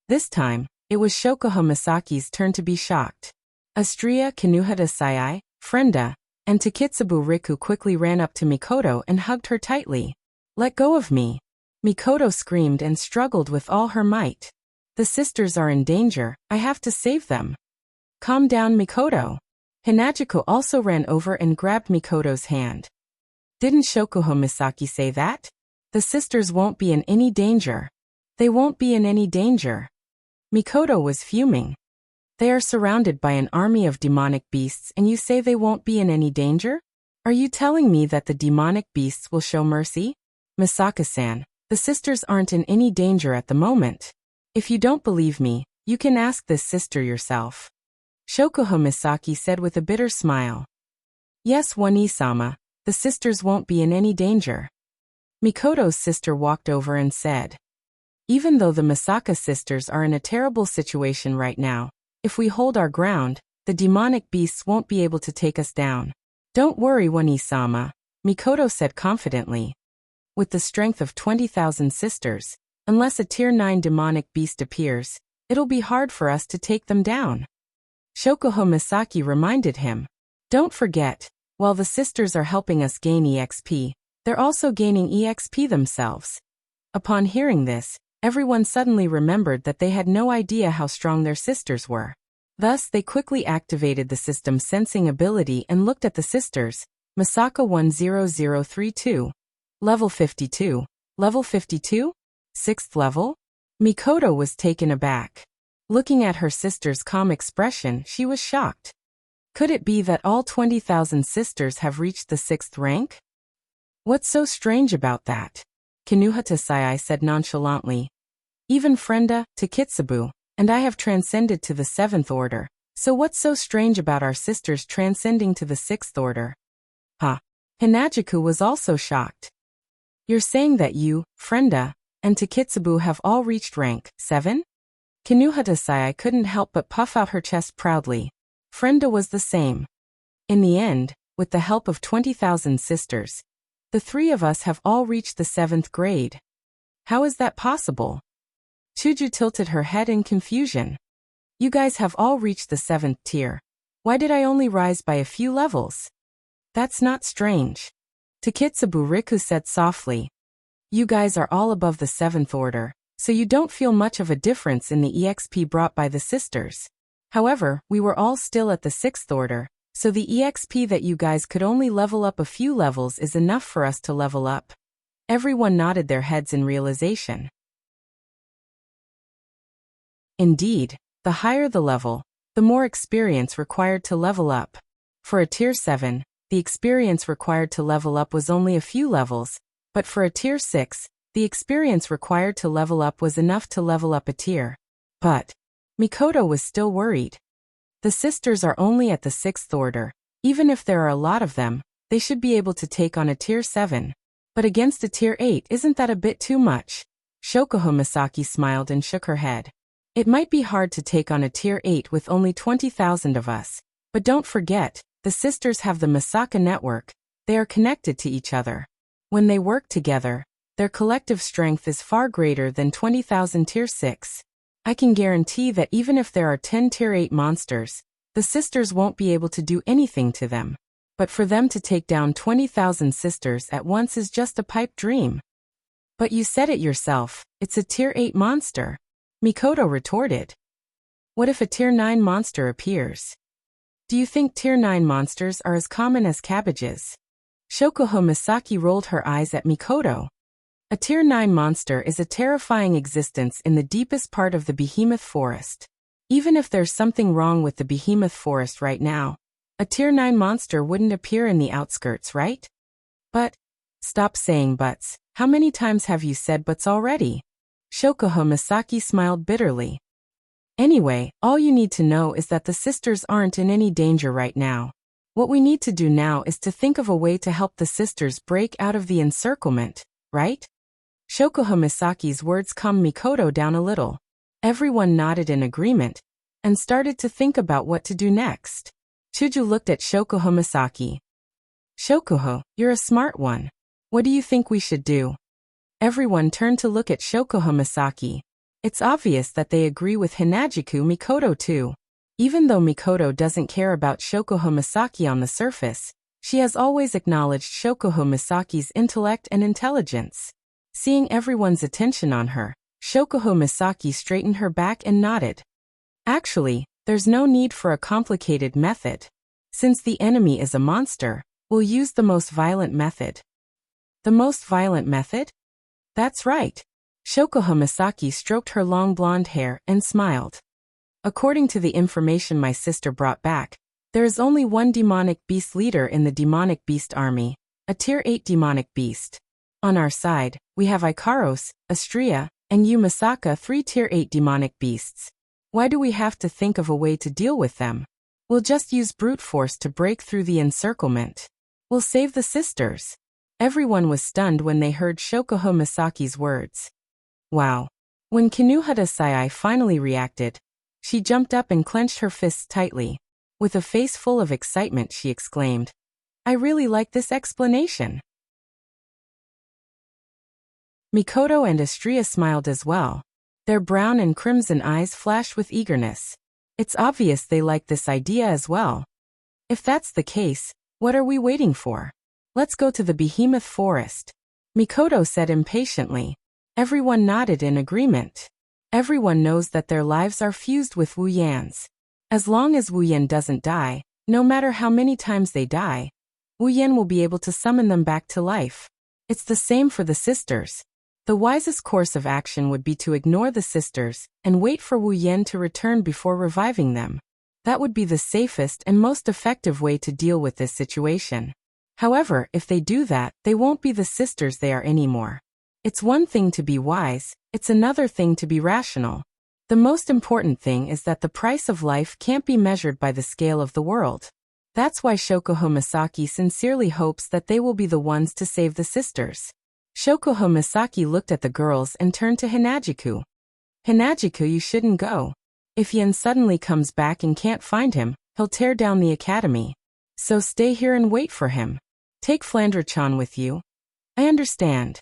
This time, it was Shokuho Misaki's turn to be shocked. Astria, Kinuhata Sai, Frenda, and Takitsubu Riku quickly ran up to Mikoto and hugged her tightly. Let go of me. Mikoto screamed and struggled with all her might. The sisters are in danger, I have to save them. Calm down, Mikoto. Hinajiko also ran over and grabbed Mikoto's hand. Didn't Shokuho Misaki say that? The sisters won't be in any danger. They won't be in any danger. Mikoto was fuming. They are surrounded by an army of demonic beasts and you say they won't be in any danger? Are you telling me that the demonic beasts will show mercy? Misaka-san, the sisters aren't in any danger at the moment. If you don't believe me, you can ask this sister yourself. Shokuho Misaki said with a bitter smile. Yes, Wani-sama, the sisters won't be in any danger. Mikoto's sister walked over and said. Even though the Misaka sisters are in a terrible situation right now, if we hold our ground, the demonic beasts won't be able to take us down. Don't worry, Wani-sama, Mikoto said confidently. With the strength of 20,000 sisters, unless a tier 9 demonic beast appears, it'll be hard for us to take them down. Shokuho Misaki reminded him. Don't forget, while the sisters are helping us gain EXP, they're also gaining EXP themselves. Upon hearing this, everyone suddenly remembered that they had no idea how strong their sisters were. Thus, they quickly activated the system's sensing ability and looked at the sisters. Misaka 10032. Level 52. Level 52? 6th level? Mikoto was taken aback. Looking at her sister's calm expression, she was shocked. Could it be that all 20,000 sisters have reached the 6th rank? What's so strange about that? Kinuhata Sai said nonchalantly. Even Frenda, Takitsubu, and I have transcended to the 7th order, so what's so strange about our sisters transcending to the 6th order? Huh. Hinajiku was also shocked. You're saying that you, Frenda, and Takitsubu have all reached rank 7? Kinuhata Sai couldn't help but puff out her chest proudly. Frenda was the same. In the end, with the help of 20,000 sisters, the three of us have all reached the 7th grade. How is that possible? Chuju tilted her head in confusion. You guys have all reached the 7th tier. Why did I only rise by a few levels? That's not strange. Takitsubu Riku said softly. You guys are all above the 7th order, so you don't feel much of a difference in the EXP brought by the sisters. However, we were all still at the 6th order, so the EXP that you guys could only level up a few levels is enough for us to level up. Everyone nodded their heads in realization. Indeed, the higher the level, the more experience required to level up. For a tier 7, the experience required to level up was only a few levels, but for a tier 6, the experience required to level up was enough to level up a tier. But Mikoto was still worried. The sisters are only at the 6th order. Even if there are a lot of them, they should be able to take on a tier 7. But against a tier 8, isn't that a bit too much? Shokuho Misaki smiled and shook her head. It might be hard to take on a tier 8 with only 20,000 of us. But don't forget, the sisters have the Misaka network. They are connected to each other. When they work together, their collective strength is far greater than 20,000 tier 6. I can guarantee that even if there are 10 tier 8 monsters, the sisters won't be able to do anything to them. But for them to take down 20,000 sisters at once is just a pipe dream. But you said it yourself, it's a tier 8 monster. Mikoto retorted. What if a tier 9 monster appears? Do you think tier 9 monsters are as common as cabbages? Shokuho Misaki rolled her eyes at Mikoto. A tier 9 monster is a terrifying existence in the deepest part of the behemoth forest. Even if there's something wrong with the behemoth forest right now, a tier 9 monster wouldn't appear in the outskirts, right? But, stop saying buts. How many times have you said buts already? Shokuho Misaki smiled bitterly. Anyway, all you need to know is that the sisters aren't in any danger right now. What we need to do now is to think of a way to help the sisters break out of the encirclement, right? Shokuho Misaki's words calmed Mikoto down a little. Everyone nodded in agreement and started to think about what to do next. Chuju looked at Shokuho Misaki. Shokuho, you're a smart one. What do you think we should do? Everyone turned to look at Shokuho Misaki. It's obvious that they agree with Hinajiku Mikoto too. Even though Mikoto doesn't care about Shokuho Misaki on the surface, she has always acknowledged Shokuho Misaki's intellect and intelligence. Seeing everyone's attention on her, Shokuho Misaki straightened her back and nodded. Actually, there's no need for a complicated method. Since the enemy is a monster, we'll use the most violent method. The most violent method? That's right. Shokuho Misaki stroked her long blonde hair and smiled. According to the information my sister brought back, there is only one demonic beast leader in the demonic beast army, a tier 8 demonic beast. On our side, we have Ikaros, Astria, and Yu Misaka, 3 tier 8 demonic beasts. Why do we have to think of a way to deal with them? We'll just use brute force to break through the encirclement. We'll save the sisters. Everyone was stunned when they heard Shokuho Misaki's words. Wow. When Kinuhata Sai finally reacted, she jumped up and clenched her fists tightly. With a face full of excitement, she exclaimed, I really like this explanation. Mikoto and Astria smiled as well. Their brown and crimson eyes flashed with eagerness. It's obvious they like this idea as well. If that's the case, what are we waiting for? Let's go to the behemoth forest. Mikoto said impatiently. Everyone nodded in agreement. Everyone knows that their lives are fused with Wu Yan's. As long as Wu Yan doesn't die, no matter how many times they die, Wu Yan will be able to summon them back to life. It's the same for the sisters. The wisest course of action would be to ignore the sisters and wait for Wu Yan to return before reviving them. That would be the safest and most effective way to deal with this situation. However, if they do that, they won't be the sisters they are anymore. It's one thing to be wise, it's another thing to be rational. The most important thing is that the price of life can't be measured by the scale of the world. That's why Shokuho Misaki sincerely hopes that they will be the ones to save the sisters. Shokuho Misaki looked at the girls and turned to Hinajiku. Hinajiku, you shouldn't go. If Yen suddenly comes back and can't find him, He'll tear down the academy. So stay here and wait for him. Take Flandre-chan with you. I understand.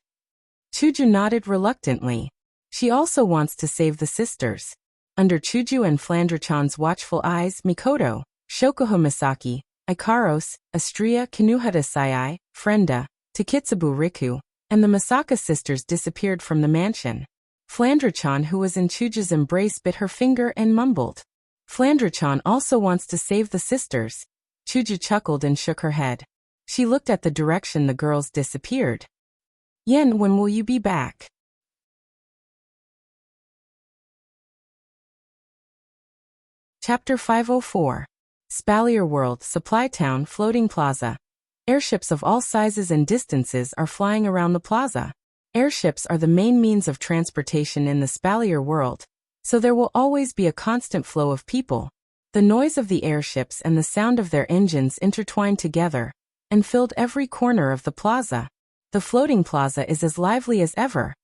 Chuju nodded reluctantly. She also wants to save the sisters. Under Chuju and Flandre-chan's watchful eyes, Mikoto, Shokuho Misaki, Ikaros, Astria Kinuhata Sayai, Frenda, Takitsubu Riku, and the Masaka sisters disappeared from the mansion. Flandre-chan, who was in Chuju's embrace, bit her finger and mumbled. Flandre-chan also wants to save the sisters. Chuju chuckled and shook her head. She looked at the direction the girls disappeared. Yen, when will you be back? Chapter 504. Spalier World, Supply Town, Floating Plaza. Airships of all sizes and distances are flying around the plaza. Airships are the main means of transportation in the Spalier world, so there will always be a constant flow of people. The noise of the airships and the sound of their engines intertwined together and filled every corner of the plaza. The floating plaza is as lively as ever.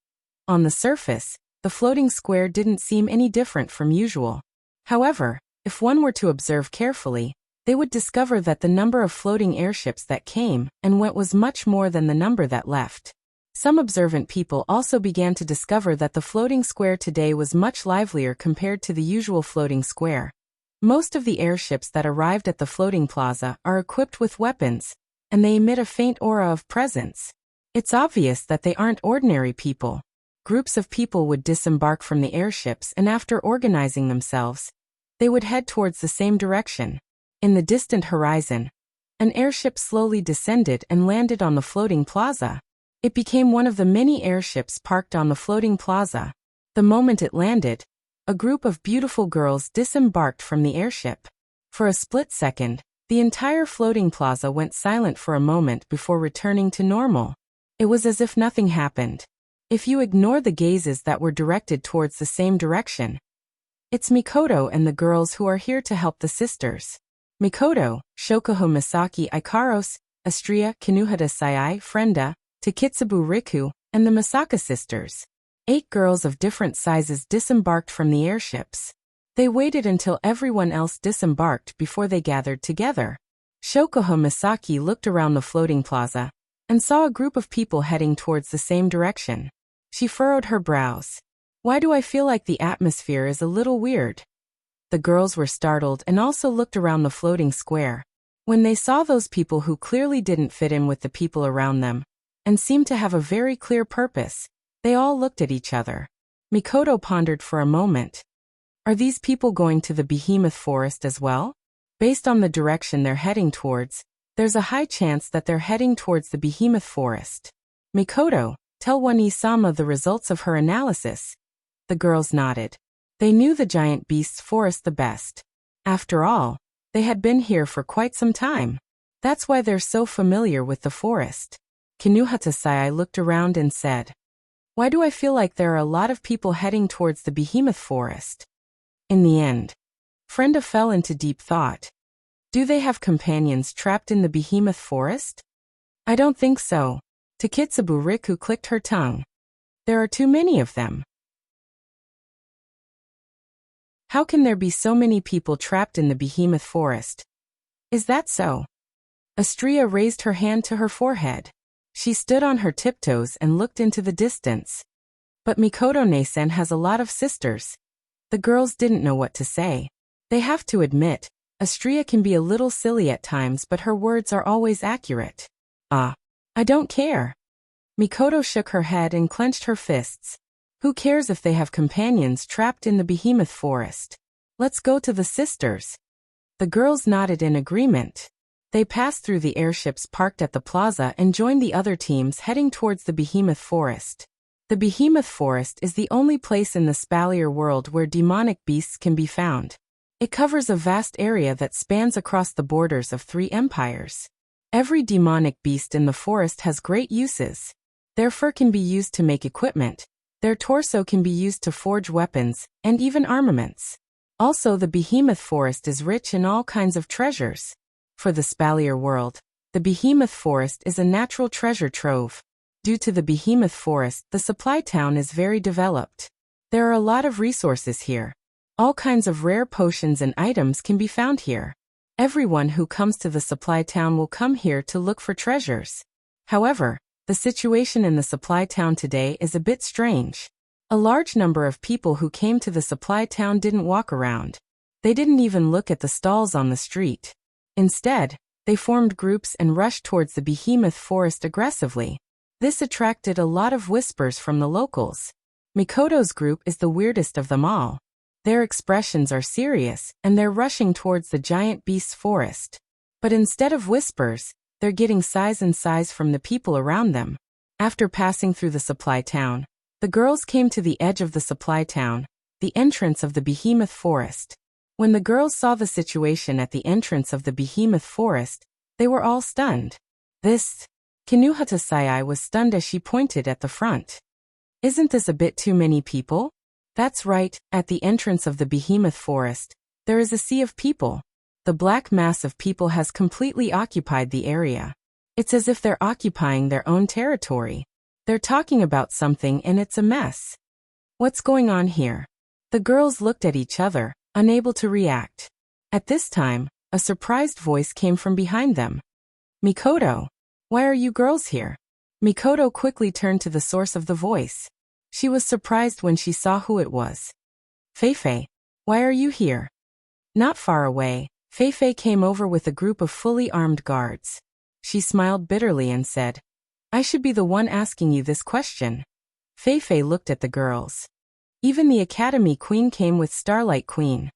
On the surface, the floating square didn't seem any different from usual. However, if one were to observe carefully, they would discover that the number of floating airships that came and went was much more than the number that left. Some observant people also began to discover that the floating square today was much livelier compared to the usual floating square. Most of the airships that arrived at the floating plaza are equipped with weapons, and they emit a faint aura of presence. It's obvious that they aren't ordinary people. Groups of people would disembark from the airships, and after organizing themselves, they would head towards the same direction. In the distant horizon, an airship slowly descended and landed on the floating plaza. It became one of the many airships parked on the floating plaza. The moment it landed, a group of beautiful girls disembarked from the airship. For a split second, the entire floating plaza went silent for a moment before returning to normal. It was as if nothing happened. If you ignore the gazes that were directed towards the same direction, it's Mikoto and the girls who are here to help the sisters. Mikoto, Shokuho Misaki, Ikaros, Astria Kinuhata Sayai, Frenda, Takitsubu Riku, and the Masaka sisters. 8 girls of different sizes disembarked from the airships. They waited until everyone else disembarked before they gathered together. Shokuho Misaki looked around the floating plaza and saw a group of people heading towards the same direction. She furrowed her brows. Why do I feel like the atmosphere is a little weird? The girls were startled and also looked around the floating square. When they saw those people who clearly didn't fit in with the people around them and seemed to have a very clear purpose, they all looked at each other. Mikoto pondered for a moment. Are these people going to the behemoth forest as well? Based on the direction they're heading towards, there's a high chance that they're heading towards the behemoth forest. Mikoto, tell Wani-sama the results of her analysis. The girls nodded. They knew the giant beast's forest the best. After all, they had been here for quite some time. That's why they're so familiar with the forest. Kinuhata Sayai looked around and said, why do I feel like there are a lot of people heading towards the behemoth forest? In the end, Frenda fell into deep thought. Do they have companions trapped in the behemoth forest? I don't think so. Takitsubu Riku clicked her tongue. There are too many of them. How can there be so many people trapped in the behemoth forest? Is that so? Astria raised her hand to her forehead. She stood on her tiptoes and looked into the distance. But Mikoto-ne-sen has a lot of sisters. The girls didn't know what to say. They have to admit, Astria can be a little silly at times, but her words are always accurate. I don't care. Mikoto shook her head and clenched her fists. Who cares if they have companions trapped in the behemoth forest? Let's go to the sisters. The girls nodded in agreement. They passed through the airships parked at the plaza and joined the other teams heading towards the behemoth forest. The behemoth forest is the only place in the Spalier world where demonic beasts can be found. It covers a vast area that spans across the borders of 3 empires. Every demonic beast in the forest has great uses. Their fur can be used to make equipment. Their torso can be used to forge weapons, and even armaments. Also, the behemoth forest is rich in all kinds of treasures. For the Spalier world, the behemoth forest is a natural treasure trove. Due to the behemoth forest, the supply town is very developed. There are a lot of resources here. All kinds of rare potions and items can be found here. Everyone who comes to the supply town will come here to look for treasures. However, the situation in the supply town today is a bit strange. A large number of people who came to the supply town didn't walk around. They didn't even look at the stalls on the street. Instead, they formed groups and rushed towards the behemoth forest aggressively. This attracted a lot of whispers from the locals. Mikoto's group is the weirdest of them all. Their expressions are serious, and they're rushing towards the giant beast's forest. But instead of whispers, they're getting sighs and sighs from the people around them. After passing through the supply town, the girls came to the edge of the supply town, the entrance of the behemoth forest. When the girls saw the situation at the entrance of the behemoth forest, they were all stunned. Kinuhata Sayai was stunned as she pointed at the front. Isn't this a bit too many people? That's right, at the entrance of the behemoth forest, there is a sea of people. The black mass of people has completely occupied the area. It's as if they're occupying their own territory. They're talking about something and it's a mess. What's going on here? The girls looked at each other, unable to react. At this time, a surprised voice came from behind them. Mikoto, why are you girls here? Mikoto quickly turned to the source of the voice. She was surprised when she saw who it was. Feifei, why are you here? Not far away, Feifei came over with a group of fully armed guards. She smiled bitterly and said, I should be the one asking you this question. Feifei looked at the girls. Even the Academy Queen came with Starlight Queen.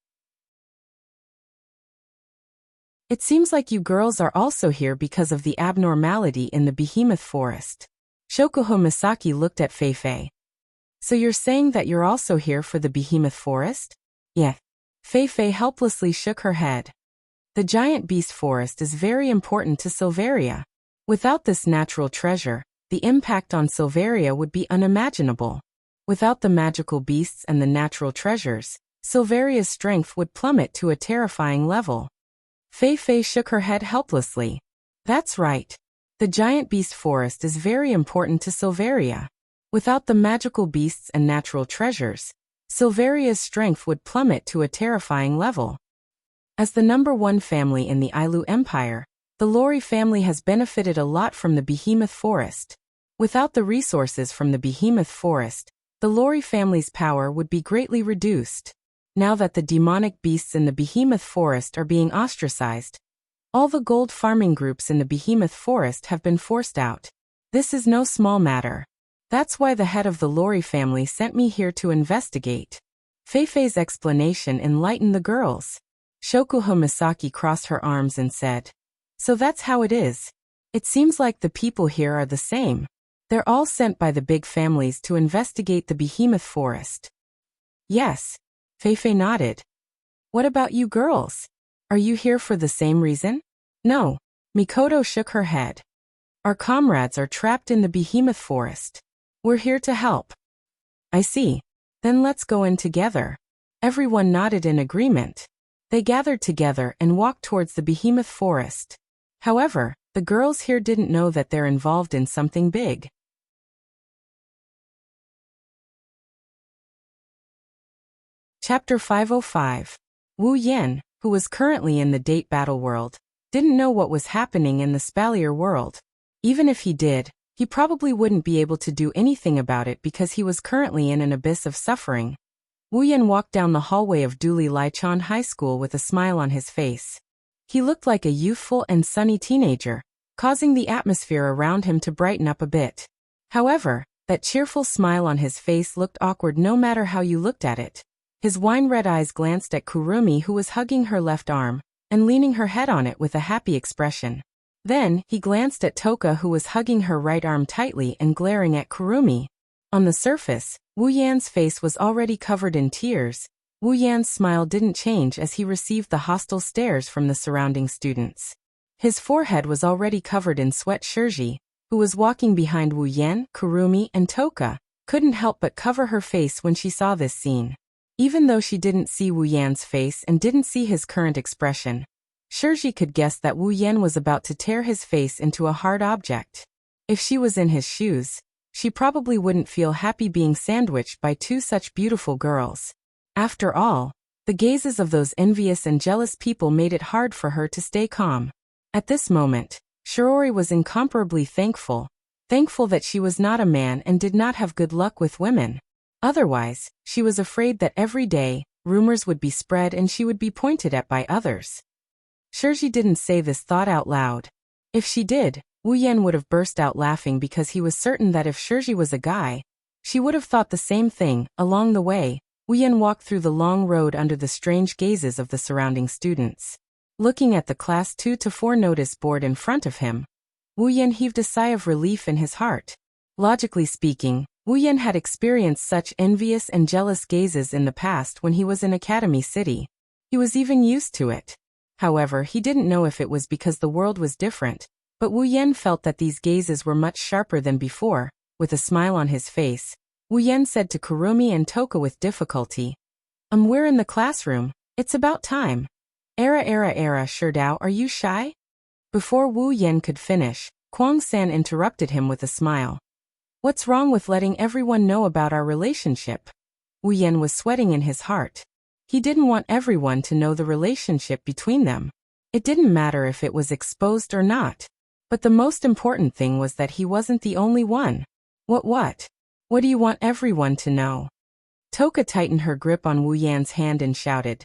It seems like you girls are also here because of the abnormality in the behemoth forest. Shokuho Misaki looked at Feifei. So you're saying that you're also here for the behemoth forest? Yeah. Feifei helplessly shook her head. The giant beast forest is very important to Silveria. Without this natural treasure, the impact on Silveria would be unimaginable. Without the magical beasts and the natural treasures, Silveria's strength would plummet to a terrifying level. Feifei shook her head helplessly. That's right. The giant beast forest is very important to Silveria. Without the magical beasts and natural treasures, Silveria's strength would plummet to a terrifying level. As the #1 family in the Ailu Empire, the Lori family has benefited a lot from the behemoth forest. Without the resources from the behemoth forest, the Lori family's power would be greatly reduced. Now that the demonic beasts in the behemoth forest are being ostracized, all the gold farming groups in the behemoth forest have been forced out. This is no small matter. That's why the head of the Lori family sent me here to investigate. Feifei's explanation enlightened the girls. Shokuho Misaki crossed her arms and said, So that's how it is. It seems like the people here are the same. They're all sent by the big families to investigate the behemoth forest. Yes. Feifei nodded. What about you girls? Are you here for the same reason? No. Mikoto shook her head. Our comrades are trapped in the behemoth forest. We're here to help. I see. Then let's go in together. Everyone nodded in agreement. They gathered together and walked towards the behemoth forest. However, the girls here didn't know that they're involved in something big. Chapter 505. Wu Yan, who was currently in the date battle world, didn't know what was happening in the Spalier world. Even if he did, he probably wouldn't be able to do anything about it because he was currently in an abyss of suffering. Wu Yan walked down the hallway of Duli Lichon High School with a smile on his face. He looked like a youthful and sunny teenager, causing the atmosphere around him to brighten up a bit. However, that cheerful smile on his face looked awkward no matter how you looked at it. His wine-red eyes glanced at Kurumi, who was hugging her left arm and leaning her head on it with a happy expression. Then, he glanced at Toka, who was hugging her right arm tightly and glaring at Kurumi. On the surface, Wu Yan's face was already covered in tears. Wu Yan's smile didn't change as he received the hostile stares from the surrounding students. His forehead was already covered in sweat. Shirji, who was walking behind Wu Yan, Kurumi, and Toka, couldn't help but cover her face when she saw this scene. Even though she didn't see Wu Yan's face and didn't see his current expression, Shirji could guess that Wu Yan was about to tear his face into a hard object. If she was in his shoes, she probably wouldn't feel happy being sandwiched by two such beautiful girls. After all, The gazes of those envious and jealous people made it hard for her to stay calm. At this moment, Shiori was incomparably thankful that she was not a man and did not have good luck with women. Otherwise, she was afraid that every day, rumors would be spread and she would be pointed at by others. Shirji didn't say this thought out loud. If she did, Wu Yan would have burst out laughing because he was certain that if Shirji was a guy, she would have thought the same thing. Along the way, Wu Yan walked through the long road under the strange gazes of the surrounding students. Looking at the class 2 to 4 notice board in front of him, Wu Yan heaved a sigh of relief in his heart. Logically speaking, Wu Yan had experienced such envious and jealous gazes in the past when he was in Academy City. He was even used to it. However, he didn't know if it was because the world was different, but Wu Yan felt that these gazes were much sharper than before. With a smile on his face, Wu Yan said to Kurumi and Toka with difficulty, We're in the classroom. It's about time. Era, Sherdao, are you shy? Before Wu Yan could finish, Kwang-san interrupted him with a smile. What's wrong with letting everyone know about our relationship? Wu Yan was sweating in his heart. He didn't want everyone to know the relationship between them. It didn't matter if it was exposed or not. But the most important thing was that he wasn't the only one. What? What do you want everyone to know? Toka tightened her grip on Wu Yan's hand and shouted.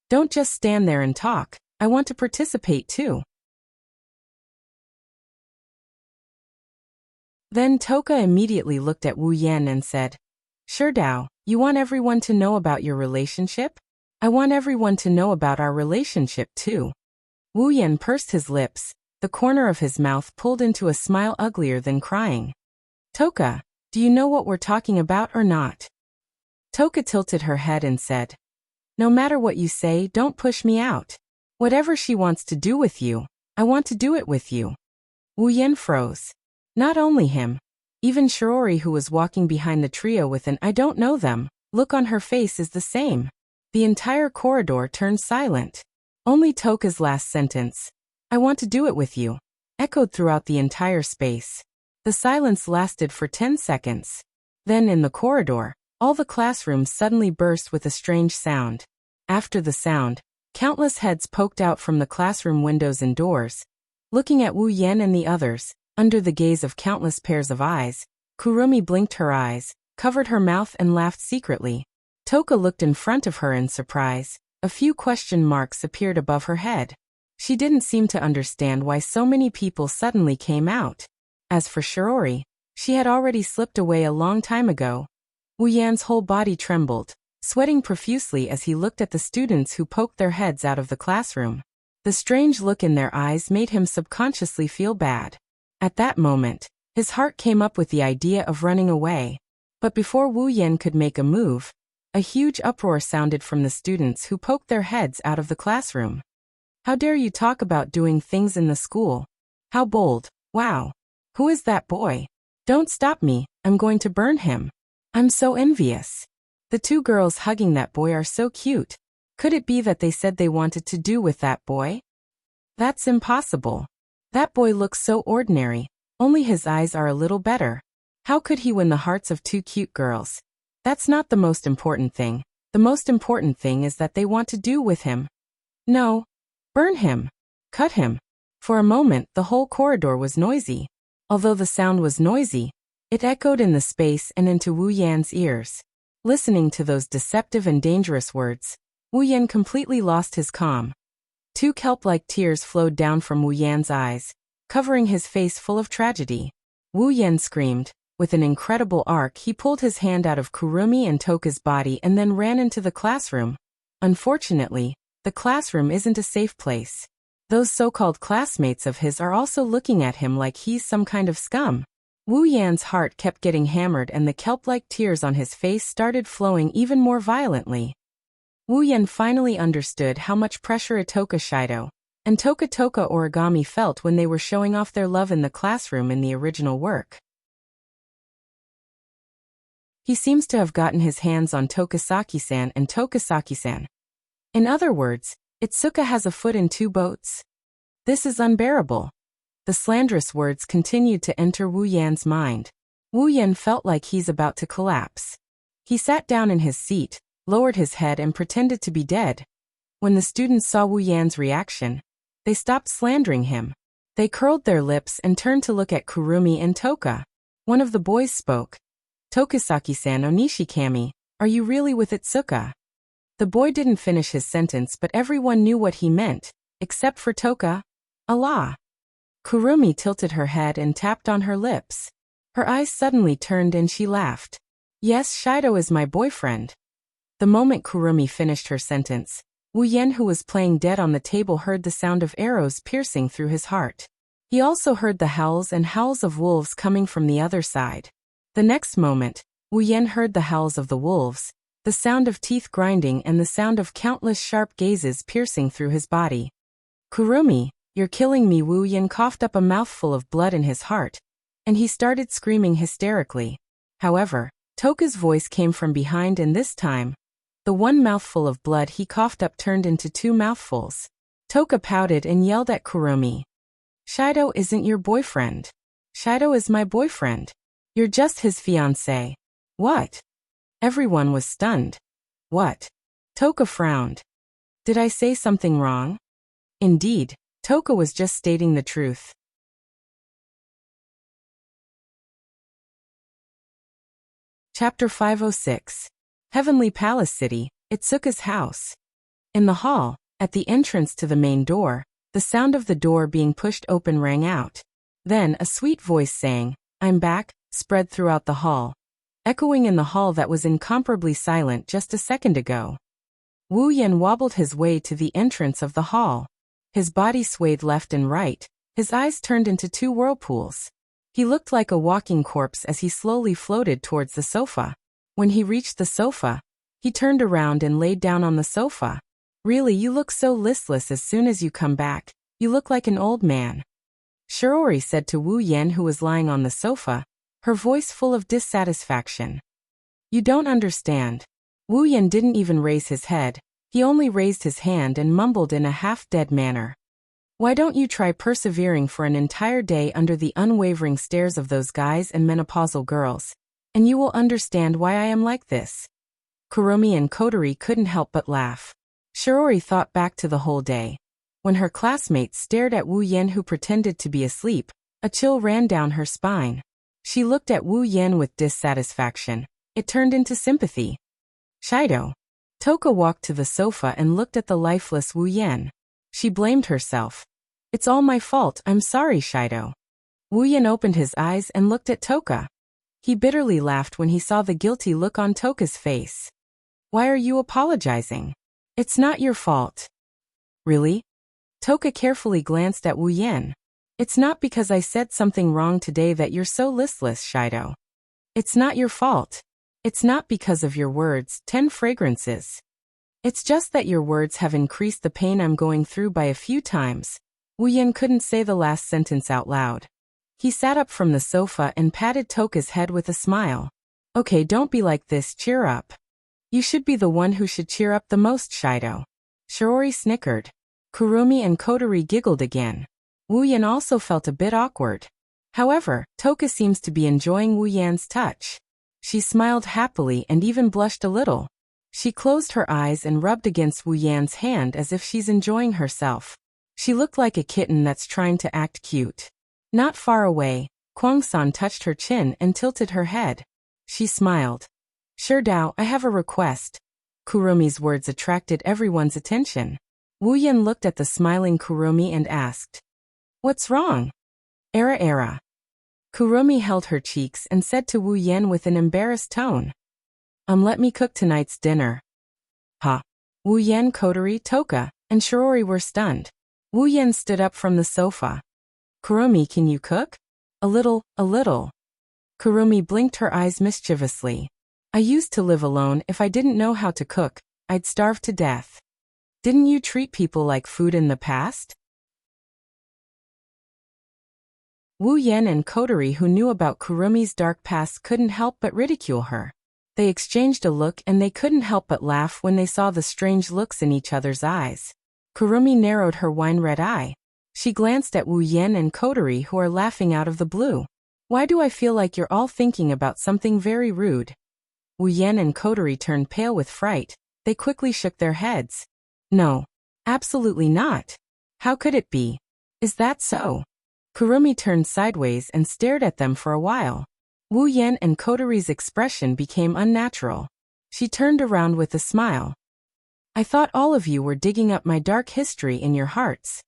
Don't just stand there and talk. I want to participate too. Then Toka immediately looked at Wu Yan and said, Sherdao, you want everyone to know about your relationship? I want everyone to know about our relationship too. Wu Yan pursed his lips, the corner of his mouth pulled into a smile uglier than crying. Toka, do you know what we're talking about or not? Toka tilted her head and said, No matter what you say, don't push me out. Whatever she wants to do with you, I want to do it with you. Wu Yan froze. Not only him. Even Shiori, who was walking behind the trio with an I don't know them look on her face, is the same. The entire corridor turned silent. Only Toka's last sentence, I want to do it with you, echoed throughout the entire space. The silence lasted for 10 seconds. Then in the corridor, all the classrooms suddenly burst with a strange sound. After the sound, countless heads poked out from the classroom windows and doors. Looking at Wu Yan and the others, under the gaze of countless pairs of eyes, Kurumi blinked her eyes, covered her mouth and laughed secretly. Toka looked in front of her in surprise. A few question marks appeared above her head. She didn't seem to understand why so many people suddenly came out. As for Shiori, she had already slipped away a long time ago. Wu Yan's whole body trembled, sweating profusely as he looked at the students who poked their heads out of the classroom. The strange look in their eyes made him subconsciously feel bad. At that moment, his heart came up with the idea of running away. But before Wu Yan could make a move, a huge uproar sounded from the students who poked their heads out of the classroom. How dare you talk about doing things in the school? How bold! Wow! Who is that boy? Don't stop me, I'm going to burn him. I'm so envious. The two girls hugging that boy are so cute. Could it be that they said they wanted to do with that boy? That's impossible. That boy looks so ordinary, only his eyes are a little better. How could he win the hearts of two cute girls? That's not the most important thing. The most important thing is that they want to do with him. No. Burn him. Cut him. For a moment, the whole corridor was noisy. Although the sound was noisy, it echoed in the space and into Wu Yan's ears. Listening to those deceptive and dangerous words, Wu Yan completely lost his calm. Two kelp-like tears flowed down from Wu Yan's eyes, covering his face full of tragedy. Wu Yan screamed. With an incredible arc, he pulled his hand out of Kurumi and Toka's body and then ran into the classroom. Unfortunately, the classroom isn't a safe place. Those so-called classmates of his are also looking at him like he's some kind of scum. Wu Yan's heart kept getting hammered and the kelp-like tears on his face started flowing even more violently. Wu Yan finally understood how much pressure Itoka Shido and Toka Origami felt when they were showing off their love in the classroom in the original work. He seems to have gotten his hands on Tokasaki-san and Tokasaki-san. In other words, Itsuka has a foot in two boats. This is unbearable. The slanderous words continued to enter Wu Yan's mind. Wu Yan felt like he's about to collapse. He sat down in his seat, lowered his head and pretended to be dead. When the students saw Wu Yan's reaction, they stopped slandering him. They curled their lips and turned to look at Kurumi and Toka. One of the boys spoke. Tokisaki-san Onishikami, are you really with Itsuka? The boy didn't finish his sentence, but everyone knew what he meant, except for Toka. Allah. Kurumi tilted her head and tapped on her lips. Her eyes suddenly turned and she laughed. Yes, Shido is my boyfriend. The moment Kurumi finished her sentence, Wu Yan, who was playing dead on the table, heard the sound of arrows piercing through his heart. He also heard the howls and howls of wolves coming from the other side. The next moment, Wu Yan heard the howls of the wolves, the sound of teeth grinding and the sound of countless sharp gazes piercing through his body. Kurumi, you're killing me. Wu Yan coughed up a mouthful of blood in his heart, and he started screaming hysterically. However, Toka's voice came from behind, and this time, the one mouthful of blood he coughed up turned into 2 mouthfuls. Toka pouted and yelled at Kurumi. Shido isn't your boyfriend. Shido is my boyfriend. You're just his fiancé. What? Everyone was stunned. What? Toka frowned. Did I say something wrong? Indeed, Toka was just stating the truth. Chapter 506. Heavenly Palace City, Itsuka's house. In the hall, at the entrance to the main door, the sound of the door being pushed open rang out. Then a sweet voice saying, "I'm back," spread throughout the hall, echoing in the hall that was incomparably silent just a second ago. Wu Yan wobbled his way to the entrance of the hall. His body swayed left and right, his eyes turned into 2 whirlpools. He looked like a walking corpse as he slowly floated towards the sofa. When he reached the sofa, he turned around and laid down on the sofa. Really, you look so listless as soon as you come back. You look like an old man. Shiori said to Wu Yan, who was lying on the sofa, her voice full of dissatisfaction. You don't understand. Wu Yan didn't even raise his head. He only raised his hand and mumbled in a half-dead manner. Why don't you try persevering for an entire day under the unwavering stares of those guys and menopausal girls, and you will understand why I am like this. Kurumi and Kotori couldn't help but laugh. Shiori thought back to the whole day. When her classmates stared at Wu Yan, who pretended to be asleep, a chill ran down her spine. She looked at Wu Yan with dissatisfaction. It turned into sympathy. Shido. Toka walked to the sofa and looked at the lifeless Wu Yan. She blamed herself. It's all my fault, I'm sorry, Shido. Wu Yan opened his eyes and looked at Toka. He bitterly laughed when he saw the guilty look on Toka's face. Why are you apologizing? It's not your fault. Really? Toka carefully glanced at Wu Yan. It's not because I said something wrong today that you're so listless, Shido. It's not your fault. It's not because of your words, 10 fragrances. It's just that your words have increased the pain I'm going through by a few times. Wu Yan couldn't say the last sentence out loud. He sat up from the sofa and patted Toka's head with a smile. Okay, don't be like this, cheer up. You should be the one who should cheer up the most, Shido. Shiori snickered. Kurumi and Kotori giggled again. Wu Yan also felt a bit awkward. However, Toka seems to be enjoying Wu Yan's touch. She smiled happily and even blushed a little. She closed her eyes and rubbed against Wu Yan's hand as if she's enjoying herself. She looked like a kitten that's trying to act cute. Not far away, Kwang-san touched her chin and tilted her head. She smiled. Sure Dao, I have a request. Kurumi's words attracted everyone's attention. Wu Yan looked at the smiling Kurumi and asked, What's wrong? Era. Kurumi held her cheeks and said to Wu Yan with an embarrassed tone, let me cook tonight's dinner. Ha! Wu Yan, Kotori, Toka, and Shiori were stunned. Wu Yan stood up from the sofa. Kurumi, can you cook? A little. Kurumi blinked her eyes mischievously. I used to live alone. If I didn't know how to cook, I'd starve to death. Didn't you treat people like food in the past? Wu Yan and Kotori, who knew about Kurumi's dark past, couldn't help but ridicule her. They exchanged a look and they couldn't help but laugh when they saw the strange looks in each other's eyes. Kurumi narrowed her wine-red eye. She glanced at Wu Yan and Kotori, who are laughing out of the blue. Why do I feel like you're all thinking about something very rude? Wu Yan and Kotori turned pale with fright. They quickly shook their heads. No. Absolutely not. How could it be? Is that so? Kurumi turned sideways and stared at them for a while. Wu Yan and Kotori's expression became unnatural. She turned around with a smile. I thought all of you were digging up my dark history in your hearts.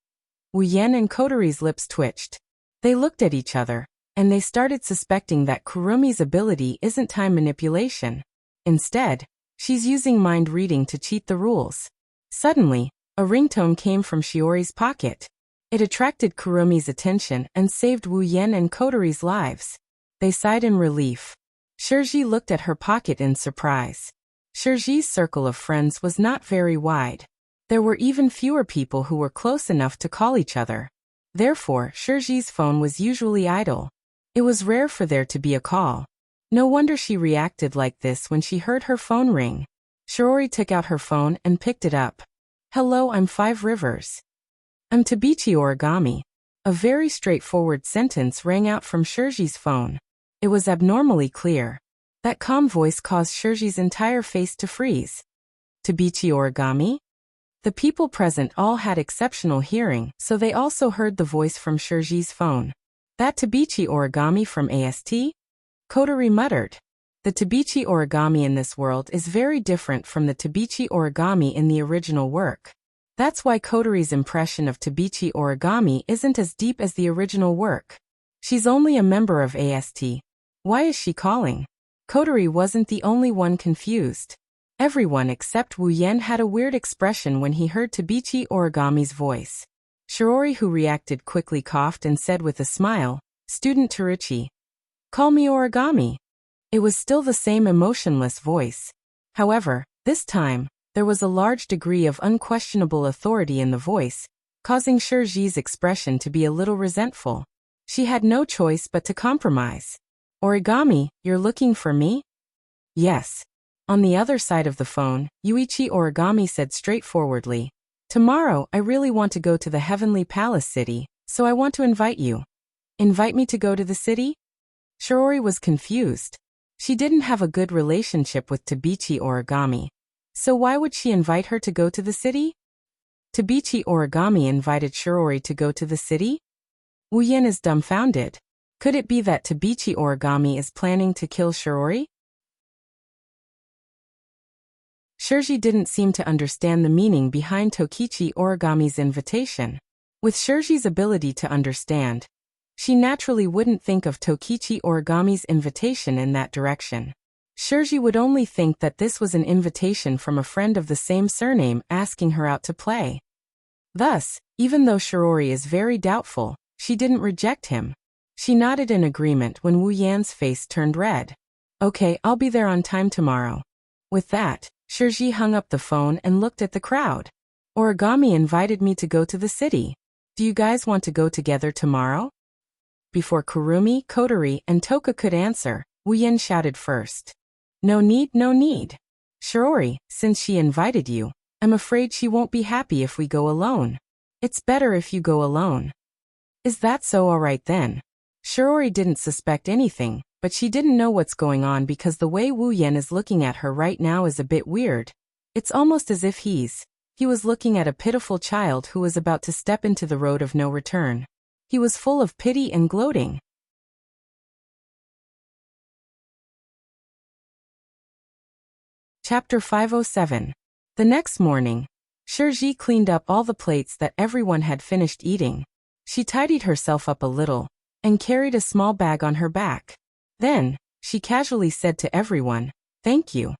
Wu Yan and Kotori's lips twitched. They looked at each other, and they started suspecting that Kurumi's ability isn't time manipulation. Instead, she's using mind reading to cheat the rules. Suddenly, a ringtone came from Shiori's pocket. It attracted Kurumi's attention and saved Wu Yan and Kotori's lives. They sighed in relief. Shirji looked at her pocket in surprise. Shirji's circle of friends was not very wide. There were even fewer people who were close enough to call each other. Therefore, Shirji's phone was usually idle. It was rare for there to be a call. No wonder she reacted like this when she heard her phone ring. Shiori took out her phone and picked it up. Hello, I'm Five Rivers. I'm Tabichi Origami. A very straightforward sentence rang out from Shirji's phone. It was abnormally clear. That calm voice caused Shirji's entire face to freeze. Tabichi Origami? The people present all had exceptional hearing, so they also heard the voice from Shirji's phone. That Tabichi Origami from AST? Kotori muttered. The Tabichi Origami in this world is very different from the Tabichi Origami in the original work. That's why Kotori's impression of Tabichi Origami isn't as deep as the original work. She's only a member of AST. Why is she calling? Kotori wasn't the only one confused. Everyone except Wu Yan had a weird expression when he heard Tabichi Origami's voice. Shiori, who reacted quickly, coughed and said with a smile, Student Teruchi. Call me Origami. It was still the same emotionless voice. However, this time, there was a large degree of unquestionable authority in the voice, causing Shirji's expression to be a little resentful. She had no choice but to compromise. Origami, you're looking for me? Yes. On the other side of the phone, Yuichi Origami said straightforwardly, Tomorrow, I really want to go to the Heavenly Palace City, so I want to invite you. Invite me to go to the city? Shiori was confused. She didn't have a good relationship with Tabichi Origami. So why would she invite her to go to the city? Tabichi Origami invited Shiori to go to the city? Wu Yan is dumbfounded. Could it be that Tabichi Origami is planning to kill Shiori? Shirji didn't seem to understand the meaning behind Tokichi Origami's invitation. With Shirji's ability to understand, she naturally wouldn't think of Tokichi Origami's invitation in that direction. Shirji would only think that this was an invitation from a friend of the same surname asking her out to play. Thus, even though Shiori is very doubtful, she didn't reject him. She nodded in agreement when Wu Yan's face turned red. Okay, I'll be there on time tomorrow. With that, Shirji hung up the phone and looked at the crowd. Origami invited me to go to the city. Do you guys want to go together tomorrow? Before Kurumi, Kotori, and Toka could answer, Wu Yan shouted first. No need, no need. Shiori, since she invited you, I'm afraid she won't be happy if we go alone. It's better if you go alone. Is that so? All right then. Shiori didn't suspect anything, but she didn't know what's going on because the way Wu Yan is looking at her right now is a bit weird. It's almost as if he was looking at a pitiful child who was about to step into the road of no return. He was full of pity and gloating. Chapter 507. The next morning, Shirji cleaned up all the plates that everyone had finished eating. She tidied herself up a little and carried a small bag on her back. Then, she casually said to everyone, Thank you.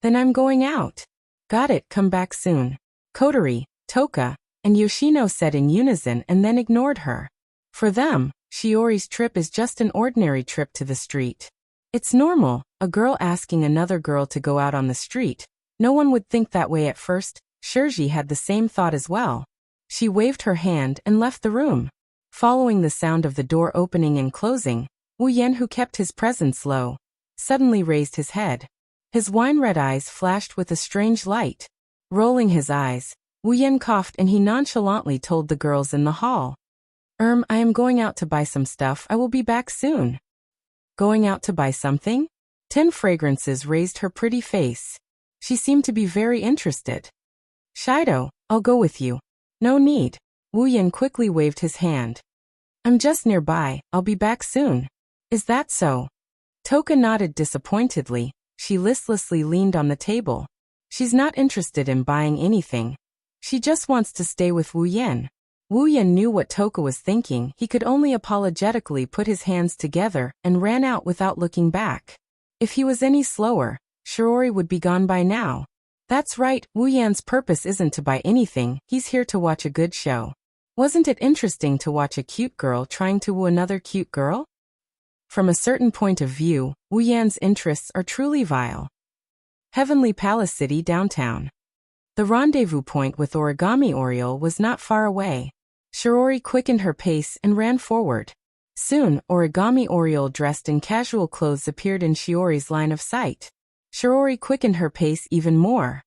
Then I'm going out. Got it, come back soon. Kotori, Toka, and Yoshino said in unison and then ignored her. For them, Shiori's trip is just an ordinary trip to the street. It's normal, a girl asking another girl to go out on the street. No one would think that way at first. Shirji had the same thought as well. She waved her hand and left the room. Following the sound of the door opening and closing, Wu Yan, who kept his presence low, suddenly raised his head. His wine-red eyes flashed with a strange light. Rolling his eyes, Wu Yan coughed and he nonchalantly told the girls in the hall. I am going out to buy some stuff. I will be back soon. Going out to buy something? 10 fragrances raised her pretty face. She seemed to be very interested. Shido, I'll go with you. No need. Wu Yan quickly waved his hand. I'm just nearby, I'll be back soon. Is that so? Toka nodded disappointedly. She listlessly leaned on the table. She's not interested in buying anything. She just wants to stay with Wu Yan. Wu Yan knew what Toka was thinking. He could only apologetically put his hands together and ran out without looking back. If he was any slower, Shiori would be gone by now. That's right, Wu Yan's purpose isn't to buy anything, he's here to watch a good show. Wasn't it interesting to watch a cute girl trying to woo another cute girl? From a certain point of view, Wu Yan's interests are truly vile. Heavenly Palace City downtown. The rendezvous point with Origami Oriole was not far away. Shiori quickened her pace and ran forward. Soon, Origami Oriole dressed in casual clothes appeared in Shiori's line of sight. Shiori quickened her pace even more.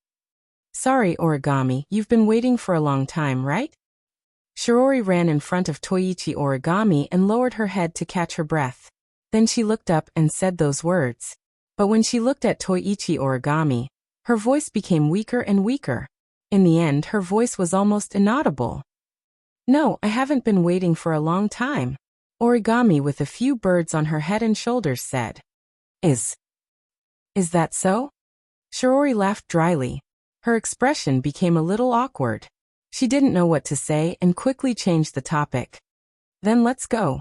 Sorry, Origami, you've been waiting for a long time, right? Shiori ran in front of Toichi Origami and lowered her head to catch her breath. Then she looked up and said those words. But when she looked at Toichi Origami, her voice became weaker and weaker. In the end, her voice was almost inaudible. No, I haven't been waiting for a long time. Origami with a few birds on her head and shoulders said. Is that so? Shiori laughed dryly. Her expression became a little awkward. She didn't know what to say and quickly changed the topic. Then let's go.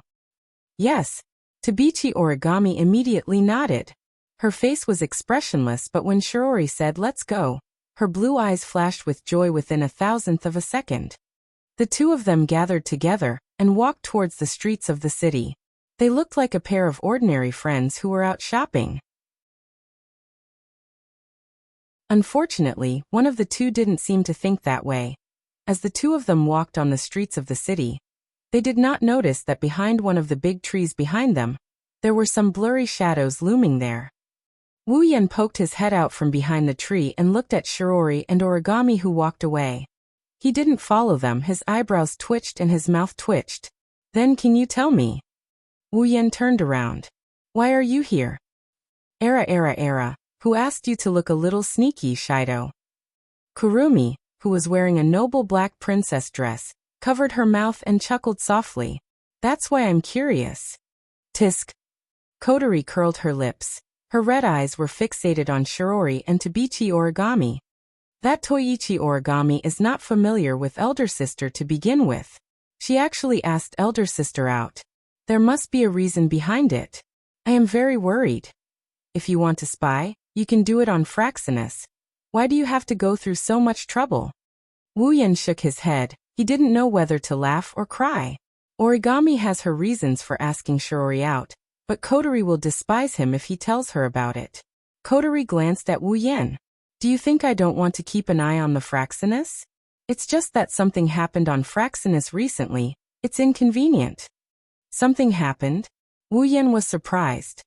Yes. Tabichi Origami immediately nodded. Her face was expressionless, but when Shiori said let's go, her blue eyes flashed with joy within 1,000th of a second. The two of them gathered together and walked towards the streets of the city. They looked like a pair of ordinary friends who were out shopping. Unfortunately, one of the two didn't seem to think that way. As the two of them walked on the streets of the city, they did not notice that behind one of the big trees behind them, there were some blurry shadows looming there. Wu Yan poked his head out from behind the tree and looked at Shiori and Origami, who walked away. He didn't follow them. His eyebrows twitched and his mouth twitched. Then can you tell me? Wu Yan turned around. Why are you here? Era. Who asked you to look a little sneaky, Shido? Kurumi, who was wearing a noble black princess dress, covered her mouth and chuckled softly. That's why I'm curious. Tisk. Kotori curled her lips. Her red eyes were fixated on Shiori and Tabichi Origami. That Toichi Origami is not familiar with elder sister to begin with. She actually asked elder sister out. There must be a reason behind it. I am very worried. If you want to spy, you can do it on Fraxinus. Why do you have to go through so much trouble? Wu Yan shook his head. He didn't know whether to laugh or cry. Origami has her reasons for asking Shiori out, but Kotori will despise him if he tells her about it. Kotori glanced at Wu Yan. Do you think I don't want to keep an eye on the Fraxinus? It's just that something happened on Fraxinus recently. It's inconvenient. Something happened? Wu Yan was surprised.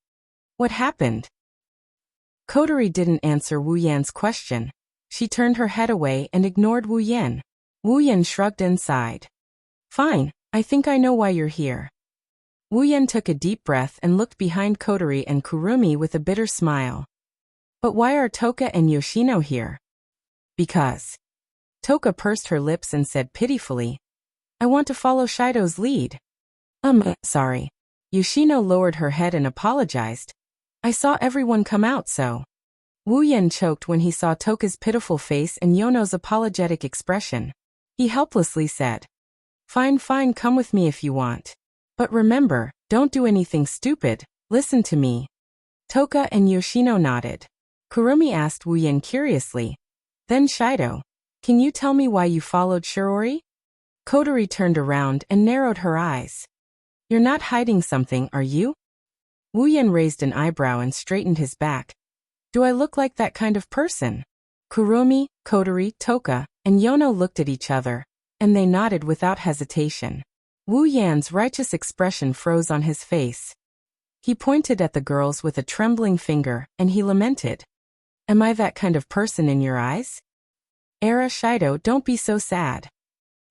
What happened? Kotori didn't answer Wu Yan's question. She turned her head away and ignored Wu Yan. Wu Yan shrugged and sighed. Fine, I think I know why you're here. Wu Yan took a deep breath and looked behind Kotori and Kurumi with a bitter smile. But why are Toka and Yoshino here? Because. Toka pursed her lips and said pitifully, I want to follow Shido's lead. Sorry. Yoshino lowered her head and apologized. I saw everyone come out, so. Wu Yan choked when he saw Toka's pitiful face and Yono's apologetic expression. He helplessly said, Fine, come with me if you want. But remember, don't do anything stupid, listen to me. Toka and Yoshino nodded. Kurumi asked Wu Yan curiously. Then Shido, can you tell me why you followed Shiori? Kotori turned around and narrowed her eyes. You're not hiding something, are you? Wu Yan raised an eyebrow and straightened his back. Do I look like that kind of person? Kurumi, Kotori, Toka, and Yono looked at each other, and they nodded without hesitation. Wu Yan's righteous expression froze on his face. He pointed at the girls with a trembling finger, and he lamented. Am I that kind of person in your eyes? Era Shido, don't be so sad.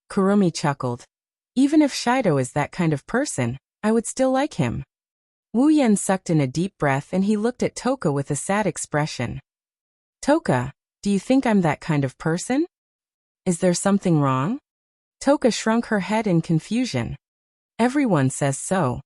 Kurumi chuckled. Even if Shido is that kind of person, I would still like him. Wu Yan sucked in a deep breath and he looked at Toka with a sad expression. Toka, do you think I'm that kind of person? Is there something wrong? Toka shrunk her head in confusion. Everyone says so.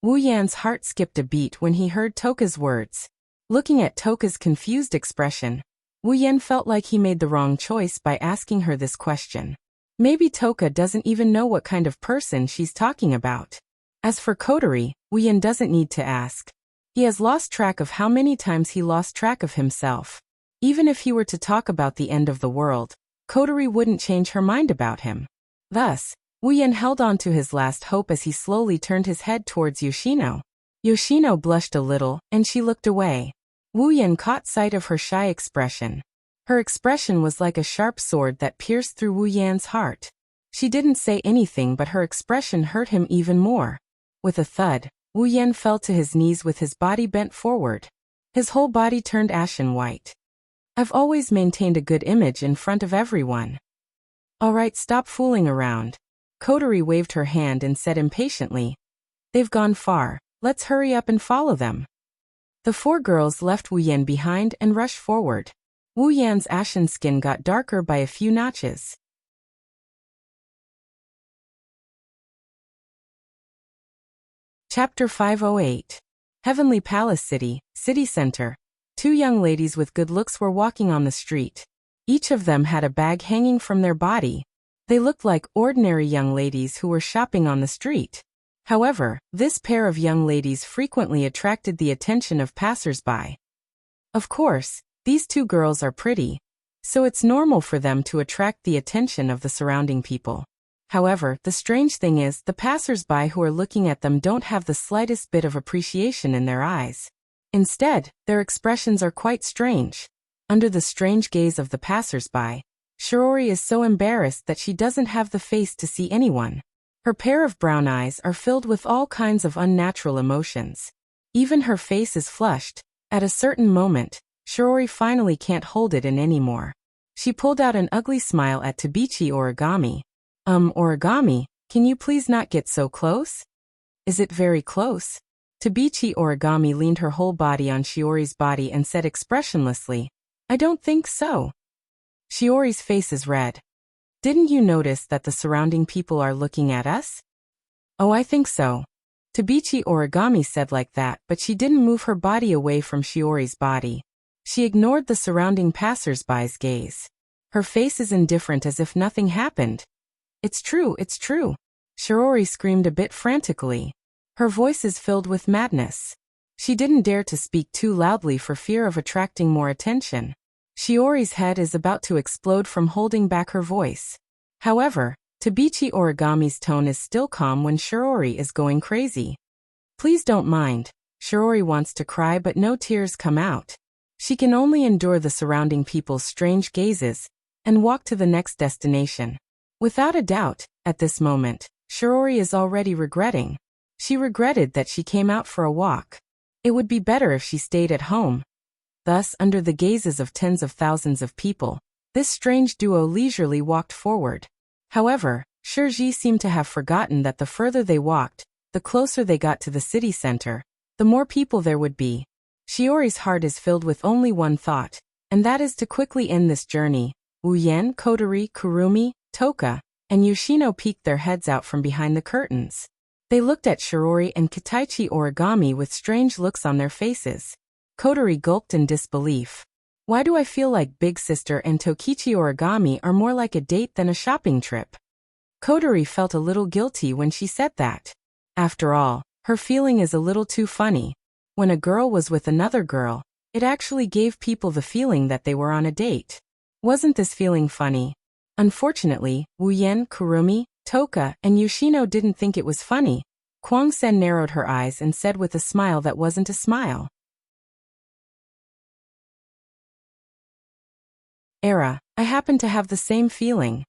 Wu Yan's heart skipped a beat when he heard Toka's words. Looking at Toka's confused expression, Wu Yan felt like he made the wrong choice by asking her this question. Maybe Toka doesn't even know what kind of person she's talking about. As for Kotori, Wu Yan doesn't need to ask. He has lost track of how many times he lost track of himself. Even if he were to talk about the end of the world, Kotori wouldn't change her mind about him. Thus, Wu Yan held on to his last hope as he slowly turned his head towards Yoshino. Yoshino blushed a little, and she looked away. Wu Yan caught sight of her shy expression. Her expression was like a sharp sword that pierced through Wu Yan's heart. She didn't say anything, but her expression hurt him even more. With a thud, Wu Yan fell to his knees with his body bent forward. His whole body turned ashen white. I've always maintained a good image in front of everyone. All right, stop fooling around. Kotori waved her hand and said impatiently. They've gone far, let's hurry up and follow them. The four girls left Wu Yan behind and rushed forward. Wu Yan's ashen skin got darker by a few notches. Chapter 508. Heavenly Palace City, City Center. Two young ladies with good looks were walking on the street. Each of them had a bag hanging from their body. They looked like ordinary young ladies who were shopping on the street. However, this pair of young ladies frequently attracted the attention of passers-by. Of course, these two girls are pretty, so it's normal for them to attract the attention of the surrounding people. However, the strange thing is, the passers-by who are looking at them don't have the slightest bit of appreciation in their eyes. Instead, their expressions are quite strange. Under the strange gaze of the passers-by, Shiori is so embarrassed that she doesn't have the face to see anyone. Her pair of brown eyes are filled with all kinds of unnatural emotions. Even her face is flushed. At a certain moment, Shiori finally can't hold it in anymore. She pulled out an ugly smile at Tabichi Origami. Origami, can you please not get so close? Is it very close? Tabichi Origami leaned her whole body on Shiori's body and said expressionlessly, I don't think so. Shiori's face is red. Didn't you notice that the surrounding people are looking at us? Oh, I think so. Tabichi Origami said like that, but she didn't move her body away from Shiori's body. She ignored the surrounding passers-by's gaze. Her face is indifferent as if nothing happened. It's true, it's true. Shiori screamed a bit frantically. Her voice is filled with madness. She didn't dare to speak too loudly for fear of attracting more attention. Shiori's head is about to explode from holding back her voice. However, Tabichi Origami's tone is still calm when Shiori is going crazy. Please don't mind. Shiori wants to cry but no tears come out. She can only endure the surrounding people's strange gazes and walk to the next destination. Without a doubt, at this moment, Shiori is already regretting. She regretted that she came out for a walk. It would be better if she stayed at home. Thus, under the gazes of tens of thousands of people, this strange duo leisurely walked forward. However, Shirji seemed to have forgotten that the further they walked, the closer they got to the city center, the more people there would be. Shiori's heart is filled with only one thought, and that is to quickly end this journey. Wu Yan, Kotori, Kurumi, Toka, and Yoshino peeked their heads out from behind the curtains. They looked at Shiori and Kitaichi Origami with strange looks on their faces. Kotori gulped in disbelief. Why do I feel like Big Sister and Tokichi Origami are more like a date than a shopping trip? Kotori felt a little guilty when she said that. After all, her feeling is a little too funny. When a girl was with another girl, it actually gave people the feeling that they were on a date. Wasn't this feeling funny? Unfortunately, Wu Yan, Kurumi, Toka, and Yoshino didn't think it was funny. Kwang Sen narrowed her eyes and said with a smile that wasn't a smile. I happen to have the same feeling.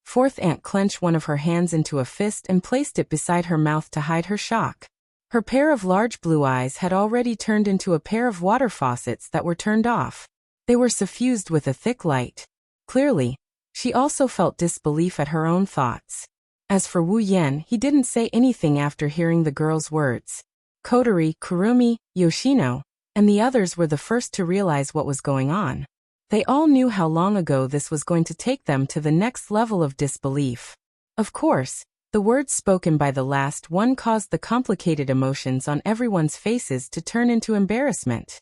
Fourth aunt clenched one of her hands into a fist and placed it beside her mouth to hide her shock. Her pair of large blue eyes had already turned into a pair of water faucets that were turned off. They were suffused with a thick light. Clearly, she also felt disbelief at her own thoughts. As for Wu Yan, he didn't say anything after hearing the girl's words. Kotori, Kurumi, Yoshino, and the others were the first to realize what was going on. They all knew how long ago this was going to take them to the next level of disbelief. Of course, the words spoken by the last one caused the complicated emotions on everyone's faces to turn into embarrassment.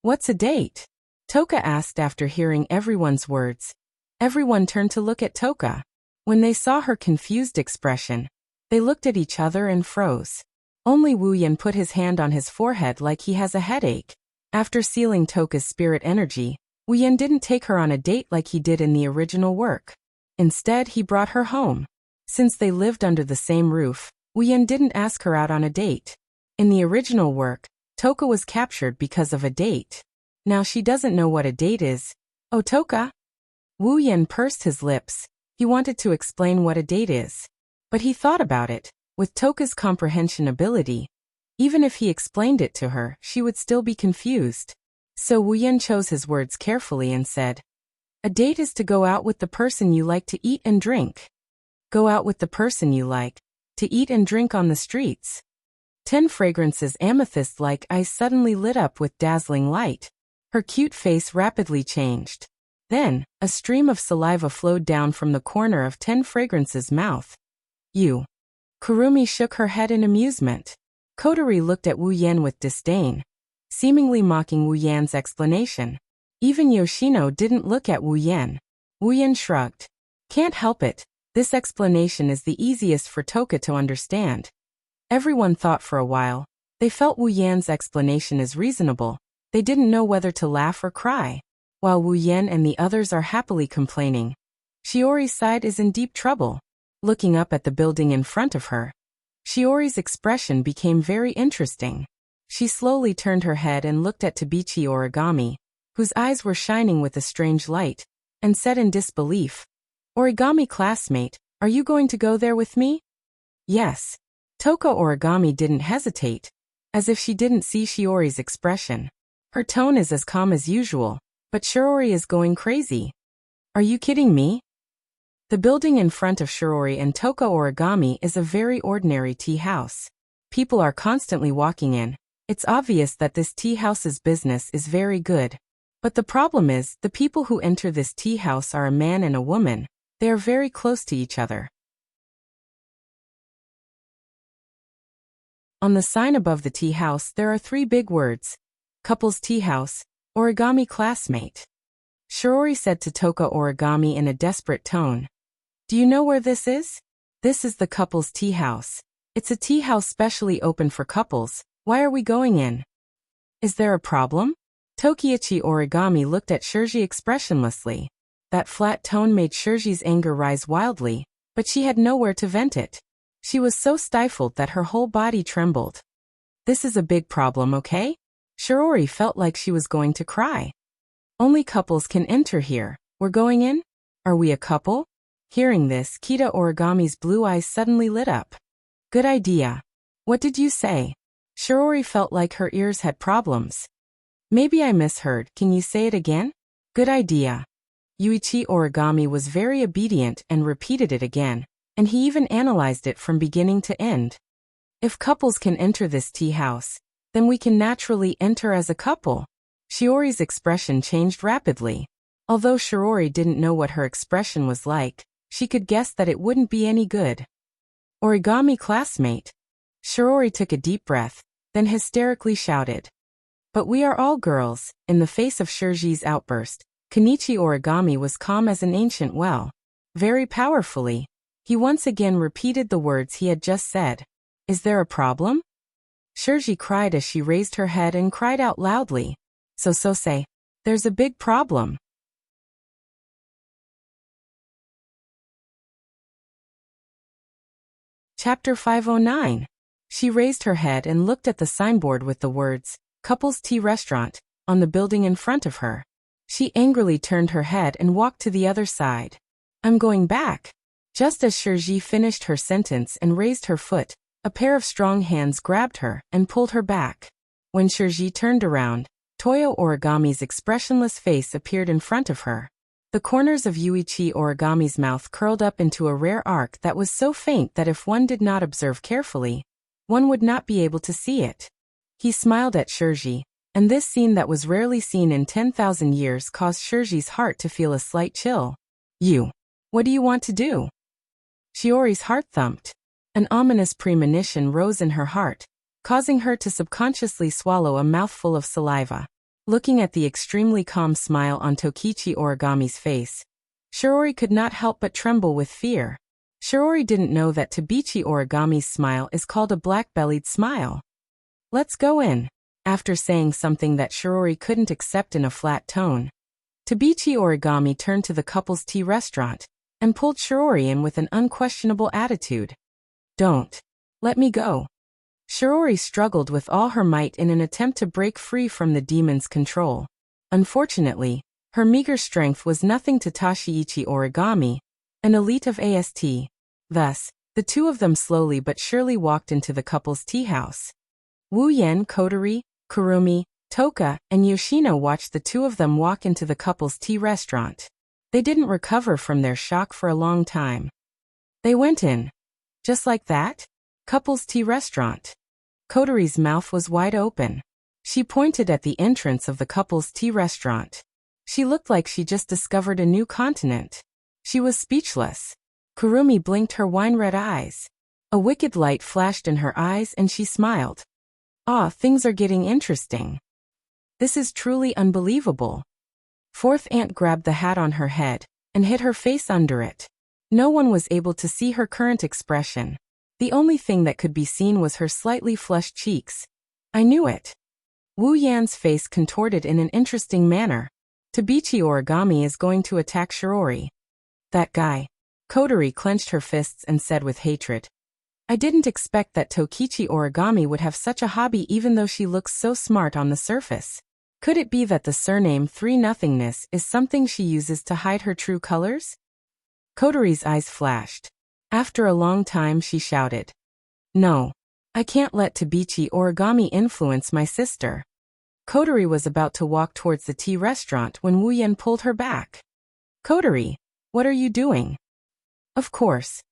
"What's a date?" Toka asked after hearing everyone's words. Everyone turned to look at Toka. When they saw her confused expression, they looked at each other and froze. Only Wu Yan put his hand on his forehead like he has a headache. After sealing Toka's spirit energy, Wu Yan didn't take her on a date like he did in the original work. Instead, he brought her home. Since they lived under the same roof, Wu Yan didn't ask her out on a date. In the original work, Toka was captured because of a date. Now she doesn't know what a date is. "Oh, Toka?" Wu Yan pursed his lips. He wanted to explain what a date is. But he thought about it. With Toka's comprehension ability, even if he explained it to her, she would still be confused. So Wu Yan chose his words carefully and said, "A date is to go out with the person you like to eat and drink." Go out with the person you like to eat and drink on the streets. 10 fragrances amethyst-like eyes suddenly lit up with dazzling light. Her cute face rapidly changed. Then, a stream of saliva flowed down from the corner of 10 fragrances' mouth. "You." Kurumi shook her head in amusement. Kotori looked at Wu Yan with disdain, seemingly mocking Wu Yan's explanation. Even Yoshino didn't look at Wu Yan. Wu Yan shrugged. "Can't help it. This explanation is the easiest for Toka to understand." Everyone thought for a while. They felt Wu Yan's explanation is reasonable. They didn't know whether to laugh or cry. While Wu Yan and the others are happily complaining, Shiori's side is in deep trouble. Looking up at the building in front of her, Shiori's expression became very interesting. She slowly turned her head and looked at Tabichi Origami, whose eyes were shining with a strange light, and said in disbelief, "Origami classmate, are you going to go there with me?" "Yes." Toka Origami didn't hesitate, as if she didn't see Shiori's expression. Her tone is as calm as usual, but Shiori is going crazy. "Are you kidding me?" The building in front of Shiori and Toka Origami is a very ordinary tea house. People are constantly walking in. It's obvious that this tea house's business is very good. But the problem is, the people who enter this tea house are a man and a woman. They are very close to each other. On the sign above the tea house there are 3 big words. Couples Tea House, Origami Classmate. Shiori said to Toka Origami in a desperate tone, "Do you know where this is?" "This is the couple's tea house. It's a tea house specially open for couples. Why are we going in?" "Is there a problem?" Tokiichi Origami looked at Shirji expressionlessly. That flat tone made Shirji's anger rise wildly, but she had nowhere to vent it. She was so stifled that her whole body trembled. "This is a big problem, okay?" Shiori felt like she was going to cry. "Only couples can enter here. We're going in? Are we a couple?" Hearing this, Kita Origami's blue eyes suddenly lit up. "Good idea. What did you say?" Shiori felt like her ears had problems. "Maybe I misheard. Can you say it again?" "Good idea." Yuichi Origami was very obedient and repeated it again, and he even analyzed it from beginning to end. "If couples can enter this tea house, then we can naturally enter as a couple." Shiori's expression changed rapidly. Although Shiori didn't know what her expression was like, she could guess that it wouldn't be any good. "Origami classmate." Shiori took a deep breath, then hysterically shouted. "But we are all girls." In the face of Shirji's outburst, Kenichi Origami was calm as an ancient well. Very powerfully, he once again repeated the words he had just said. "Is there a problem?" Shirji cried as she raised her head and cried out loudly. So say, there's a big problem." Chapter 509. She raised her head and looked at the signboard with the words, "Couples Tea Restaurant," on the building in front of her. She angrily turned her head and walked to the other side. "I'm going back." Just as Shirji finished her sentence and raised her foot, a pair of strong hands grabbed her and pulled her back. When Shirji turned around, Toyo Origami's expressionless face appeared in front of her. The corners of Yuichi Origami's mouth curled up into a rare arc that was so faint that if one did not observe carefully, one would not be able to see it. He smiled at Shirji, and this scene that was rarely seen in 10,000 years caused Shirji's heart to feel a slight chill. What do you want to do? Shiori's heart thumped. An ominous premonition rose in her heart, causing her to subconsciously swallow a mouthful of saliva. Looking at the extremely calm smile on Tokichi Origami's face, Shiori could not help but tremble with fear. Shiori didn't know that Tabichi Origami's smile is called a black-bellied smile. Let's go in. After saying something that Shiori couldn't accept in a flat tone, Tabichi Origami turned to the couple's tea restaurant and pulled Shiori in with an unquestionable attitude. Don't. Let me go. Shiori struggled with all her might in an attempt to break free from the demon's control. Unfortunately, her meager strength was nothing to Tashiichi Origami, an elite of AST. Thus, the two of them slowly but surely walked into the couple's tea house. Wu Yen, Kotori, Kurumi, Toka, and Yoshino watched the two of them walk into the couple's tea restaurant. They didn't recover from their shock for a long time. They went in. Just like that? Couple's tea restaurant. Kotori's mouth was wide open. She pointed at the entrance of the couple's tea restaurant. She looked like she just discovered a new continent. She was speechless. Kurumi blinked her wine-red eyes. A wicked light flashed in her eyes and she smiled. Ah, things are getting interesting. This is truly unbelievable. Fourth aunt grabbed the hat on her head and hid her face under it. No one was able to see her current expression. The only thing that could be seen was her slightly flushed cheeks. I knew it. Wu Yan's face contorted in an interesting manner. Tabichi Origami is going to attack Shiori. That guy. Kotori clenched her fists and said with hatred. I didn't expect that Tokichi Origami would have such a hobby even though she looks so smart on the surface. Could it be that the surname 3-nothingness is something she uses to hide her true colors? Kotori's eyes flashed. After a long time she shouted. No. I can't let Tabichi Origami influence my sister. Kotori was about to walk towards the tea restaurant when Wu Yan pulled her back. Kotori, what are you doing? Of course.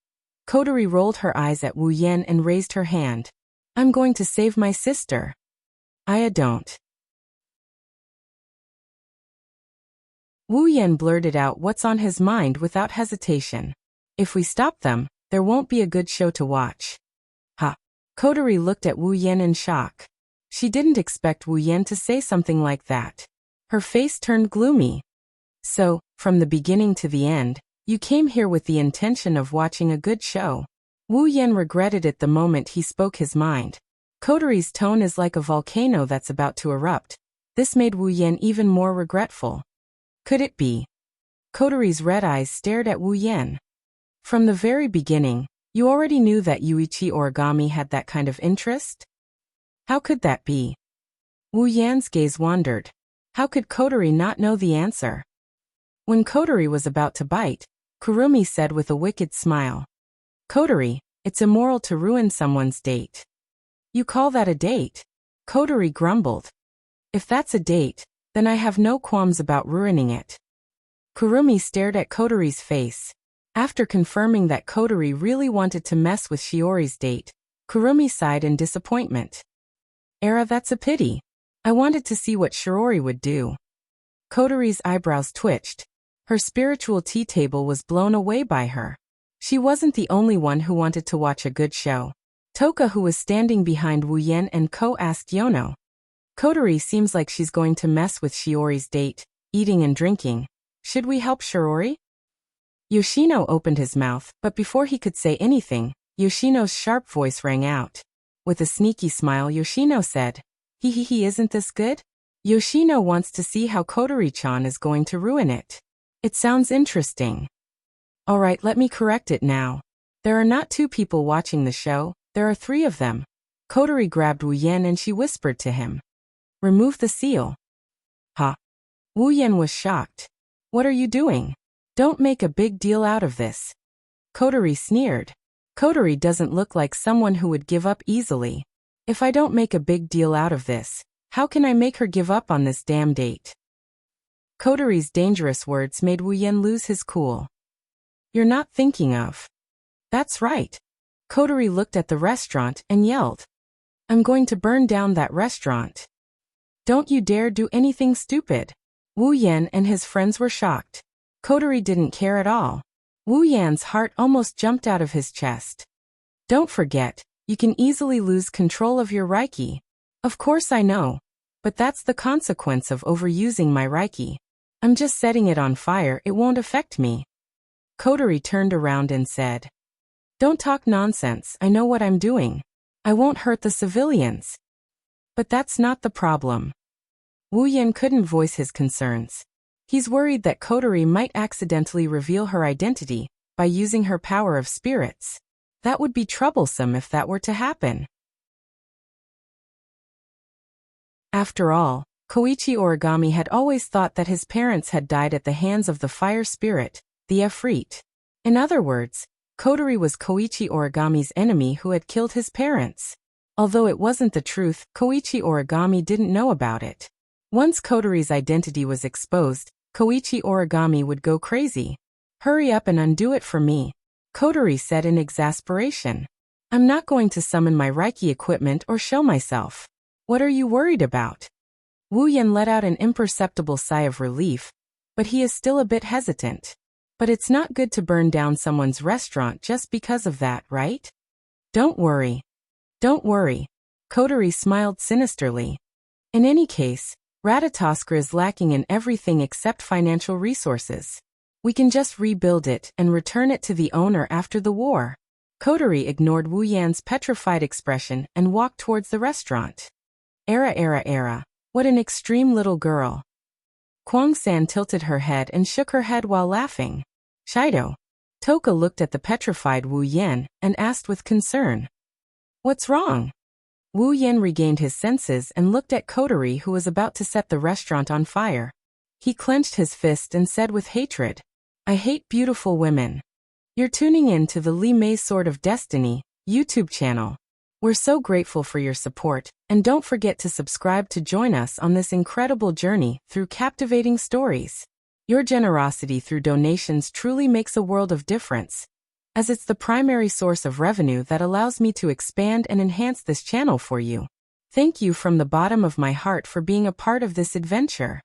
Kotori rolled her eyes at Wu Yan and raised her hand. I'm going to save my sister. I don't. Wu Yan blurted out what's on his mind without hesitation. If we stop them, there won't be a good show to watch. Ha. Kotori looked at Wu Yan in shock. She didn't expect Wu Yan to say something like that. Her face turned gloomy. So, from the beginning to the end, you came here with the intention of watching a good show. Wu Yan regretted it the moment he spoke his mind. Kotori's tone is like a volcano that's about to erupt. This made Wu Yan even more regretful. Could it be? Kotori's red eyes stared at Wu Yan. From the very beginning, you already knew that Yuichi Origami had that kind of interest? How could that be? Wu Yan's gaze wandered. How could Kotori not know the answer? When Kotori was about to bite, Kurumi said with a wicked smile. Kotori, it's immoral to ruin someone's date. You call that a date? Kotori grumbled. If that's a date, then I have no qualms about ruining it. Kurumi stared at Kotori's face. After confirming that Kotori really wanted to mess with Shiori's date, Kurumi sighed in disappointment. That's a pity. I wanted to see what Shiori would do. Kotori's eyebrows twitched. Her spiritual tea table was blown away by her. She wasn't the only one who wanted to watch a good show. Toka, who was standing behind Wu Yan and Ko, asked Yono. Kotori seems like she's going to mess with Shiori's date, eating and drinking. Should we help Shiori? Yoshino opened his mouth, but before he could say anything, Yoshino's sharp voice rang out. With a sneaky smile, Yoshino said, Isn't this good? Yoshino wants to see how Kotori-chan is going to ruin it. It sounds interesting. Alright, let me correct it now. There are not 2 people watching the show, there are 3 of them. Kotori grabbed Wu Yan and she whispered to him. Remove the seal. Ha. Wu Yan was shocked. What are you doing? Don't make a big deal out of this. Kotori sneered. Kotori doesn't look like someone who would give up easily. If I don't make a big deal out of this, how can I make her give up on this damn date? Coteries' dangerous words made Wu Yan lose his cool. You're not thinking of. That's right. Coterie looked at the restaurant and yelled. I'm going to burn down that restaurant. Don't you dare do anything stupid. Wu Yan and his friends were shocked. Coterie didn't care at all. Wu Yan's heart almost jumped out of his chest. Don't forget, you can easily lose control of your Reiki. Of course I know. But that's the consequence of overusing my Reiki. I'm just setting it on fire, it won't affect me. Coterie turned around and said. Don't talk nonsense, I know what I'm doing. I won't hurt the civilians. But that's not the problem. Wu Yan couldn't voice his concerns. He's worried that Coterie might accidentally reveal her identity by using her power of spirits. That would be troublesome if that were to happen. After all, Koichi Origami had always thought that his parents had died at the hands of the fire spirit, the Efreet. In other words, Coterie was Koichi Origami's enemy who had killed his parents. Although it wasn't the truth, Koichi Origami didn't know about it. Once Coterie's identity was exposed, Koichi Origami would go crazy. Hurry up and undo it for me, Coterie said in exasperation. I'm not going to summon my Reiki equipment or show myself. What are you worried about? Wu Yan let out an imperceptible sigh of relief, but he is still a bit hesitant. But it's not good to burn down someone's restaurant just because of that, right? Don't worry. Don't worry. Coterie smiled sinisterly. In any case, Ratatoskra is lacking in everything except financial resources. We can just rebuild it and return it to the owner after the war. Coterie ignored Wu Yan's petrified expression and walked towards the restaurant. Era. What an extreme little girl. Kwang-san tilted her head and shook her head while laughing. Shido. Toka looked at the petrified Wu Yan and asked with concern. What's wrong? Wu Yan regained his senses and looked at Coterie, who was about to set the restaurant on fire. He clenched his fist and said with hatred, I hate beautiful women. You're tuning in to the Li Mei Sword of Destiny YouTube channel. We're so grateful for your support, and don't forget to subscribe to join us on this incredible journey through captivating stories. Your generosity through donations truly makes a world of difference, as it's the primary source of revenue that allows me to expand and enhance this channel for you. Thank you from the bottom of my heart for being a part of this adventure.